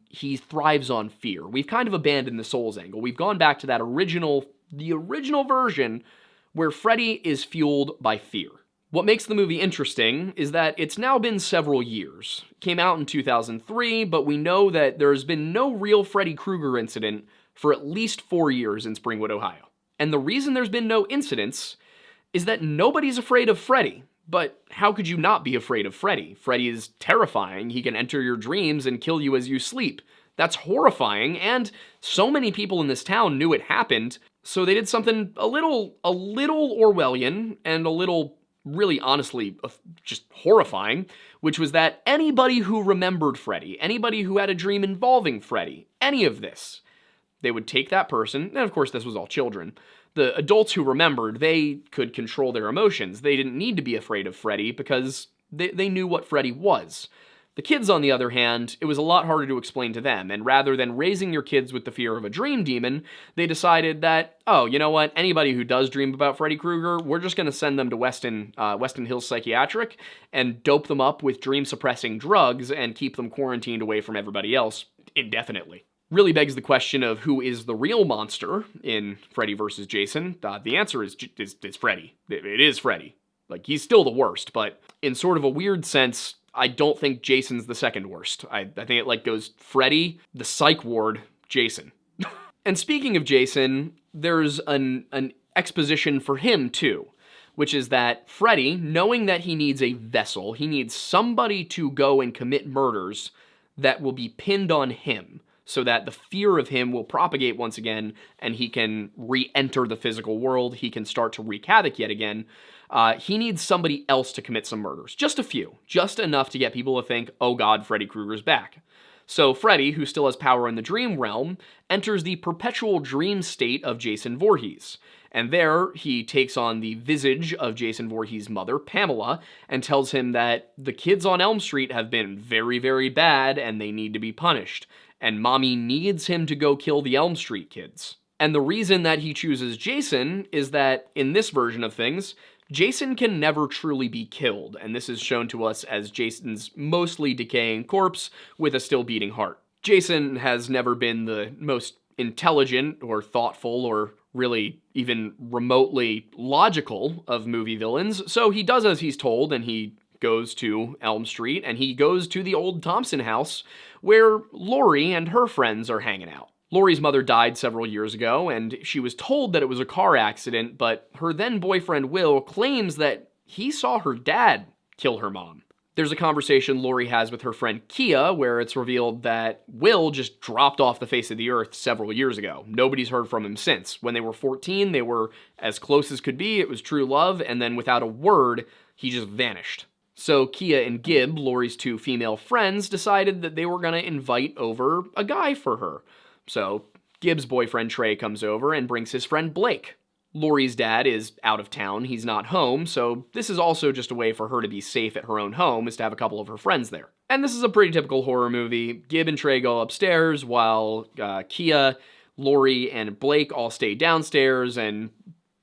thrives on fear. We've kind of abandoned the Souls angle. We've gone back to the original version where Freddy is fueled by fear. What makes the movie interesting is that it's now been several years. It came out in 2003, but we know that there's been no real Freddy Krueger incident for at least 4 years in Springwood, Ohio. And the reason there's been no incidents is that nobody's afraid of Freddy. But how could you not be afraid of Freddy? Freddy is terrifying. He can enter your dreams and kill you as you sleep. That's horrifying, and so many people in this town knew it happened, so they did something a little Orwellian and a little, really honestly, just horrifying, which was that anybody who remembered Freddy, anybody who had a dream involving Freddy, any of this, they would take that person, and of course this was all children. The adults who remembered, they could control their emotions. They didn't need to be afraid of Freddy because they knew what Freddy was. The kids, on the other hand, it was a lot harder to explain to them, and rather than raising your kids with the fear of a dream demon, they decided that, oh, you know what, anybody who does dream about Freddy Krueger, we're just going to send them to Weston Hills Psychiatric and dope them up with dream-suppressing drugs and keep them quarantined away from everybody else indefinitely. Really begs the question of who is the real monster in Freddy vs. Jason. The answer is Freddy. It is Freddy. Like, he's still the worst, but in sort of a weird sense, I don't think Jason's the second worst. I think it goes Freddy, the psych ward, Jason. And speaking of Jason, there's an exposition for him too, which is that Freddy, knowing that he needs a vessel, he needs somebody to go and commit murders that will be pinned on him, so that the fear of him will propagate once again, and he can re-enter the physical world, he can start to wreak havoc yet again. He needs somebody else to commit some murders. Just a few. Just enough to get people to think, oh god, Freddy Krueger's back. So Freddy, who still has power in the dream realm, enters the perpetual dream state of Jason Voorhees. And there, he takes on the visage of Jason Voorhees' mother, Pamela, and tells him that the kids on Elm Street have been very, very bad, and they need to be punished. And Mommy needs him to go kill the Elm Street kids. And the reason that he chooses Jason is that, in this version of things, Jason can never truly be killed, and this is shown to us as Jason's mostly decaying corpse with a still beating heart. Jason has never been the most intelligent or thoughtful or really even remotely logical of movie villains, so he does as he's told, and he goes to Elm Street, and he goes to the old Thompson house where Laurie and her friends are hanging out. Laurie's mother died several years ago, and she was told that it was a car accident, but her then-boyfriend Will claims that he saw her dad kill her mom. There's a conversation Laurie has with her friend Kia where it's revealed that Will just dropped off the face of the earth several years ago. Nobody's heard from him since. When they were 14, they were as close as could be, it was true love, and then without a word, he just vanished. So Kia and Gib, Laurie's two female friends, decided that they were going to invite over a guy for her. So Gib's boyfriend Trey comes over and brings his friend Blake. Laurie's dad is out of town, he's not home, so this is also just a way for her to be safe at her own home, is to have a couple of her friends there. And this is a pretty typical horror movie. Gib and Trey go upstairs while Kia, Laurie, and Blake all stay downstairs, and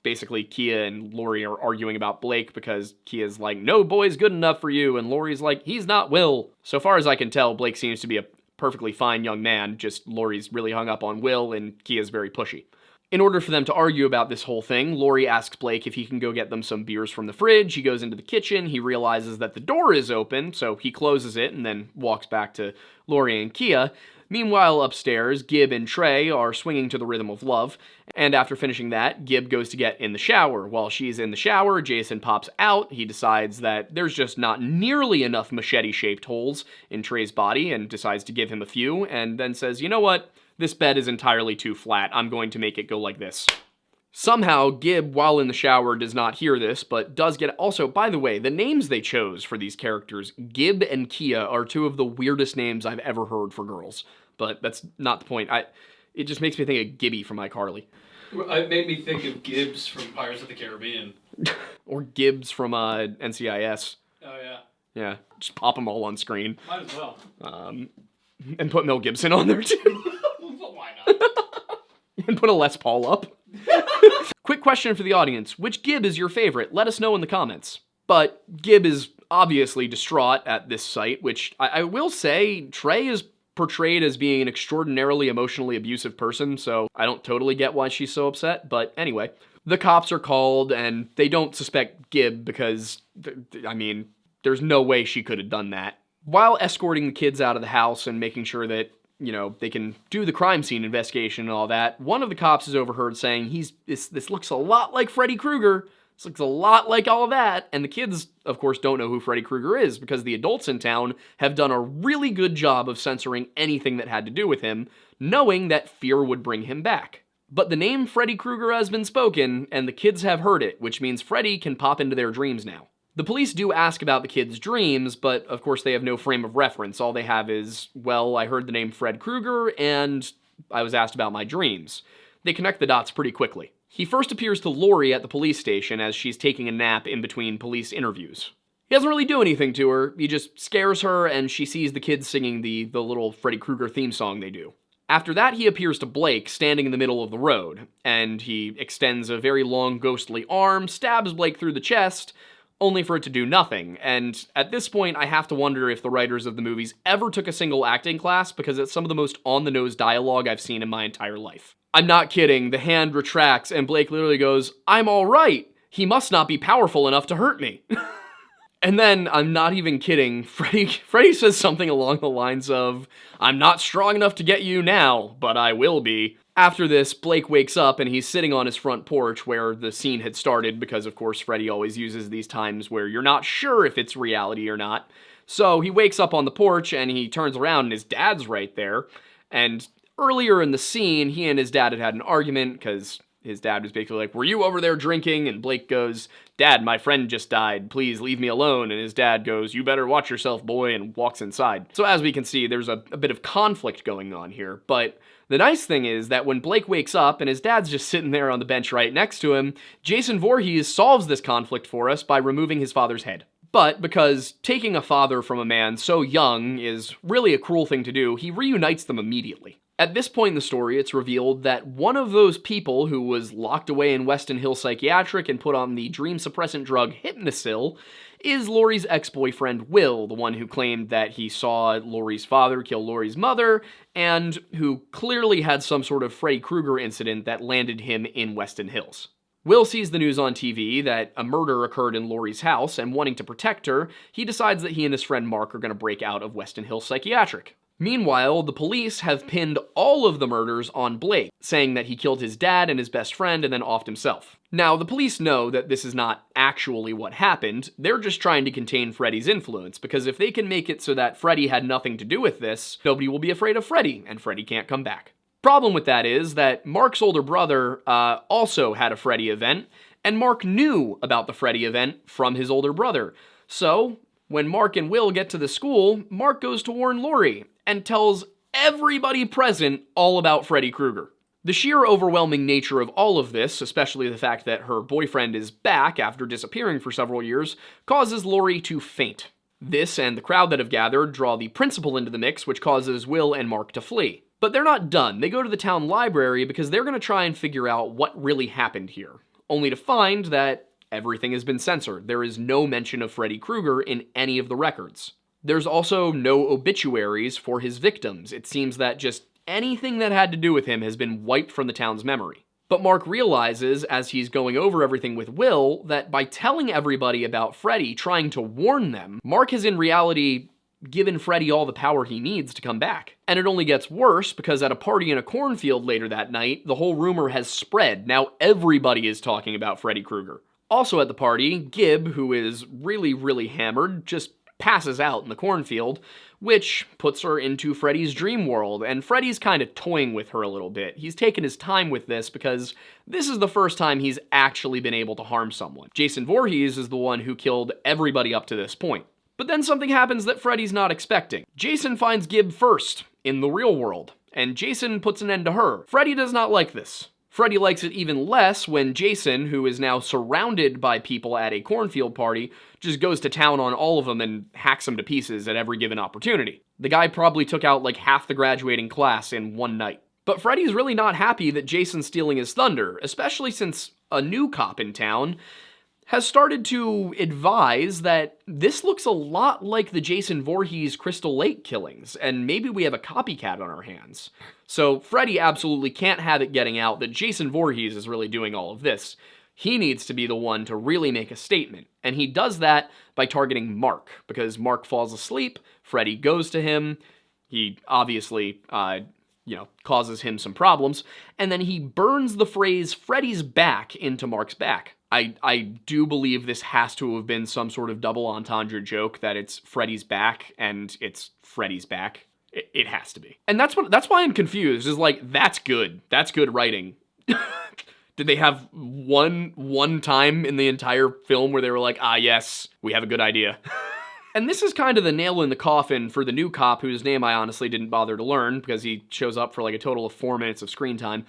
basically Kia and Laurie are arguing about Blake because Kia's like, no boy's good enough for you, and Laurie's like, he's not Will. So far as I can tell, Blake seems to be a perfectly fine young man, just Laurie's really hung up on Will, and Kia's very pushy. In order for them to argue about this whole thing, Laurie asks Blake if he can go get them some beers from the fridge. He goes into the kitchen, he realizes that the door is open, so he closes it and then walks back to Laurie and Kia. Meanwhile, upstairs, Gib and Trey are swinging to the rhythm of love, and after finishing that, Gib goes to get in the shower. While she's in the shower, Jason pops out. He decides that there's just not nearly enough machete-shaped holes in Trey's body and decides to give him a few, and then says, you know what? This bed is entirely too flat. I'm going to make it go like this. Somehow, Gib, while in the shower, does not hear this, but does get... Also, by the way, the names they chose for these characters, Gib and Kia, are two of the weirdest names I've ever heard for girls. But that's not the point. It just makes me think of Gibby from iCarly. It made me think of Gibbs from Pirates of the Caribbean. Or Gibbs from NCIS. Oh, yeah. Yeah, just pop them all on screen. Might as well. And put Mel Gibson on there, too. Why not? And put a Les Paul up. Quick question for the audience. Which Gib is your favorite? Let us know in the comments. But Gib is obviously distraught at this sight, which I will say Trey is portrayed as being an extraordinarily emotionally abusive person, so I don't totally get why she's so upset, but anyway. The cops are called, and they don't suspect Gib because, I mean, there's no way she could have done that. While escorting the kids out of the house and making sure that, you know, they can do the crime scene investigation and all that, one of the cops is overheard saying, this looks a lot like Freddy Krueger. This looks a lot like all of that. And the kids, of course, don't know who Freddy Krueger is because the adults in town have done a really good job of censoring anything that had to do with him, knowing that fear would bring him back. But the name Freddy Krueger has been spoken, and the kids have heard it, which means Freddy can pop into their dreams now. The police do ask about the kids' dreams, but of course they have no frame of reference. All they have is, well, I heard the name Fred Krueger, and I was asked about my dreams. They connect the dots pretty quickly. He first appears to Laurie at the police station as she's taking a nap in between police interviews. He doesn't really do anything to her, he just scares her and she sees the kids singing the little Freddy Krueger theme song they do. After that, he appears to Blake standing in the middle of the road, and he extends a very long ghostly arm, stabs Blake through the chest, only for it to do nothing, and at this point I have to wonder if the writers of the movies ever took a single acting class because it's some of the most on-the-nose dialogue I've seen in my entire life. I'm not kidding, the hand retracts and Blake literally goes, I'm alright, he must not be powerful enough to hurt me. And then, I'm not even kidding, Freddy says something along the lines of, I'm not strong enough to get you now, but I will be. After this, Blake wakes up and he's sitting on his front porch where the scene had started because, of course, Freddy always uses these times where you're not sure if it's reality or not. So he wakes up on the porch and he turns around and his dad's right there. And earlier in the scene, he and his dad had an argument because his dad was basically like, were you over there drinking? And Blake goes, Dad, my friend just died. Please leave me alone. And his dad goes, you better watch yourself, boy, and walks inside. So as we can see, there's a bit of conflict going on here. But the nice thing is that when Blake wakes up and his dad's just sitting there on the bench right next to him, Jason Voorhees solves this conflict for us by removing his father's head. But because taking a father from a man so young is really a cruel thing to do, he reunites them immediately. At this point in the story, it's revealed that one of those people who was locked away in Weston Hill Psychiatric and put on the dream-suppressant drug Hypnosil is Laurie's ex-boyfriend Will, the one who claimed that he saw Laurie's father kill Laurie's mother, and who clearly had some sort of Freddy Krueger incident that landed him in Weston Hills. Will sees the news on TV that a murder occurred in Laurie's house, and wanting to protect her, he decides that he and his friend Mark are going to break out of Weston Hill Psychiatric. Meanwhile, the police have pinned all of the murders on Blake, saying that he killed his dad and his best friend and then offed himself. Now, the police know that this is not actually what happened, they're just trying to contain Freddy's influence, because if they can make it so that Freddy had nothing to do with this, nobody will be afraid of Freddy, and Freddy can't come back. Problem with that is that Mark's older brother also had a Freddy event, and Mark knew about the Freddy event from his older brother. So, when Mark and Will get to the school, Mark goes to warn Laurie, and tells everybody present all about Freddy Krueger. The sheer overwhelming nature of all of this, especially the fact that her boyfriend is back after disappearing for several years, causes Laurie to faint. This and the crowd that have gathered draw the principal into the mix, which causes Will and Mark to flee. But they're not done. They go to the town library because they're going to try and figure out what really happened here, only to find that everything has been censored. There is no mention of Freddy Krueger in any of the records. There's also no obituaries for his victims. It seems that just anything that had to do with him has been wiped from the town's memory. But Mark realizes, as he's going over everything with Will, that by telling everybody about Freddy, trying to warn them, Mark has in reality given Freddy all the power he needs to come back. And it only gets worse because at a party in a cornfield later that night, the whole rumor has spread. Now everybody is talking about Freddy Krueger. Also at the party, Gib, who is really hammered, just passes out in the cornfield, which puts her into Freddy's dream world, and Freddy's kind of toying with her a little bit. He's taken his time with this because this is the first time he's actually been able to harm someone. Jason Voorhees is the one who killed everybody up to this point. But then something happens that Freddy's not expecting. Jason finds Gib first, in the real world, and Jason puts an end to her. Freddy does not like this. Freddy likes it even less when Jason, who is now surrounded by people at a cornfield party, just goes to town on all of them and hacks them to pieces at every given opportunity. The guy probably took out like half the graduating class in one night. But Freddy's really not happy that Jason's stealing his thunder, especially since a new cop in town has started to advise that this looks a lot like the Jason Voorhees Crystal Lake killings, and maybe we have a copycat on our hands. So Freddy absolutely can't have it getting out that Jason Voorhees is really doing all of this. He needs to be the one to really make a statement, and he does that by targeting Mark, because Mark falls asleep, Freddy goes to him, he obviously, causes him some problems, and then he burns the phrase Freddy's back into Mark's back. I do believe this has to have been some sort of double entendre joke that it's Freddy's back and it's Freddy's back. It has to be. And that's why I'm confused, is like, that's good. That's good writing. Did they have one time in the entire film where they were like, ah yes, we have a good idea? And this is kind of the nail in the coffin for the new cop, whose name I honestly didn't bother to learn because he shows up for like a total of 4 minutes of screen time.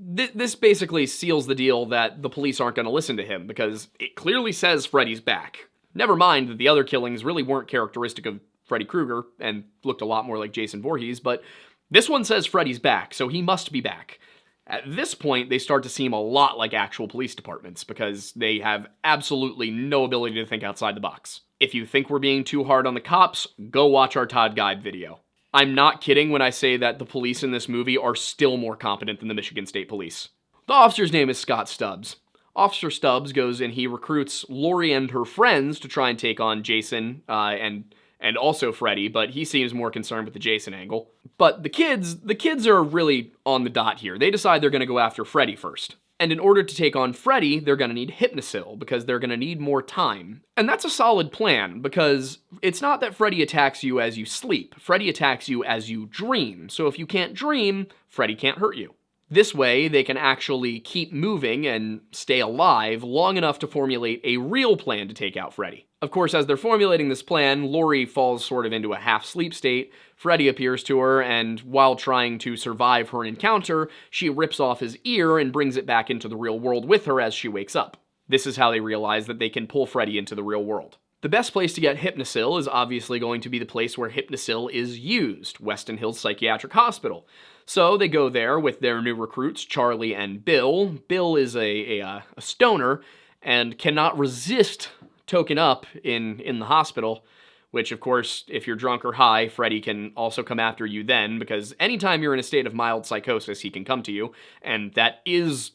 This basically seals the deal that the police aren't going to listen to him because it clearly says Freddy's back. Never mind that the other killings really weren't characteristic of Freddy Krueger and looked a lot more like Jason Voorhees, but this one says Freddy's back, so he must be back. At this point, they start to seem a lot like actual police departments because they have absolutely no ability to think outside the box. If you think we're being too hard on the cops, go watch our Todd Guide video. I'm not kidding when I say that the police in this movie are still more competent than the Michigan State Police. The officer's name is Scott Stubbs. Officer Stubbs goes and he recruits Laurie and her friends to try and take on Jason and also Freddy, but he seems more concerned with the Jason angle. But the kids are really on the dot here. They decide they're going to go after Freddy first. And in order to take on Freddy, they're going to need Hypnosil, because they're going to need more time. And that's a solid plan, because it's not that Freddy attacks you as you sleep. Freddy attacks you as you dream. So if you can't dream, Freddy can't hurt you. This way, they can actually keep moving and stay alive long enough to formulate a real plan to take out Freddy. Of course, as they're formulating this plan, Laurie falls sort of into a half-sleep state. Freddy appears to her, and while trying to survive her encounter, she rips off his ear and brings it back into the real world with her as she wakes up. This is how they realize that they can pull Freddy into the real world. The best place to get Hypnosil is obviously going to be the place where Hypnosil is used, Weston Hills Psychiatric Hospital. So they go there with their new recruits, Charlie and Bill. Bill is a stoner and cannot resist token up in the hospital, which of course, if you're drunk or high, Freddy can also come after you then, because anytime you're in a state of mild psychosis, he can come to you, and that is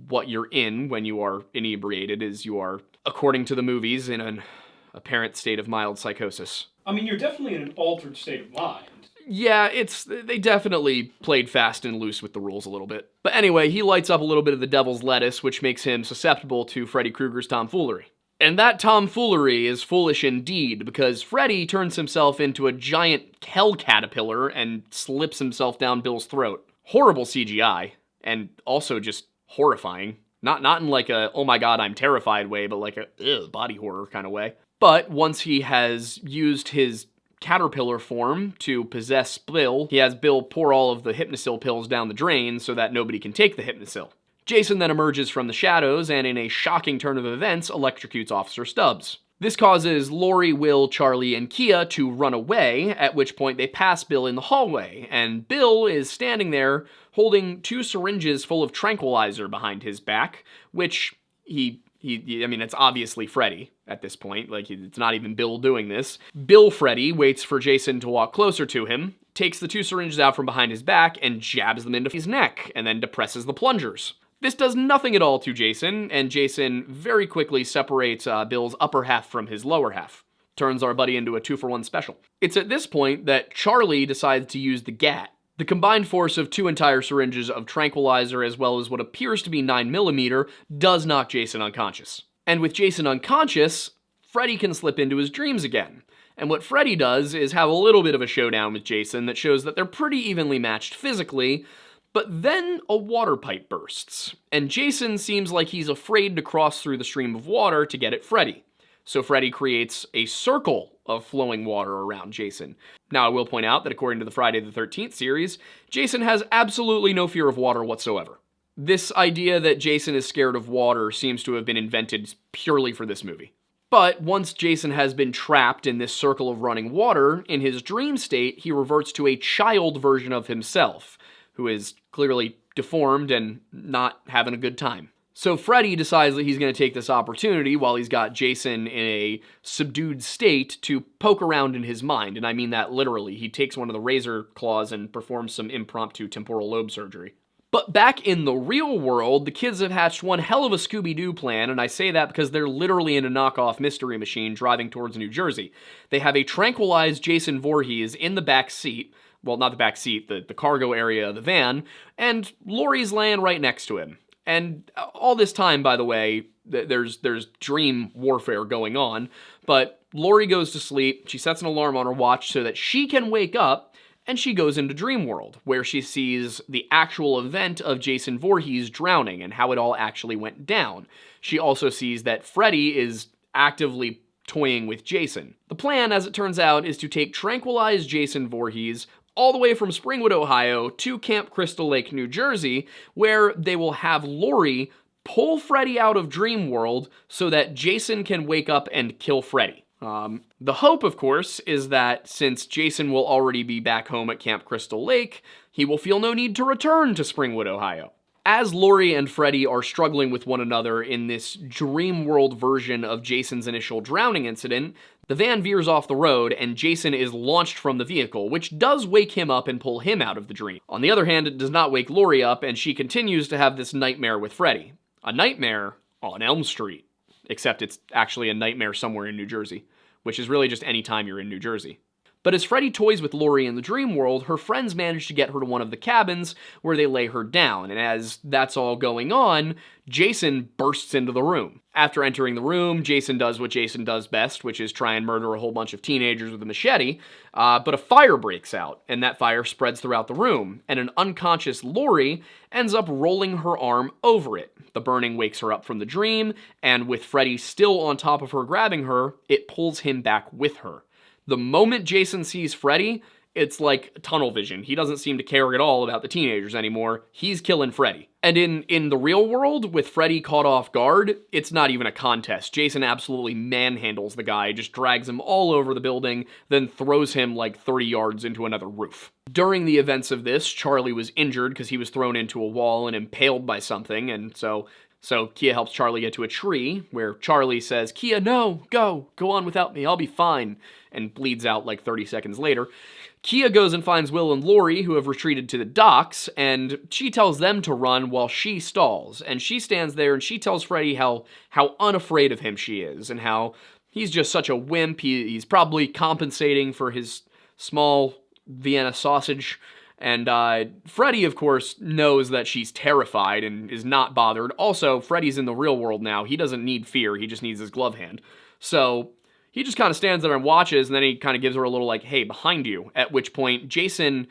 what you're in when you are inebriated, is you are, according to the movies, in an apparent state of mild psychosis. I mean, you're definitely in an altered state of mind. Yeah, they definitely played fast and loose with the rules a little bit. But anyway, he lights up a little bit of the devil's lettuce, which makes him susceptible to Freddy Krueger's tomfoolery. And that tomfoolery is foolish indeed, because Freddy turns himself into a giant hell caterpillar and slips himself down Bill's throat. Horrible CGI, and also just horrifying. Not in like a, oh my god, I'm terrified way, but like a body horror kind of way. But once he has used his caterpillar form to possess Bill. He has Bill pour all of the Hypnosil pills down the drain so that nobody can take the Hypnosil. Jason then emerges from the shadows and, in a shocking turn of events, electrocutes Officer Stubbs. This causes Lori, Will, Charlie, and Kia to run away, at which point they pass Bill in the hallway, and Bill is standing there holding 2 syringes full of tranquilizer behind his back, which I mean, it's obviously Freddy at this point. Like, it's not even Bill doing this. Bill Freddy waits for Jason to walk closer to him, takes the 2 syringes out from behind his back, and jabs them into his neck, and then depresses the plungers. This does nothing at all to Jason, and Jason very quickly separates Bill's upper half from his lower half. Turns our buddy into a 2-for-1 special. It's at this point that Charlie decides to use the GAT. The combined force of 2 entire syringes of tranquilizer as well as what appears to be 9mm does knock Jason unconscious. And with Jason unconscious, Freddy can slip into his dreams again. And what Freddy does is have a little bit of a showdown with Jason that shows that they're pretty evenly matched physically, but then a water pipe bursts, and Jason seems like he's afraid to cross through the stream of water to get at Freddy. So Freddy creates a circle of flowing water around Jason. Now, I will point out that according to the Friday the 13th series, Jason has absolutely no fear of water whatsoever. This idea that Jason is scared of water seems to have been invented purely for this movie. But once Jason has been trapped in this circle of running water, in his dream state, he reverts to a child version of himself, who is clearly deformed and not having a good time. So Freddy decides that he's going to take this opportunity while he's got Jason in a subdued state to poke around in his mind, and I mean that literally. He takes one of the razor claws and performs some impromptu temporal lobe surgery. But back in the real world, the kids have hatched one hell of a Scooby-Doo plan, and I say that because they're literally in a knockoff Mystery Machine driving towards New Jersey. They have a tranquilized Jason Voorhees in the back seat. Well, not the back seat, the cargo area of the van, and Lori's laying right next to him. And all this time, by the way, there's dream warfare going on, but Lori goes to sleep, she sets an alarm on her watch so that she can wake up, and she goes into Dream World, where she sees the actual event of Jason Voorhees drowning and how it all actually went down. She also sees that Freddy is actively toying with Jason. The plan, as it turns out, is to take tranquilized Jason Voorhees all the way from Springwood, Ohio to Camp Crystal Lake, New Jersey, where they will have Lori pull Freddy out of Dream World so that Jason can wake up and kill Freddy. The hope, of course, is that since Jason will already be back home at Camp Crystal Lake, he will feel no need to return to Springwood, Ohio. As Lori and Freddy are struggling with one another in this dream world version of Jason's initial drowning incident, the van veers off the road and Jason is launched from the vehicle, which does wake him up and pull him out of the dream. On the other hand, it does not wake Lori up, and she continues to have this nightmare with Freddy. A nightmare on Elm Street, except it's actually a nightmare somewhere in New Jersey, which is really just any time you're in New Jersey. But as Freddy toys with Lori in the dream world, her friends manage to get her to one of the cabins where they lay her down, and as that's all going on, Jason bursts into the room. After entering the room, Jason does what Jason does best, which is try and murder a whole bunch of teenagers with a machete, but a fire breaks out, and that fire spreads throughout the room, and an unconscious Lori ends up rolling her arm over it. The burning wakes her up from the dream, and with Freddy still on top of her grabbing her, it pulls him back with her. The moment Jason sees Freddy, it's like tunnel vision. He doesn't seem to care at all about the teenagers anymore. He's killing Freddy. And in the real world, with Freddy caught off guard, it's not even a contest. Jason absolutely manhandles the guy, just drags him all over the building, then throws him like 30 yards into another roof. During the events of this, Charlie was injured because he was thrown into a wall and impaled by something, and so Kia helps Charlie get to a tree, where Charlie says, "Kia, no, go on without me, I'll be fine," and bleeds out like 30 seconds later. Kia goes and finds Will and Lori, who have retreated to the docks, and she tells them to run while she stalls, and she stands there and she tells Freddy how unafraid of him she is, and how he's just such a wimp, he's probably compensating for his small Vienna sausage. And Freddy, of course, knows that she's terrified and is not bothered. Also, Freddy's in the real world now. He doesn't need fear. He just needs his glove hand. So he just kind of stands there and watches, and then he kind of gives her a little like, "Hey, behind you." At which point, Jason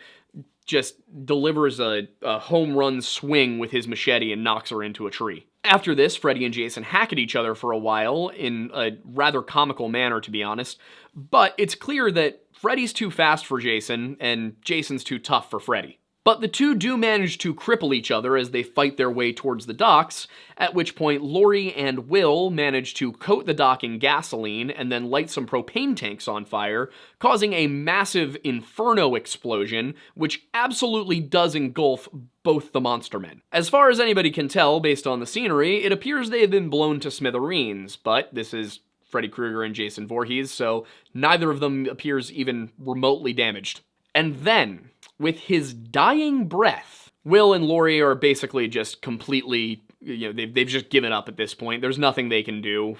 just delivers a home run swing with his machete and knocks her into a tree. After this, Freddy and Jason hack at each other for a while in a rather comical manner, to be honest. But it's clear that Freddy's too fast for Jason, and Jason's too tough for Freddy. But the two do manage to cripple each other as they fight their way towards the docks, at which point Laurie and Will manage to coat the dock in gasoline and then light some propane tanks on fire, causing a massive inferno explosion, which absolutely does engulf both the monster men. As far as anybody can tell based on the scenery, it appears they have been blown to smithereens, but this is Freddy Krueger and Jason Voorhees, so neither of them appears even remotely damaged. And then, with his dying breath, Will and Laurie are basically just completely, they've just given up at this point. There's nothing they can do.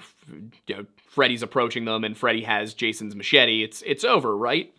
Freddy's approaching them and Freddy has Jason's machete. It's over, right?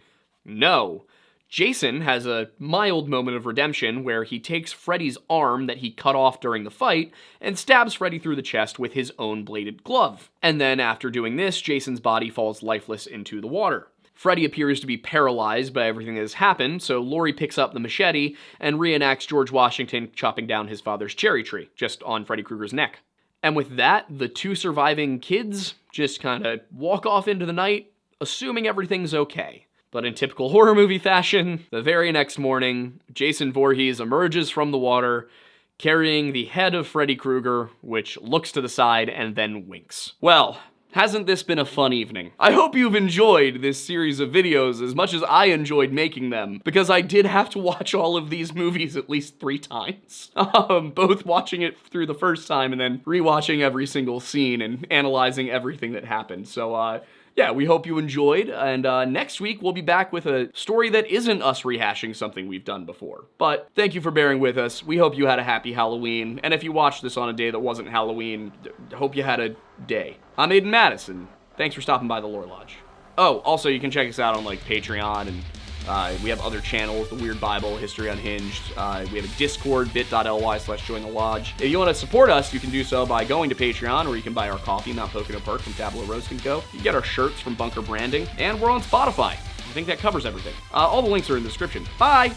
No. Jason has a mild moment of redemption where he takes Freddy's arm that he cut off during the fight and stabs Freddy through the chest with his own bladed glove. And then after doing this, Jason's body falls lifeless into the water. Freddy appears to be paralyzed by everything that has happened, so Laurie picks up the machete and reenacts George Washington chopping down his father's cherry tree, just on Freddy Krueger's neck. And with that, the two surviving kids just kind of walk off into the night, assuming everything's okay. But in typical horror movie fashion, the very next morning, Jason Voorhees emerges from the water, carrying the head of Freddy Krueger, which looks to the side and then winks. Well, hasn't this been a fun evening? I hope you've enjoyed this series of videos as much as I enjoyed making them, because I did have to watch all of these movies at least 3 times. Both watching it through the first time and then rewatching every single scene and analyzing everything that happened. So, yeah, we hope you enjoyed, and next week we'll be back with a story that isn't us rehashing something we've done before. But thank you for bearing with us. We hope you had a happy Halloween, and if you watched this on a day that wasn't Halloween, hope you had a day. I'm Aiden Madison. Thanks for stopping by the Lore Lodge. Oh, also you can check us out on Patreon, and we have other channels, The Weird Bible, History Unhinged. We have a Discord, bit.ly/join the lodge. If you want to support us, you can do so by going to Patreon, or you can buy our coffee, Mount Pocono Perk from Tableau Roast & Co. You can get our shirts from Bunker Branding, and we're on Spotify. I think that covers everything. All the links are in the description. Bye!